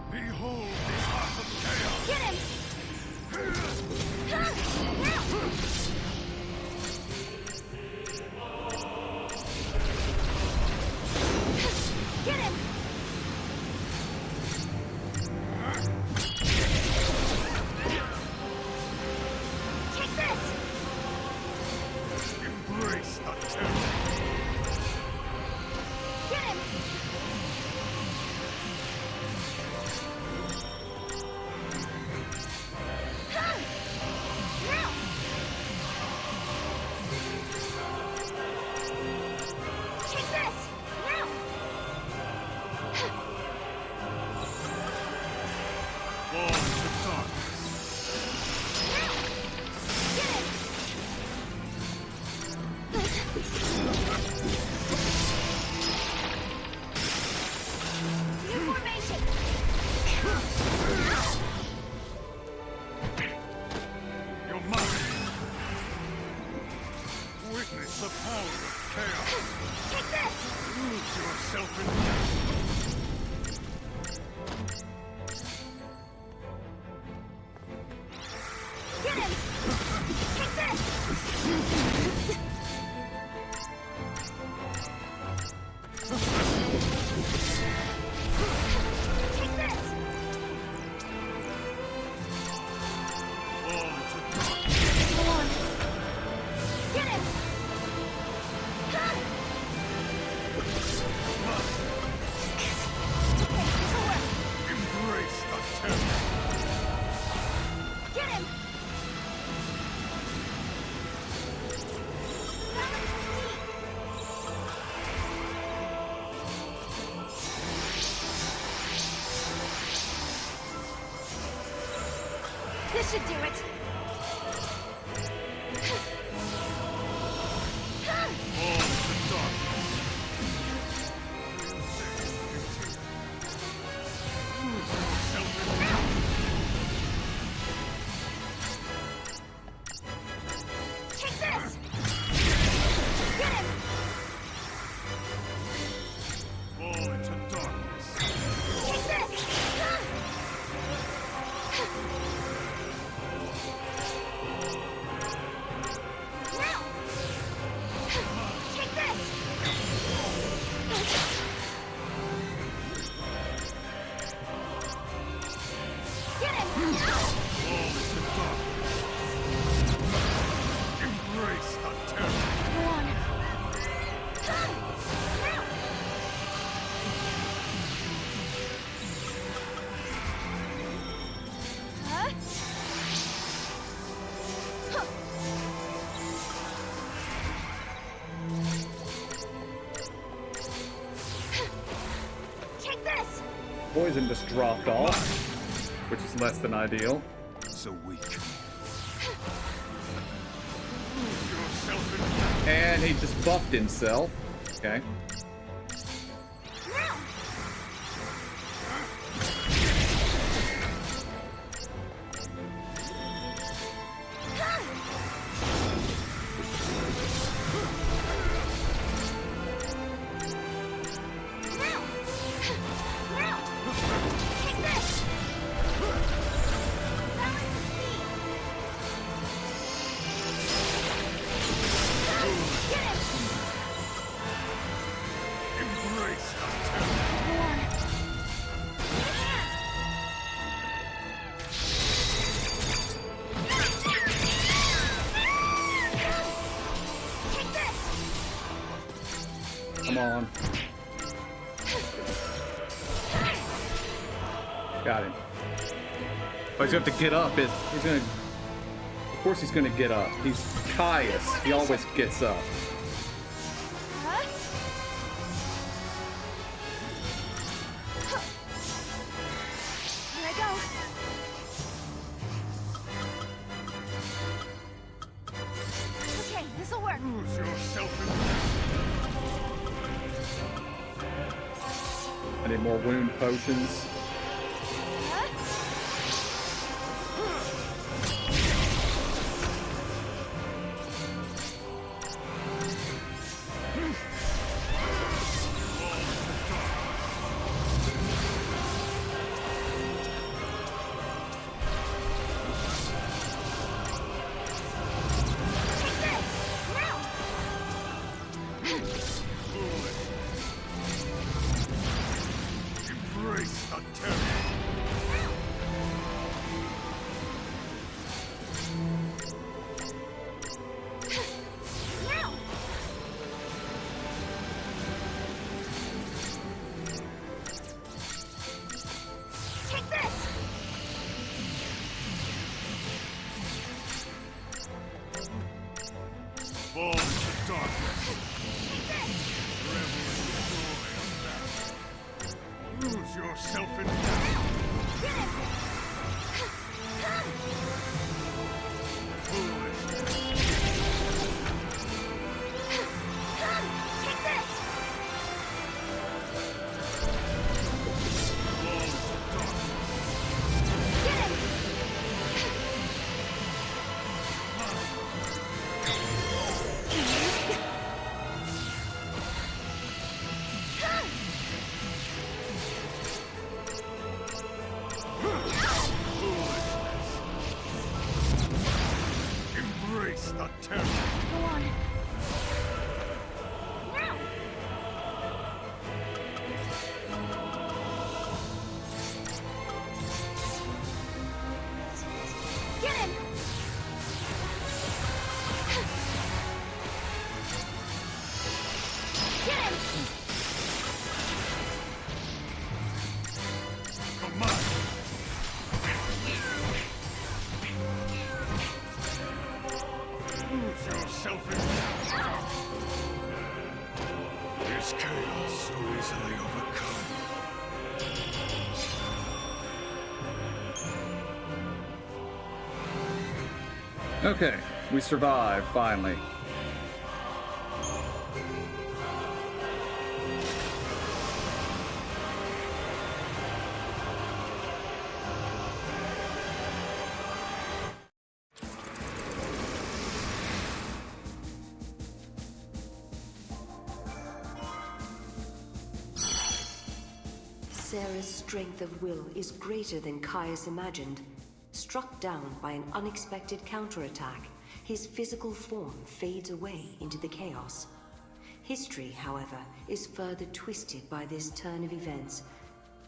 Behold the heart of chaos! Get him! Get him! Take this! Embrace the terror! Get him! Now! Take this! Now! Fall to darkness! Get him! New formation! You're mine! Witness the power of chaos! Take this! Lose yourself in doubt! Get him! Take this! Take this! Fall to darkness! Go on! Get him! Embrace the terror! Get him! This should do it! Fall to darkness! Lose yourself in doubt! Take this! Get him! Fall into darkness! Take this! Poison just dropped off, which is less than ideal. So weak. And he just buffed himself. Okay. Come on. Got him. Oh, he's going to have to get up. He's going to... Of course he's going to get up. He's Caius. He always gets up. Here I go. Okay, this'll work. Lose yourself I need more wound potions. Embrace the terror. Take this! Fall into darkness. Revel in the joy of battle. Lose yourself in battle. Foolishness. Take this! Fall into darkness. Get him! Embrace the terror. Go on. Get him! Get him! Come on. Lose yourself in battle. This chaos so easily overcome. Okay, we survived, finally. Sarah's strength of will is greater than Caius imagined. Struck down by an unexpected counterattack, his physical form fades away into the chaos. History, however, is further twisted by this turn of events.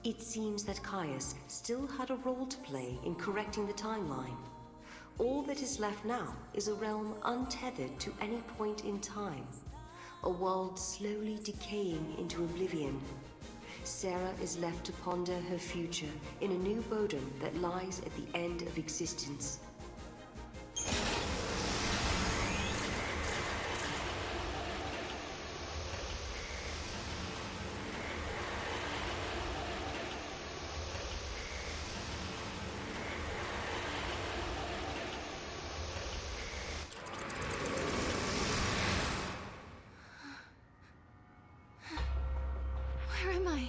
It seems that Caius still had a role to play in correcting the timeline. All that is left now is a realm untethered to any point in time. A world slowly decaying into oblivion. Sarah is left to ponder her future in a new bodom that lies at the end of existence. am I?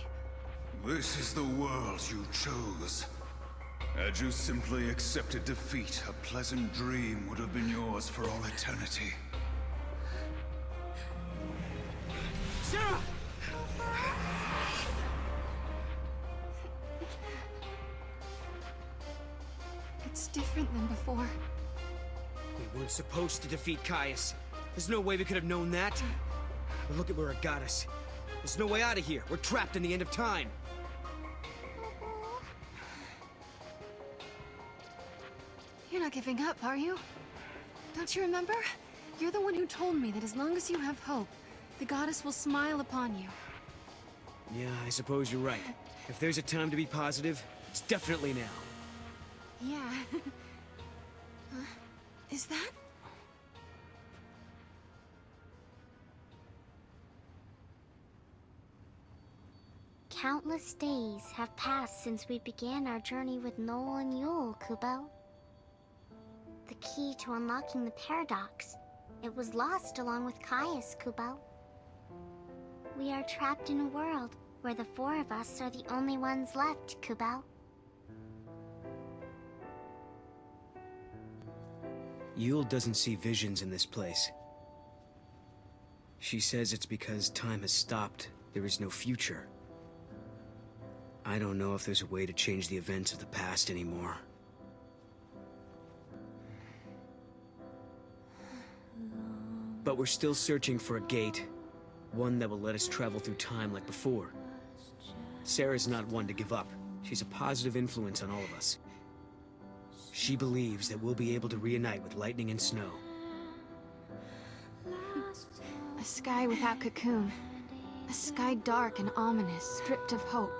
This is the world you chose. Had you simply accepted defeat, a pleasant dream would have been yours for all eternity. Sarah! It's different than before. We weren't supposed to defeat Caius. There's no way we could have known that. But look at where it got us. There's no way out of here. We're trapped in the end of time. You're not giving up, are you? Don't you remember? You're the one who told me that as long as you have hope, the goddess will smile upon you. Yeah, I suppose you're right. If there's a time to be positive, it's definitely now. Yeah. Huh? Is that? Countless days have passed since we began our journey with Noel and Yule, Kubo. The key to unlocking the paradox. It was lost along with Caius, Kubo. We are trapped in a world where the four of us are the only ones left, Kubo. Yule doesn't see visions in this place. She says it's because time has stopped. There is no future. I don't know if there's a way to change the events of the past anymore. But we're still searching for a gate. One that will let us travel through time like before. Sarah's not one to give up. She's a positive influence on all of us. She believes that we'll be able to reunite with lightning and snow. A sky without Cocoon. A sky dark and ominous, stripped of hope.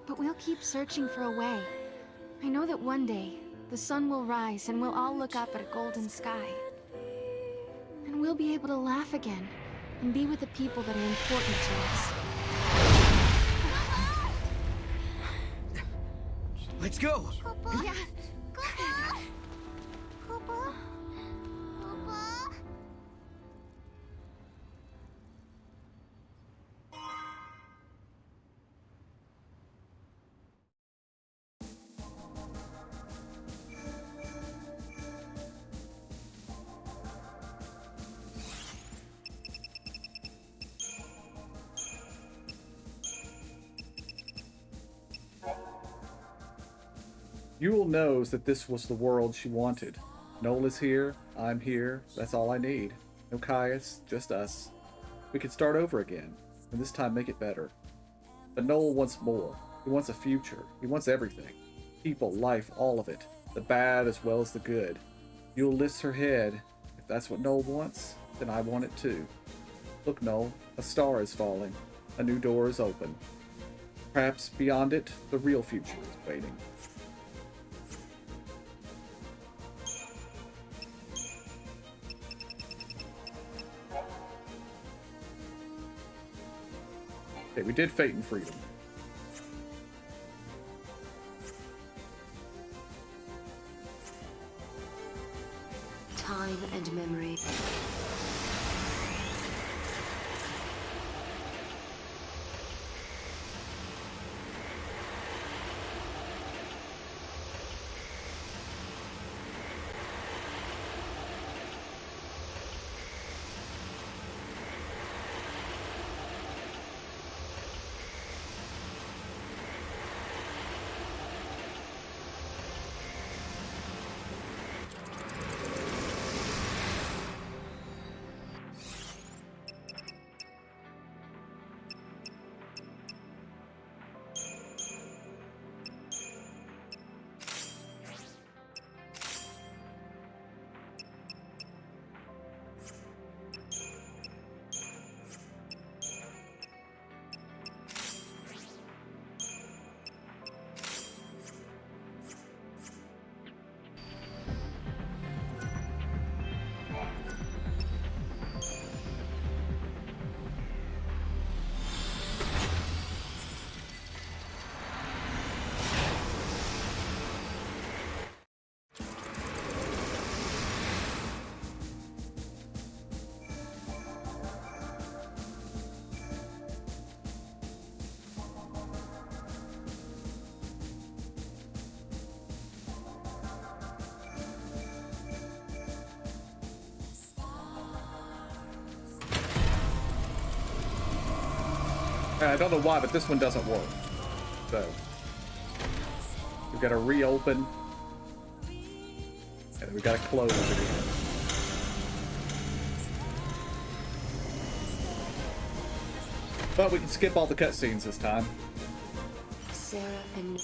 But we'll keep searching for a way. I know that one day, the sun will rise and we'll all look up at a golden sky. And we'll be able to laugh again, and be with the people that are important to us. Let's go! Yeah. Yule knows that this was the world she wanted. Noel is here, I'm here, that's all I need. No Caius, just us. We can start over again, and this time make it better. But Noel wants more. He wants a future. He wants everything. People, life, all of it. The bad as well as the good. Yule lifts her head. If that's what Noel wants, then I want it too. Look, Noel, a star is falling. A new door is open. Perhaps beyond it, the real future is waiting. Okay, we did Fate and Freedom. Time and memory. I don't know why, but this one doesn't work. So we've got to reopen, and then we've got to close it again. But we can skip all the cutscenes this time. Sarah and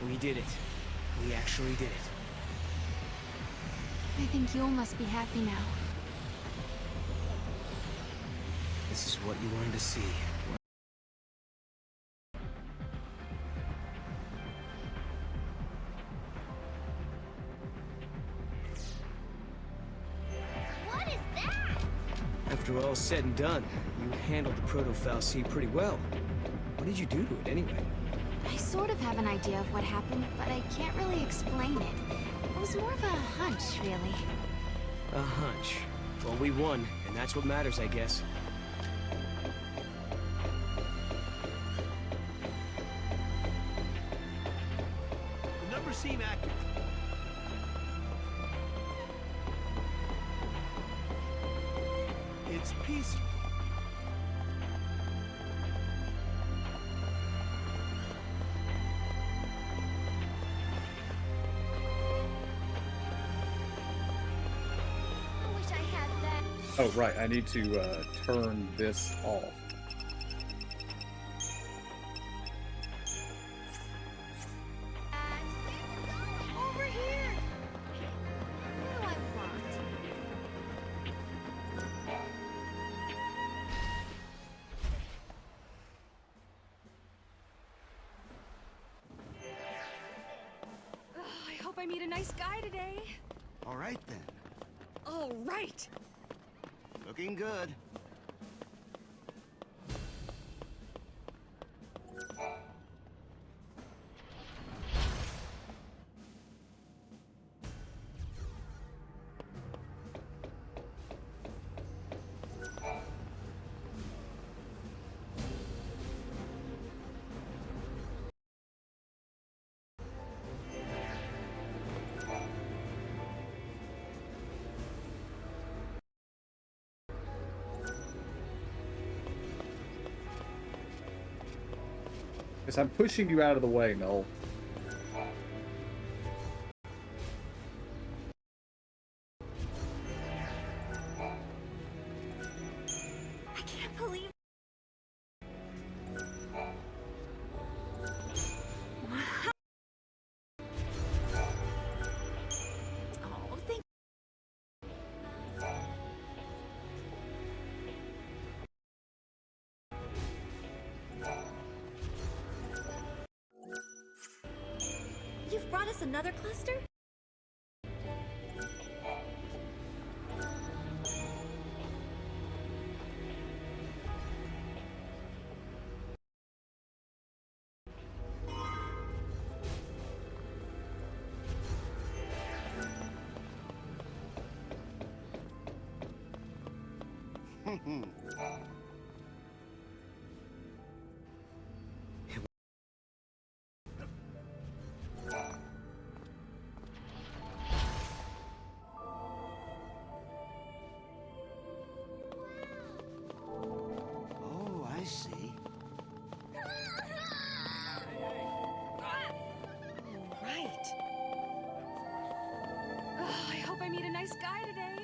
We did it. We actually did it. I think Yul must be happy now. This is what you wanted to see. What is that? After all said and done, you handled the Proto-Fal'Cie pretty well. What did you do to it anyway? I sort of have an idea of what happened, but I can't really explain it. It was more of a hunch, really. A hunch. Well, we won, and that's what matters, I guess. The numbers seem accurate. It's peaceful. I wish I had that. Oh, right. I need to turn this off. Over here. What do I want? Ugh, I hope I meet a nice guy today. All right, then. All right. Looking good. Because I'm pushing you out of the way, Noel. I can't believe. Oh, thank. You've brought us another cluster? Oh, I see. Right. Ugh, I hope I meet a nice guy today.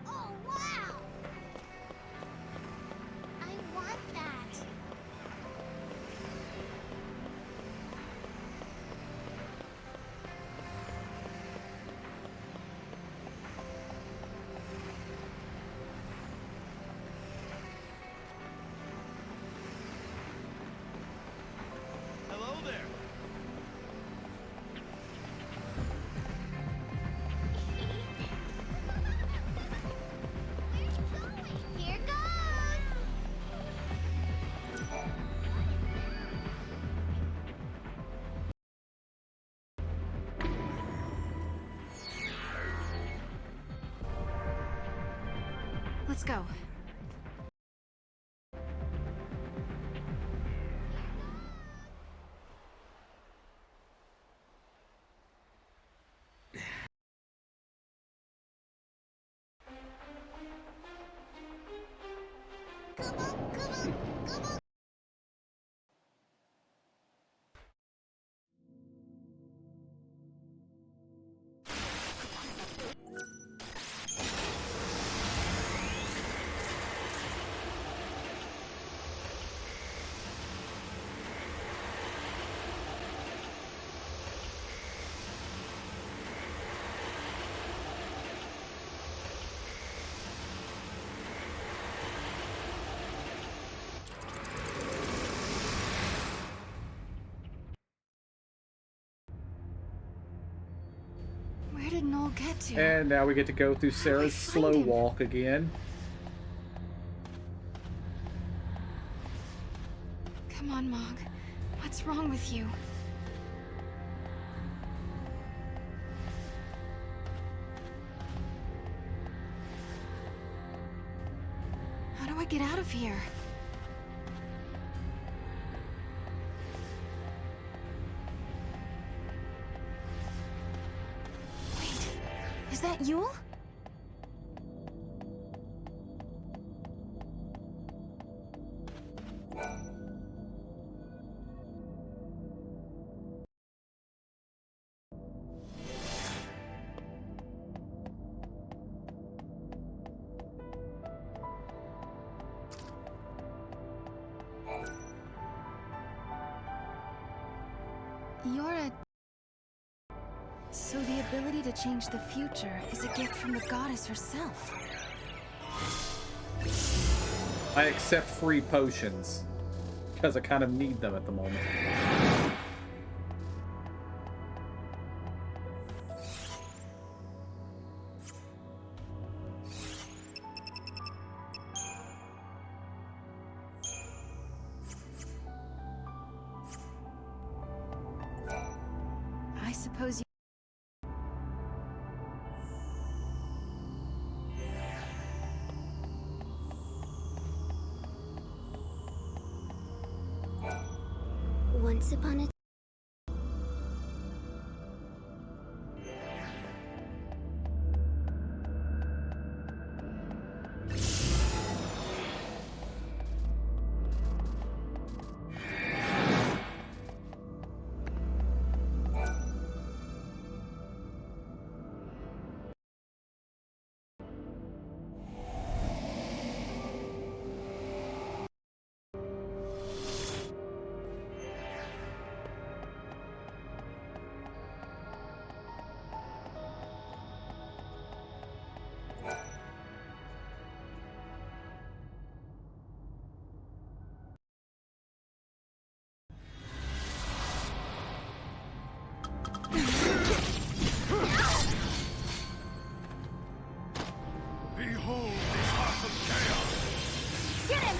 Oh, wow! Let's go. Where did Noel get to? And now we get to go through Sarah's slow walk again. Come on, Mog. What's wrong with you? How do I get out of here? Wait, is that Yule? You're a... So the ability to change the future is a gift from the goddess herself. I accept free potions, because I kind of need them at the moment. I suppose you... Once upon a Behold the heart of chaos! Get him!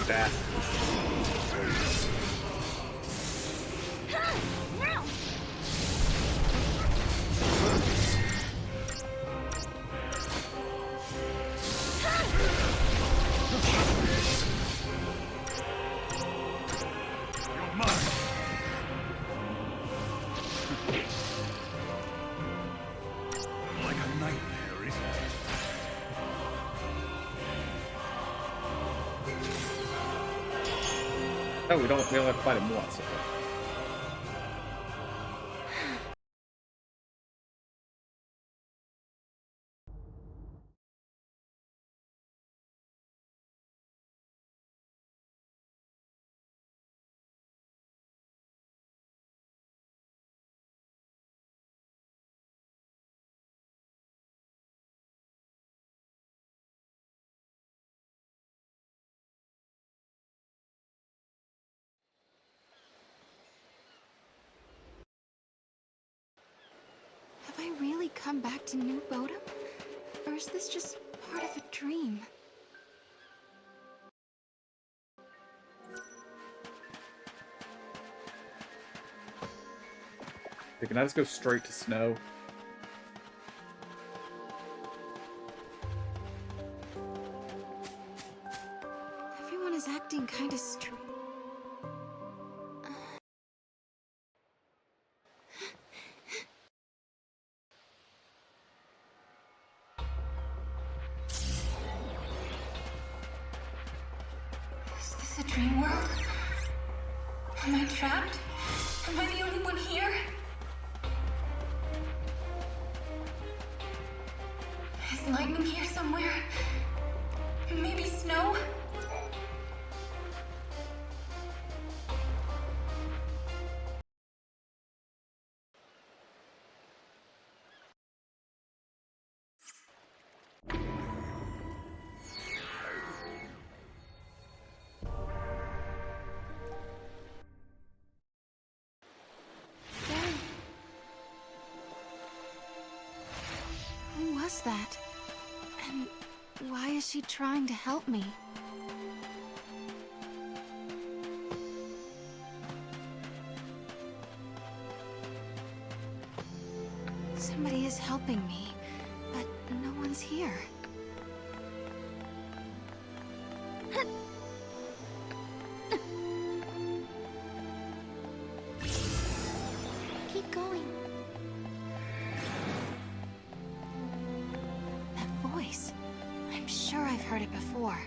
That. Now! You're mine! Like a nightmare, isn't it? Oh, we only have to fight him once. Okay. Have I really come back to New Bodham? Or is this just part of a dream? Can I just go straight to snow? dream world? Am I trapped? Am I the only one here? Is lightning here somewhere? Maybe snow? Who was that? And why is she trying to help me? Somebody is helping me, but no one's here. Keep going. That voice. I'm sure I've heard it before.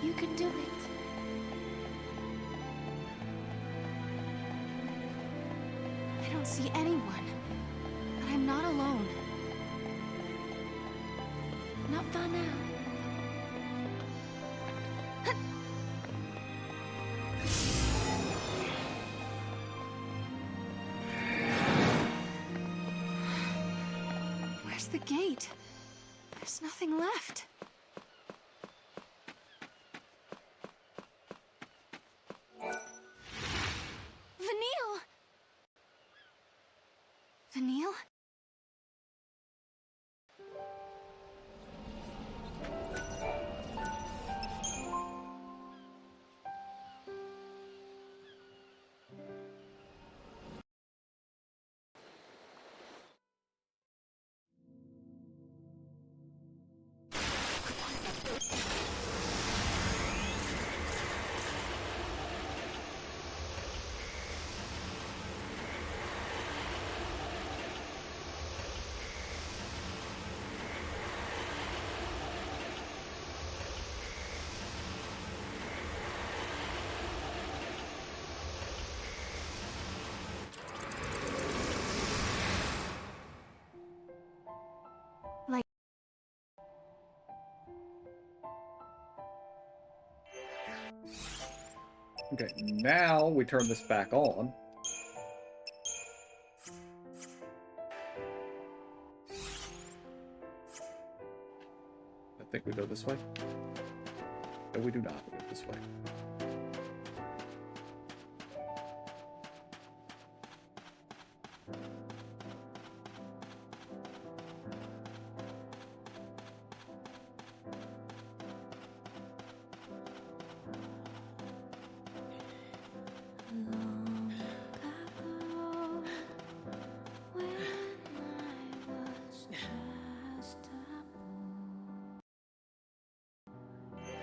You can do it. I don't see anyone, but I'm not alone. Not far now. Where's the gate? There's nothing left. Vanille! Vanille? Okay, now we turn this back on. I think we go this way. No, we do not. We go this way.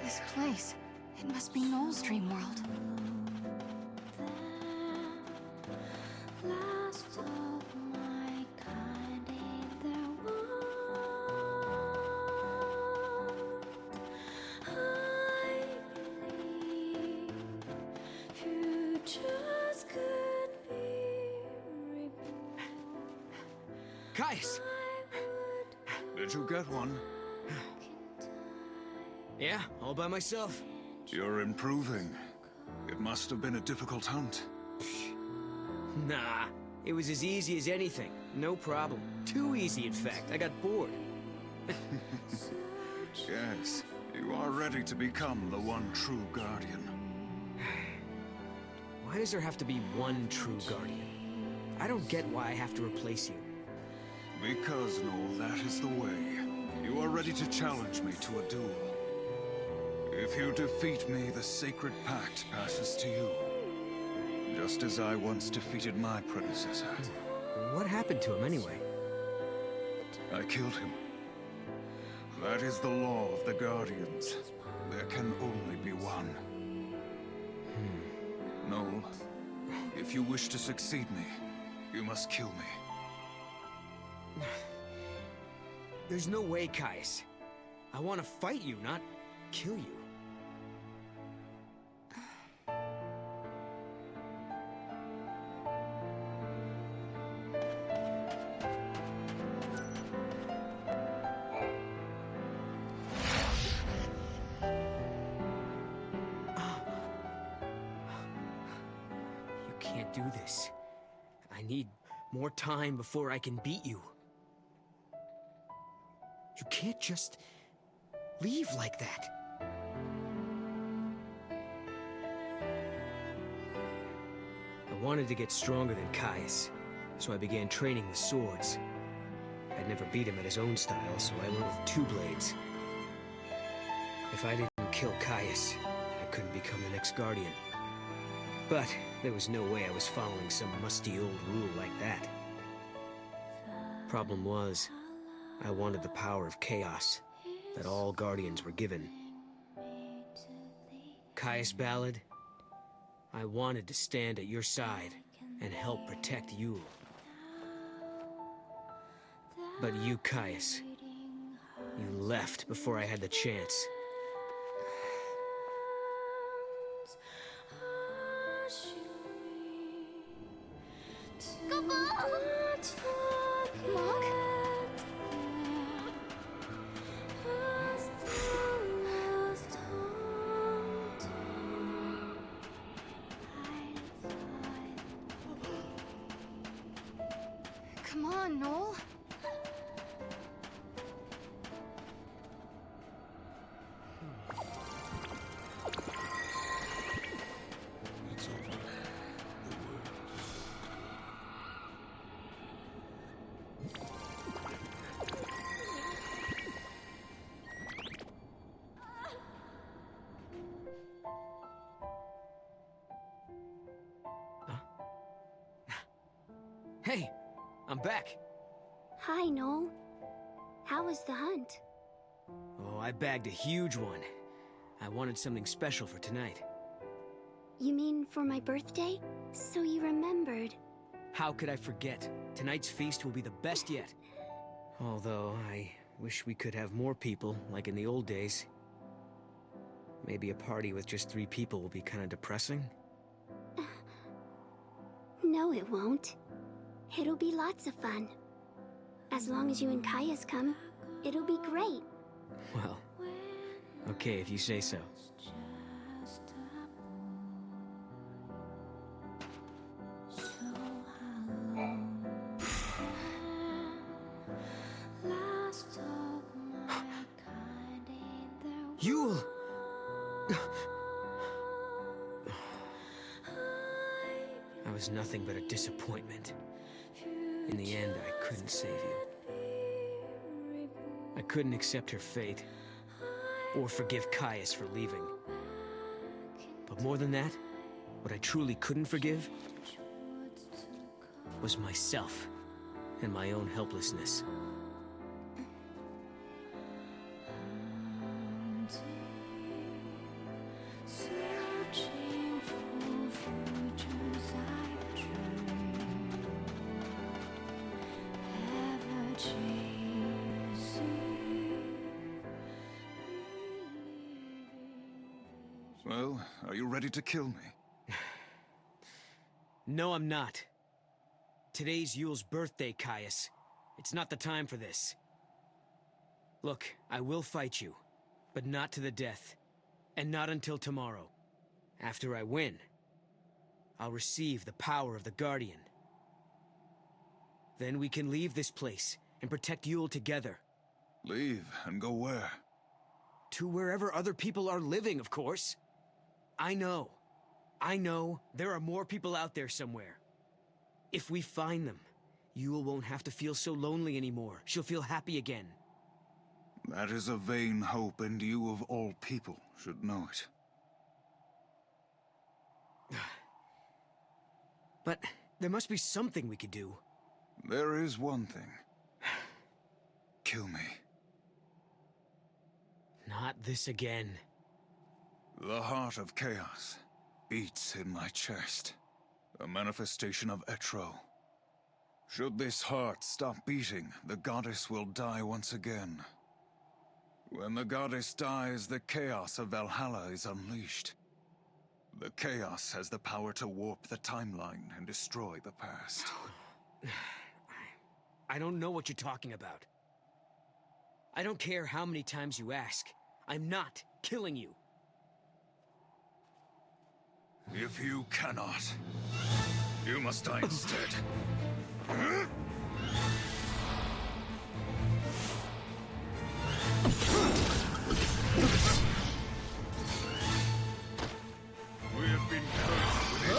This place. It must be Noel's dream world. Guys! Did you get one? Yeah, all by myself. You're improving. It must have been a difficult hunt. Nah, it was as easy as anything. No problem. Too easy, in fact. I got bored. Yes, you are ready to become the one true guardian. Why does there have to be one true guardian? I don't get why I have to replace you. Because, Noel, that is the way. You are ready to challenge me to a duel. If you defeat me, the sacred pact passes to you. Just as I once defeated my predecessor. What happened to him anyway? I killed him. That is the law of the Guardians. There can only be one. Noel, if you wish to succeed me, you must kill me. There's no way, Caius. I want to fight you, not kill you. You can't do this. I need more time before I can beat you. You can't just leave like that. I wanted to get stronger than Caius, so I began training with swords. I'd never beat him at his own style, so I went with 2 blades. If I didn't kill Caius, I couldn't become the next Guardian. But there was no way I was following some musty old rule like that. Problem was, I wanted the power of chaos that all Guardians were given. Caius Ballad, I wanted to stand at your side and help protect Yule. But you, Caius, you left before I had the chance. Come on, Noel. It's over. The world. Hey, I'm back. Hi, Noel. How was the hunt? Oh, I bagged a huge one. I wanted something special for tonight. You mean for my birthday? So you remembered. How could I forget? Tonight's feast will be the best yet. Although, I wish we could have more people, like in the old days. Maybe a party with just 3 people will be kind of depressing. No, it won't. It'll be lots of fun. As long as you and Caius come, it'll be great. Well, okay if you say so. Yule! I was nothing but a disappointment. In the end, I couldn't save you. I couldn't accept her fate, or forgive Caius for leaving. But more than that, what I truly couldn't forgive was myself and my own helplessness. Well, are you ready to kill me? No, I'm not. Today's Yule's birthday, Caius. It's not the time for this. Look, I will fight you, but not to the death. And not until tomorrow. After I win, I'll receive the power of the Guardian. Then we can leave this place and protect Yule together. Leave and go where? To wherever other people are living, of course. I know there are more people out there somewhere. If we find them, Yule won't have to feel so lonely anymore. She'll feel happy again. That is a vain hope, and you of all people should know it. But there must be something we could do. There is one thing. Kill me. Not this again. The heart of chaos beats in my chest. A manifestation of XIII. Should this heart stop beating, the goddess will die once again. When the goddess dies, the chaos of Valhalla is unleashed. The chaos has the power to warp the timeline and destroy the past. I don't know what you're talking about. I don't care how many times you ask. I'm not killing you. If you cannot, you must die instead. We have been cursed with it.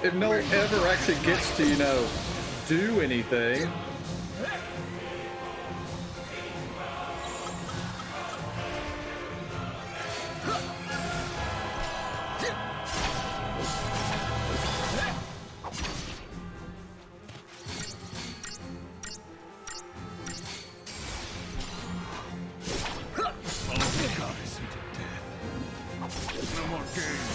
If Noel ever actually gets to, you know, do anything. No more games.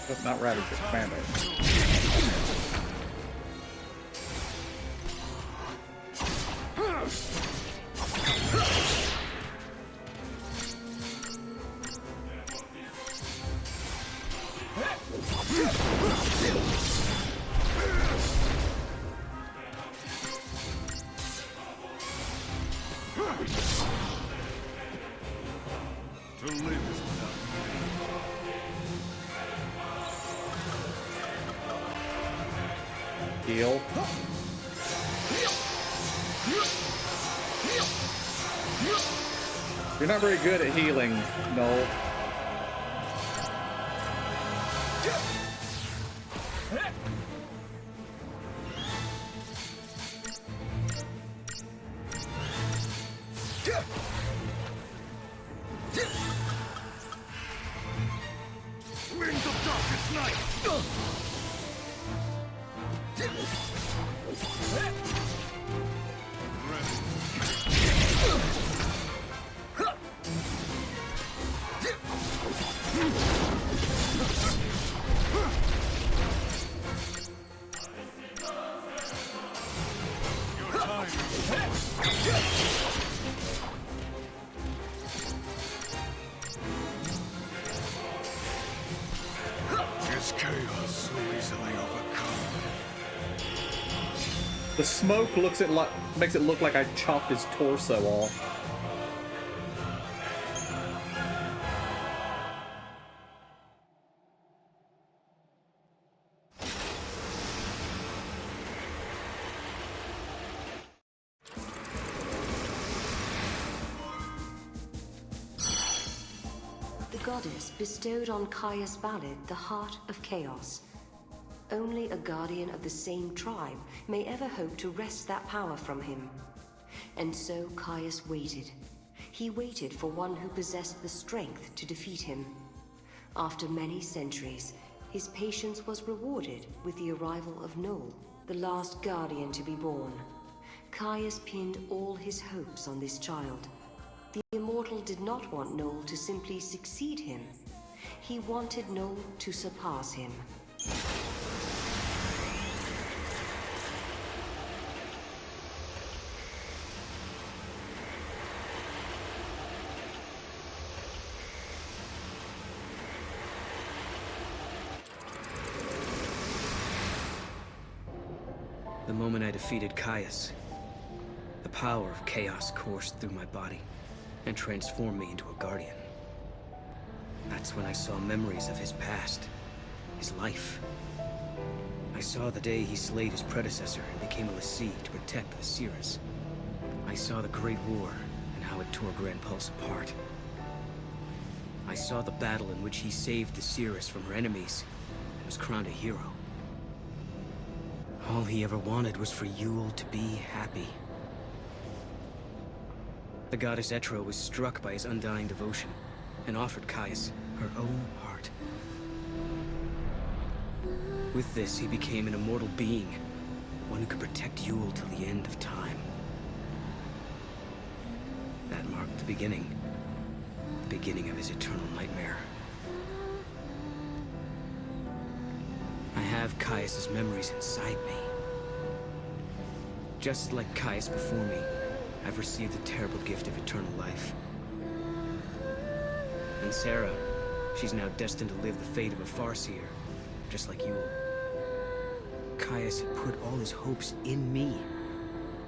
That's not Ravage, it's Commando. To live is without Heal. You're not very good at healing, Noel. Winds of darkest night! Your time is chaos so easily overcome? The smoke makes it look like I chopped his torso off. The goddess bestowed on Caius Ballad the heart of chaos. Only a guardian of the same tribe may ever hope to wrest that power from him. And so Caius waited. He waited for one who possessed the strength to defeat him. After many centuries, his patience was rewarded with the arrival of Noel, the last guardian to be born. Caius pinned all his hopes on this child. The immortal did not want Noel to simply succeed him. He wanted Noel to surpass him. The moment I defeated Caius, the power of chaos coursed through my body and transformed me into a guardian. That's when I saw memories of his past, his life. I saw the day he slayed his predecessor and became a lessee to protect the Cirrus. I saw the Great War and how it tore Grand Pulse apart. I saw the battle in which he saved the Cirrus from her enemies and was crowned a hero. All he ever wanted was for Yule to be happy. The goddess Etra was struck by his undying devotion and offered Caius her own heart. With this, he became an immortal being, one who could protect Yule till the end of time. That marked the beginning of his eternal nightmare. I have Caius's memories inside me. Just like Caius before me, I've received the terrible gift of eternal life. And Sarah, she's now destined to live the fate of a Farseer, just like Yule. Caius had put all his hopes in me.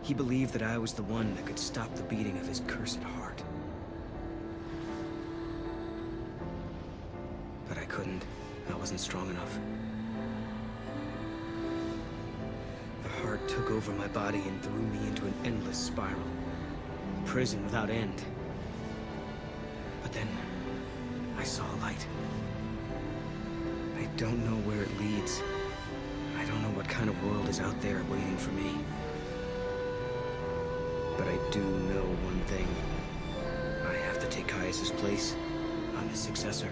He believed that I was the one that could stop the beating of his cursed heart. But I couldn't. I wasn't strong enough. The heart took over my body and threw me into an endless spiral. A prison without end. But then, I saw a light. I don't know where it leads. I don't know what kind of world is out there waiting for me. But I do know one thing. I have to take Caius's place. I'm his successor.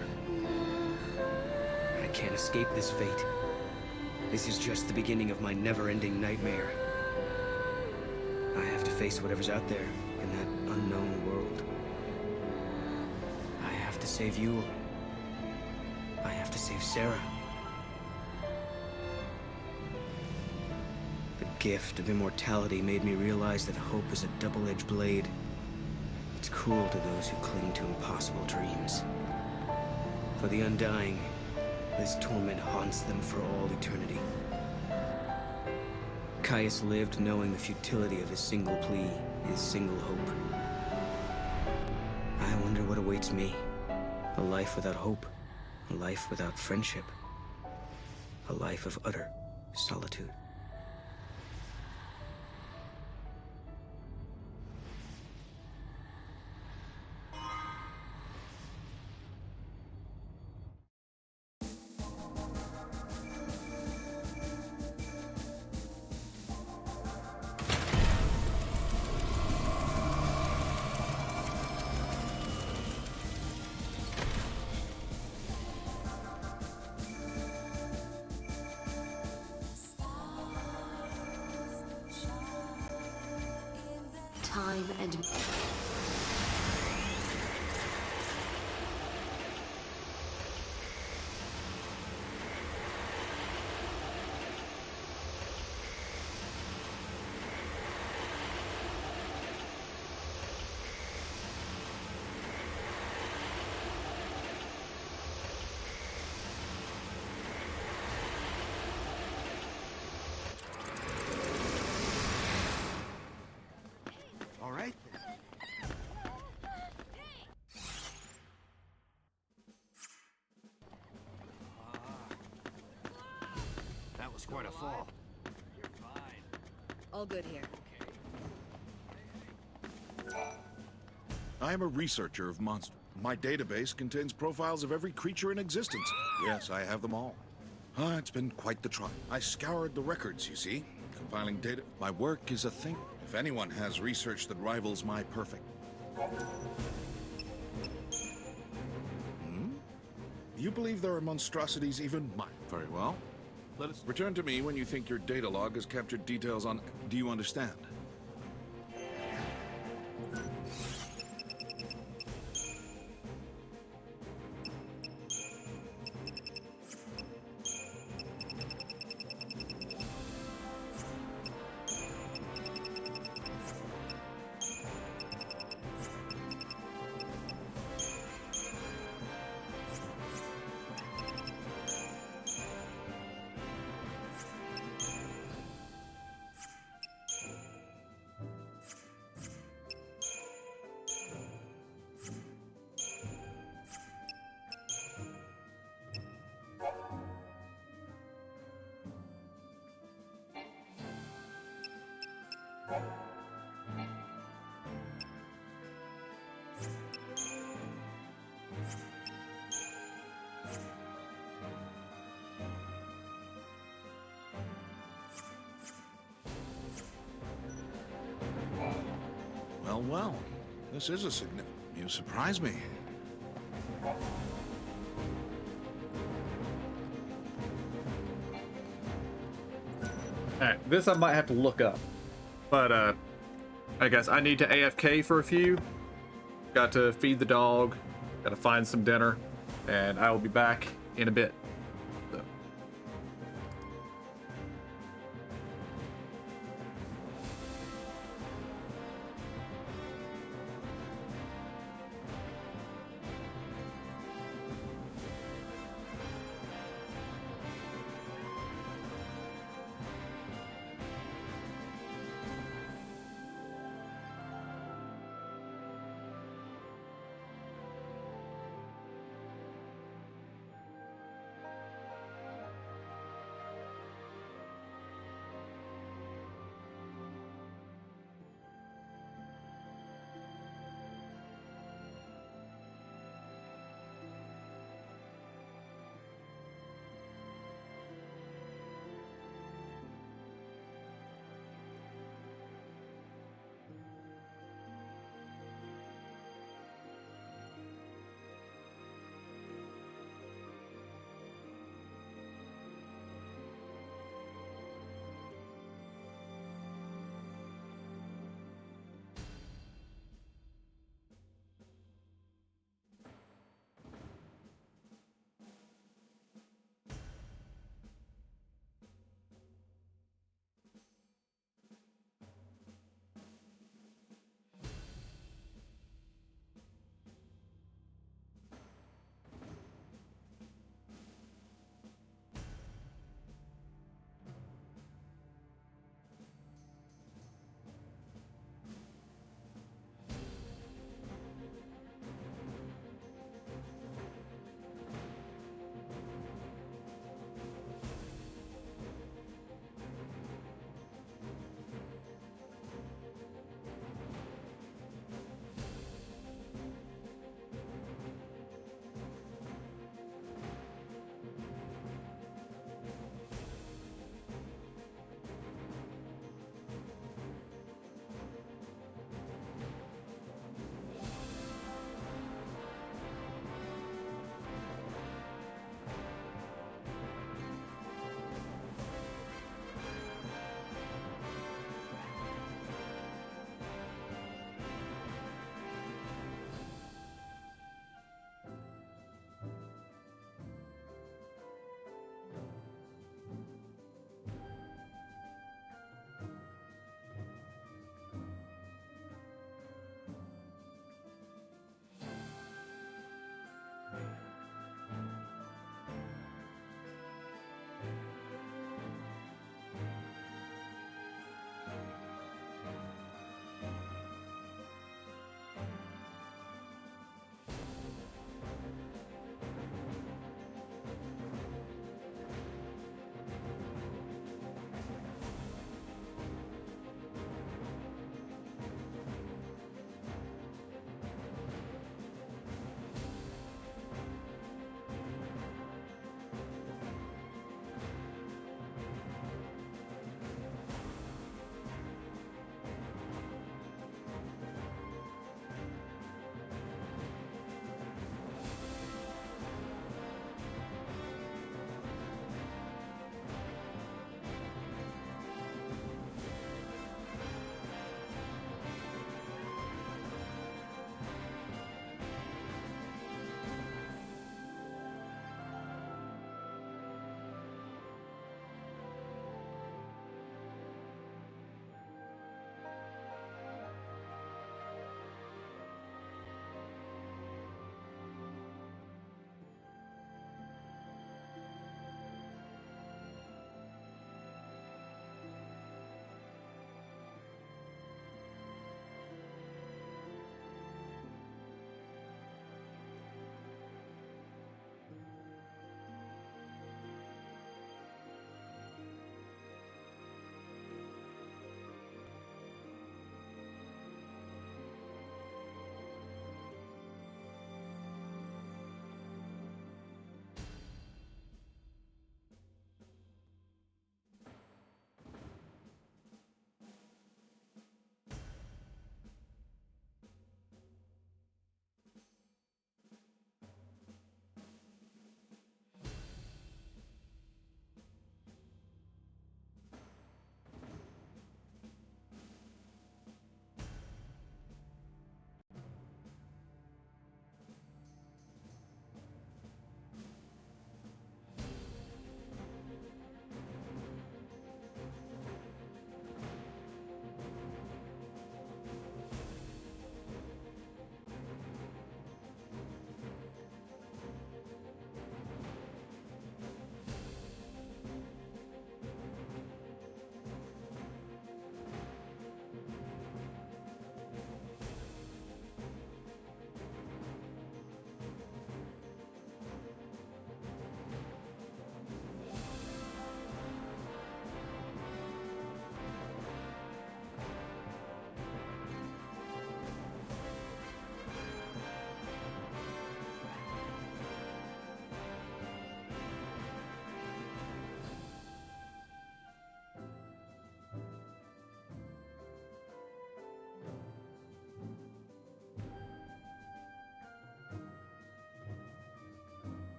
I can't escape this fate. This is just the beginning of my never-ending nightmare. I have to face whatever's out there in that unknown world. I have to save Yule. I have to save Sarah. The gift of immortality made me realize that hope is a double-edged blade. It's cruel to those who cling to impossible dreams. For the undying, this torment haunts them for all eternity. Caius lived knowing the futility of his single plea, his single hope. I wonder what awaits me. A life without hope. A life without friendship. A life of utter solitude. Time and... All right then. That was quite a fall. All good here. I am a researcher of monsters. My database contains profiles of every creature in existence. Yes, I have them all. It's been quite the trial. I scoured the records, you see, compiling data. My work is a thing. If anyone has research that rivals my perfect... You believe there are monstrosities even mine? Very well. Let us return to me when you think your data log has captured details on... Do you understand? Well, well. This is a significant... You surprise me. Alright, this I might have to look up. But, I guess I need to AFK for a few. Got to feed the dog. Got to find some dinner. And I will be back in a bit. So.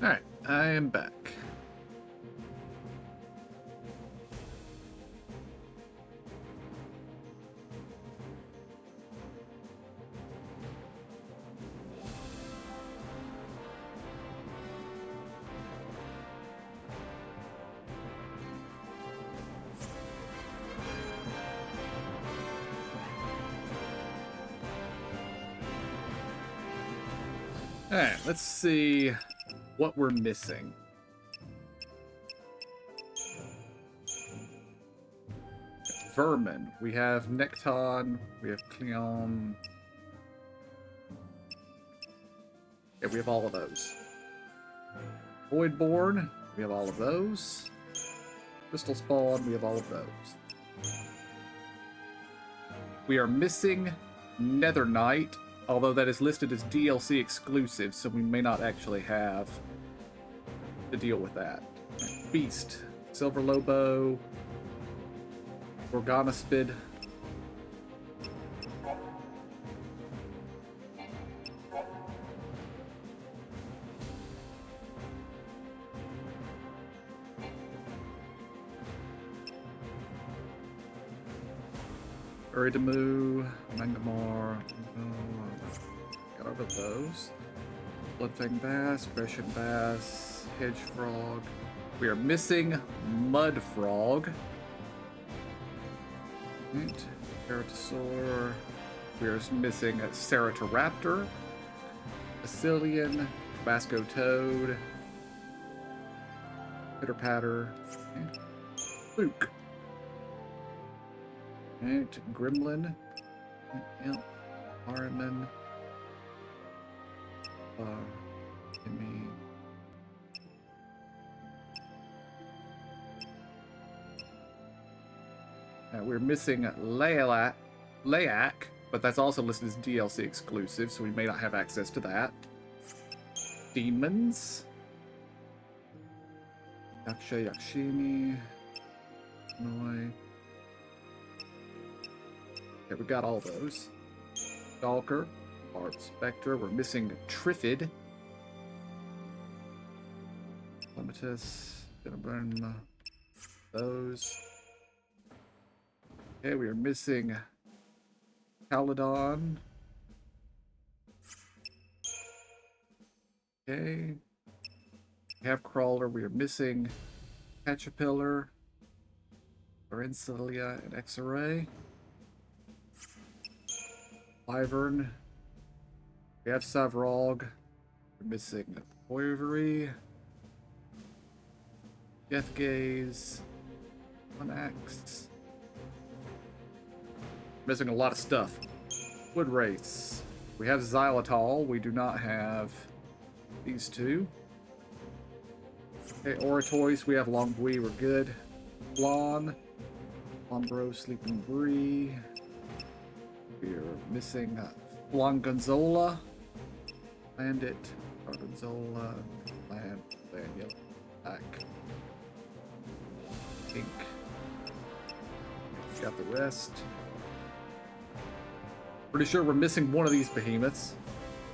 Alright, I am back. Alright, let's see what we're missing. Vermin. We have Nekton. We have Cleon. Yeah, we have all of those. Voidborn. We have all of those. Crystal Spawn. We have all of those. We are missing Nether Knight, although that is listed as DLC exclusive, so we may not actually have to deal with that. Beast. Silver Lobo. Organaspid. Uridamu, Mangamar, got over those. Bloodfang Bass, Grecian Bass, Hedge Frog. We are missing Mud Frog. Right. Ceratosaur. We are missing Ceratoraptor, Basilian, Tabasco Toad, Pitter Patter, and Luke. Right, Gremlin, Imp, Ariman, Timmy. We're missing Layak, but that's also listed as DLC exclusive, so we may not have access to that. Demons. Yaksha Yakshini. Noi. Okay, we got all those. Stalker. Barb Spectre. We're missing Triffid. Clematis. Gonna burn those. Okay, we are missing Paladon. Okay. We have Crawler. We are missing Caterpillar, Orincilia, and XIII. Wyvern. We have Savrog. We're missing Poivery. Deathgaze. Unaxe. Missing a lot of stuff. Wood Wraiths. We have Xylitol. We do not have these two. Okay, Oratoise. We have Longbui. We're good. Blon. Lombro, Sleeping Bree. We're missing Flangonzola. Bandit. Gorgonzola. Land Yellow. Black. Pink. Got the rest. Pretty sure we're missing one of these behemoths.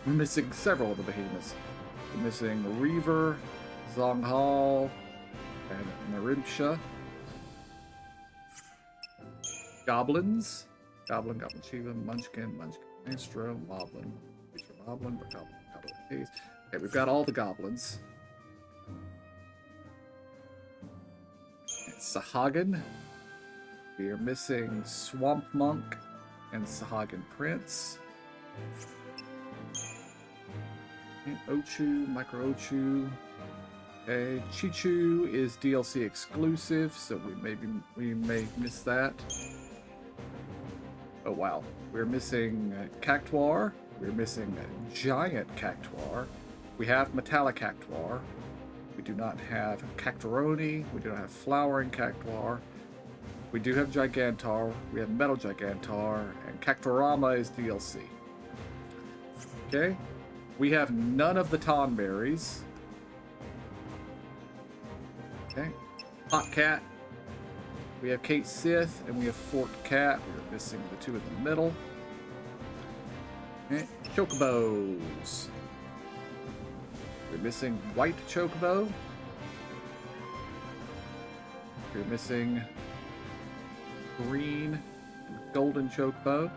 We're missing several of the behemoths. We're missing Reaver, Zonghal, and Narimsha. Goblins. Goblin, Shiva, Munchkin, Maestro, Moblin, Future Moblin, but Goblin Case. Okay, we've got all the goblins. And Sahagin. We are missing Swamp Monk and Sahagin Prince. And Ochu, Micro Ochu. Okay, Chichu is DLC exclusive, so we may miss that. Oh wow, we're missing Cactuar. We're missing Giant Cactuar. We have Metallic Cactuar. We do not have Cacturoni. We do not have Flowering Cactuar. We do have Gigantar, we have Metal Gigantar, and Cactorama is DLC. Okay, we have none of the Tonberries. Okay, Hot Cat. We have Kate Sith, and we have Forked Cat. We're missing the two in the middle. Okay, Chocobos. We're missing white chocobo. We're missing green and golden chocobo.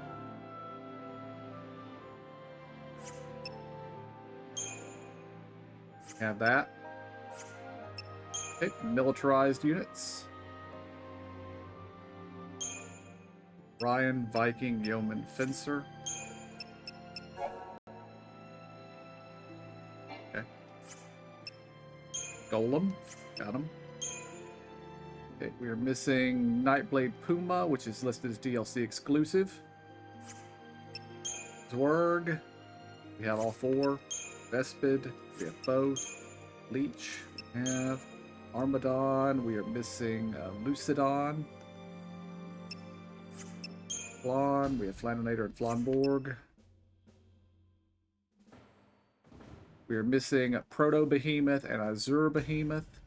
Have that. Okay, militarized units. Ryan, Viking, Yeoman, Fencer. Okay. Golem. Got him. Okay, we are missing Nightblade Puma, which is listed as DLC exclusive. Zwerg. We have all four. Vespid. We have both. Leech. We have Armadon. We are missing Lucidon. Flan. We have Flaninator and Flanborg. We are missing Proto Behemoth and Azure Behemoth.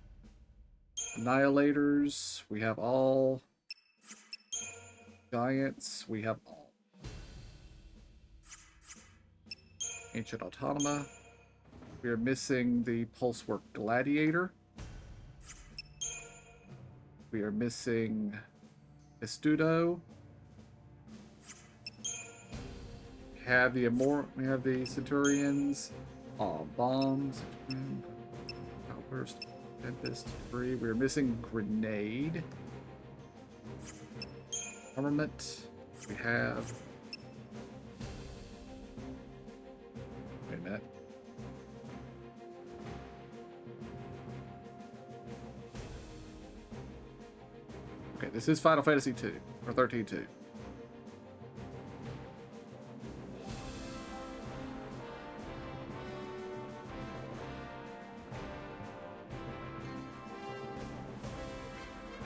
Annihilators. We have all. Giants. We have all. Ancient Autonoma. We are missing the Pulsework Gladiator. We are missing Estudo. We have the Centurions. Bombs. Outburst. Tempest. Debris. We are missing Grenade. Armament. We have. Wait a minute. Okay, this is Final Fantasy 2, or 13-2.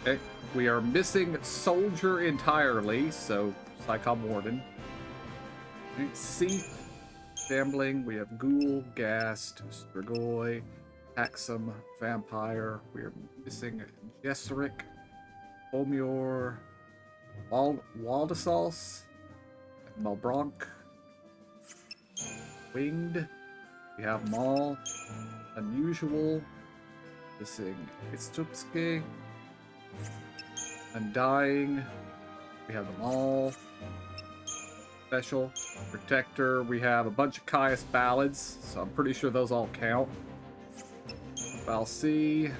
Okay, we are missing Soldier entirely, so Psychom Warden. Okay, Seath, Shambling, we have Ghoul, Ghast, Strigoi, Axum, Vampire, we are missing Jesseric, Omior, Waldesals, Malbronk, Winged, we have Maul, Unusual, missing Istupski, Undying, we have them all. Special, Protector, we have a bunch of Caius Ballads, so I'm pretty sure those all count. Valcy,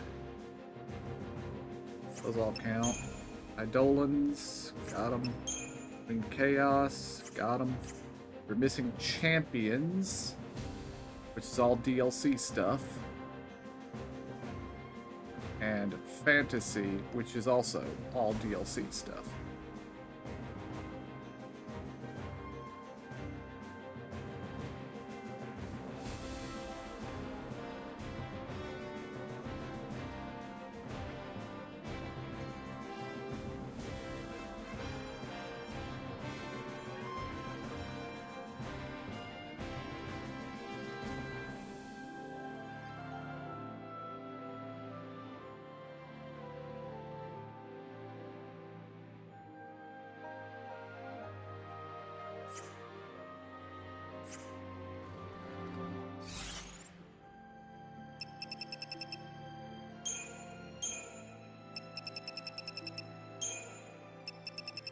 those all count. Eidolons, got them. Winged Chaos, got them. We're missing Champions, which is all DLC stuff. And Fantasy, which is also all DLC stuff.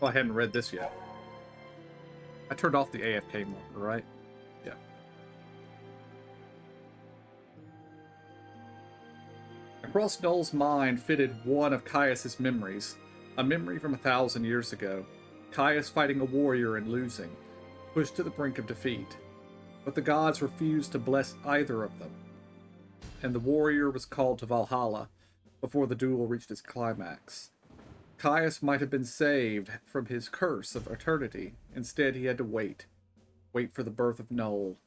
Well, I hadn't read this yet. I turned off the AFK marker, right? Yeah. Across Noel's mind fitted one of Caius's memories, a memory from 1,000 years ago. Caius fighting a warrior and losing, pushed to the brink of defeat. But the gods refused to bless either of them, and the warrior was called to Valhalla before the duel reached its climax. Caius might have been saved from his curse of eternity. Instead, he had to wait. Wait for the birth of Noel.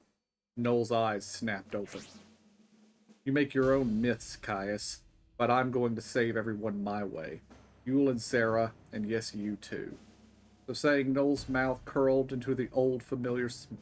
Noel's eyes snapped open. You make your own myths, Caius, but I'm going to save everyone my way. Yule and Sarah, and yes, you too. So saying, Noel's mouth curled into the old familiar smile.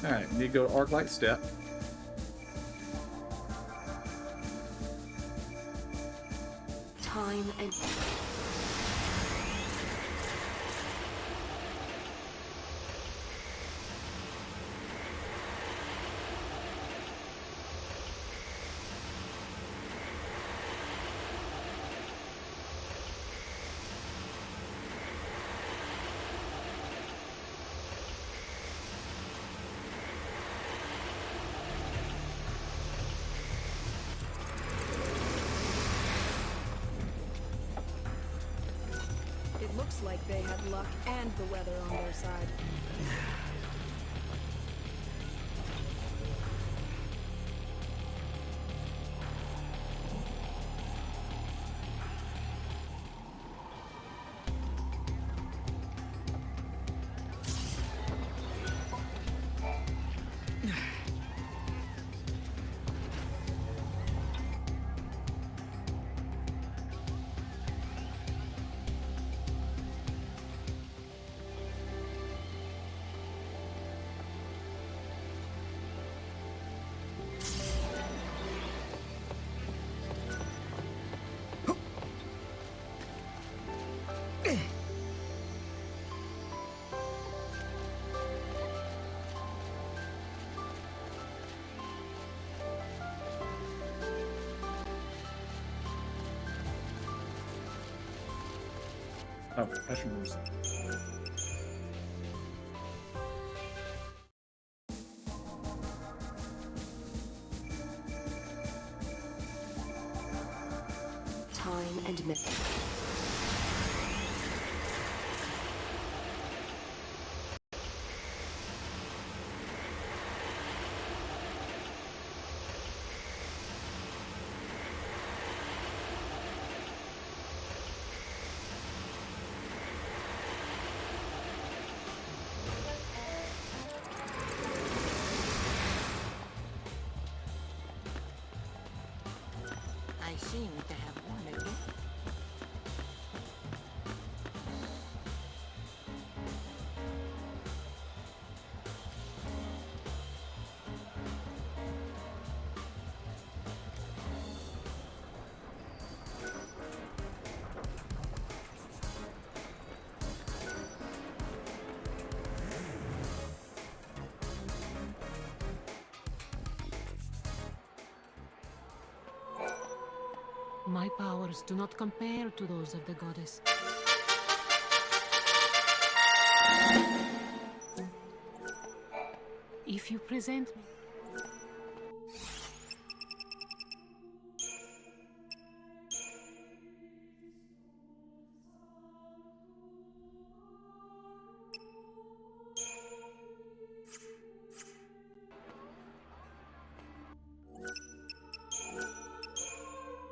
Alright, you need to go to Arclight Step. Time and... It looks like they had luck and the weather on their side. Oh, passion rooms. Time and myth. I seem to have one of you. My powers do not compare to those of the goddess. If you present me...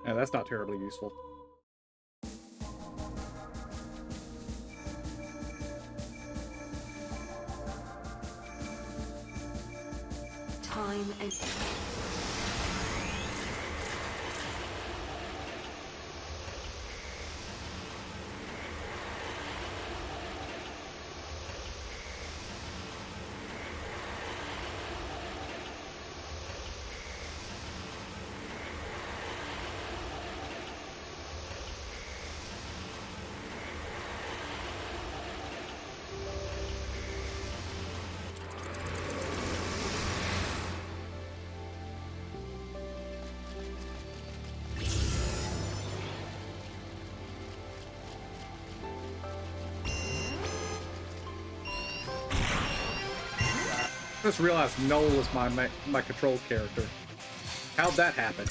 Yeah, that's not terribly useful. Time and... I just realized Noel is my control character. How'd that happen?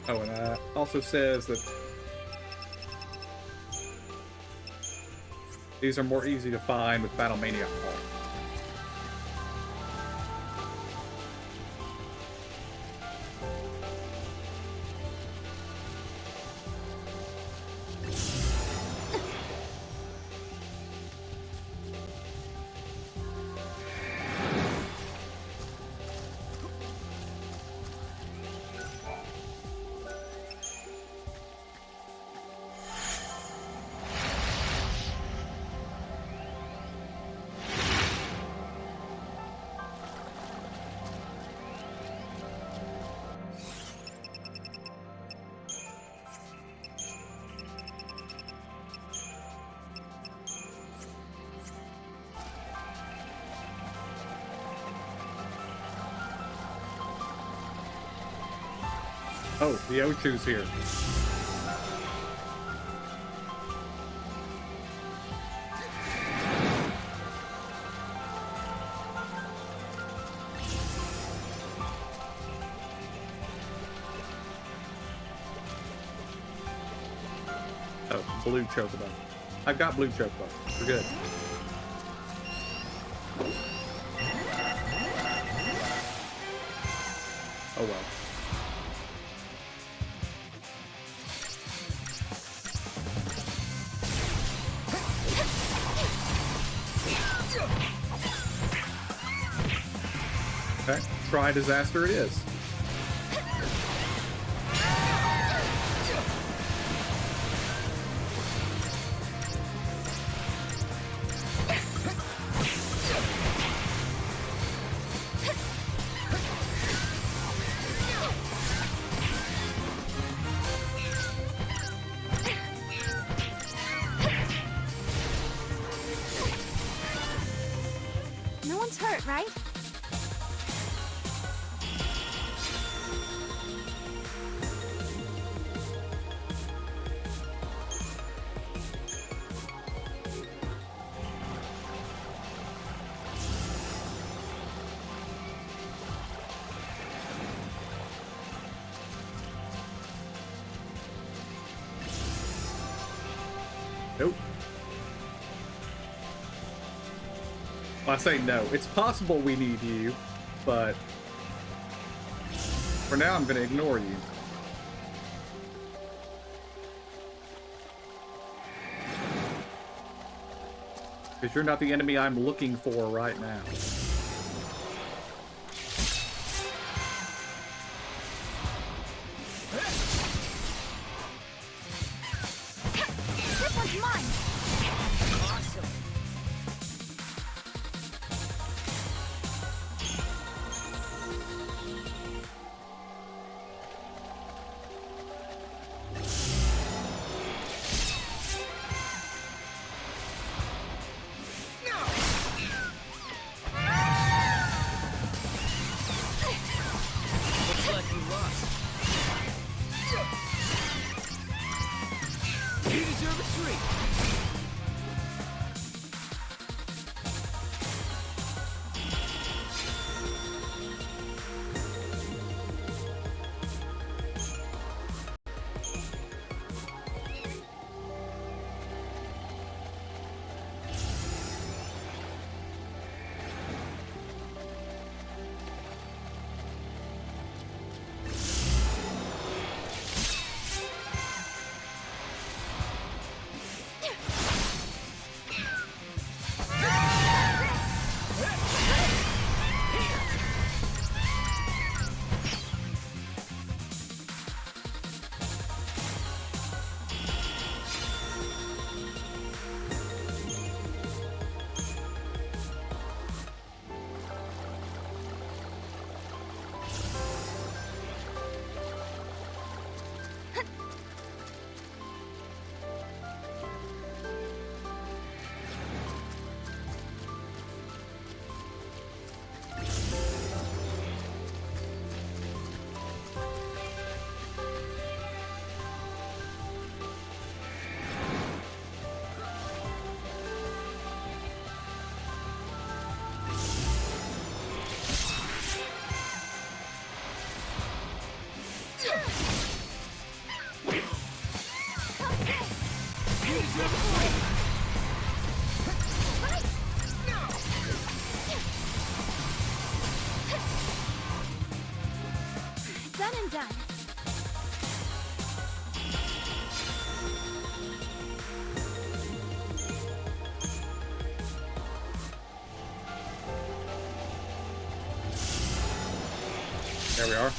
Oh, and also says that these are more easy to find with Battlemania Hall. Oh, the Ochu's here. Oh, blue chocobo. I've got blue chocobo. We're good. Oh well. Okay, try disaster it is. No one's hurt, right? Nope. Well, I say no. It's possible we need you, but for now I'm going to ignore you. Because you're not the enemy I'm looking for right now. This one's mine! Awesome. Looks like you lost. You deserve a treat. Done and done. There we are.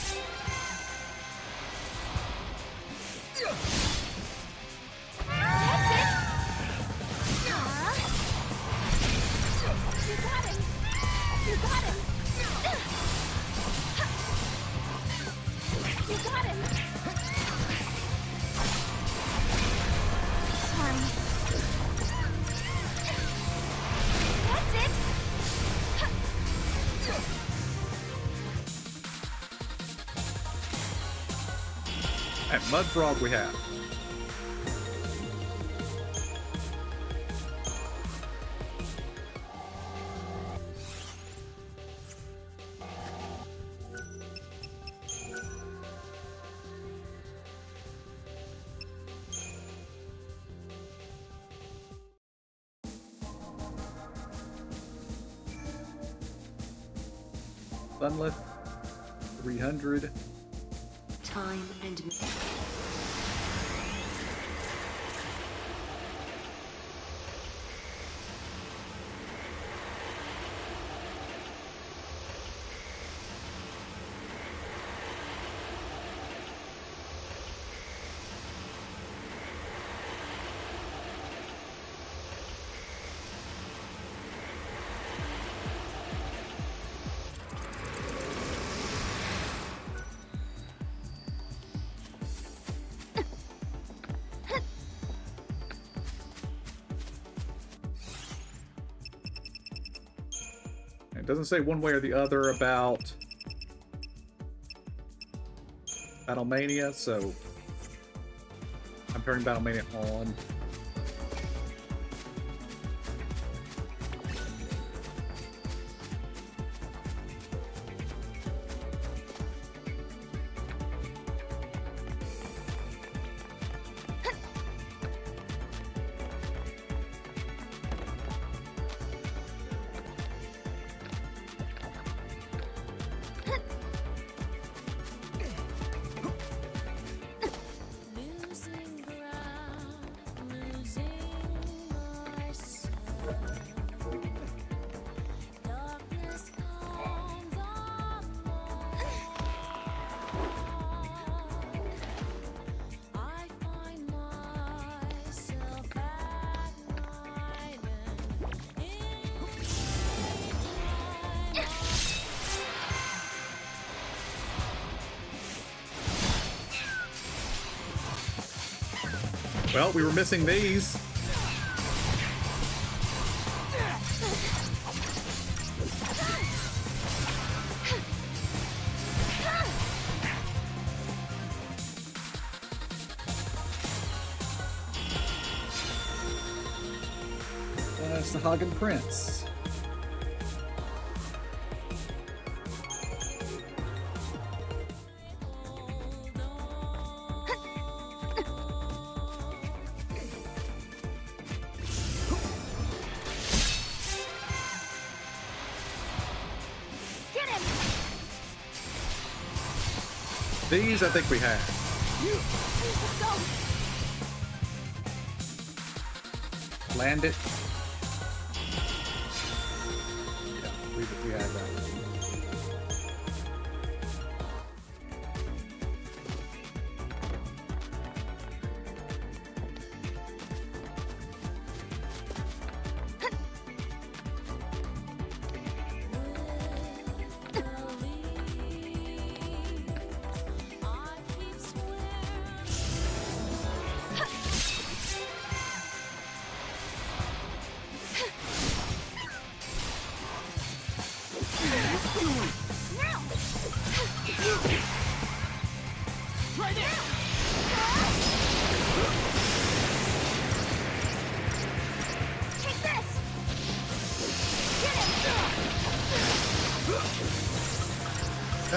You got him! You got him! You got him! Sorry. That's it! And Mud Frog we have. Sunleth, 300. Time and... It doesn't say one way or the other about Battlemania, so I'm turning Battlemania on. Well, we were missing these. That's the Hagen Prince. These I think we have. Land it. Yeah, we have that.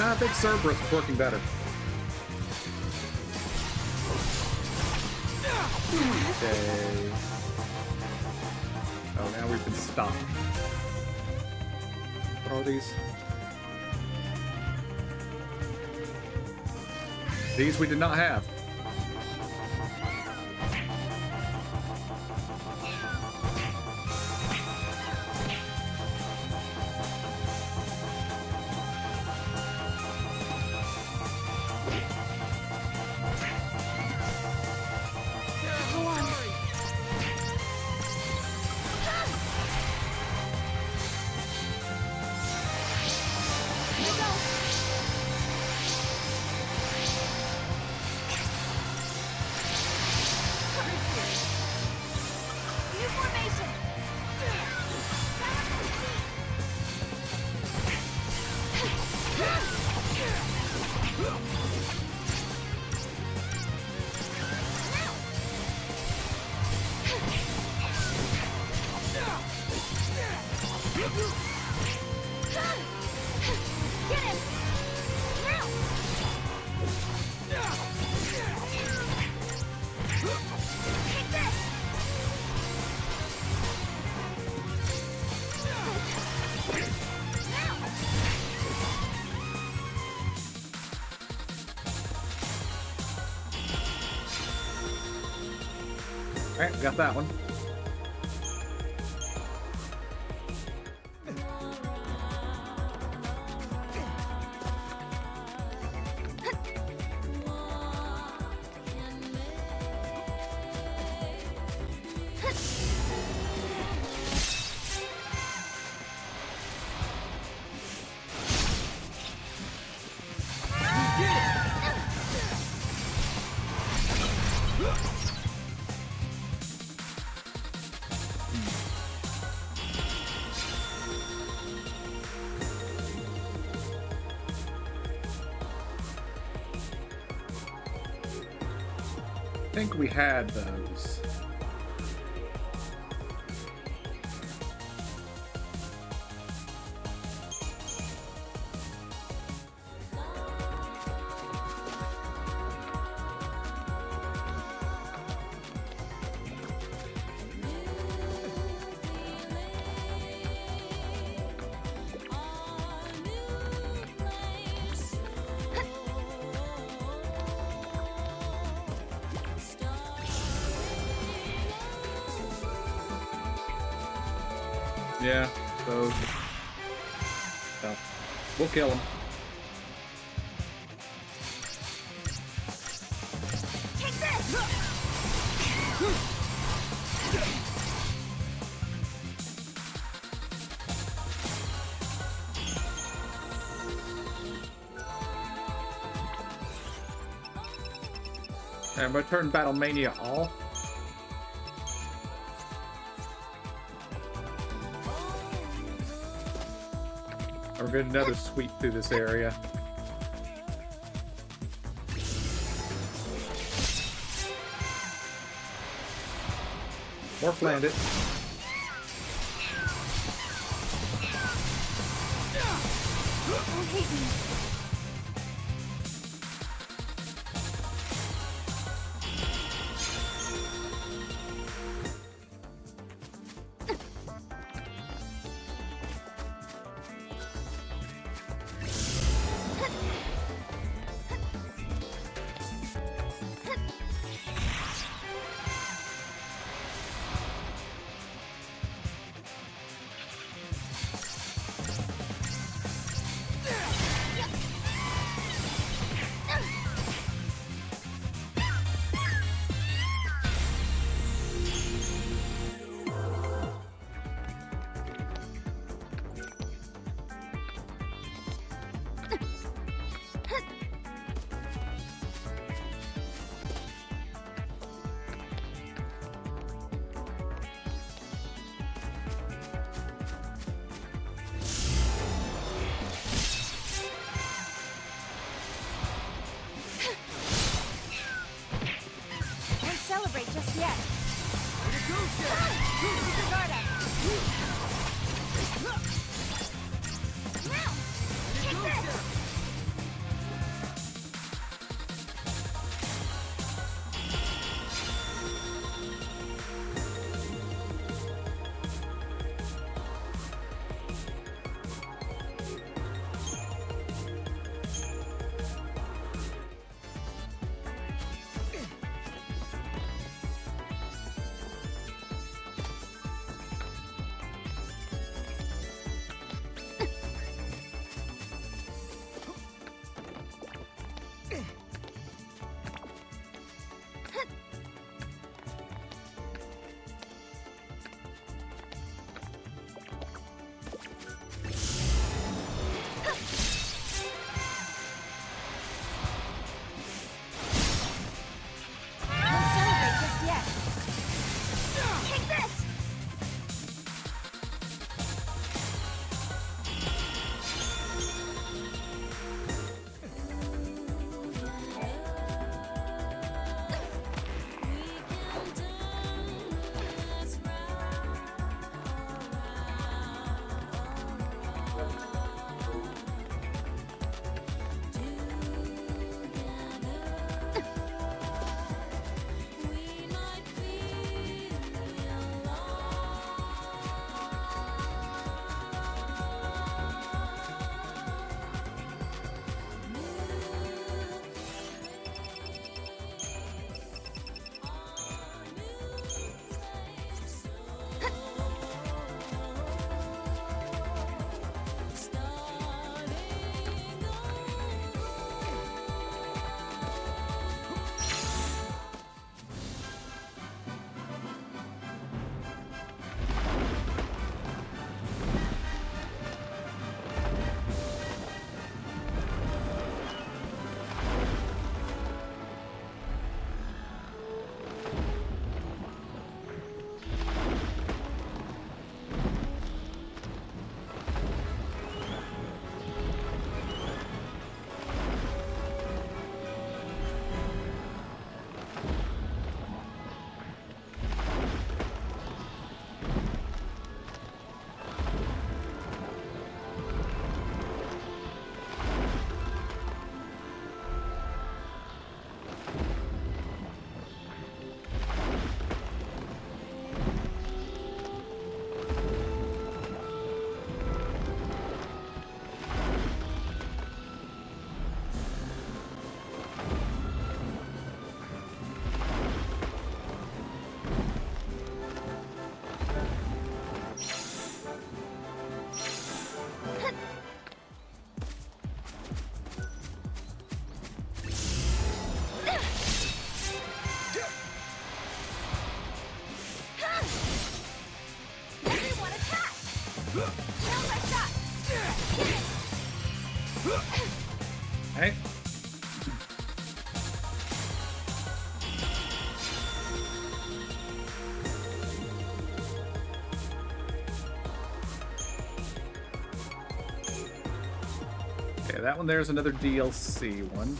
I think Cerberus is working better. Okay. Oh, now we can stop. What are these? These we did not have. Alright, we got that one. I think we had those. Yeah, so we'll kill him. Take this! And I'm gonna turn Battle Mania off. We're getting another sweep through this area. Morph landed. Don't hate me. Hey. Okay, that one there's another DLC one.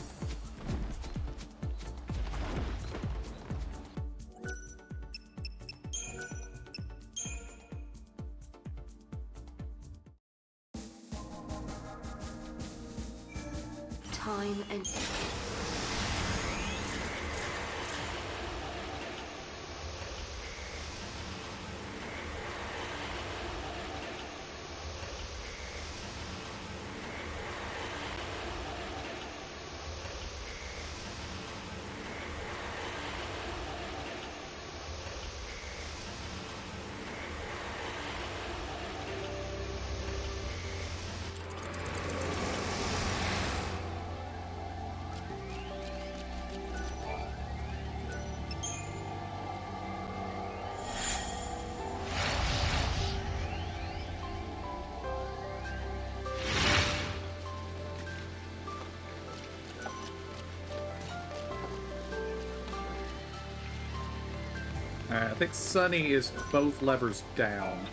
Time and... I think Sunny is both levers down.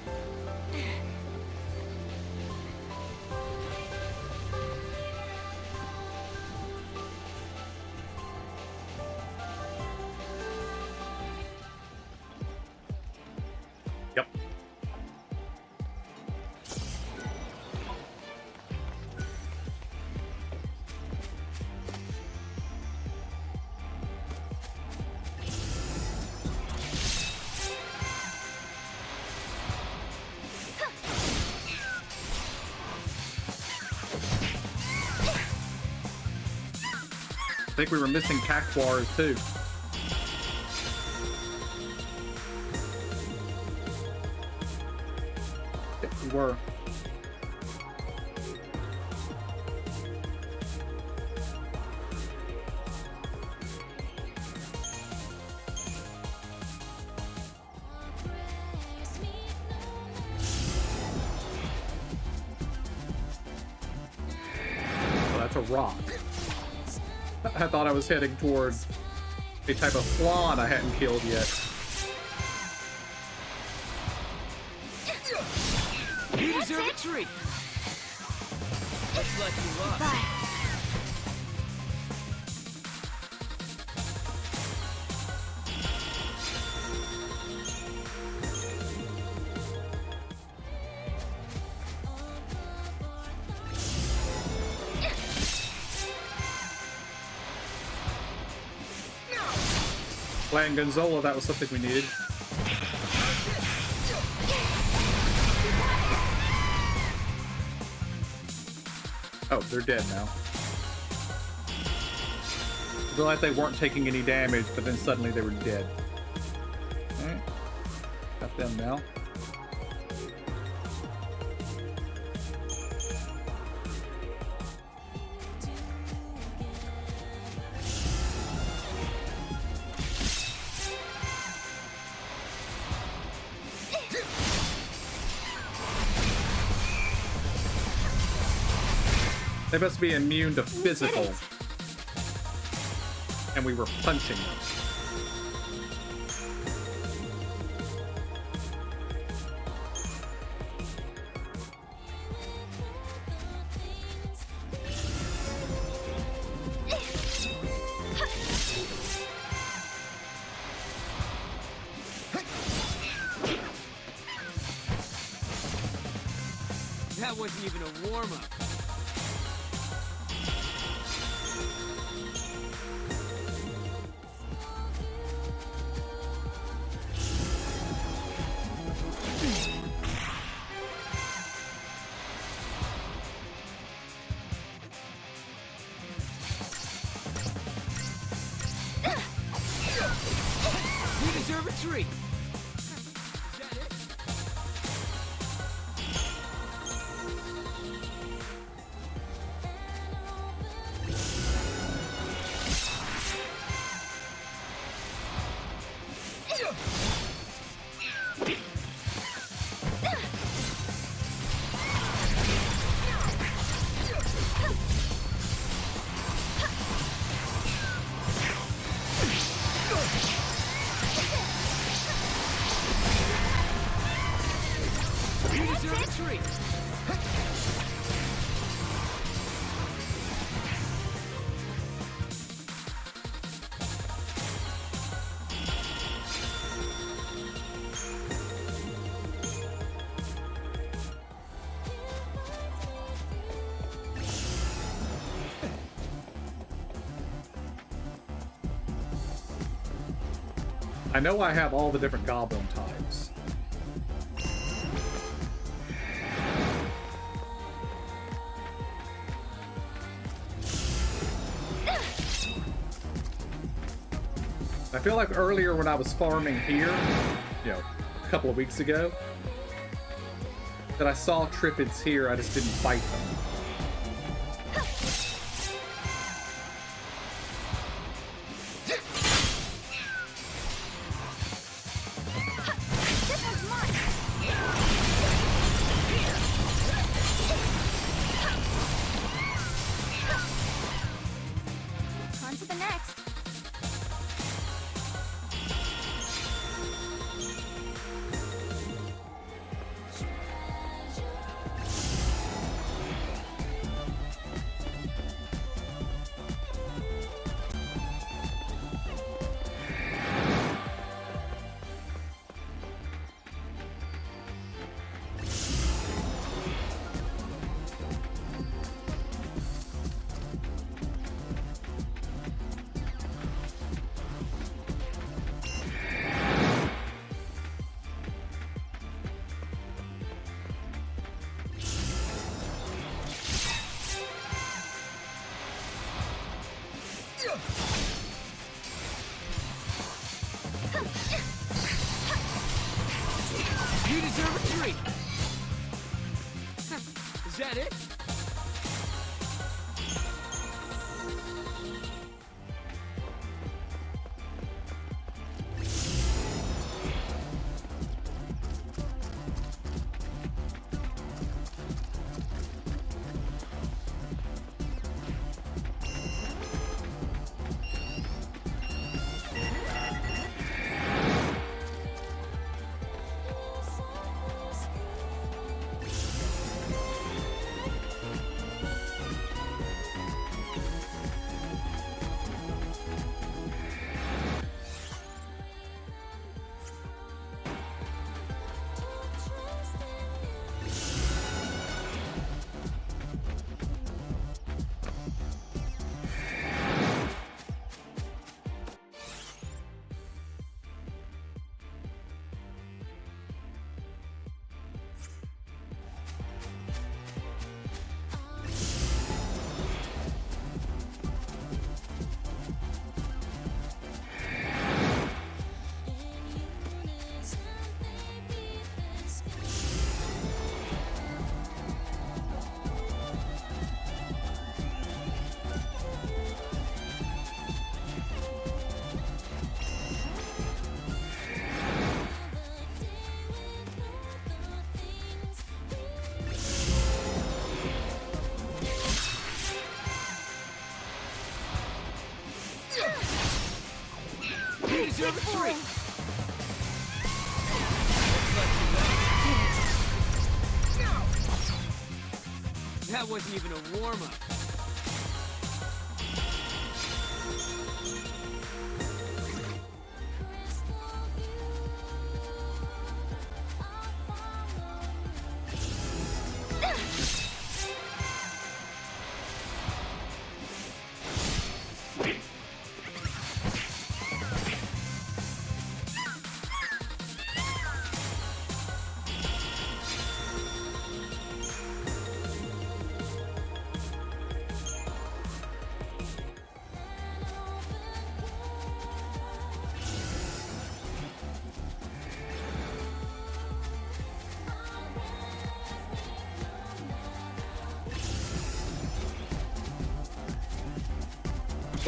Yep. I think we were missing cactuars too. Yep, we were. Well, that's a rock. I thought I was heading toward a type of flan I hadn't killed yet. You deserve a treat. Let's let you up. Bye. Playing Gonzola, that was something we needed. Oh, they're dead now. I feel like they weren't taking any damage, but then suddenly they were dead. Alright. Got them now. They must be immune to physical. And we were punching them. That wasn't even a warm-up. You deserve a treat. Is that it? I know I have all the different goblin types. I feel like earlier when I was farming here, you know, a couple of weeks ago, that I saw Triffids here, I just didn't fight them. On to the next. You deserve a treat! Is that it? You deserve a treat! That wasn't even a warm-up.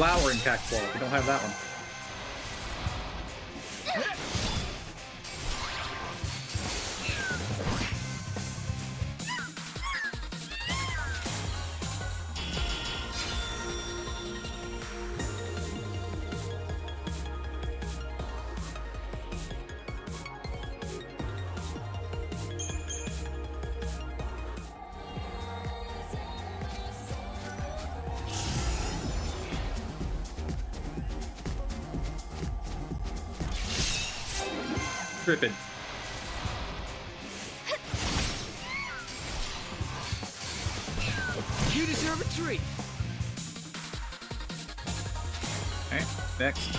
Flowering cactuar. We don't have that one. Tripping. You deserve a treat. Okay, next.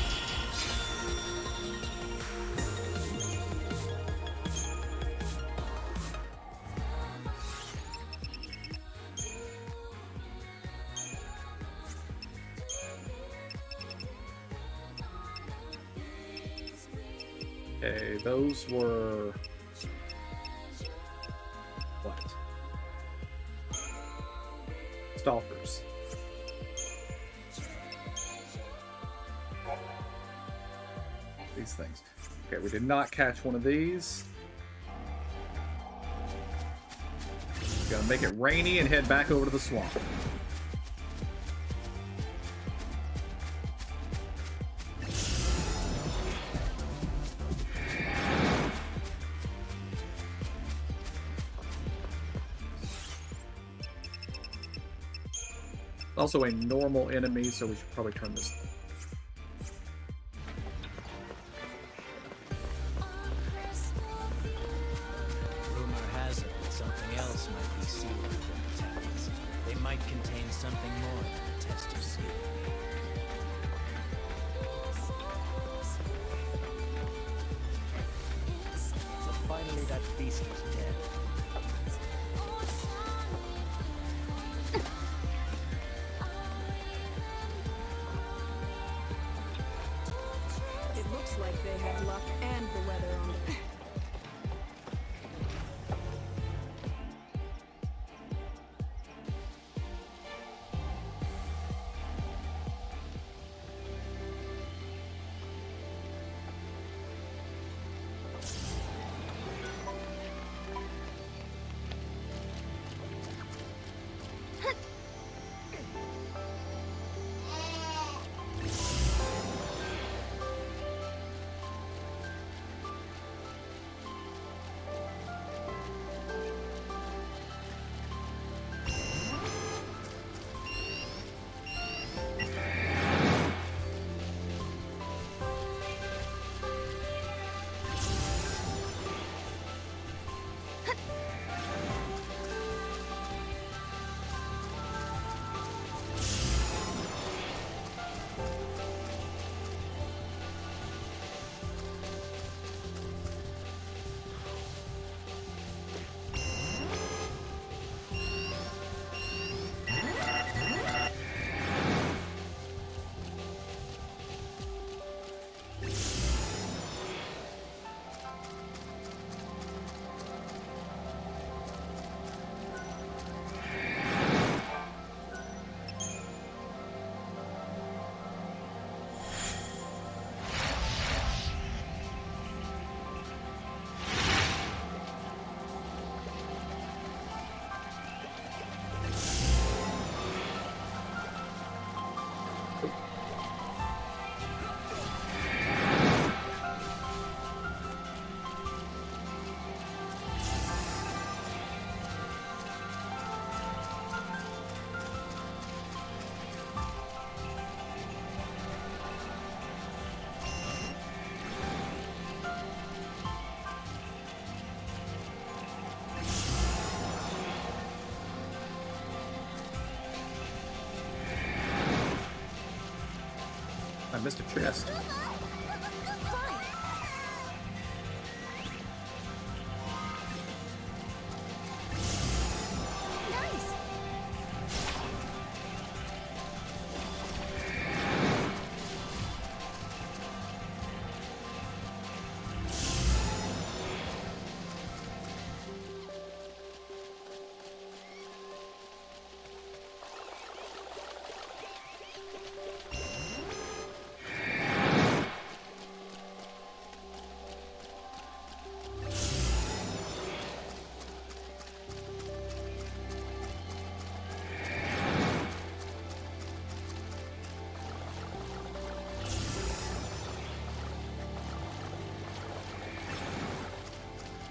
Okay, those were... what? Stalkers. These things. Okay, we did not catch one of these. Gotta make it rainy and head back over to the swamp. Also a normal enemy, so we should probably turn this. Rumor has it that something else might be sealed within the tablets. They might contain something more than a test of skill. So finally that beast was dead. It looks like they had luck and the weather on it. I missed a chest.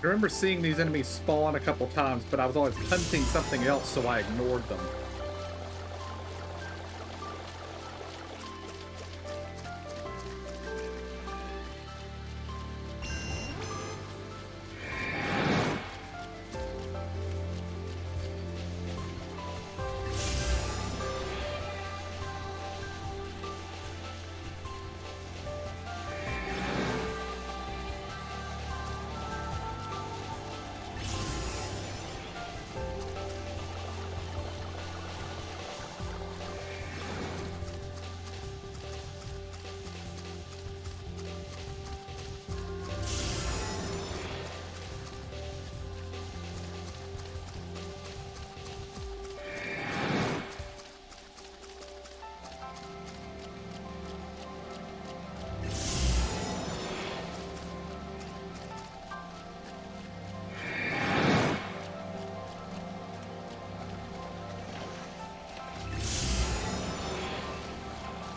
I remember seeing these enemies spawn a couple times, but I was always hunting something else, so I ignored them.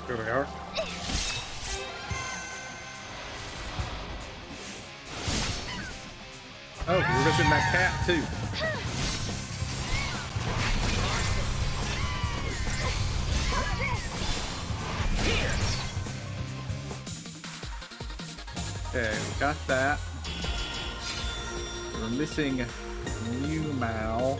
Here we are. Oh, we're missing that cat too. Okay, we got that. We're missing Mew Mao.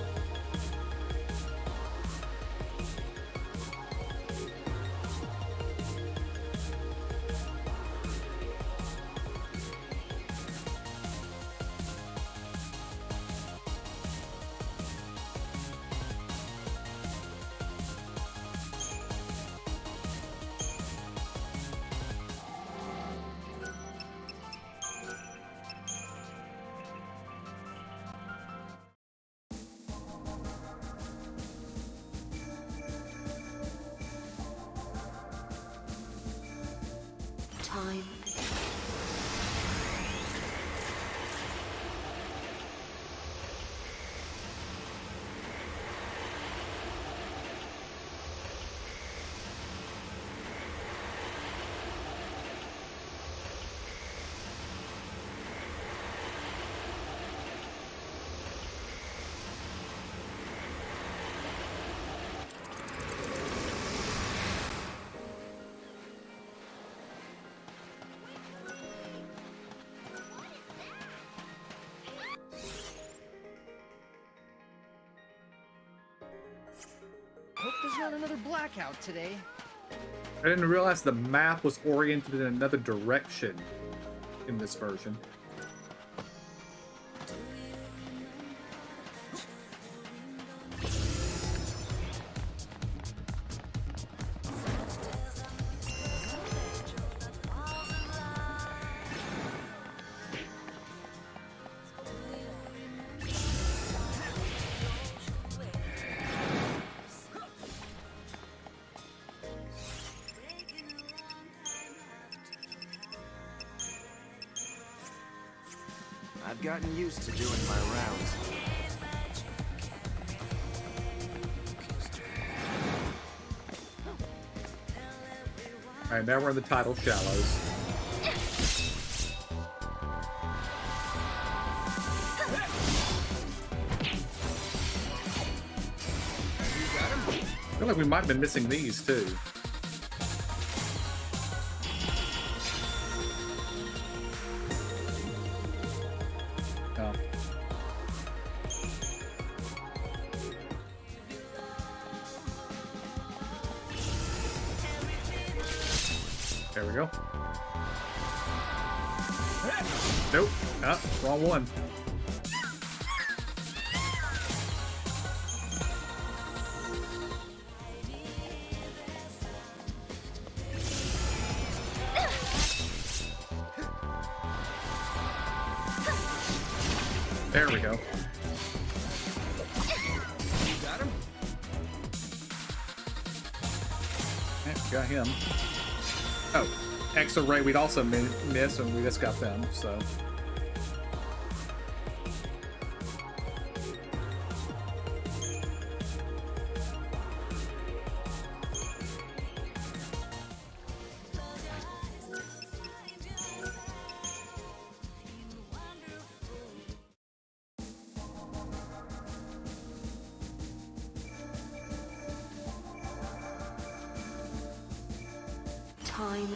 Time. Hope there's not another blackout today. I didn't realize the map was oriented in another direction in this version. I've gotten used to doing my rounds. Alright, now we're in the tidal shallows. I feel like we might have been missing these too. Oh. There we go. Nope. Ah, wrong one. There we go. Got him? Yeah, got him. Oh, X-ray we'd also missed, and we just got them, so. Time.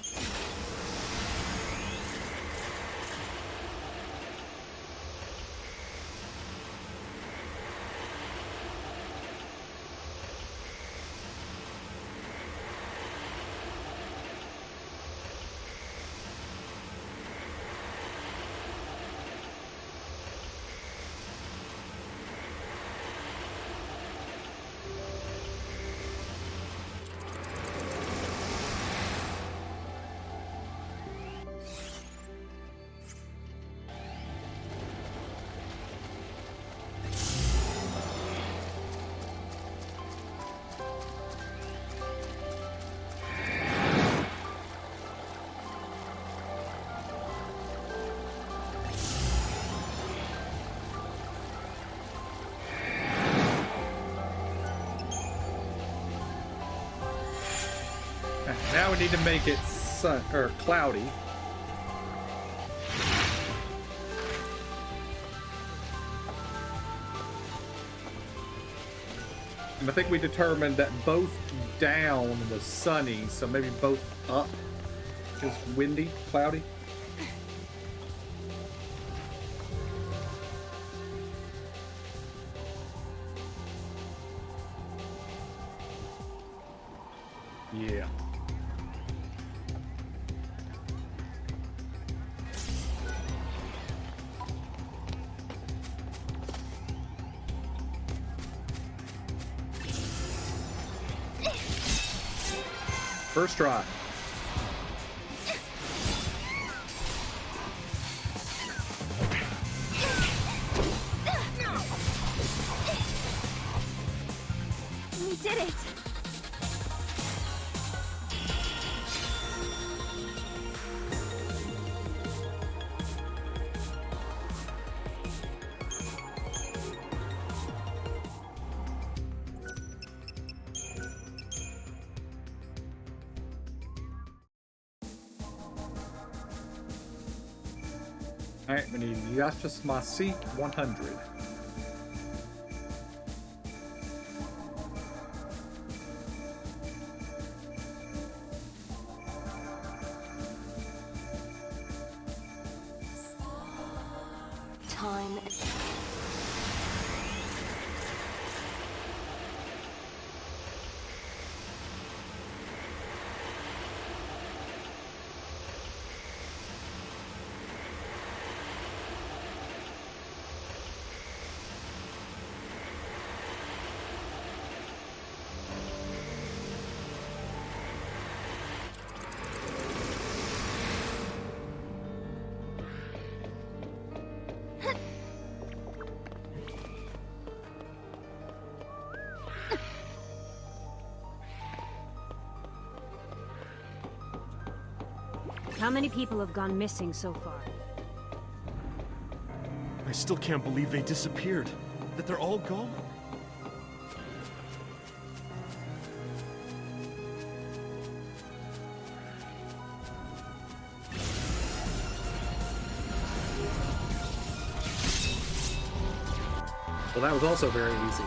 Now we need to make it sun or cloudy. And I think we determined that both down was sunny, so maybe both up is windy, cloudy. Yeah. First try. We did it! Alright, we need Yashasmasik 100. Time. How many people have gone missing so far? I still can't believe they disappeared. That they're all gone. Well, that was also very easy.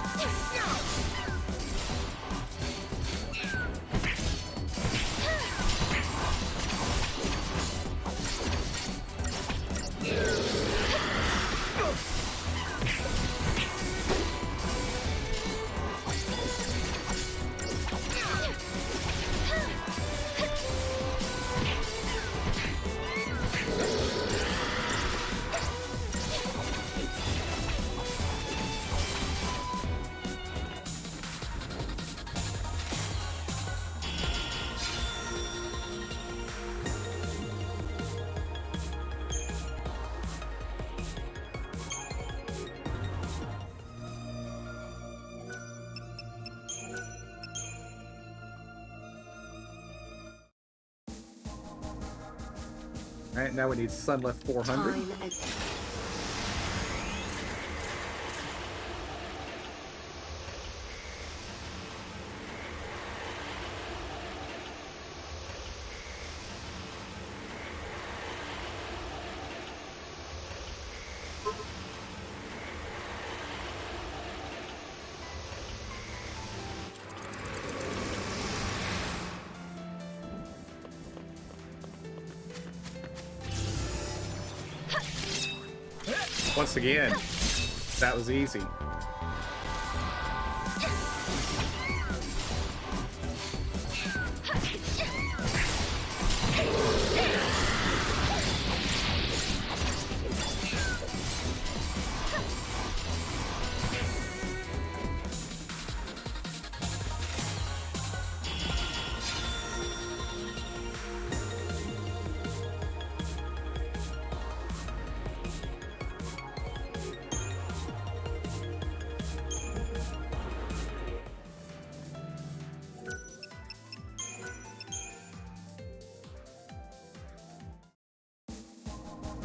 Alright, now we need sun left 400. Once again, that was easy.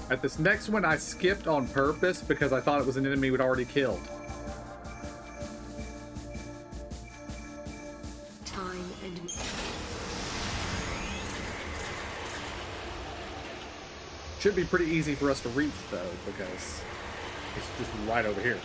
At this next one, I skipped on purpose because I thought it was an enemy we'd already killed. Time and should be pretty easy for us to reach, though, because it's just right over here.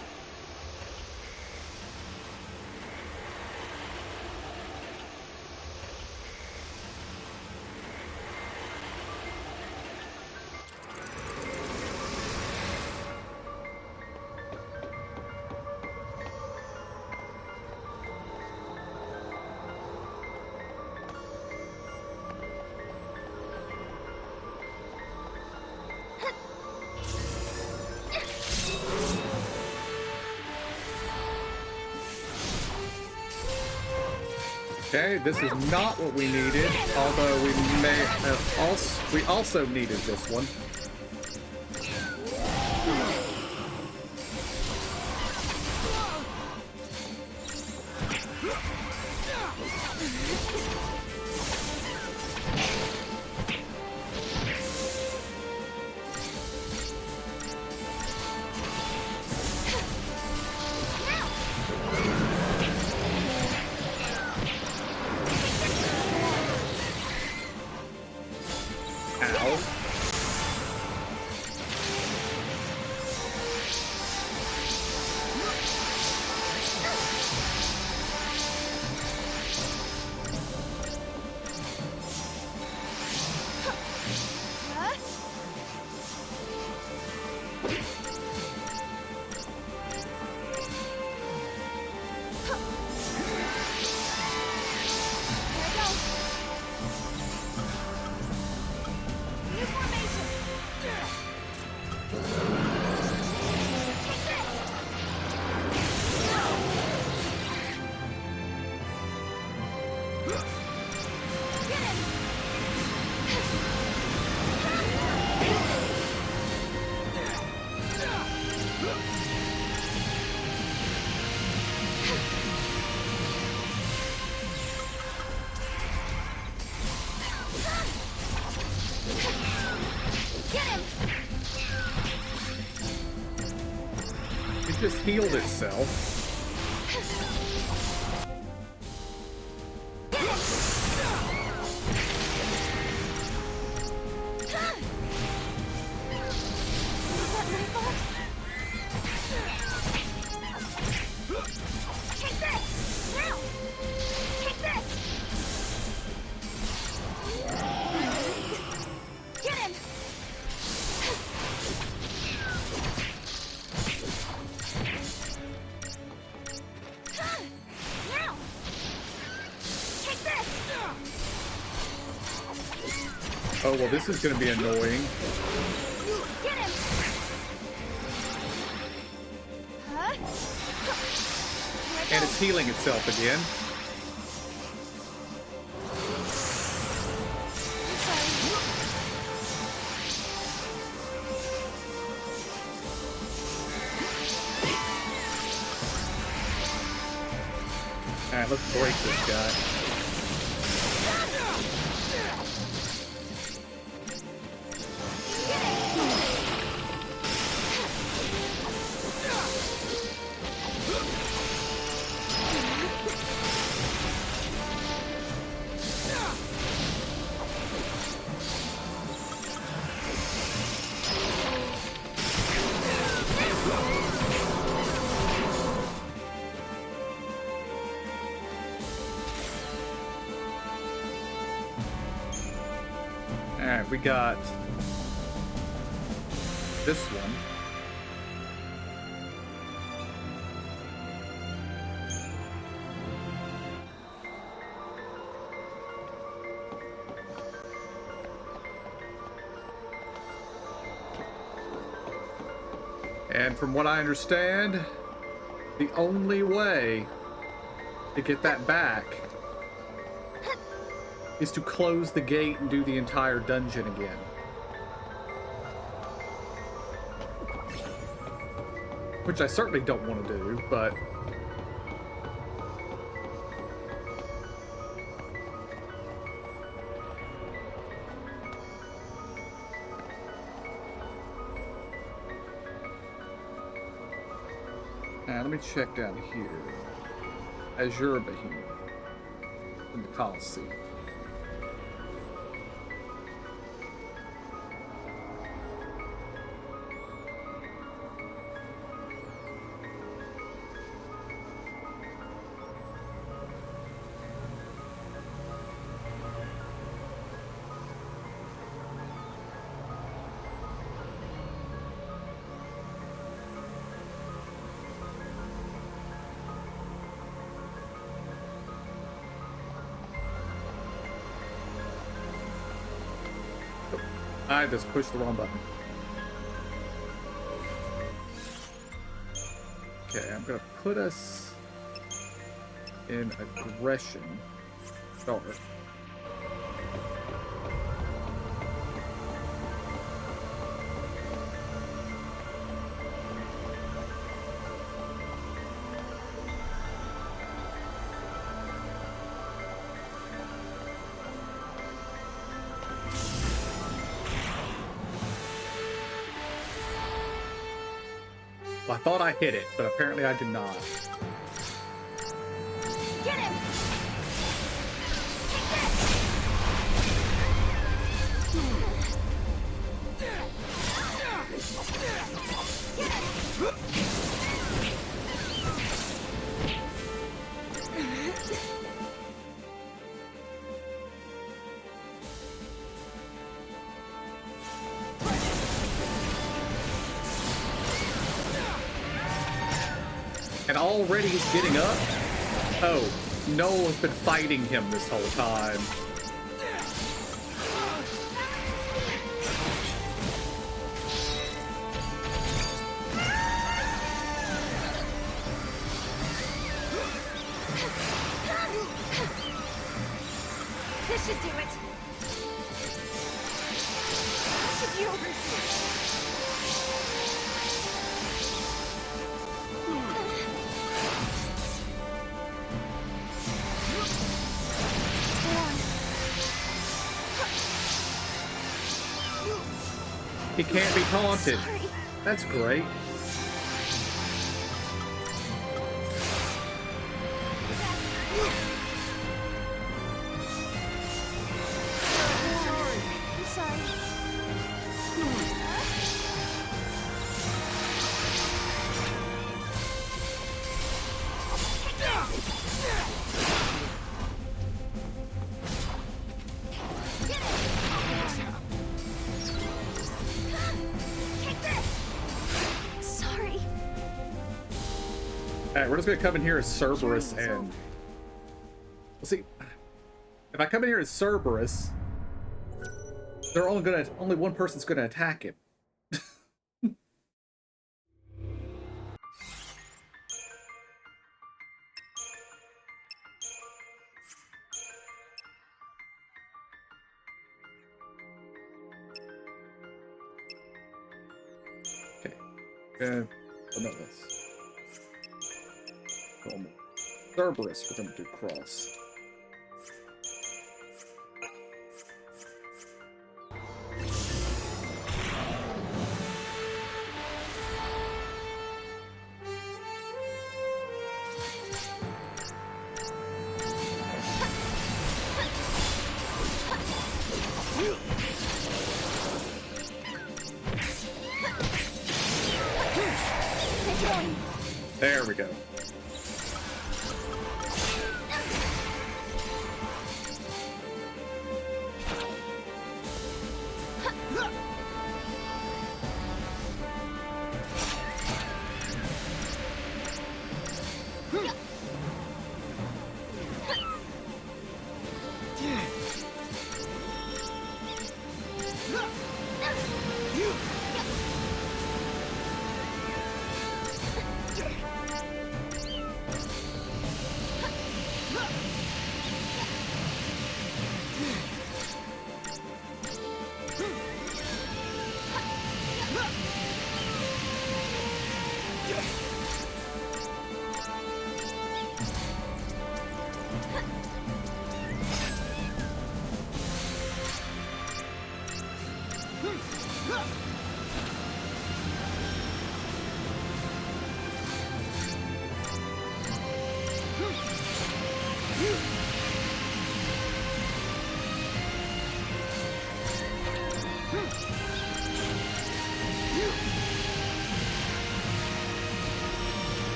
Okay, this is not what we needed, although we may have also needed this one. Just healed itself. Oh, well, this is going to be annoying. Get him! Huh? And it's healing itself again. Alright, let's break this guy. Alright, we got this one. And from what I understand, the only way to get that back is to close the gate and do the entire dungeon again. Which I certainly don't want to do, but... Now, let me check down here. Azure Behemoth in the Colosseum. I just pushed the wrong button. Okay, I'm gonna put us in aggression. Start. I thought I hit it, but apparently I did not. Get him! And already he's getting up? Oh, Noel's been fighting him this whole time. This should do it. Should you over here? He can't be taunted. Sorry. That's great. I'm sorry. Sorry. Alright, we're just gonna come in here as Cerberus and... Well, see, if I come in here as Cerberus, they're only one person's gonna attack him. Okay. Oh no, that's normal. Cerberus, we're gonna do cross. There we go.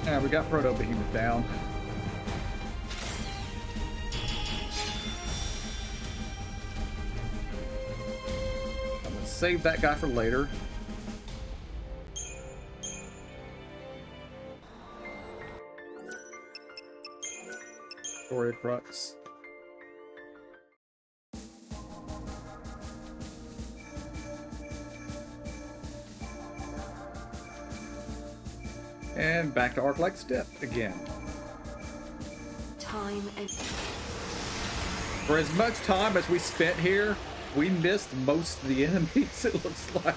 Yeah, we got Proto Behemoth down. save that guy for later. Story crux. And back to Arc-like Step again. Time and... For as much time as we spent here, we missed most of the enemies, it looks like.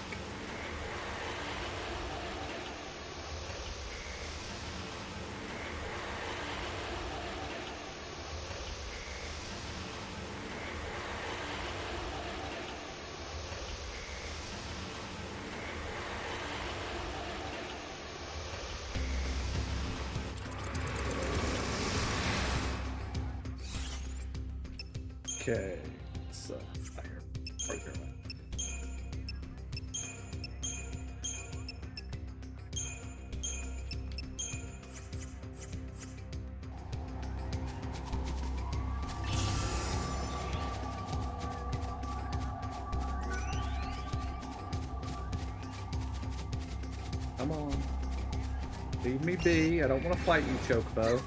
Okay, so right here. Come on. Leave me be. I don't want to fight you, Chocobo.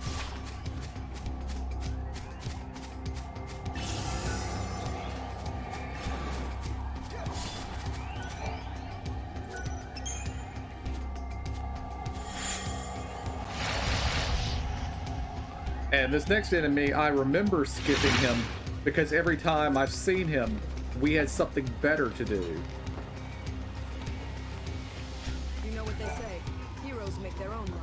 And this next enemy, I remember skipping him because every time I've seen him, we had something better to do. You know what they say, heroes make their own luck.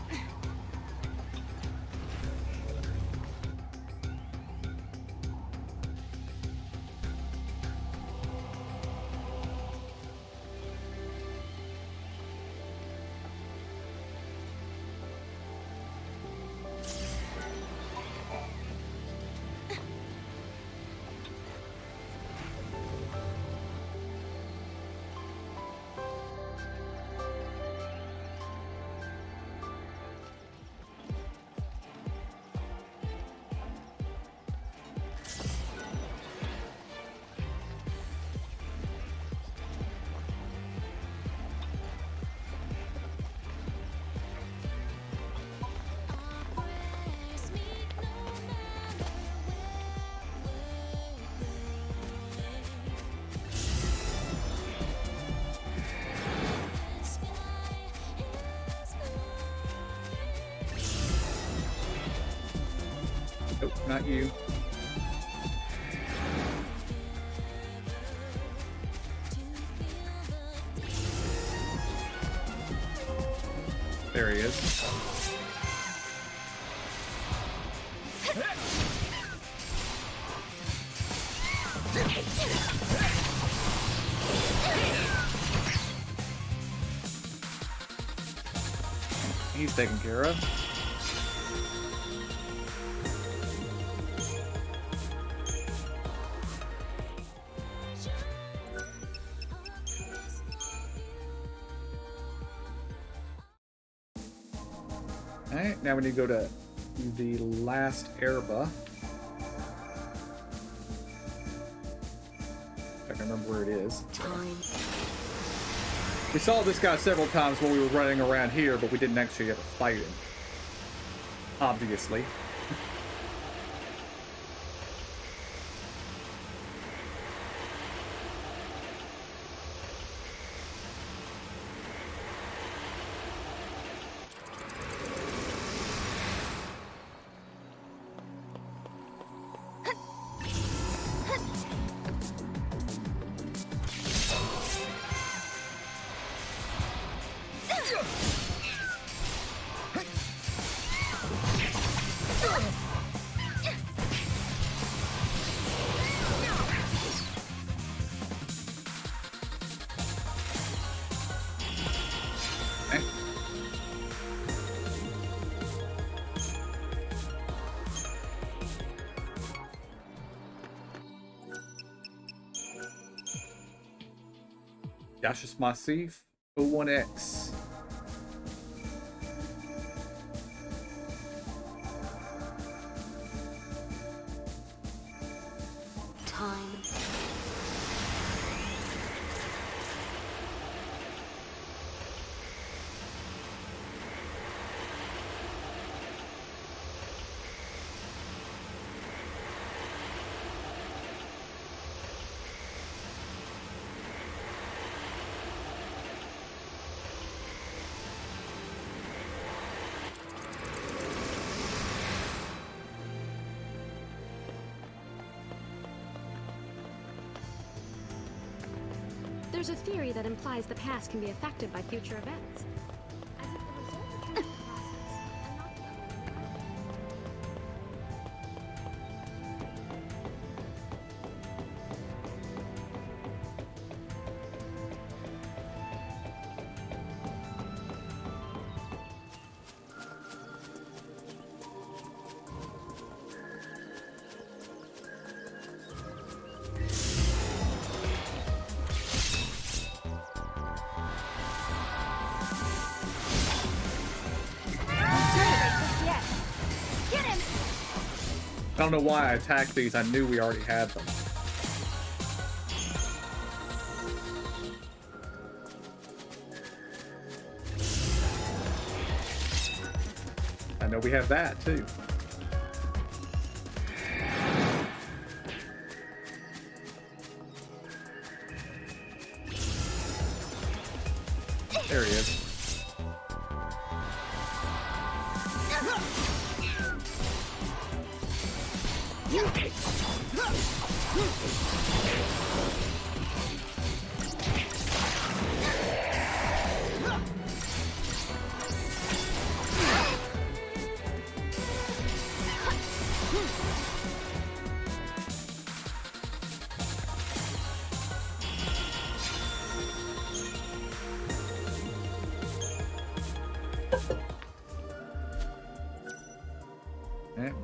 Nope, not you. There he is. He's taken care of. Alright, now we need to go to the last Erba. I can remember where it is. Time. We saw this guy several times when we were running around here, but we didn't actually ever fight him. Obviously. Yashis Massif 01X. Time. There's a theory that implies the past can be affected by future events. As if the result of the process and not the I don't know why I attacked these. I knew we already had them. I know we have that too. There he is.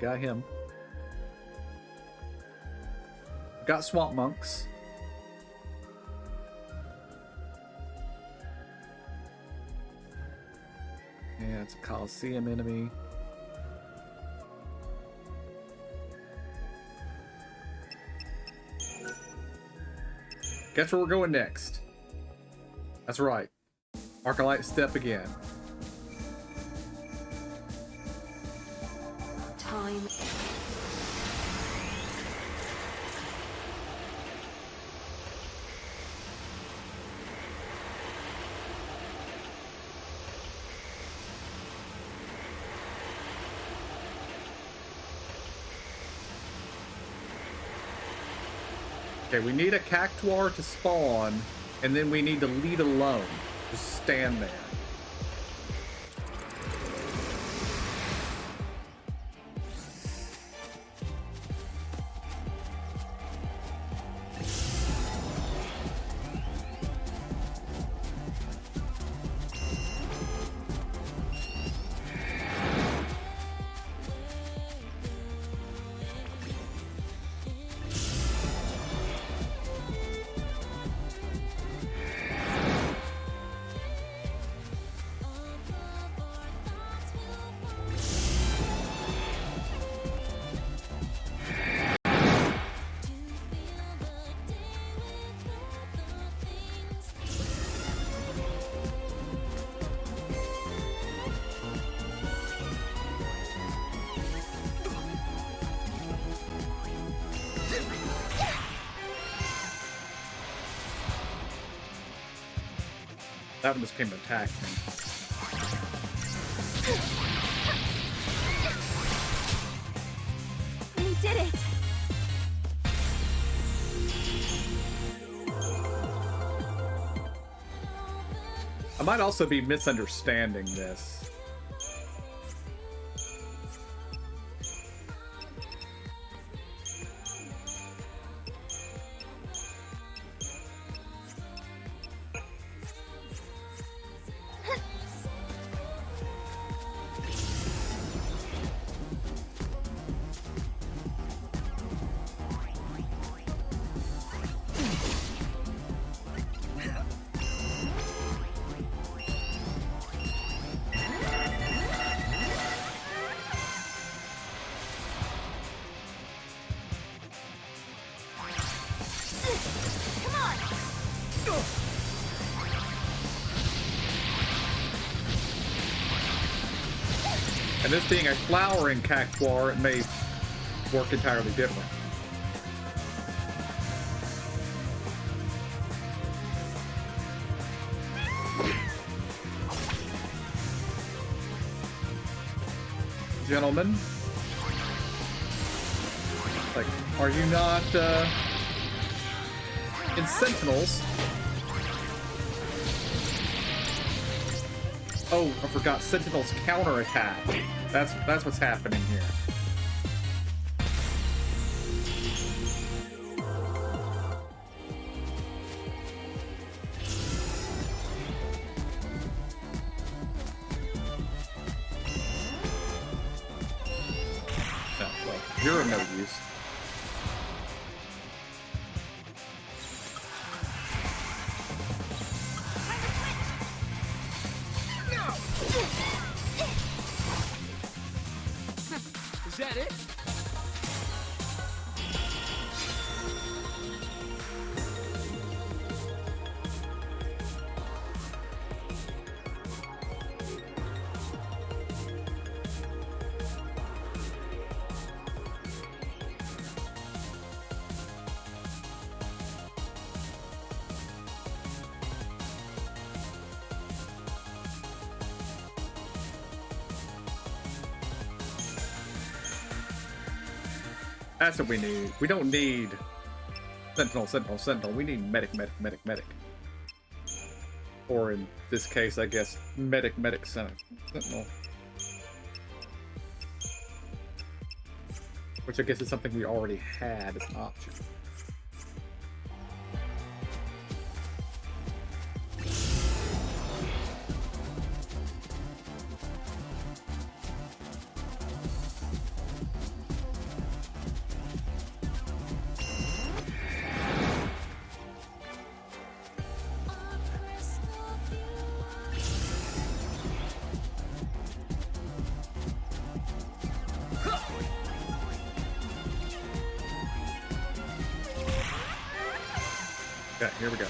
Got him. Got swamp monks. Yeah, it's a Coliseum enemy. Guess where we're going next? That's right. Arclight step again. Time. Okay, we need a cactuar to spawn, and then we need to lead alone. Just stand there. That one just came to attack me. We did it! I might also be misunderstanding this. And this being a flowering cactuar, it may work entirely different. Gentlemen, like, are you not in Sentinels? Oh, I forgot Sentinel's counterattack. That's what's happening here. Oh, well, you're of no use. Is that it? That's what we need. We don't need Sentinel. We need medic. Or in this case, I guess, medic, Sentinel. Which I guess is something we already had as an option. Okay, here we go.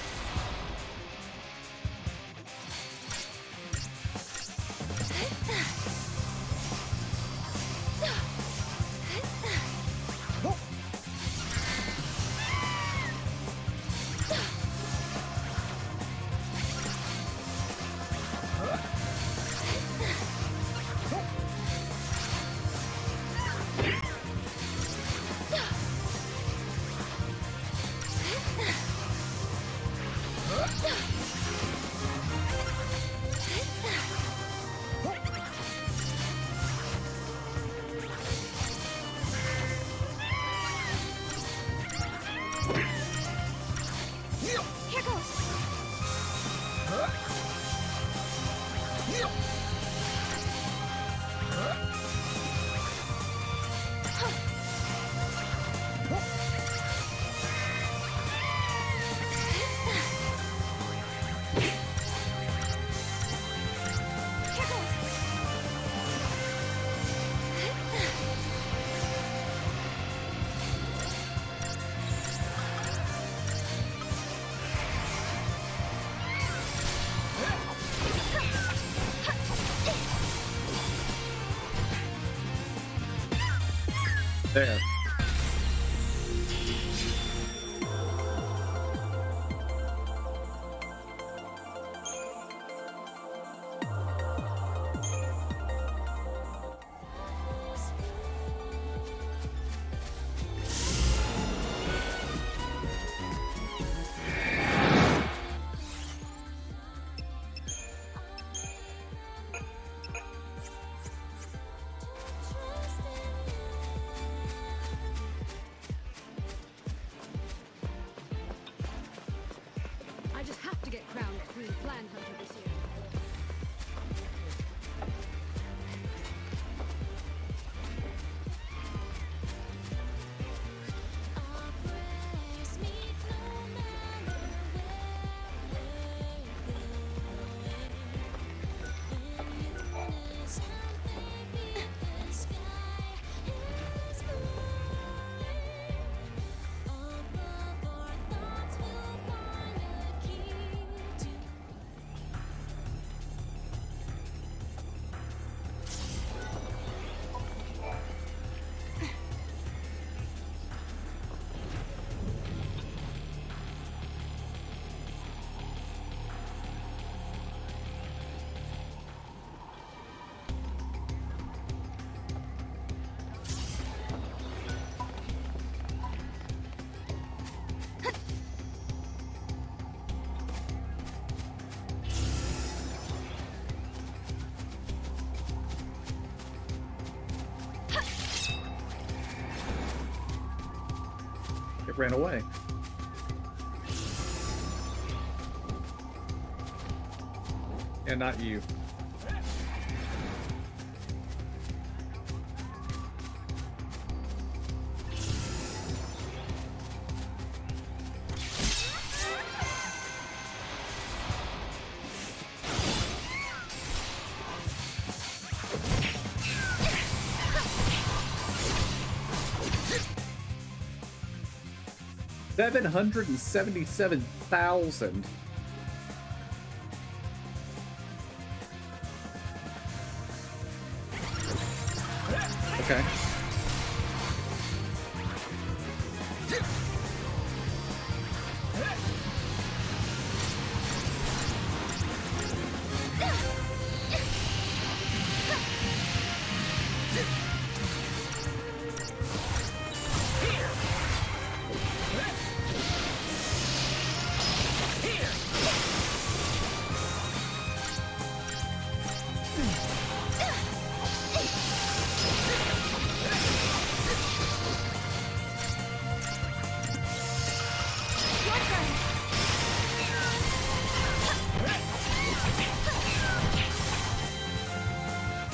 There. I just have to get crowned Queen Land Hunter this year. It ran away. And not you. $777,000. Okay.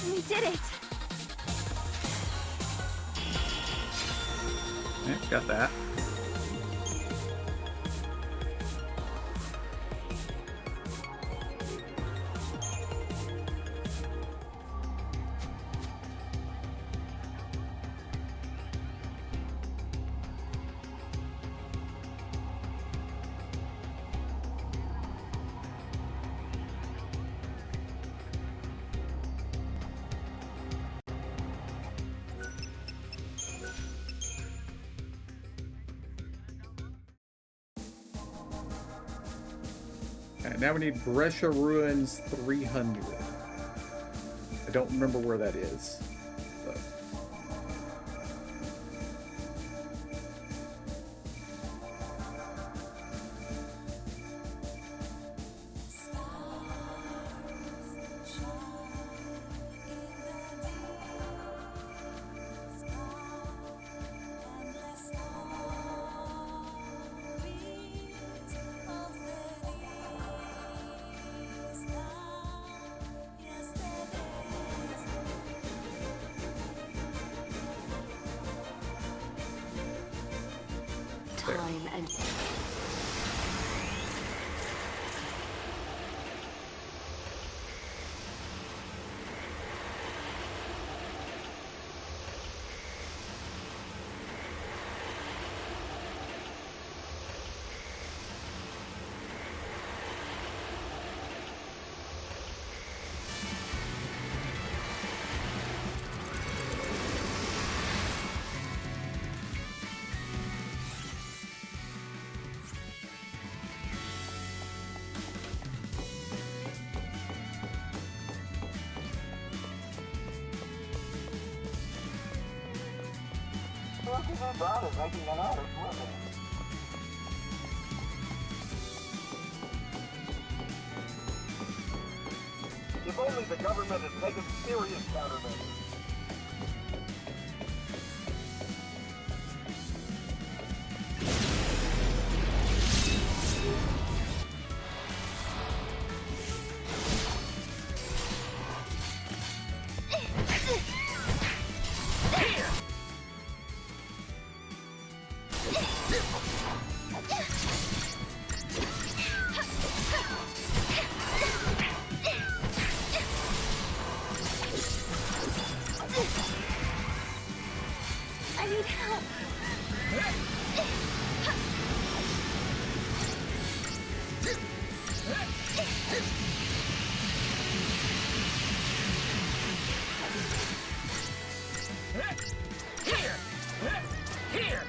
We did it! Yeah, got that. Okay, now we need Brescia Ruins 300. I don't remember where that is. But. Time and If only the government had taken serious countermeasures. I need help! Here!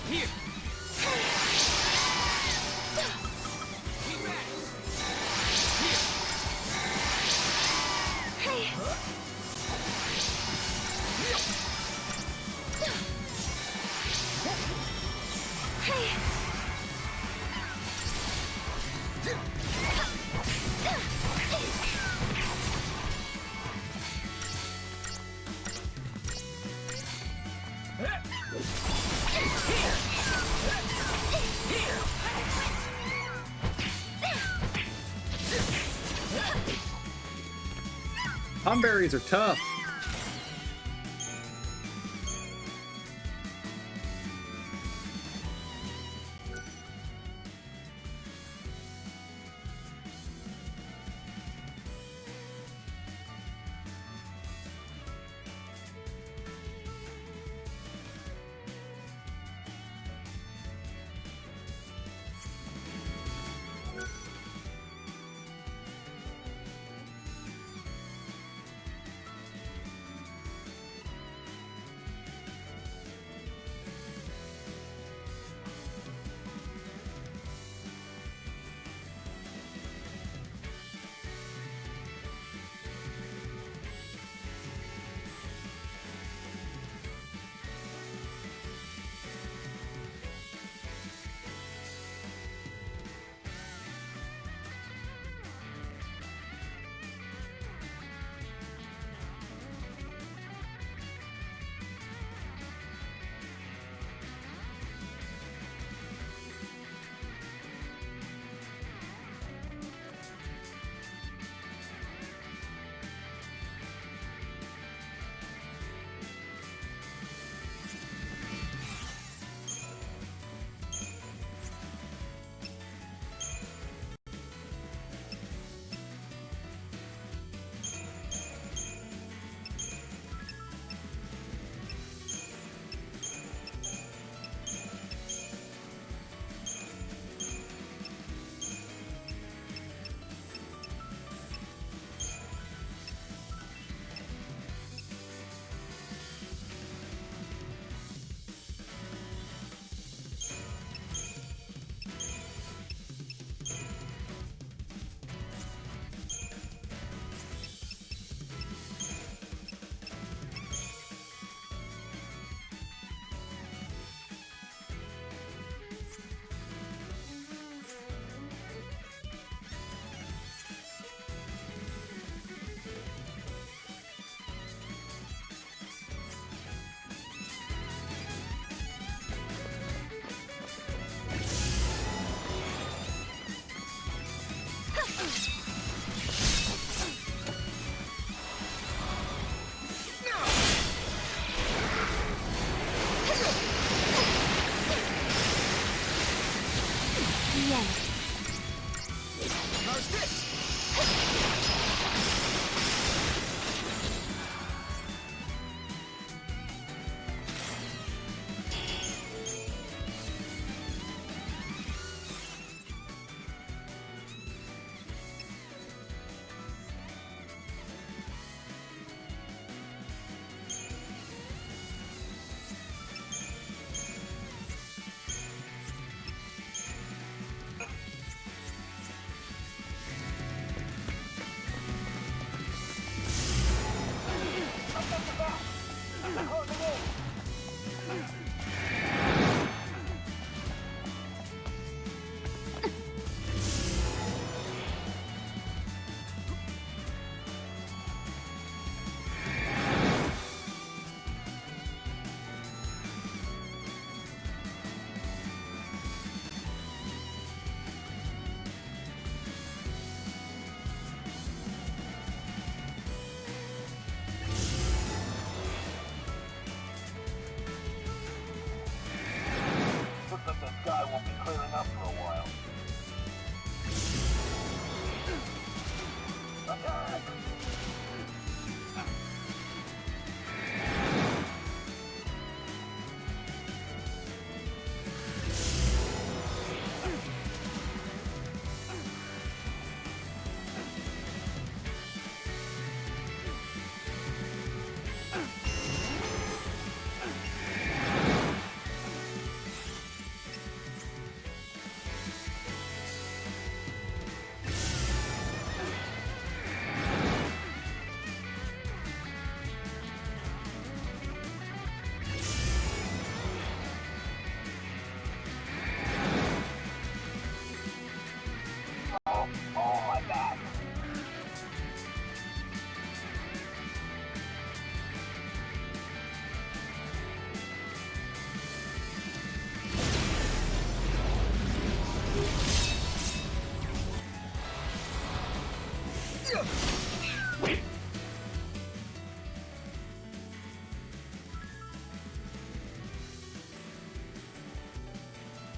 Here! Berries are tough.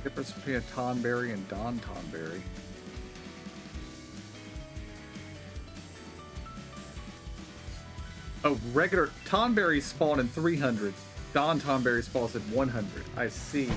Difference between a Tonberry and Don Tonberry. Oh, regular Tonberries spawn in 300. Don Tonberry spawns in 100. I see.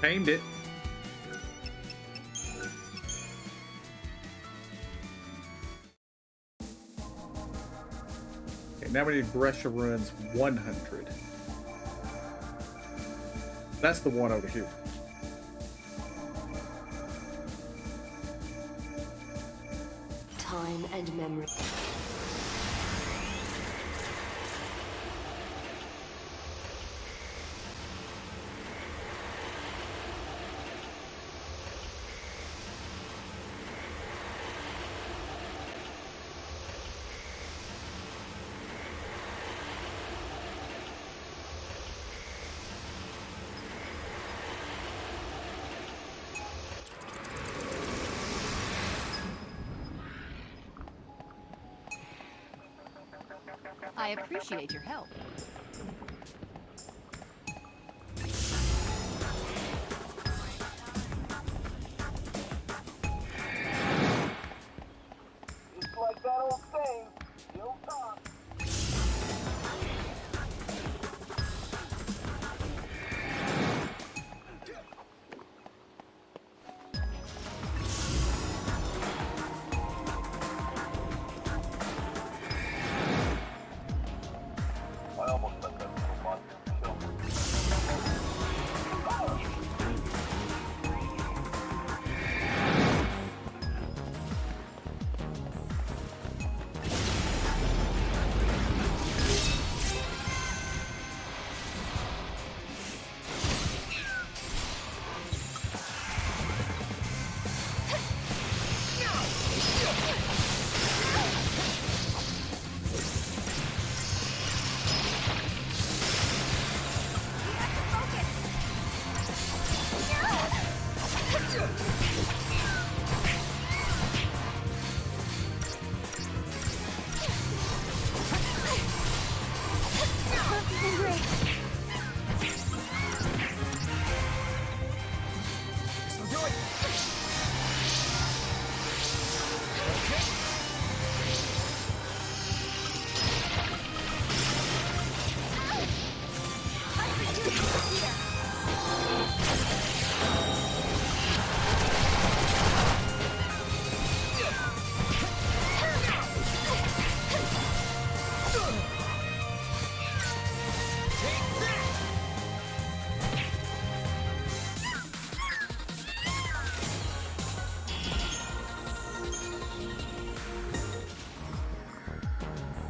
Aimed it. Okay, now we need Brescia Ruins 100. That's the one over here. Time and memory. I appreciate your help. Just like that old saying, still talk. I almost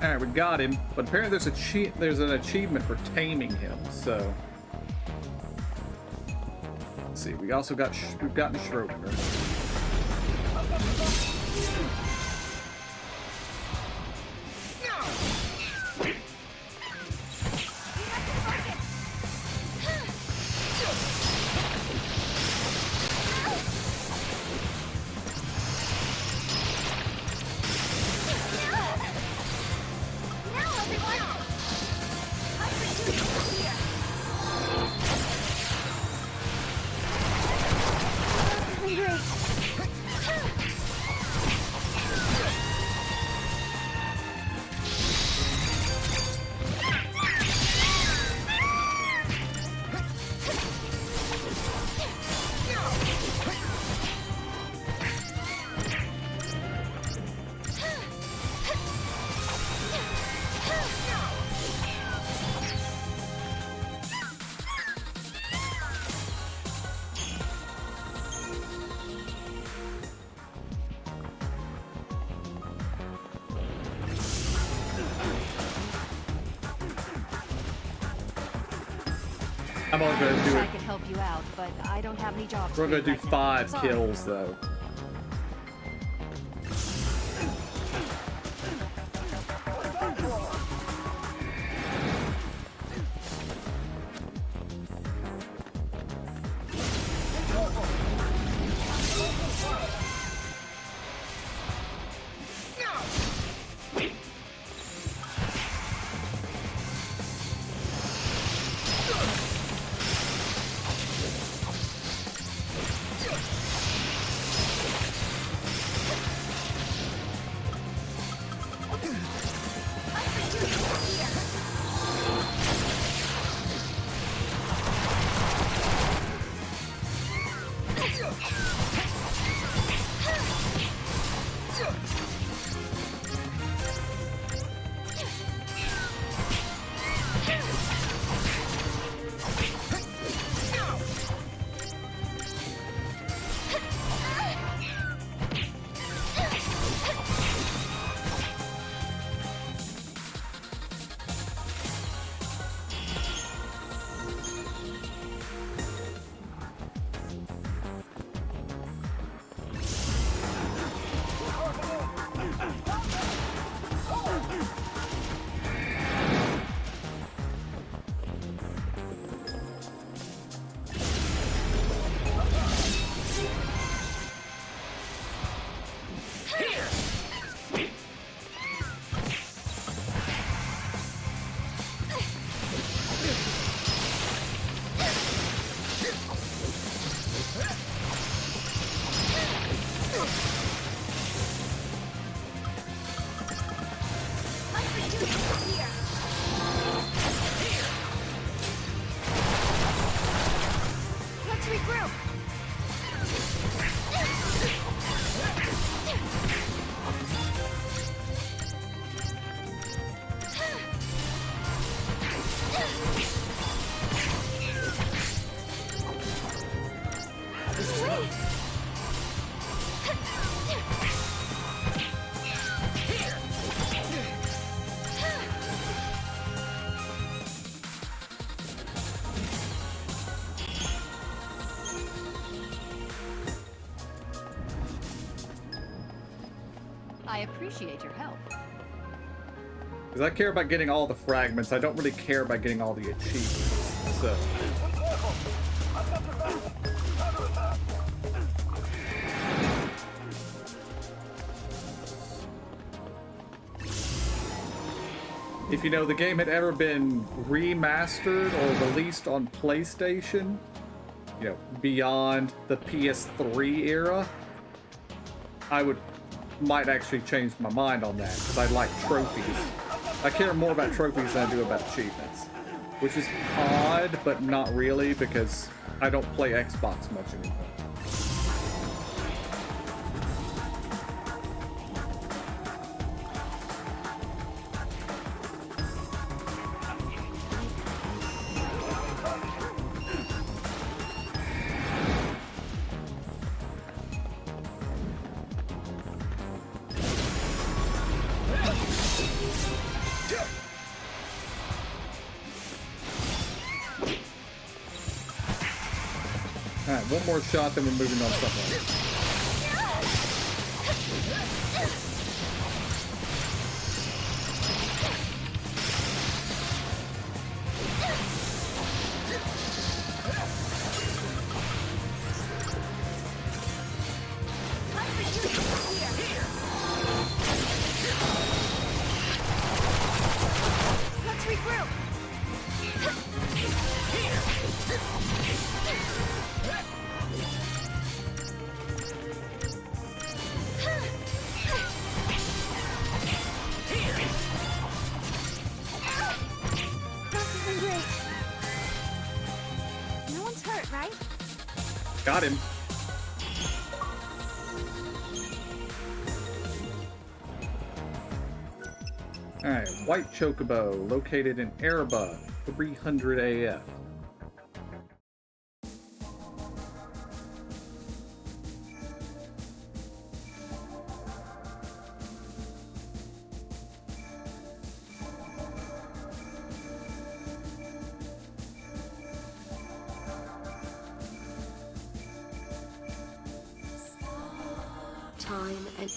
Alright, we got him, but apparently there's an achievement for taming him, so... Let's see, we also got... we've gotten Schroeder. I'm only gonna do it. I could help you out, but I don't have any jobs. We're gonna do right now. 5 Sorry. kills though. I appreciate your help. Because I care about getting all the fragments. I don't really care about getting all the achievements. So. If you know, the game had ever been remastered or released on PlayStation, you know, beyond the PS3 era, I might actually change my mind on that, because I like trophies. I care more about trophies than I do about achievements. Which is odd, but not really, because I don't play Xbox much anymore. one more shot, then we're moving on to something else. Let's regroup. This isn't great. No one's hurt, right? Got him. Alright, White Chocobo, located in Erebus, 300 AF. Time and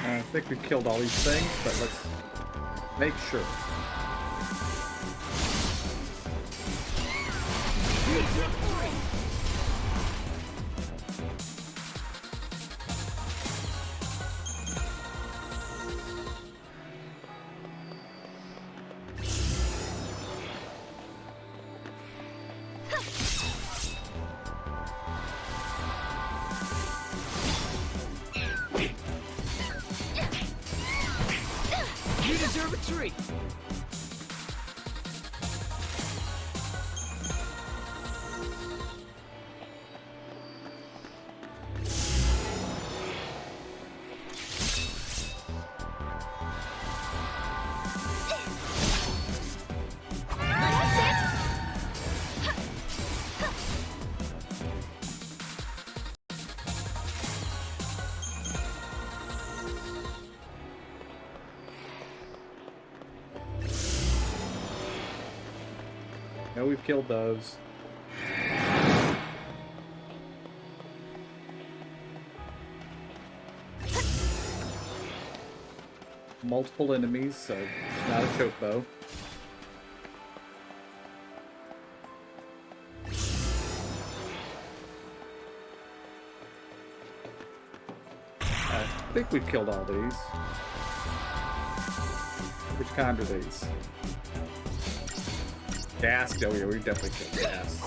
I think we've killed all these things, but let's make sure. You deserve a treat. No, we've killed those. Multiple enemies, so it's not a chocobo. I think we've killed all these. Which kind are these? Gas? Oh yeah, we definitely killed gas.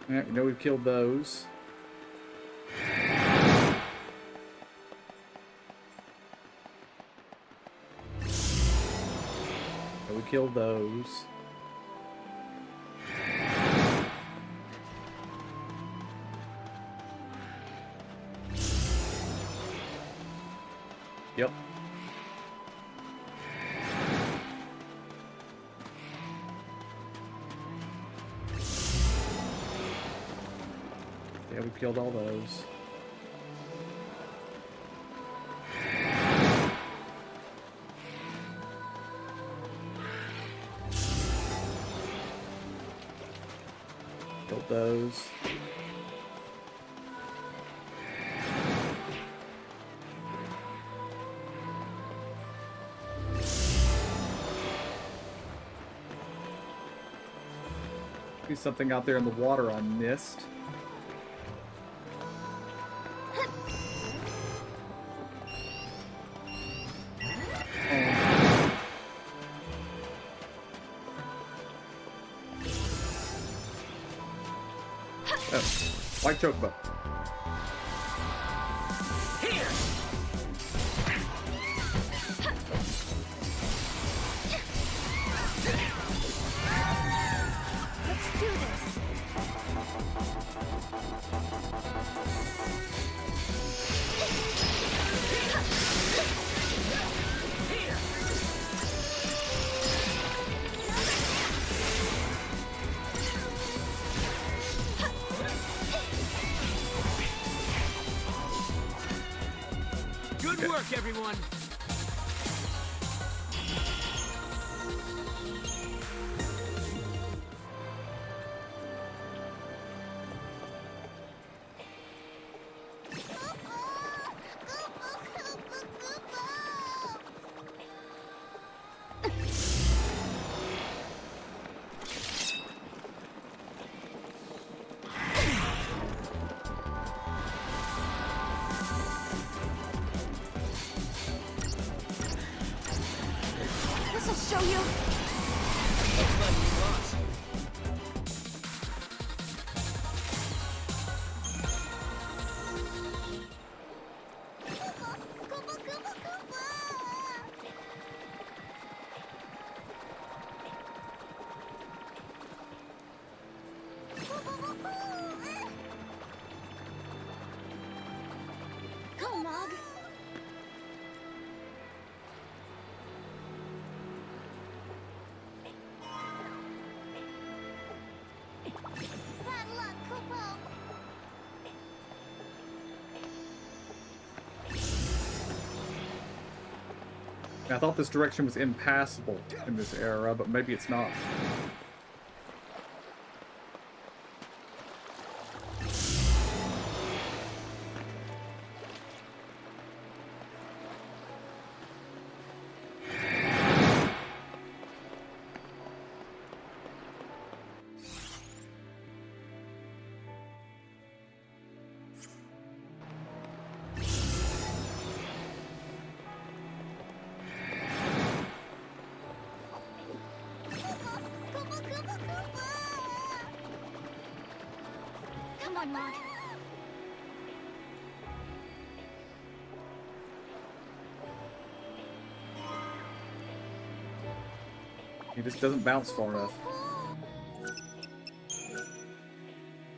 Alright, we know we've killed those. So we killed those. Yep. Yeah, we killed all those. Killed those. See something out there in the water I missed. chocobo. Let's do this. Good work, everyone. This'll show you. Looks like we lost. Go, Mog. Bad luck, Kupo. I thought this direction was impassable in this era, but maybe it's not. Come on, Mog. He just doesn't bounce far enough.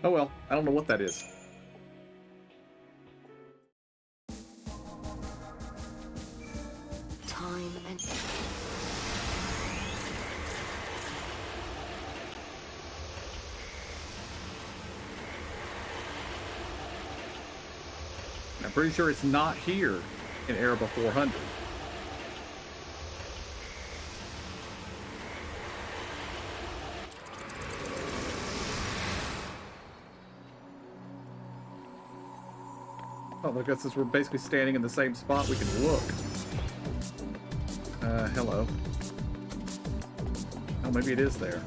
Oh well, I don't know what that is. Time and... I'm pretty sure it's not here in Erebor 400. Oh, look, since we're basically standing in the same spot, we can look. Hello. Oh, maybe it is there.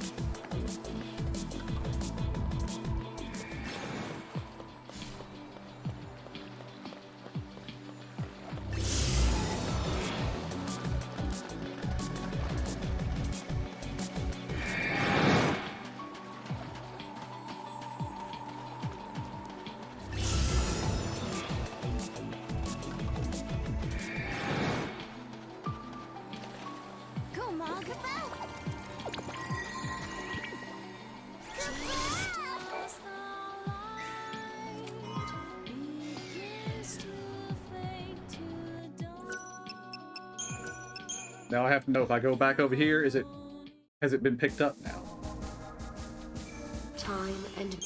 Go, Mog. Now I have to know if I go back over here, has it been picked up now? Time and...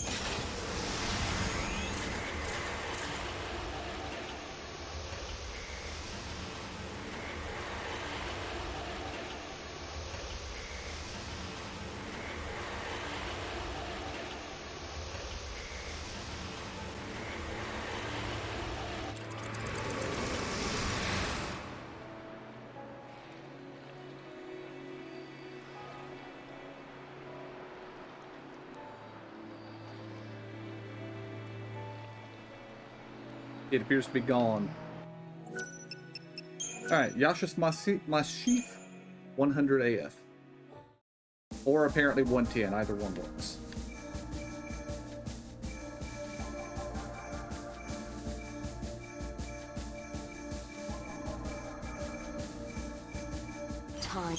It appears to be gone. Alright, Yasha's Mashif 100 AF. Or apparently 110, either one works. time.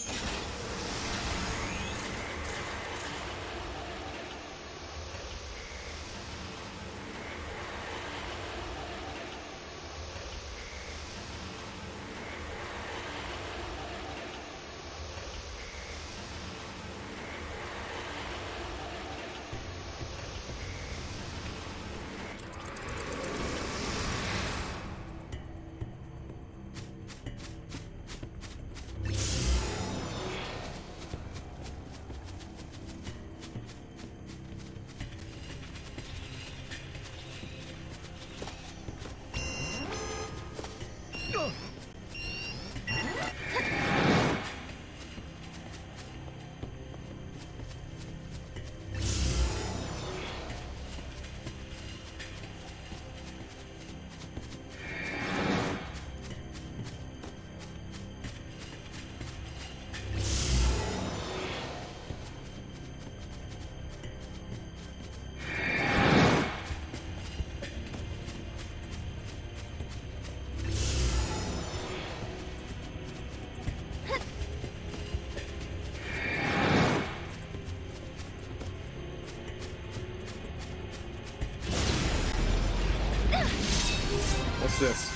What's this?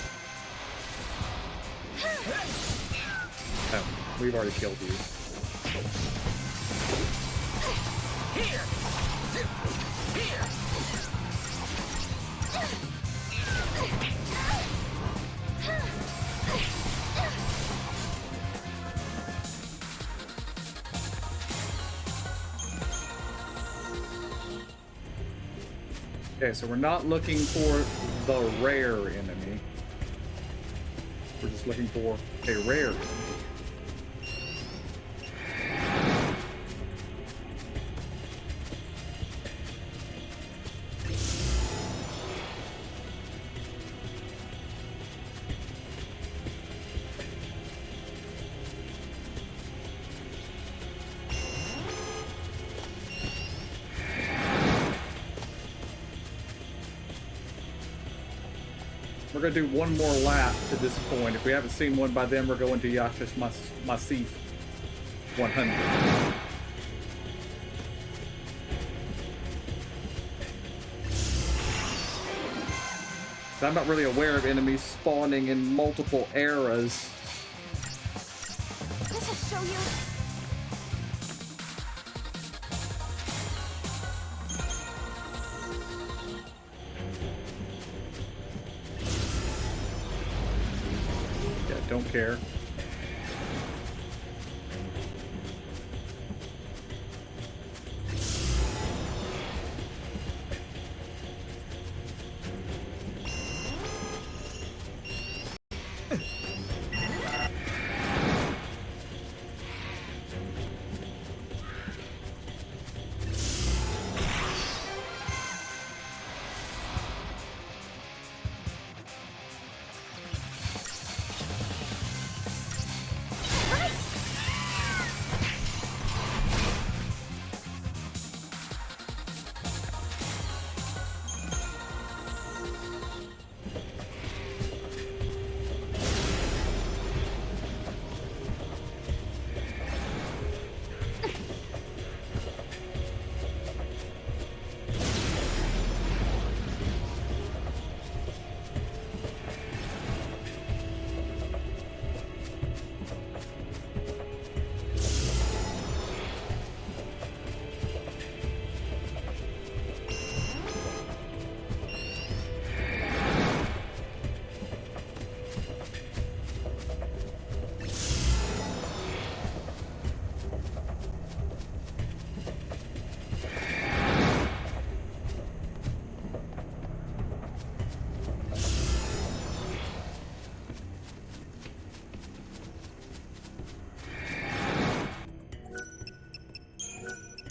Oh, we've already killed you. Okay, so we're not looking for the rare enemy. We're just looking for a rare enemy. We're going to do one more lap to this point. If we haven't seen one by then, we're going to Yasha's Masif 100. So I'm not really aware of enemies spawning in multiple eras. This will show you. Don't care.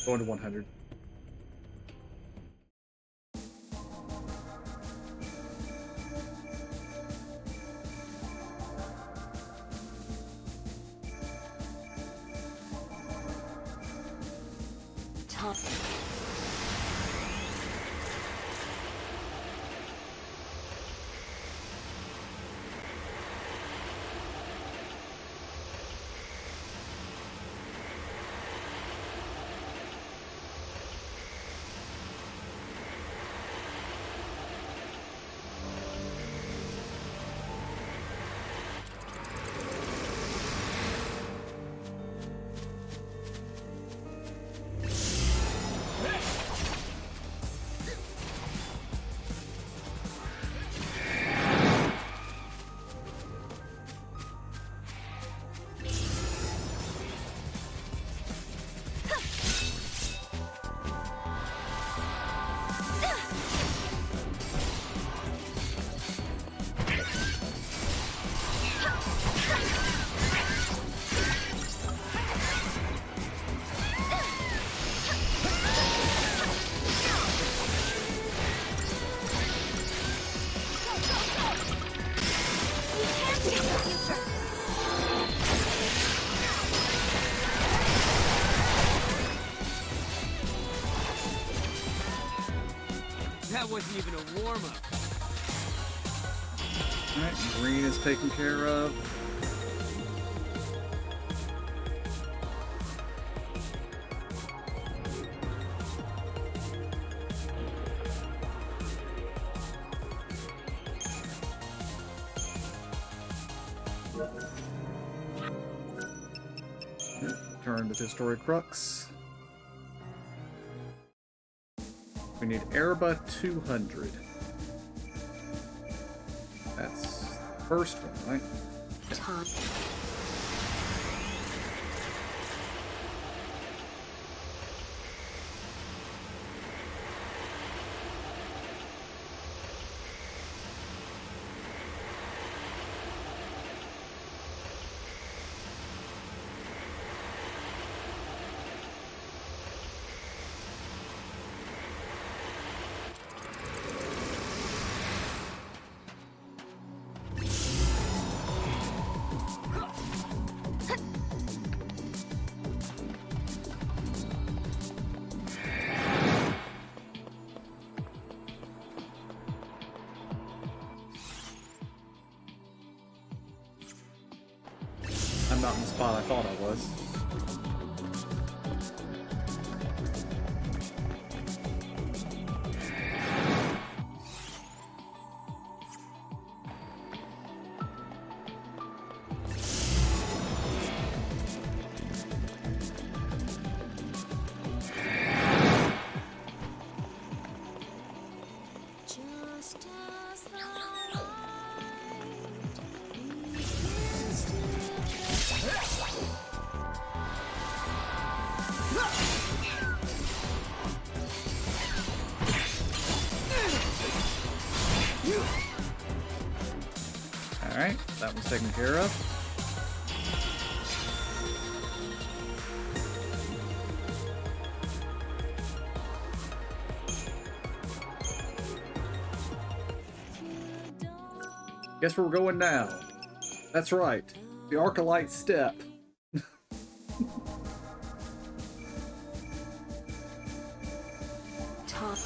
Going to 100. Top. wasn't even a warm-up. Alright, green is taken care of. Turn the historic crux. We need Erba 200. That's the first one, right? Time. I'm not in the spot I thought I was. Alright, that one's taken care of. Guess where we're going now? That's right, the Arcalite Step. Top.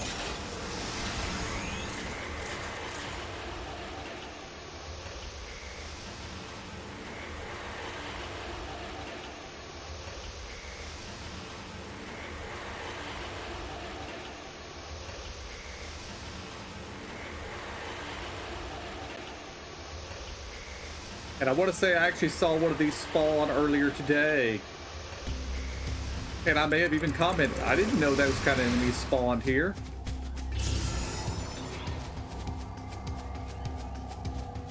And I want to say I actually saw one of these spawn earlier today. And I may have even commented, I didn't know those kind of enemies spawned here.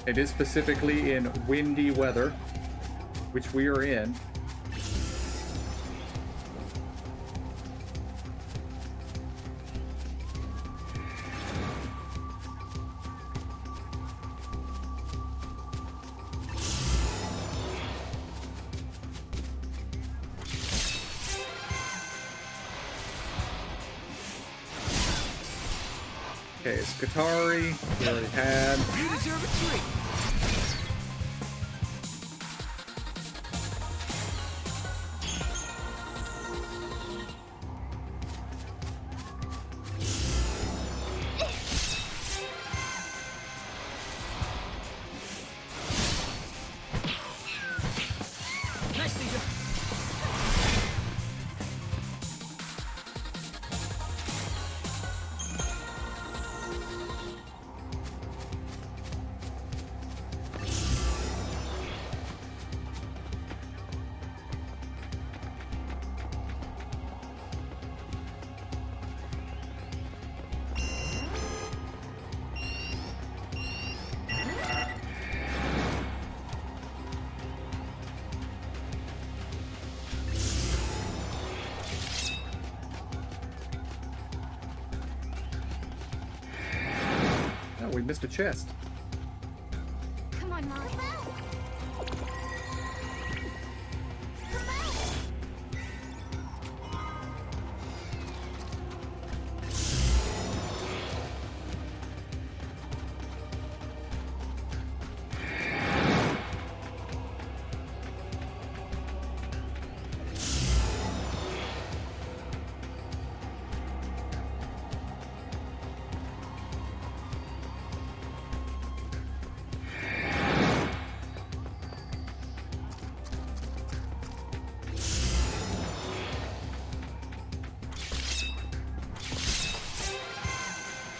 It is specifically in windy weather, which we are in. Okay, Skatari, we already had. You deserve a treat. Nicely done. Oh, we missed a chest. Come on, Mom.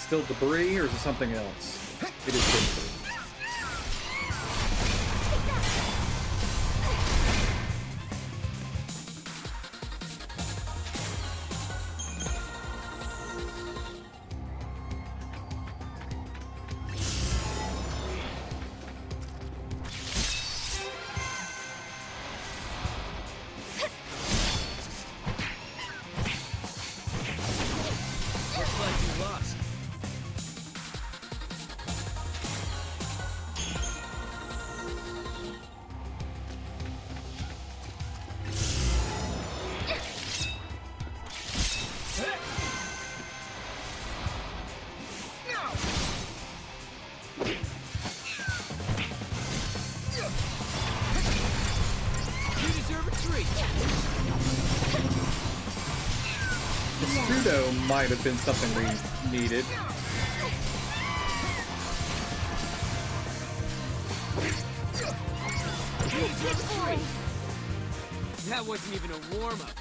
still debris, or is it something else? It is debris. Looks like you lost. You deserve a treat. The pseudo might have been something we needed. That wasn't even a warm-up.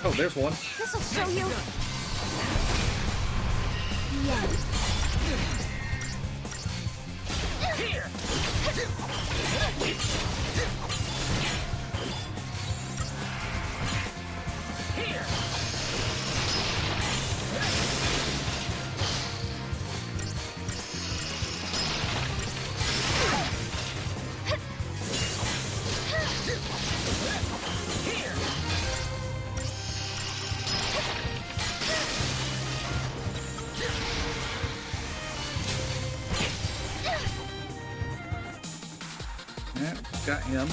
Oh, there's one. This'll show you. Yeah, got him.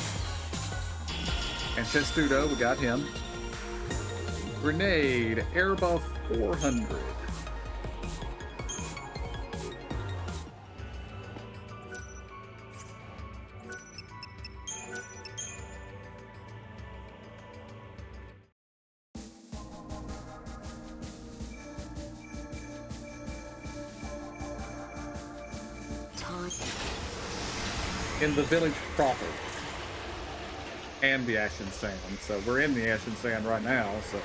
And Testudo, we got him. Grenade, air buff 400. In the village proper. And the Ashen Sand. So we're in the Ashen Sand right now, so.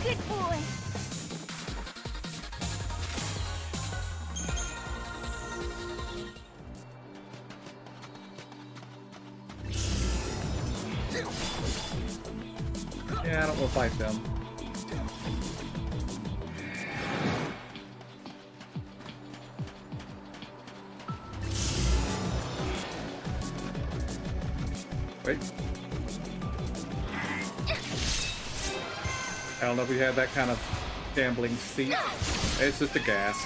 Good boy. Yeah, I don't want to fight them. Wait. I don't know if we have that kind of gambling seat. It's just a gas.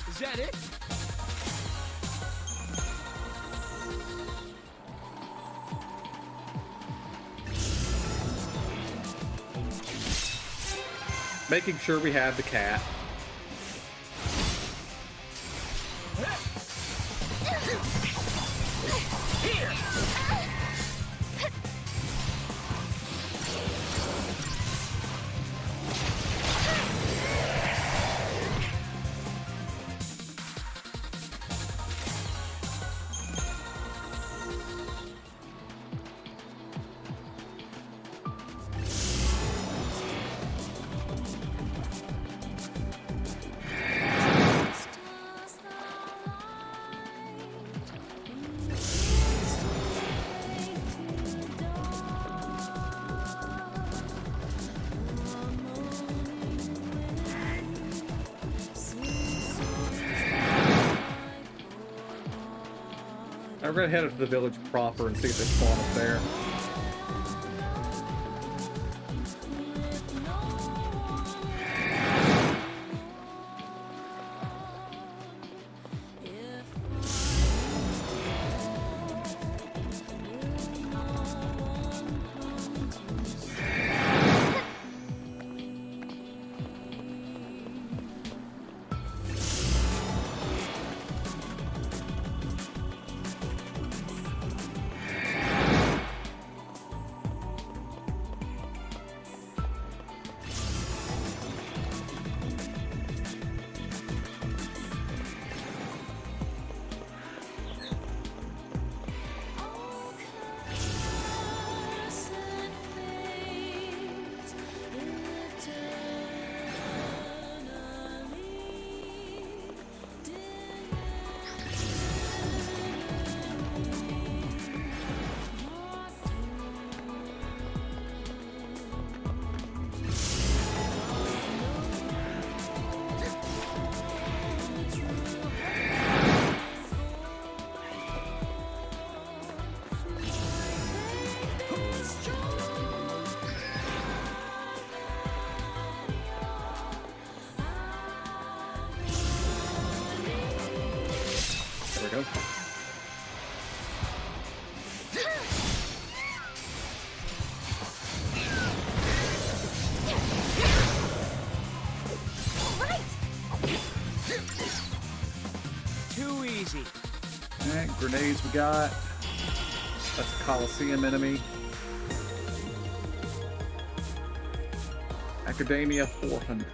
Is that it? Making sure we have the cat. We're gonna head up to the village proper and see if they spawn up there. There we go. Too easy. Alright, grenades we got. That's a Coliseum enemy. Academia 400.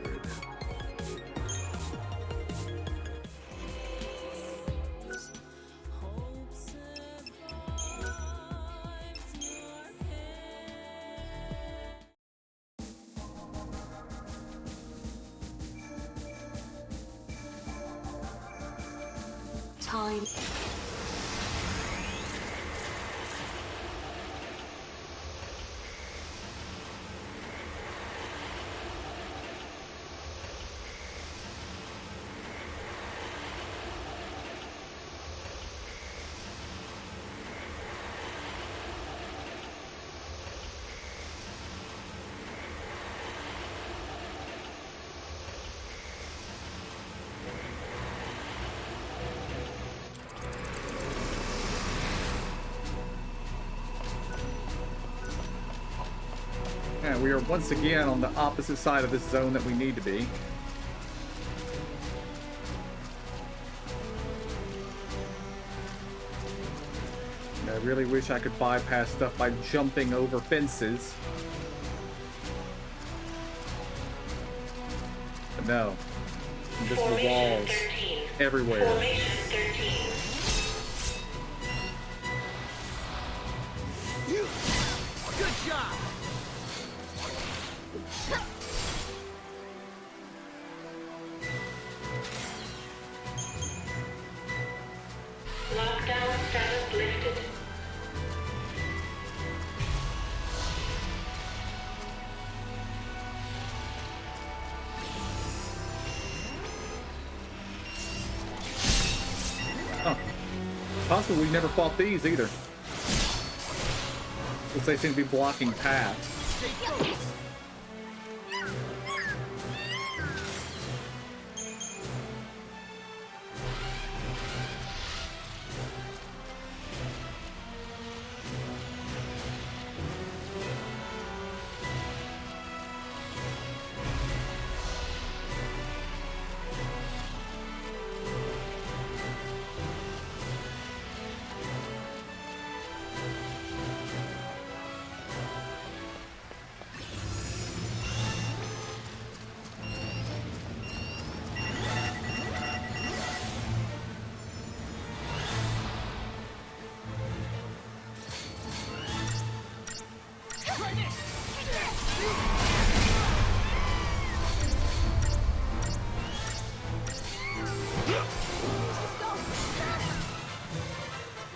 Time. Yeah, we are once again on the opposite side of this zone that we need to be. And I really wish I could bypass stuff by jumping over fences. But no. Invisible walls everywhere. Good job. Lockdown status lifted. Huh. Possibly we never fought these either. Looks like they seem to be blocking paths.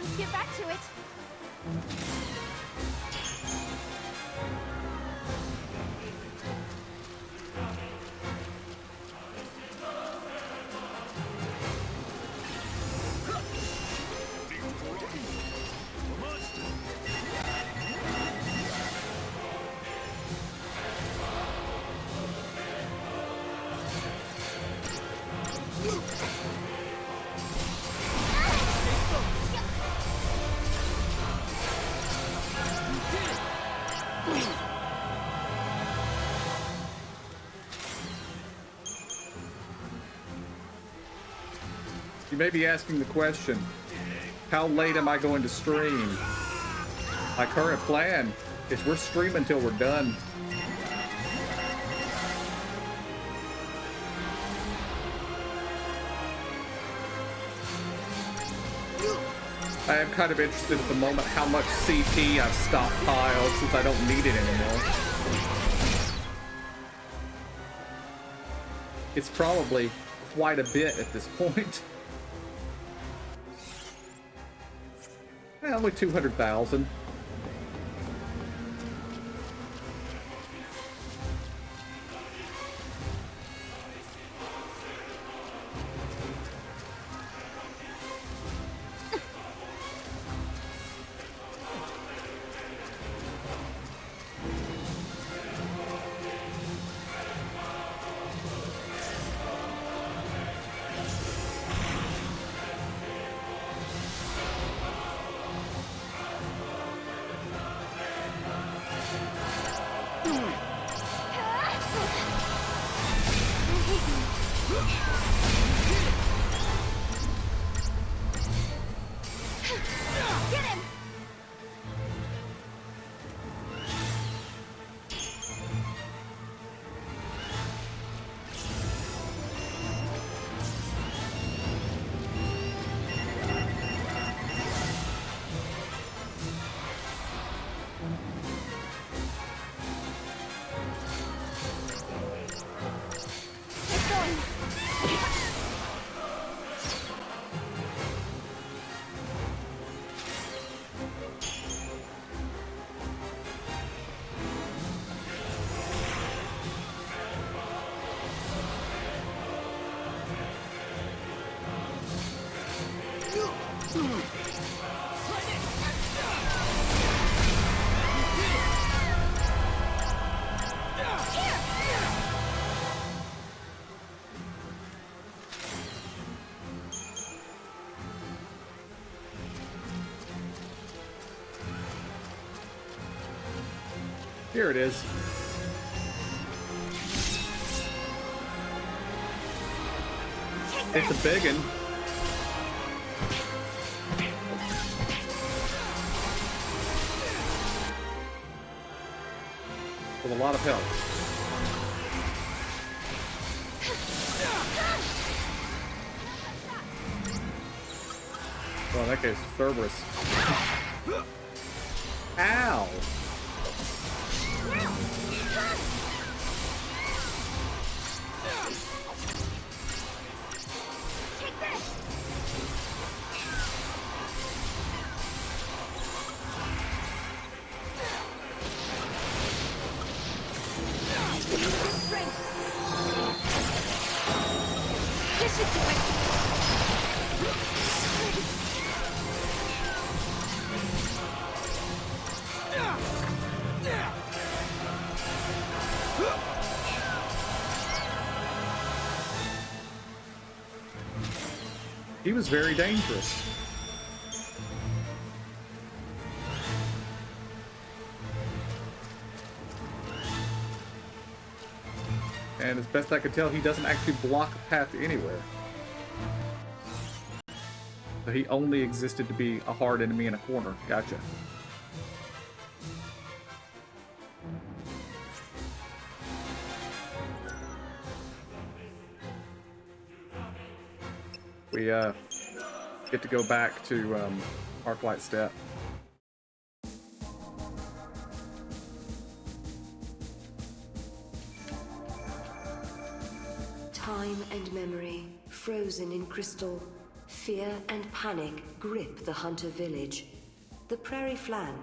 Let's get back to it. You may be asking the question, how late am I going to stream? My current plan is we're streaming till we're done. I am kind of interested at the moment how much CP I've stockpiled since I don't need it anymore. It's probably quite a bit at this point. Only 200,000. Here it is. It's a biggin. With a lot of health. Well, in that case, Cerberus. Ow! He was very dangerous. And as best I could tell, he doesn't actually block a path anywhere. So he only existed to be a hard enemy in a corner. Gotcha. We get to go back to Arclight Step. Time and memory, frozen in crystal. Fear and panic grip the Hunter village. The Prairie Flan.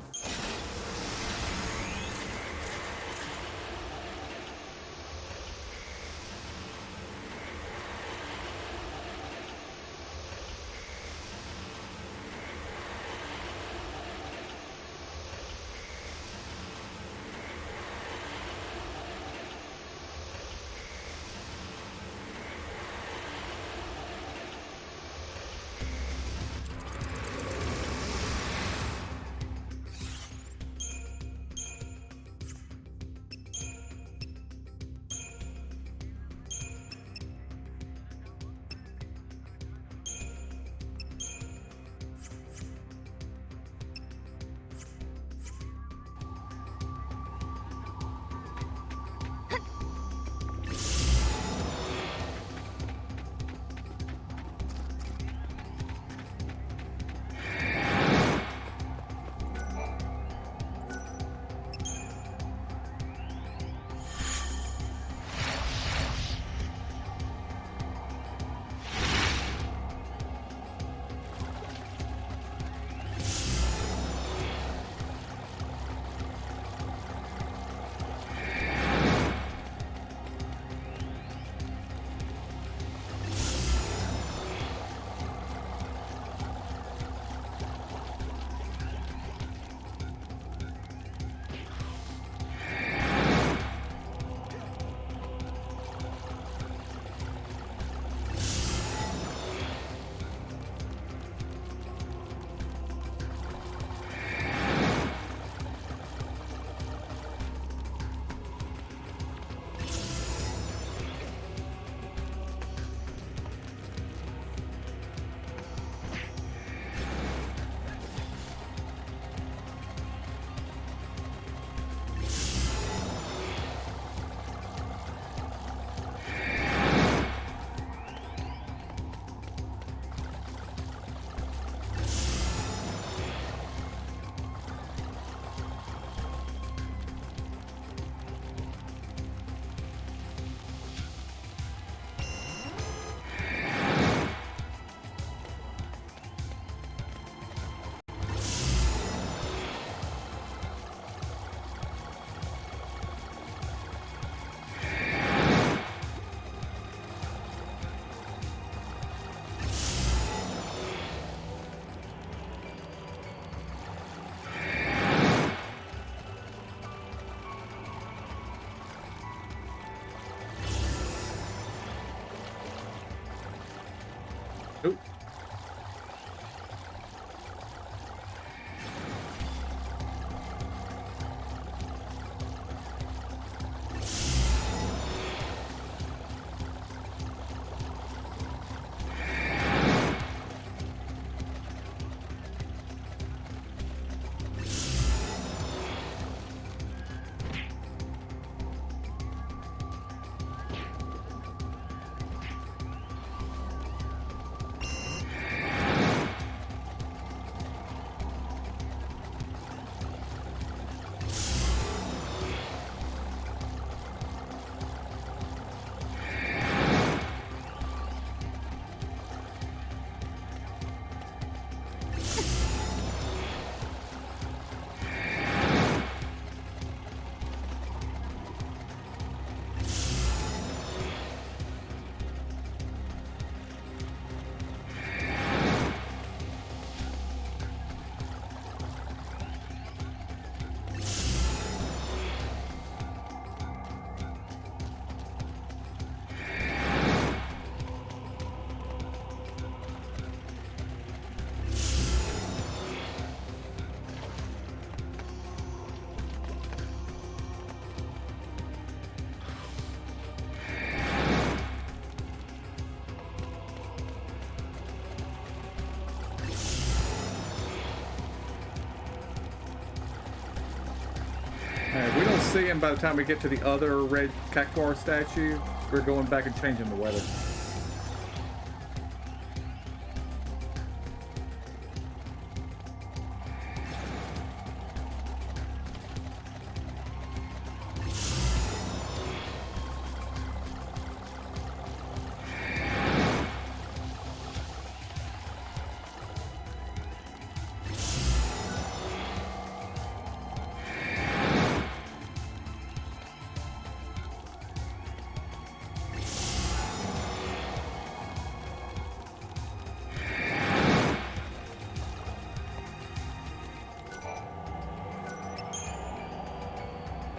seeing by the time we get to the other red cactuar statue, we're going back and changing the weather.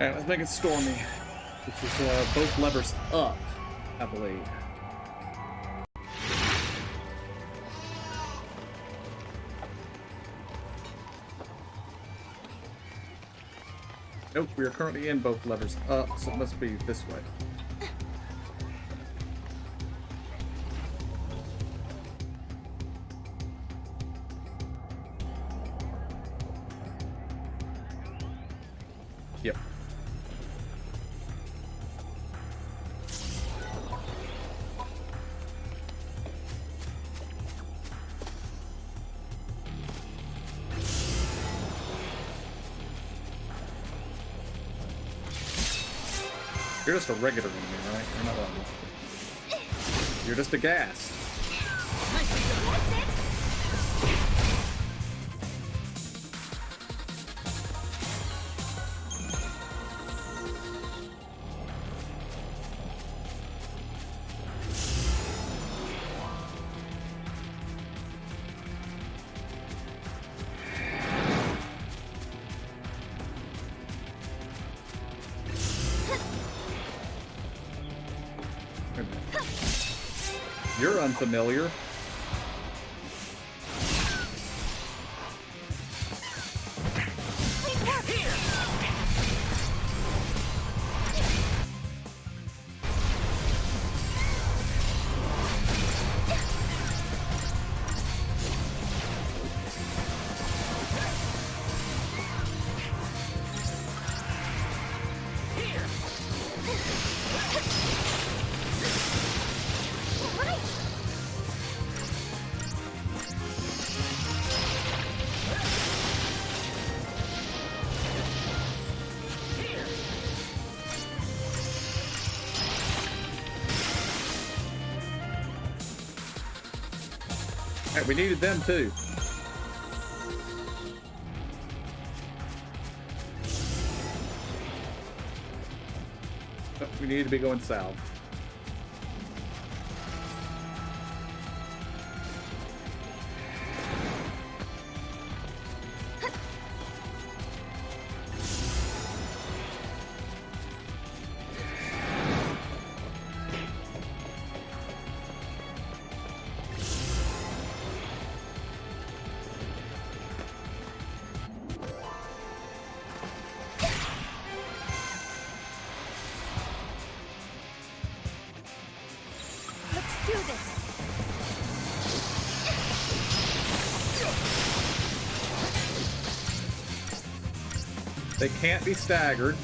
Alright, let's make it stormy. Which is both levers up, I believe. Nope, we are currently in both levers up, so it must be this way. Yep. You're just a regular enemy, right? You're not one. You're just a gas. You're unfamiliar. Hey, we needed them too. But we need to be going south. They can't be staggered.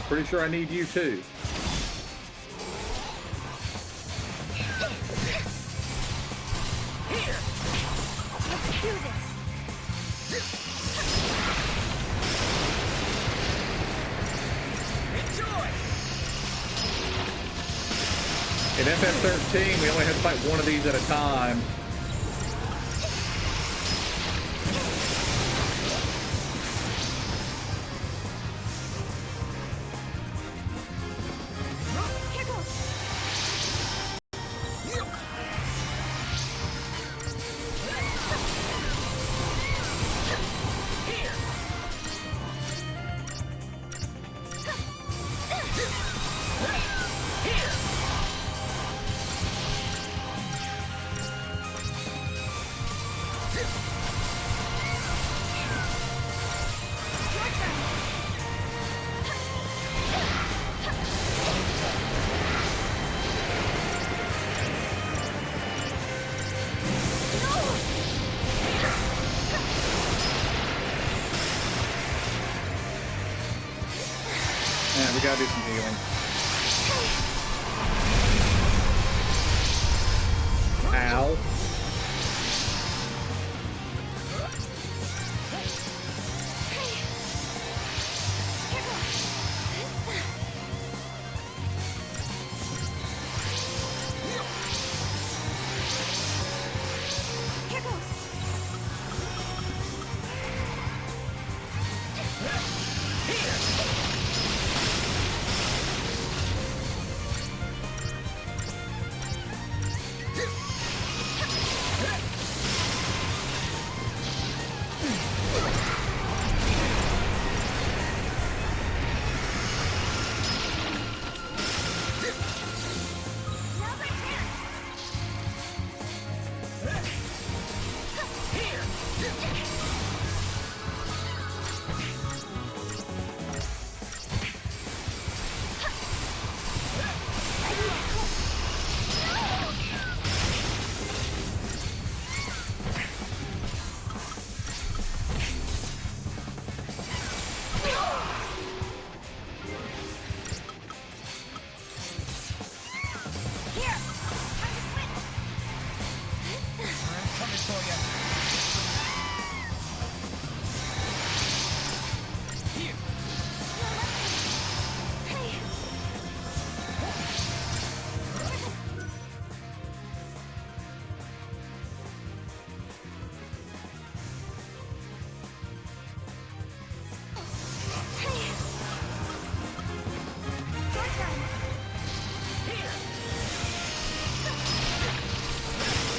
Pretty sure I need you too. Here. Let's do this. Enjoy. In FF13, we only had to fight one of these at a time. we gotta do some healing. Ow.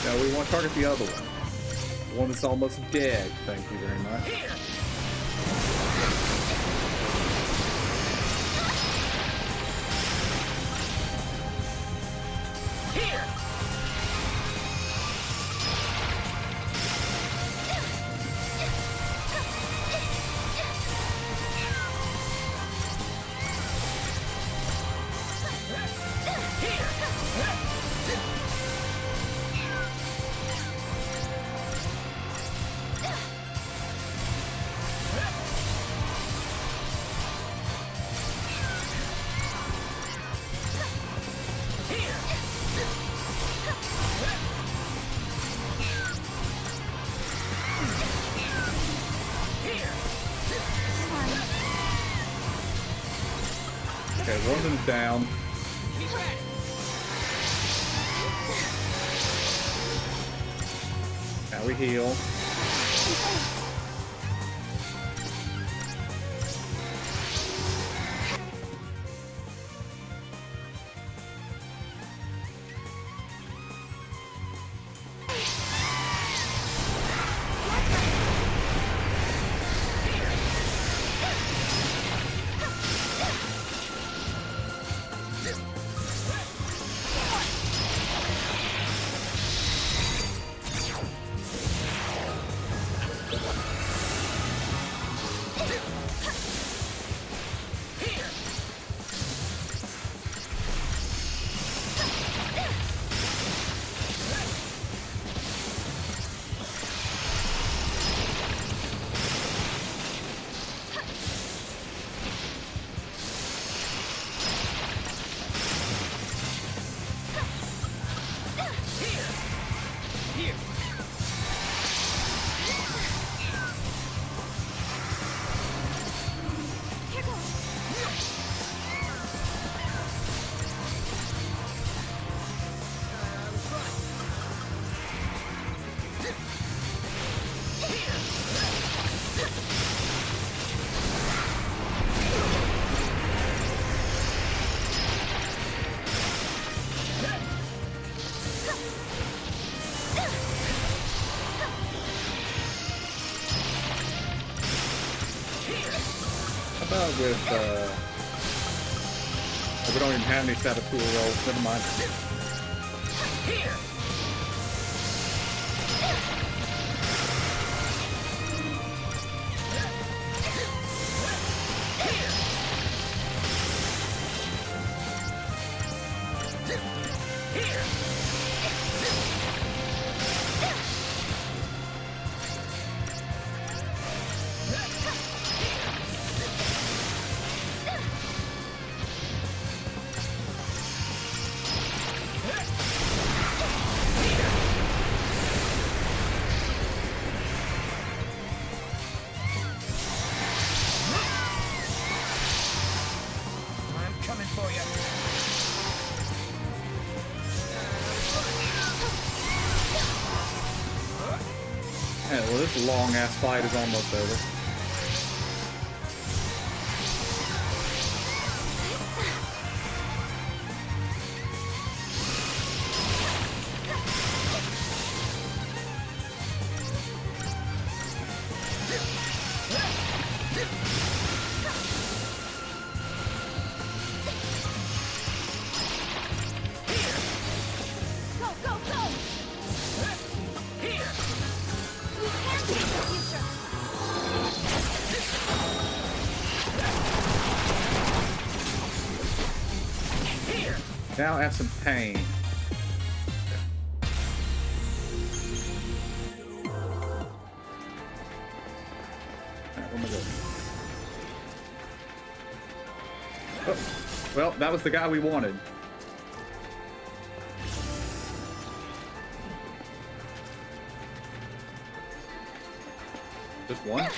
No, we want to target the other one. The one that's almost dead. Thank you very much. Okay, one of them's down. Now we heal. With, we don't even have any Saboteur rolls, never mind. for you. Yeah, well, this long-ass fight is almost over. Go, go, go! Here! We can change the future! Here! Now I have some pain. Alright, where am I going? Oh, well, that was the guy we wanted. Just one?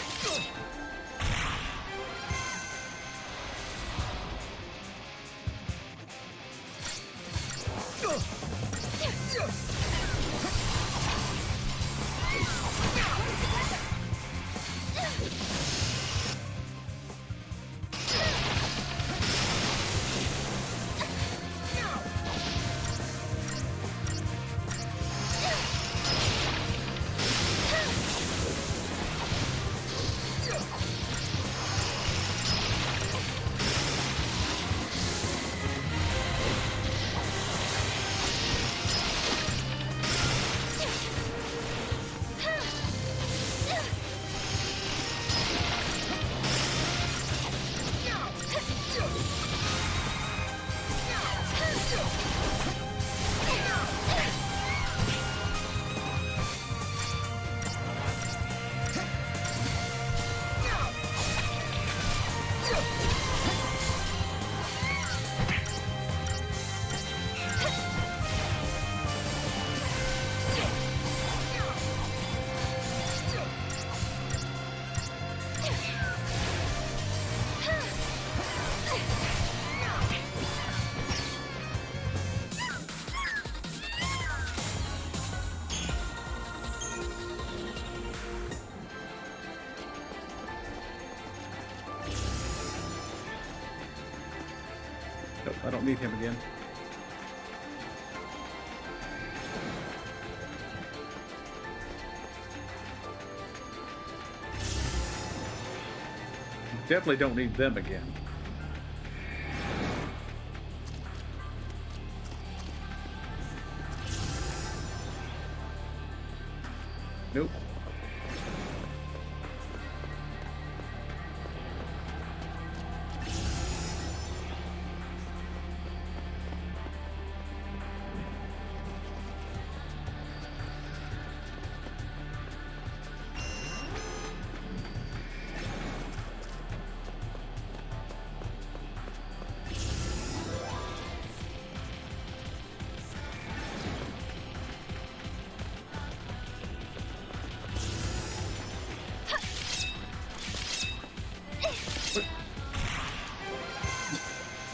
Nope, I don't need him again. Definitely don't need them again. Nope.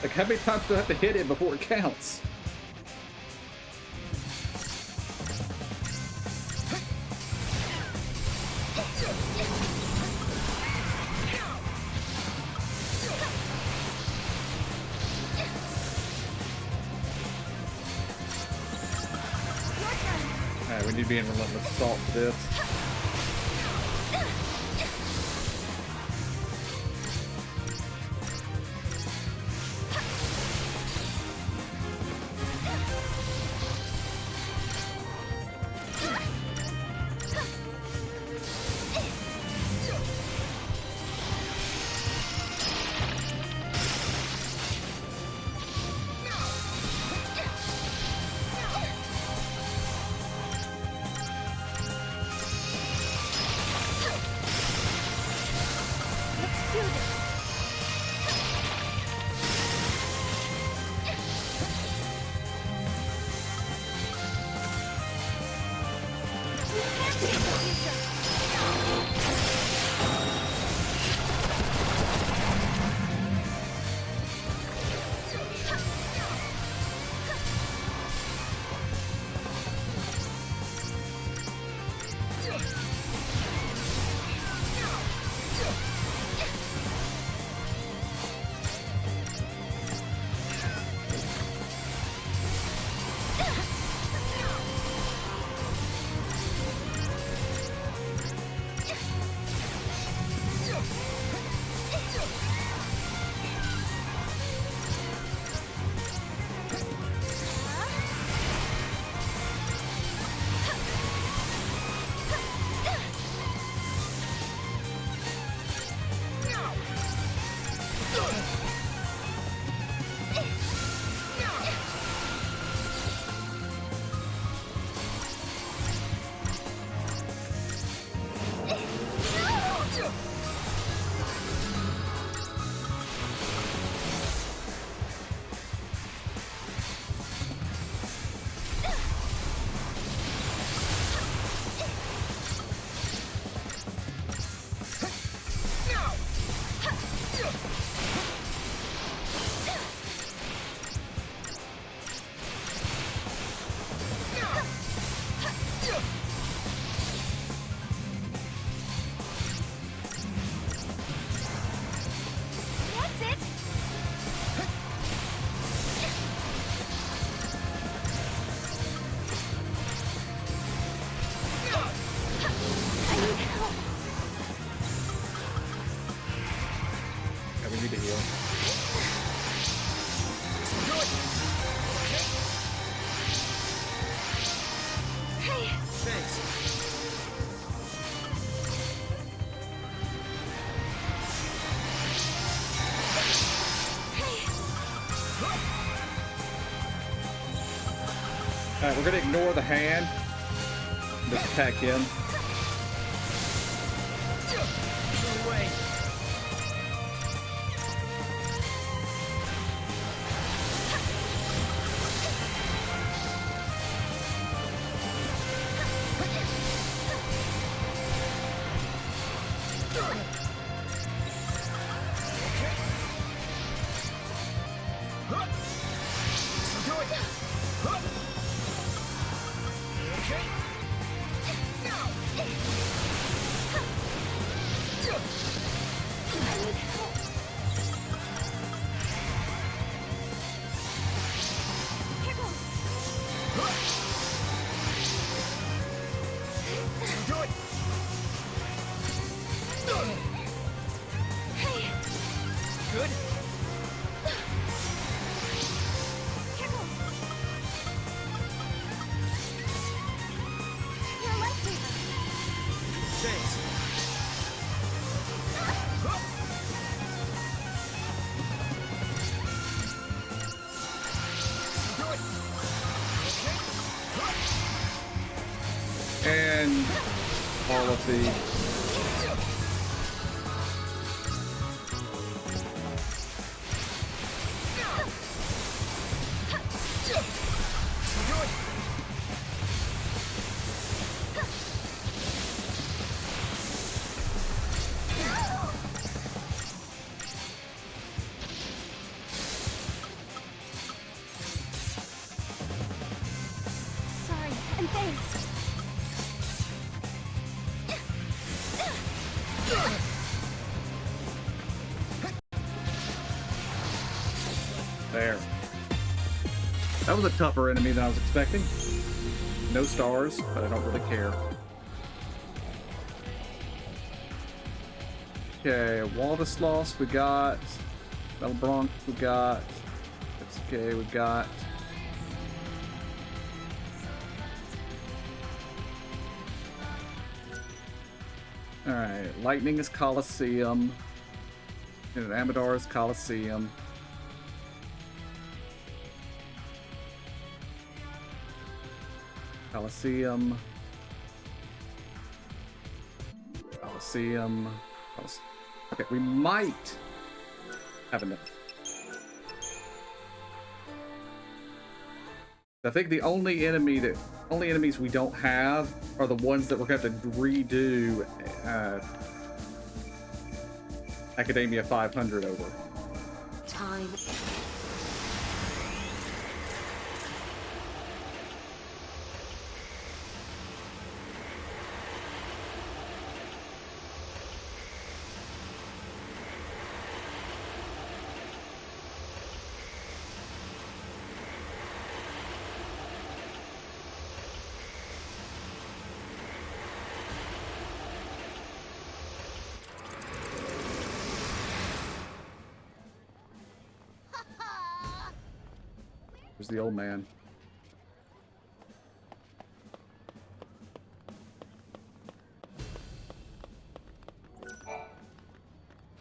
Like, how many times do I have to hit it before it counts? Alright, we need to be in relentless assault for this. Yeah, we need to heal. Alright, we're gonna ignore the hand. Just attack him. And all of the Sorry, and thanks. there. That was a tougher enemy than I was expecting. No stars, but I don't really care. Okay, Waldesloss we got. Melbronk we got. That's okay, we got. Alright, Lightning is Colosseum. And Amador is Colosseum. Colosseum. Colosseum. Okay, we might have enough. I think the only enemies we don't have are the ones that we're going to have to redo Academia 500 over. Time. Where's the old man?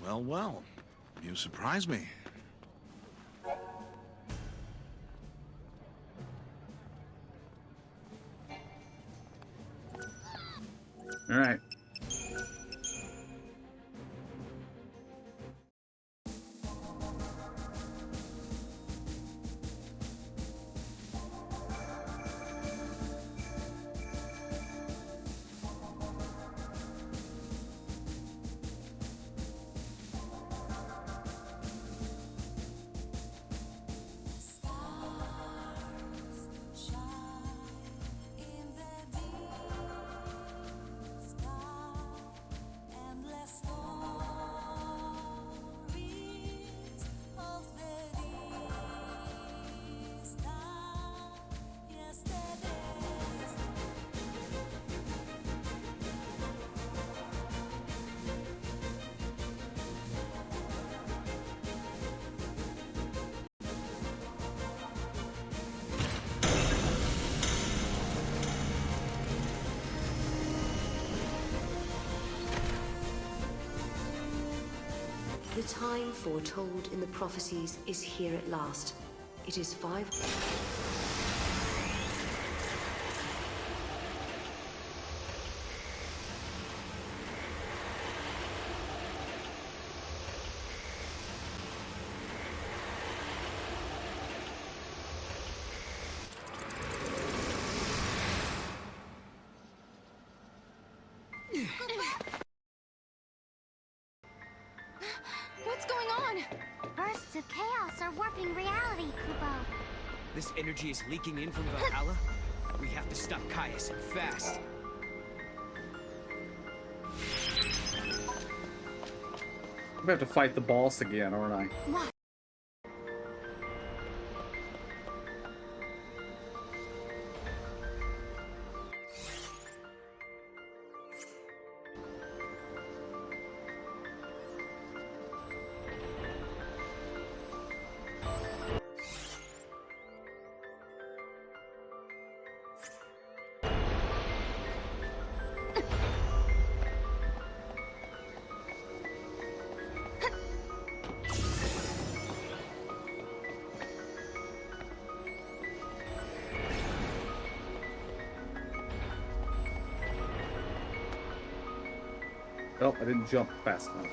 Well, well. You surprise me. All right. time foretold in the prophecies is here at last. It is 5. What's going on? Bursts of chaos are warping reality, Kubo. This energy is leaking in from Valhalla? We have to stop Caius, and fast. I'm gonna have to fight the boss again, aren't I? What? Oh, I didn't jump fast enough.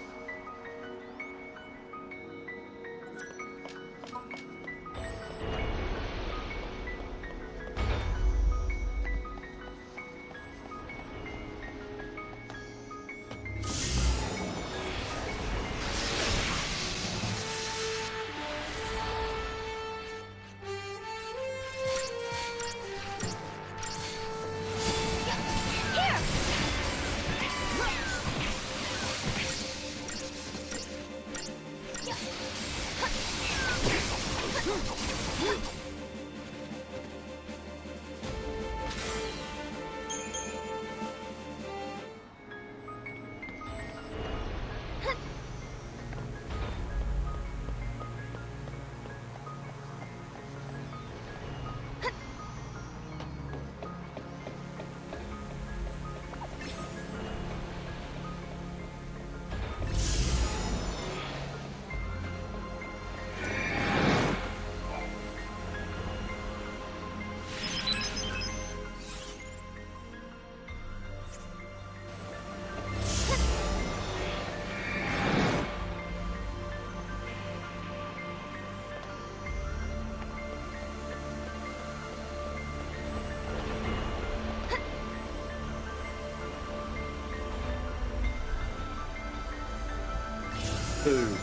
Boo.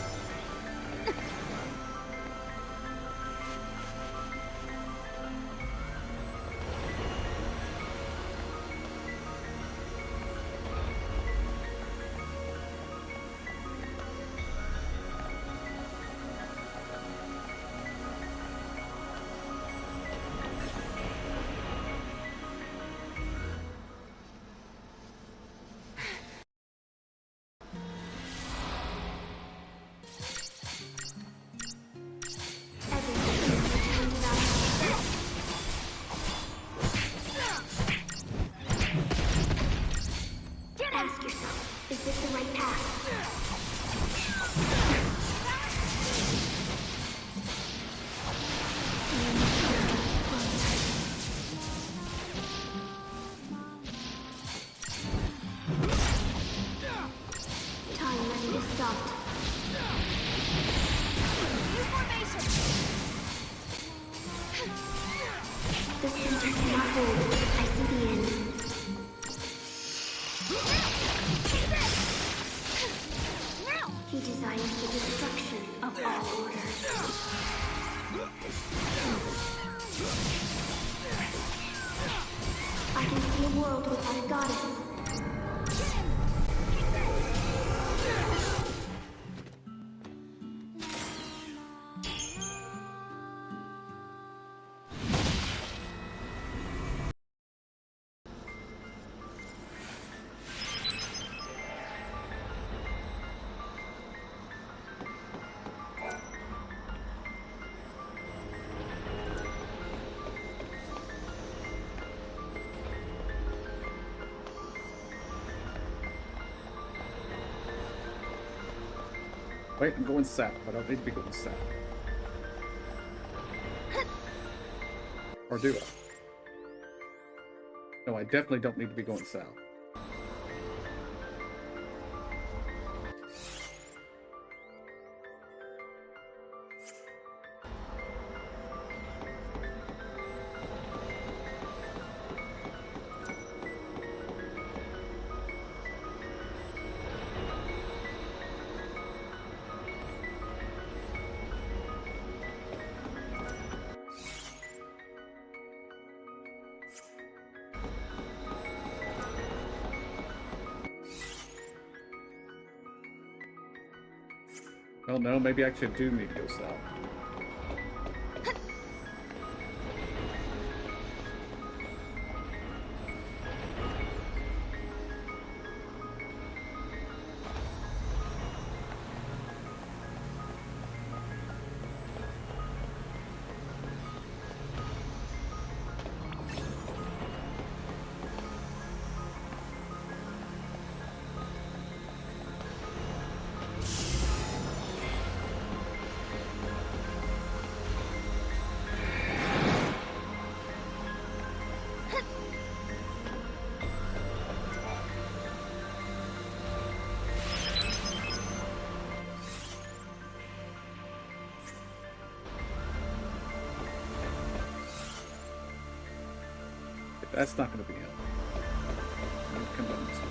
Ask yourself, is this the right path? Time must be stopped. The center cannot hold. I see the end. He desires the destruction of all order. I can see a world without a goddess. Wait, I'm going south. I don't need to be going south. Or do I? No, I definitely don't need to be going south. Oh no, maybe I actually do need to go south. That's not going to be it. Come down this way.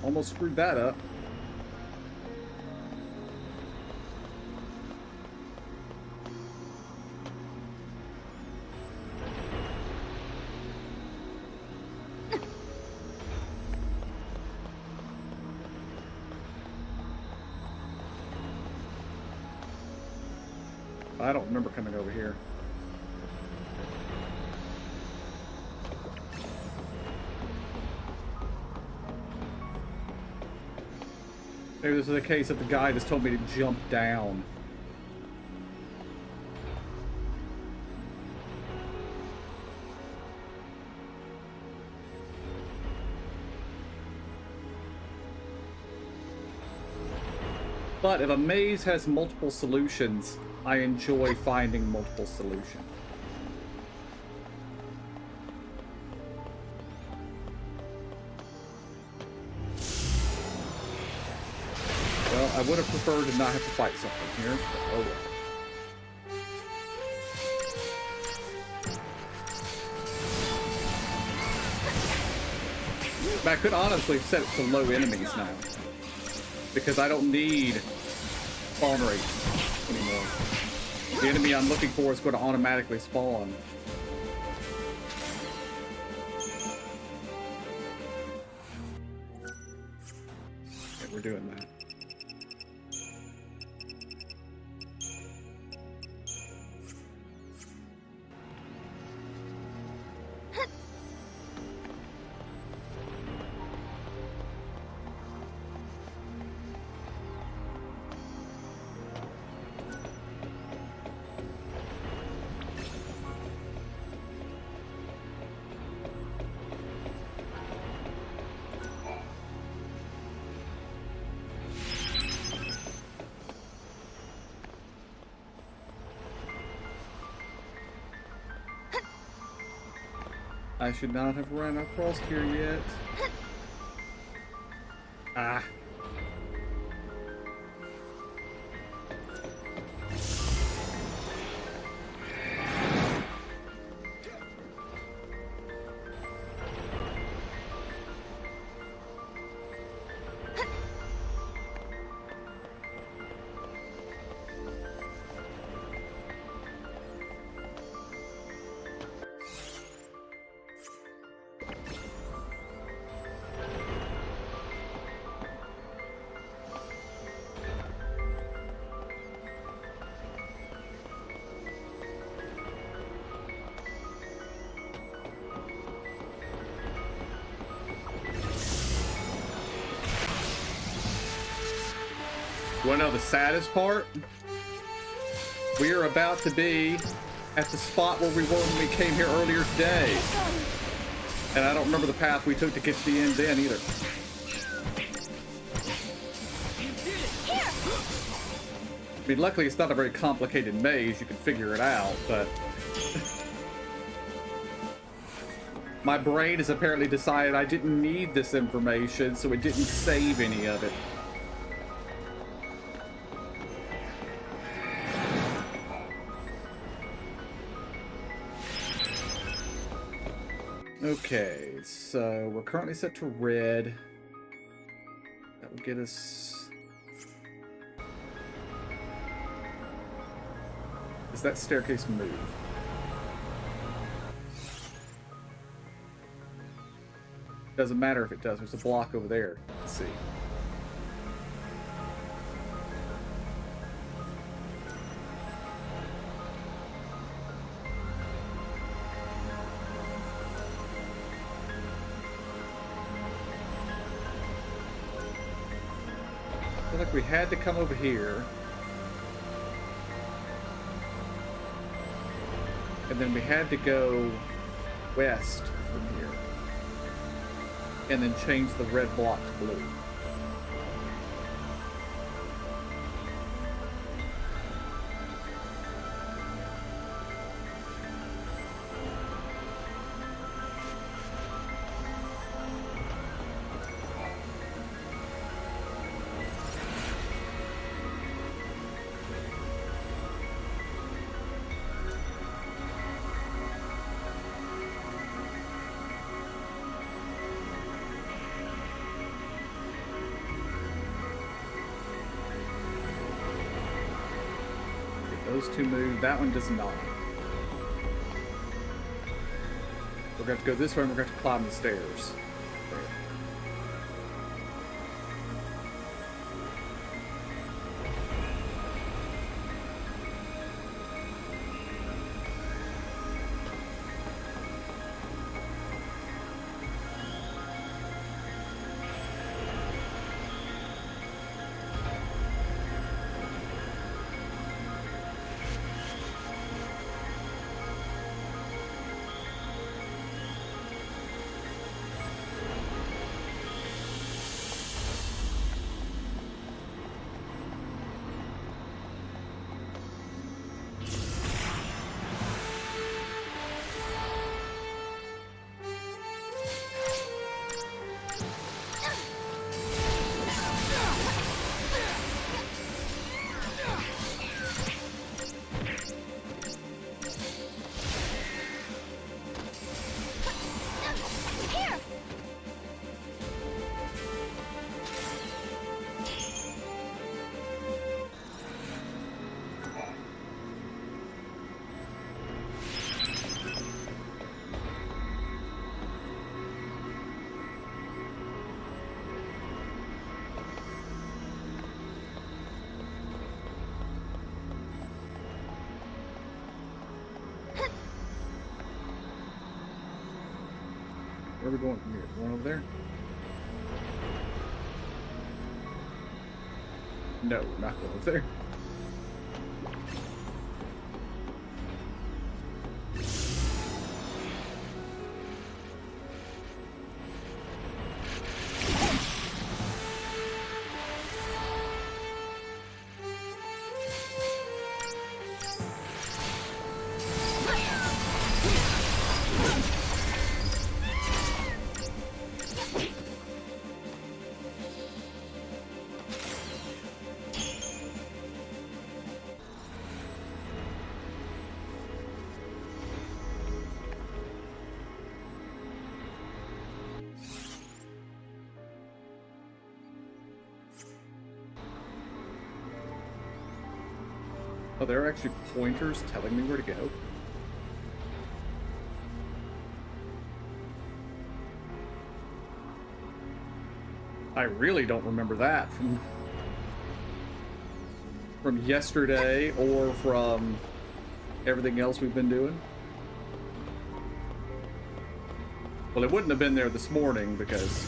Almost screwed that up. I don't remember coming over here. Maybe this is a case that the guy just told me to jump down. But if a maze has multiple solutions, I enjoy finding multiple solutions. Well, I would have preferred to not have to fight something here, but oh well. But I could honestly set it to low enemies now, because I don't need spawn rates anymore. The enemy I'm looking for is going to automatically spawn. Okay, we're doing that. I should not have run across here yet. Ah. You wanna know the saddest part? We are about to be at the spot where we were when we came here earlier today. And I don't remember the path we took to get to the end then either. I mean, luckily it's not a very complicated maze, you can figure it out, but... my brain has apparently decided I didn't need this information, so it didn't save any of it. Okay, so we're currently set to red. That will get us... Does that staircase move? Doesn't matter if it does. There's a block over there. Let's see. I feel like we had to come over here. And then we had to go west from here. And then change the red block to blue. Those two move. That one does not. We're going to have to go this way and we're going to have to climb the stairs. Where are we going from here? Going over there? No, not going over there. Oh, there are actually pointers telling me where to go. I really don't remember that from yesterday or from everything else we've been doing. Well, it wouldn't have been there this morning because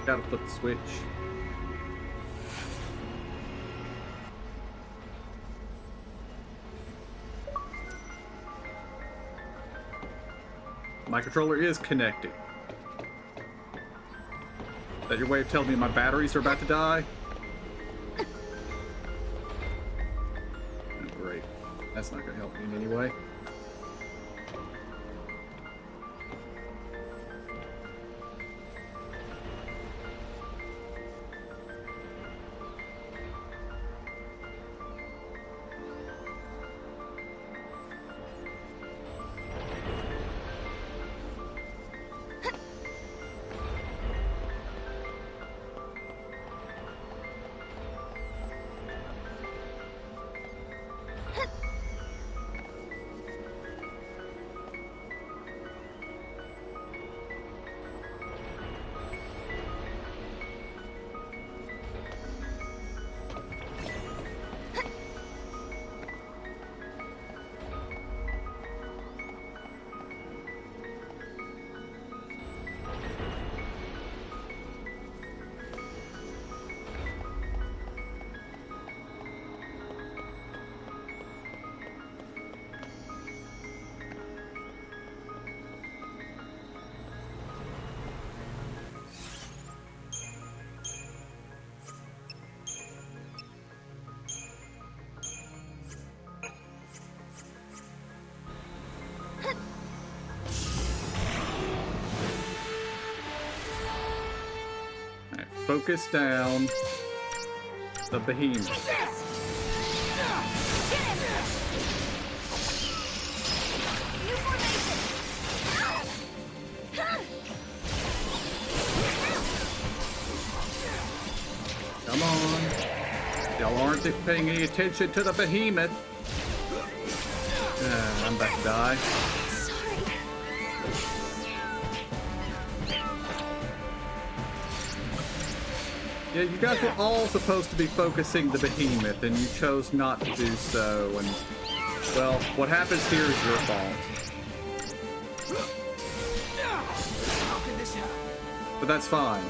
gotta flip the switch. My controller is connected. Is that your way of telling me my batteries are about to die? Oh, great. That's not gonna help me in any way. Focus down the behemoth. Come on. Y'all aren't paying any attention to the behemoth. I'm about to die. Yeah, you guys were all supposed to be focusing the behemoth, and you chose not to do so, and, well, what happens here is your fault. How can this happen? But that's fine.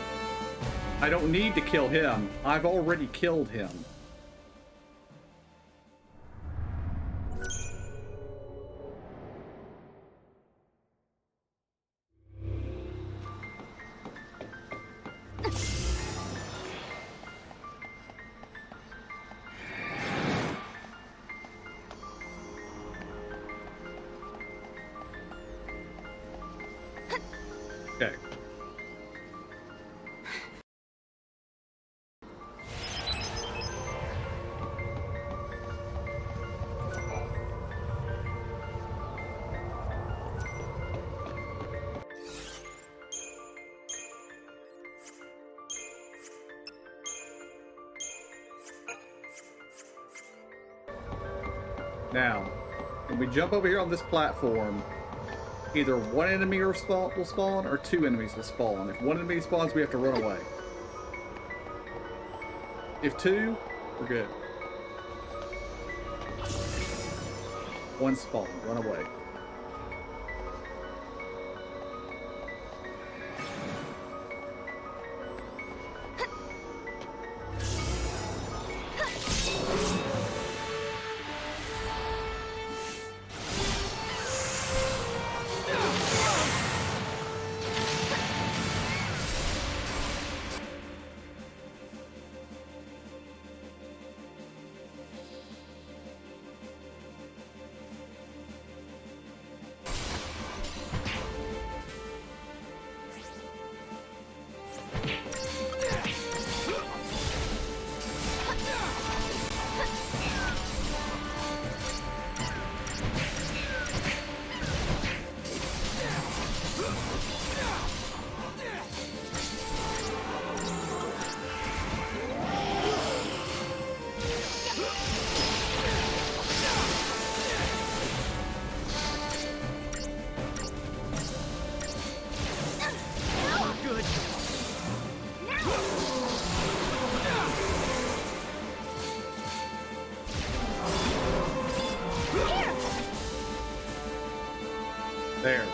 I don't need to kill him. I've already killed him. Okay. Now, when we jump over here on this platform, either one enemy will spawn or two enemies will spawn. If one enemy spawns, we have to run away. If two, we're good. One spawn, run away. There.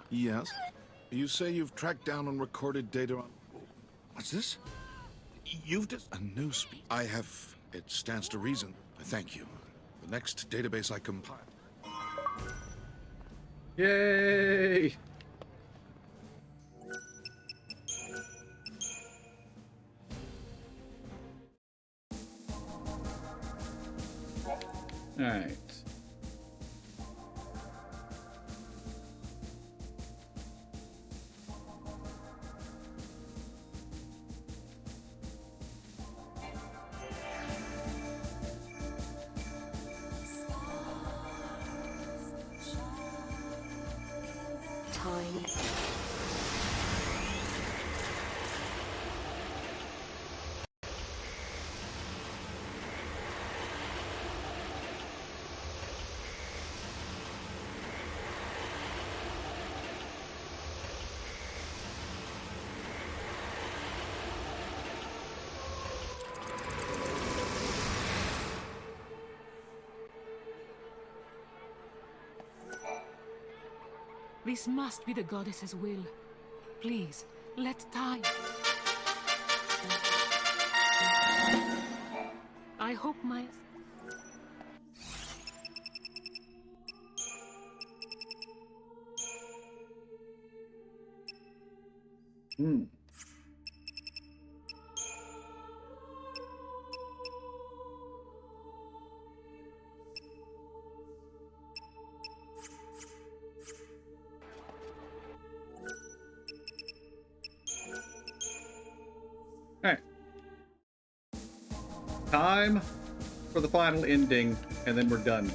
Yes? You say you've tracked down and recorded data on... What's this? You've just... A new speed. I have... It stands to reason. Thank you. The next database I compile... Yay! Alright. Time. This must be the goddess's will. Please, let time. I hope my... Alright. Time for the final ending, and then we're done.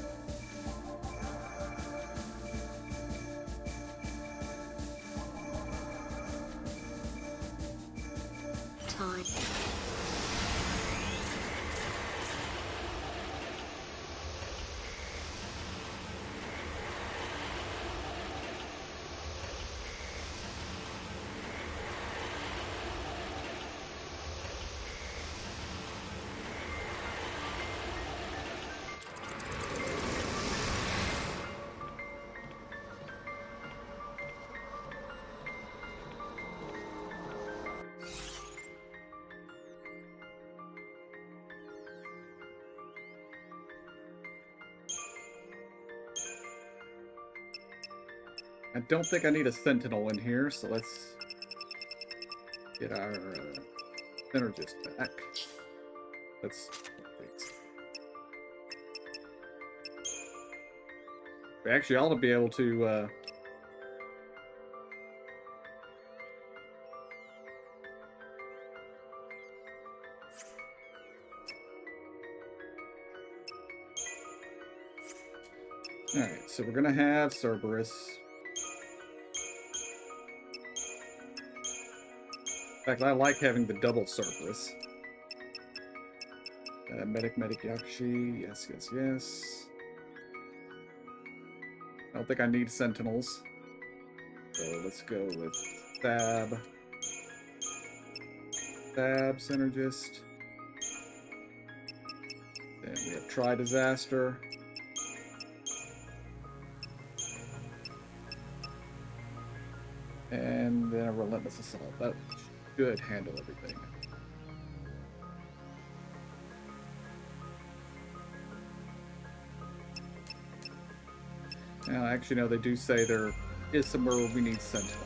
Time. I don't think I need a sentinel in here, so let's get our synergist back. Let's fix. We actually ought to be able to Alright, so we're gonna have Cerberus. In fact, I like having the double Cerberus. Medic Yakshi, yes, yes, yes. I don't think I need sentinels. So let's go with Thab. Thab, Synergist. Then we have Tri-Disaster. And then a Relentless Assault. That should handle everything. Now, actually, no, they do say there is somewhere where we need Sentinel.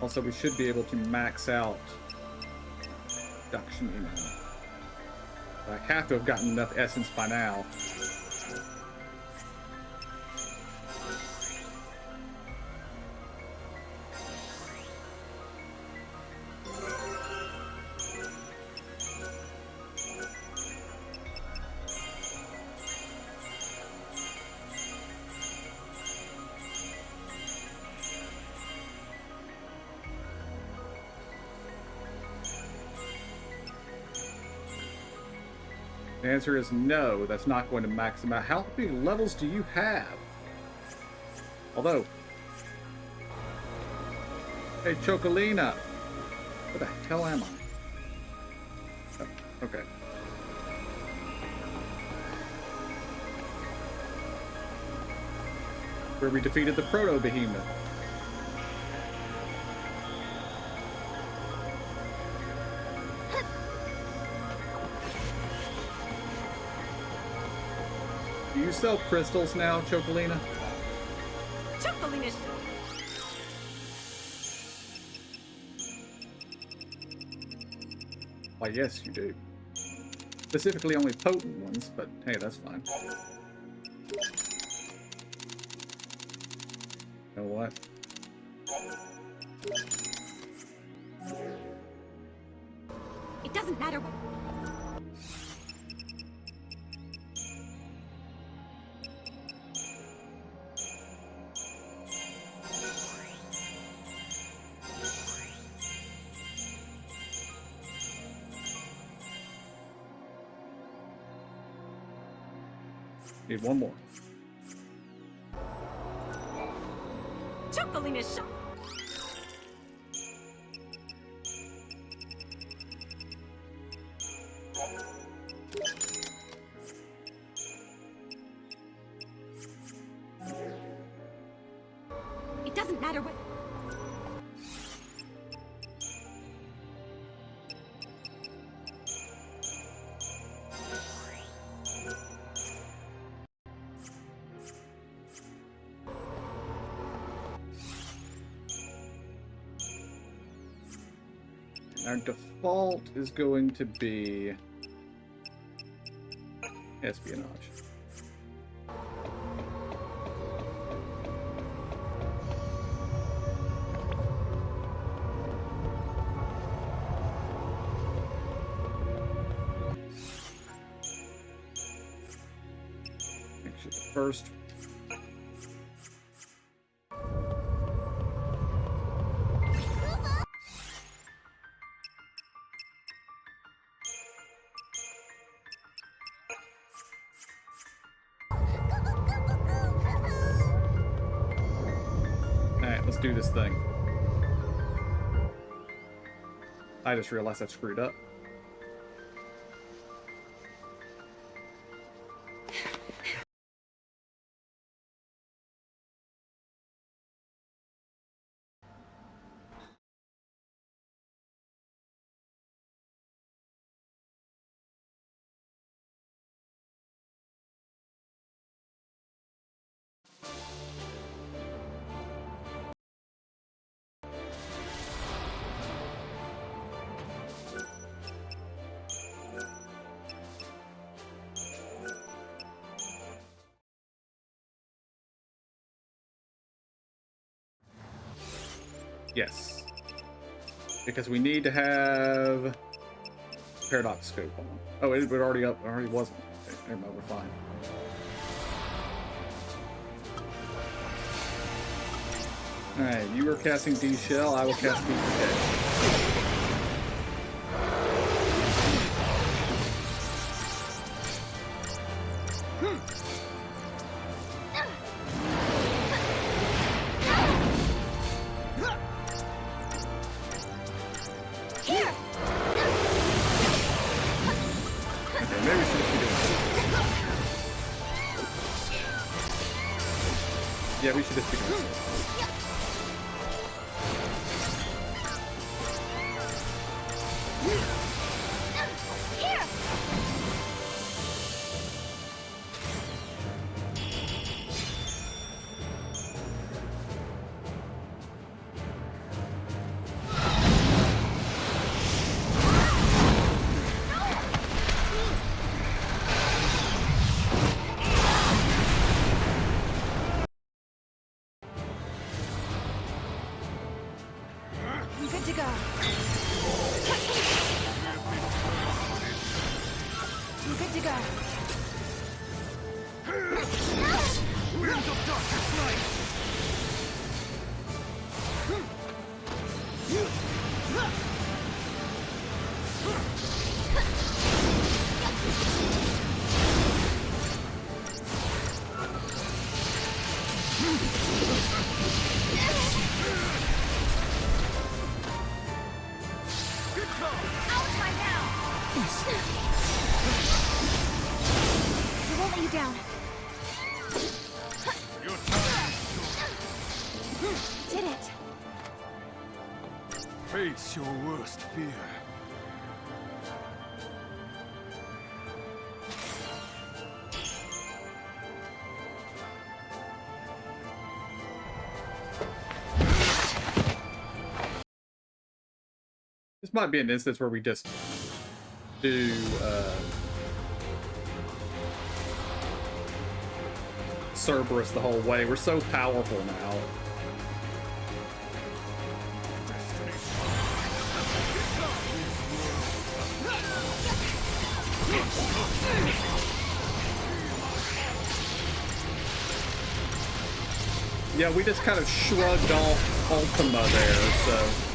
Also, we should be able to max out production email. I have to have gotten enough essence by now. The answer is no, that's not going to max them out. How many levels do you have? Although... Hey, Chocolina! Where the hell am I? Oh, okay. Where we defeated the Proto-Behemoth. Do you sell crystals now, Chocolina? Chocolina's. Why, yes, you do. Specifically only potent ones, but hey, that's fine. You know what? It doesn't matter what. Need one more. Chocolina's shot. It doesn't matter what. Our default is going to be espionage. Actually, the first. Alright, let's do this thing. I just realized I screwed up. Yes. Because we need to have paradox scope on. Oh, it already up. It already wasn't. Okay, never mind, we're fine. Alright, you were casting D-Shell, I will cast D-Decay. Yeah, we should just be doing this. Good to go. Good to go. Winds of darkness night! We won't let you down. Your time Did it. face your worst fear. This might be an instance where we just do Cerberus the whole way. We're so powerful now. Yeah, we just kind of shrugged off Ultima there, so...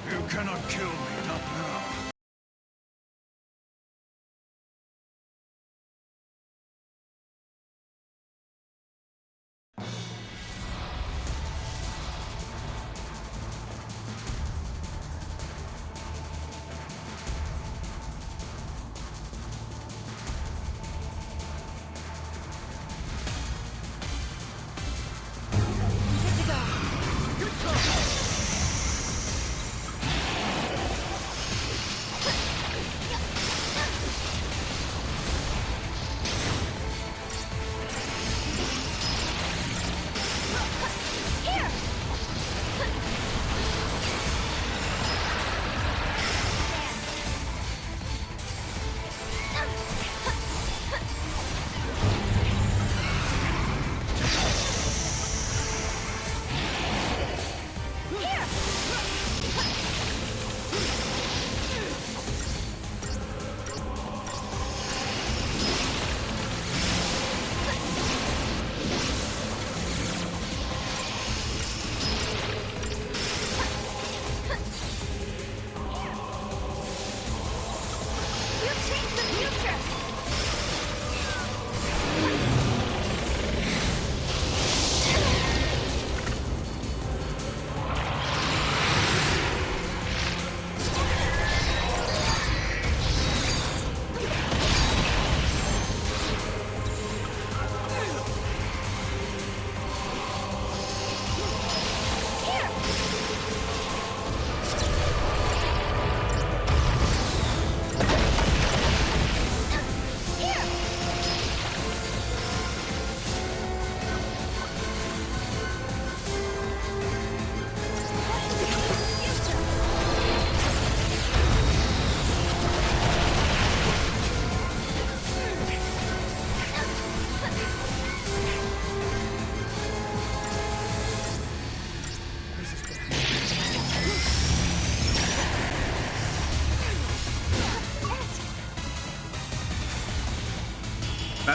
You cannot kill me, not now.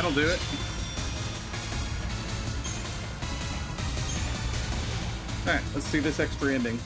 That'll do it. Alright, let's see this extra ending.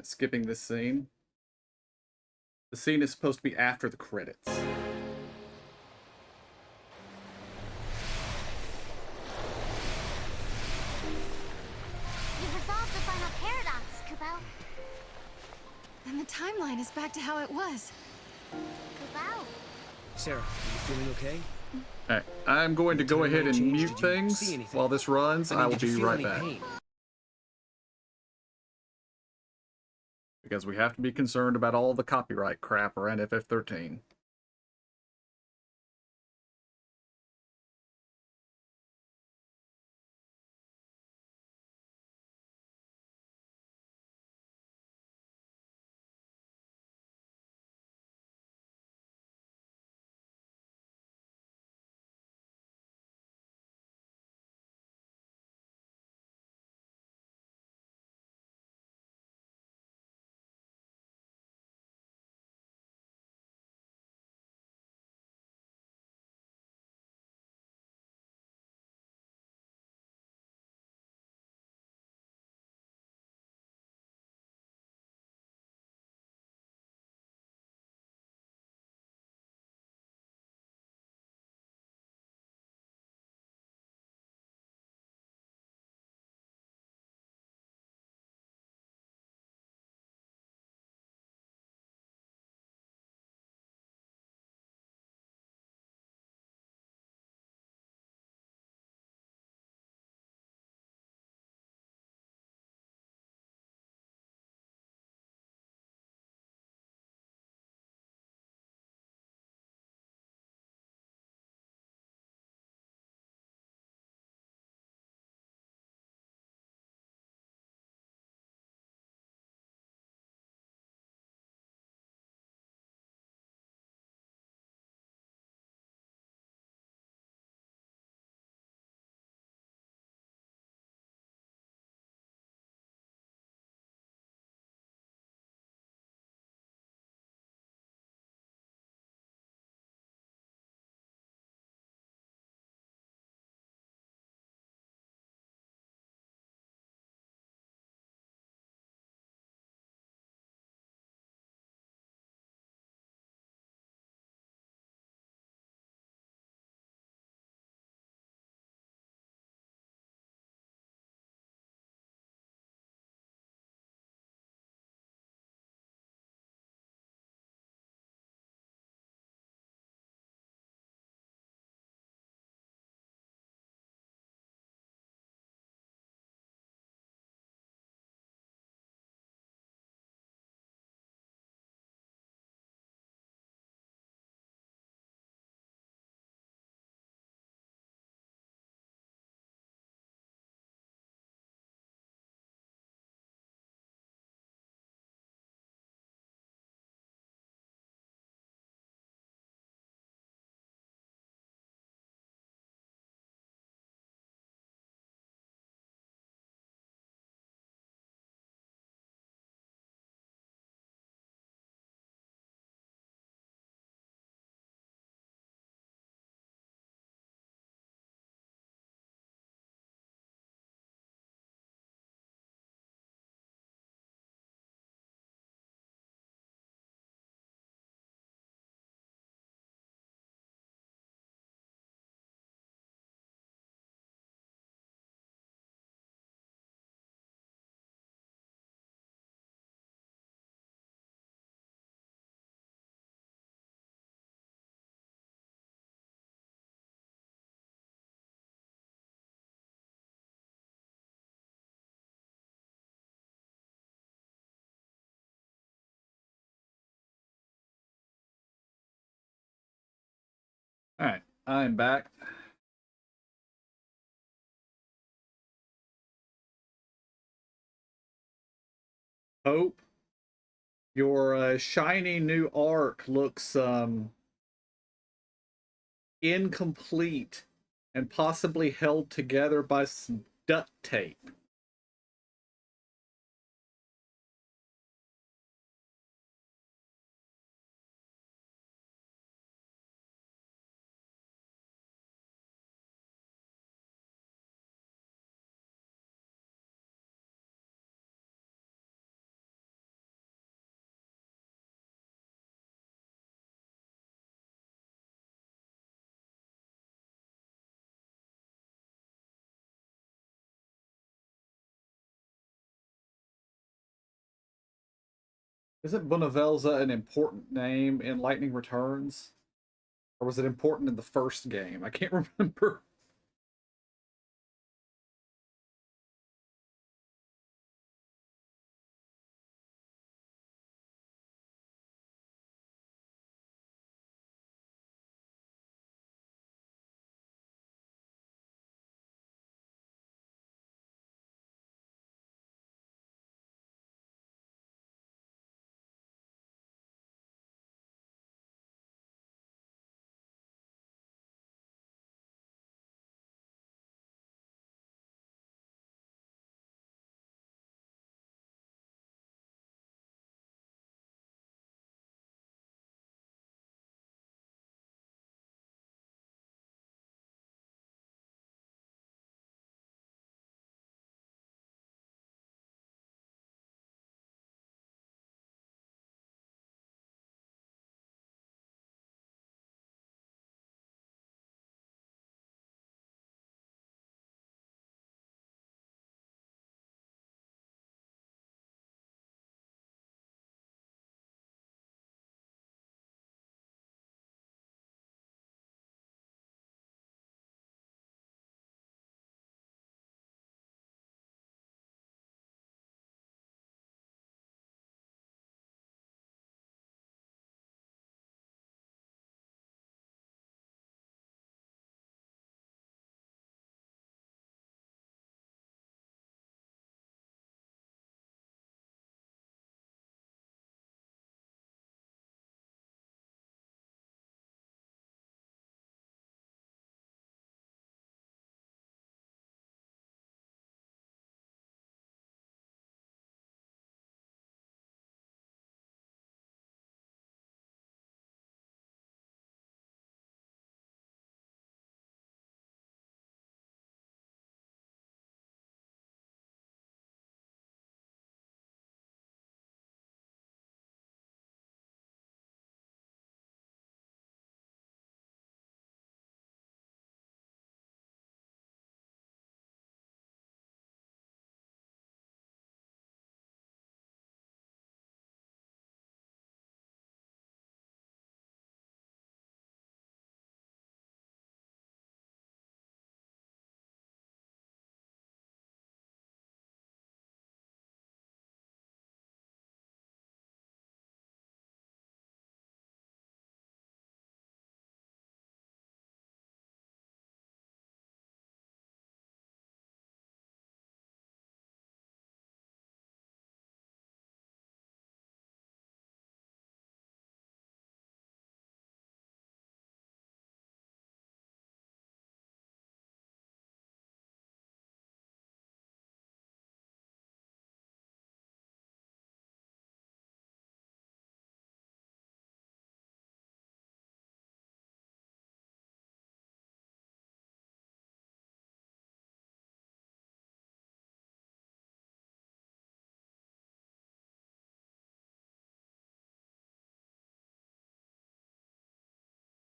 Skipping this scene. The scene is supposed to be after the credits. You resolved the final paradox, Kubo. And the timeline is back to how it was. Kubo. Sarah, are you feeling okay? Alright, I'm going to go ahead and mute things while this runs. I will be right back. Because we have to be concerned about all the copyright crap around FF13. Alright, I'm back. Hope, your shiny new arc looks incomplete and possibly held together by some duct tape. Isn't Bonavelza an important name in Lightning Returns? Or was it important in the first game? I can't remember.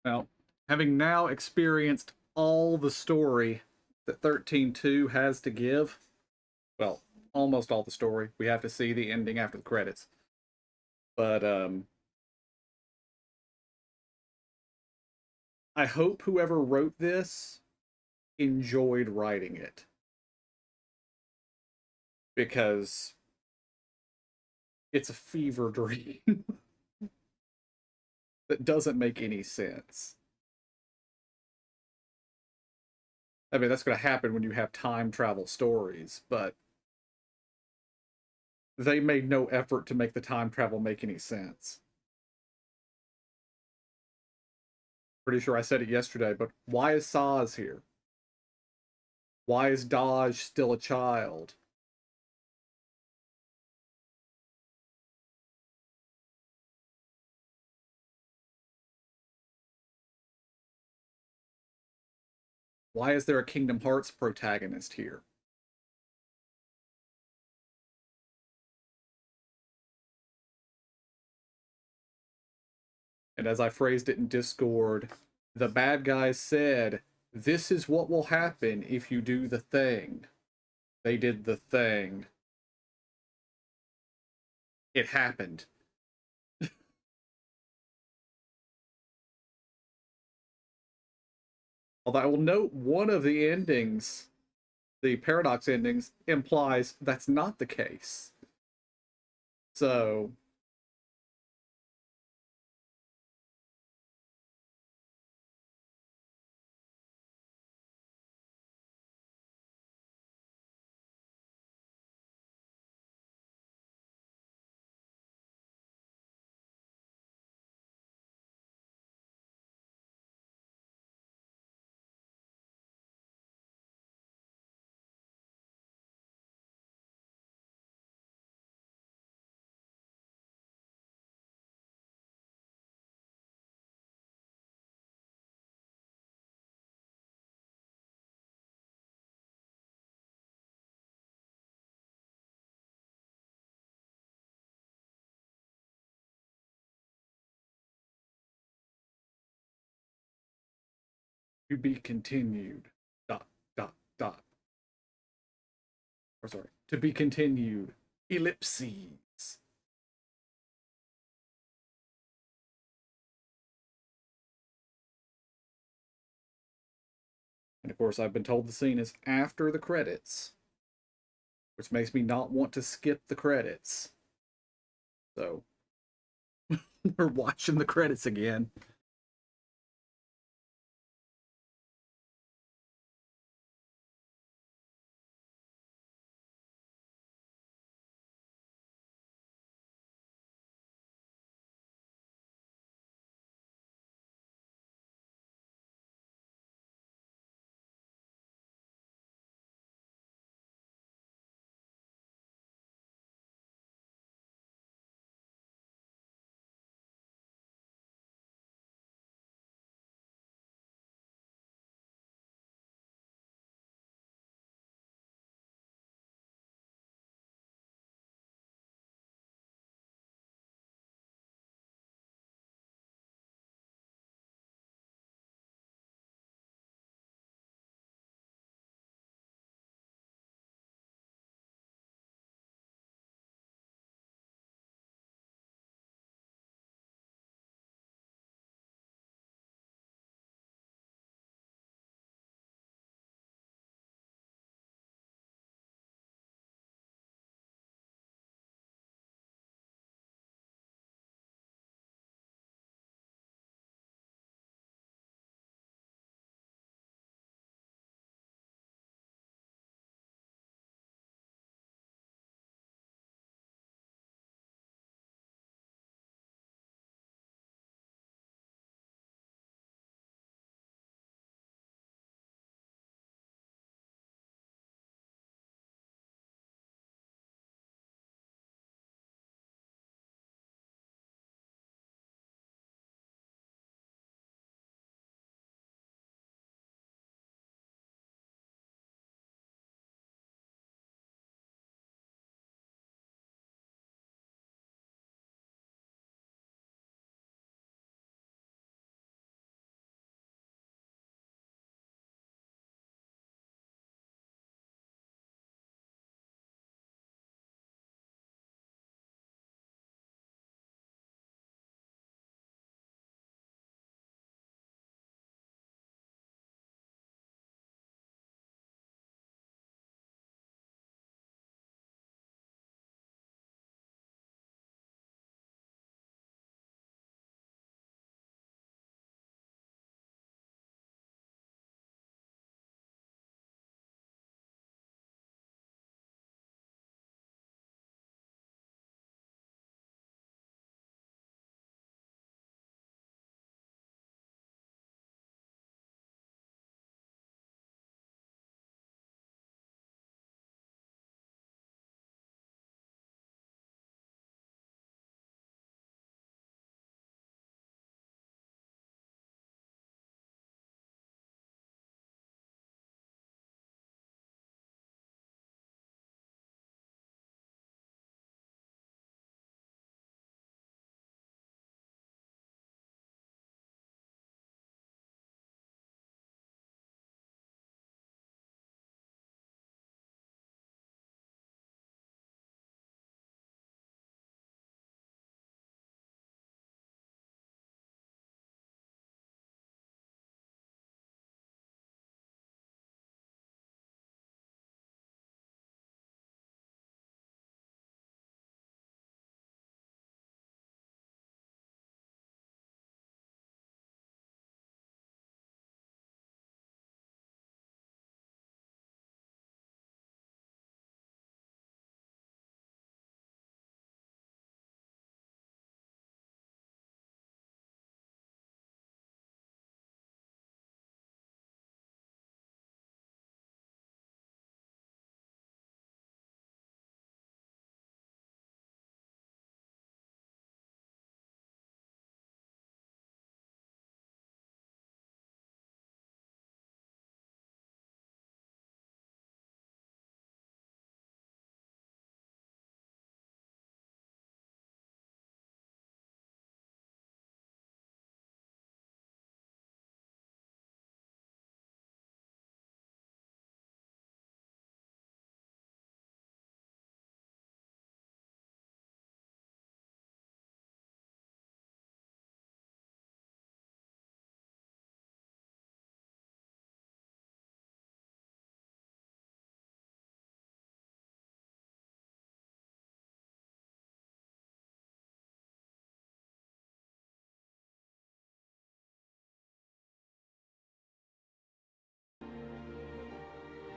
Now, having now experienced all the story that 13-2 has to give, well, almost all the story. We have to see the ending after the credits. But I hope whoever wrote this enjoyed writing it. Because it's a fever dream that doesn't make any sense. I mean, that's going to happen when you have time travel stories, but they made no effort to make the time travel make any sense. Pretty sure I said it yesterday, but why is Saz here? Why is Dodge still a child? Why is there a Kingdom Hearts protagonist here? And as I phrased it in Discord, the bad guys said, this is what will happen if you do the thing. They did the thing. It happened. Although I will note one of the endings, the paradox endings, implies that's not the case. So to be continued. Dot, dot, dot. Or sorry, to be continued. Ellipses. And of course, I've been told the scene is after the credits, which makes me not want to skip the credits. So, we're watching the credits again.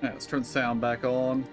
Alright, let's turn the sound back on.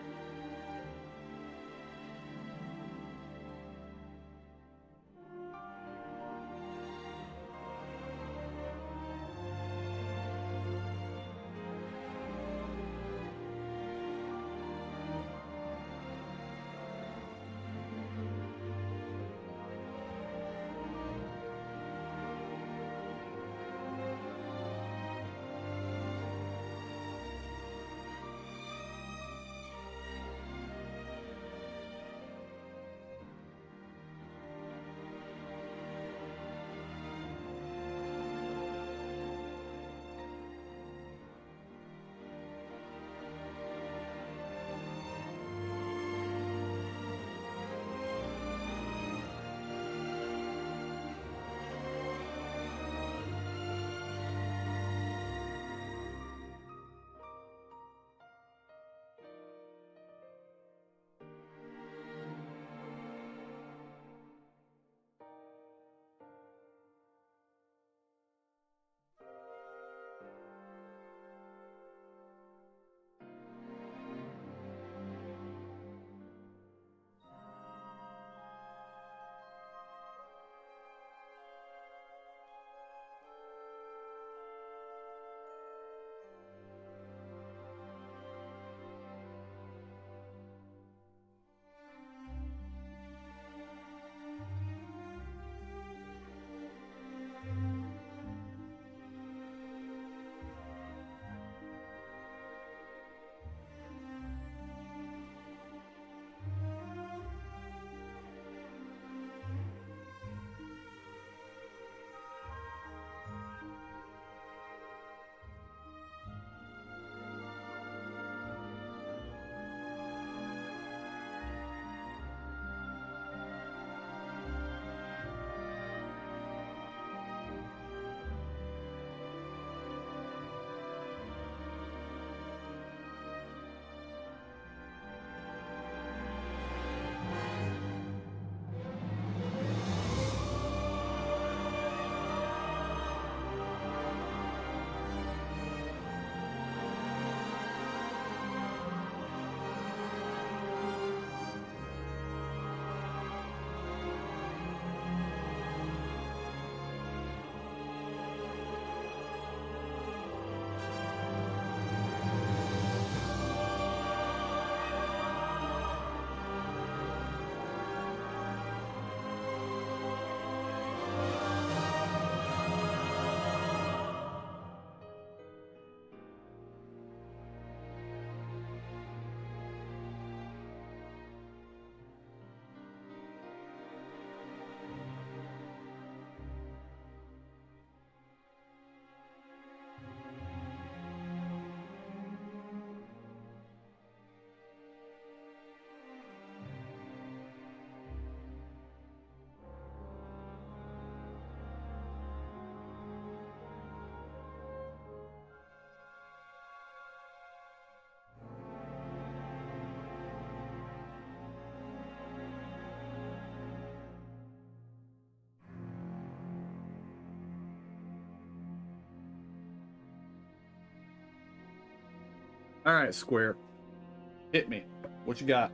Alright, Square. Hit me. What you got?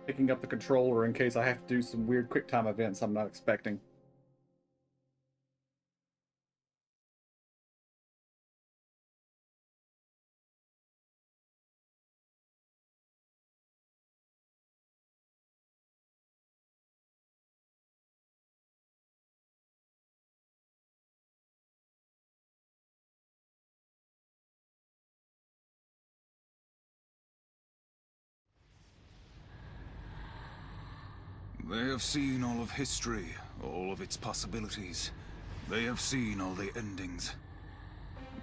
Picking up the controller in case I have to do some weird quick time events I'm not expecting. They have seen all of history, all of its possibilities. They have seen all the endings.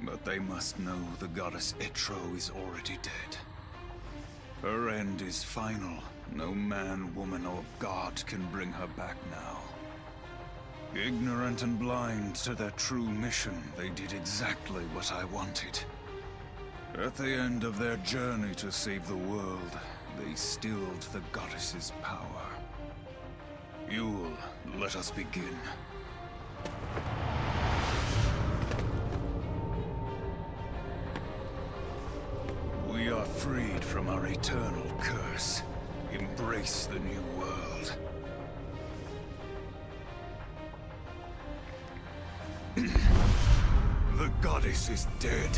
But they must know the goddess XIII is already dead. Her end is final. No man, woman, or god can bring her back now. Ignorant and blind to their true mission, they did exactly what I wanted. At the end of their journey to save the world, they stilled the goddess's power. Yule, let us begin. freed from our eternal curse. Embrace the new world. The goddess is dead.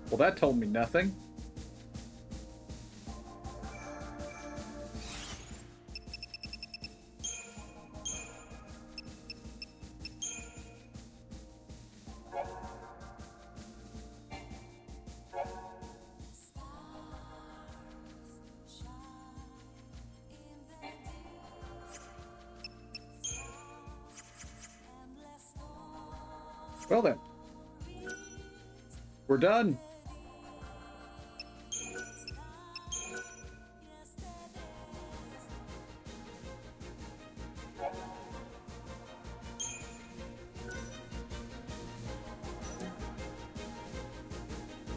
Well, that told me nothing. Well then, we're done.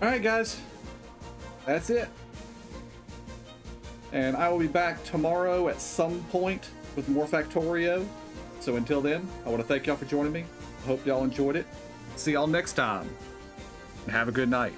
Alright guys, that's it. And I will be back tomorrow at some point with more Factorio. So until then, I want to thank y'all for joining me. I hope y'all enjoyed it. See y'all next time. And have a good night.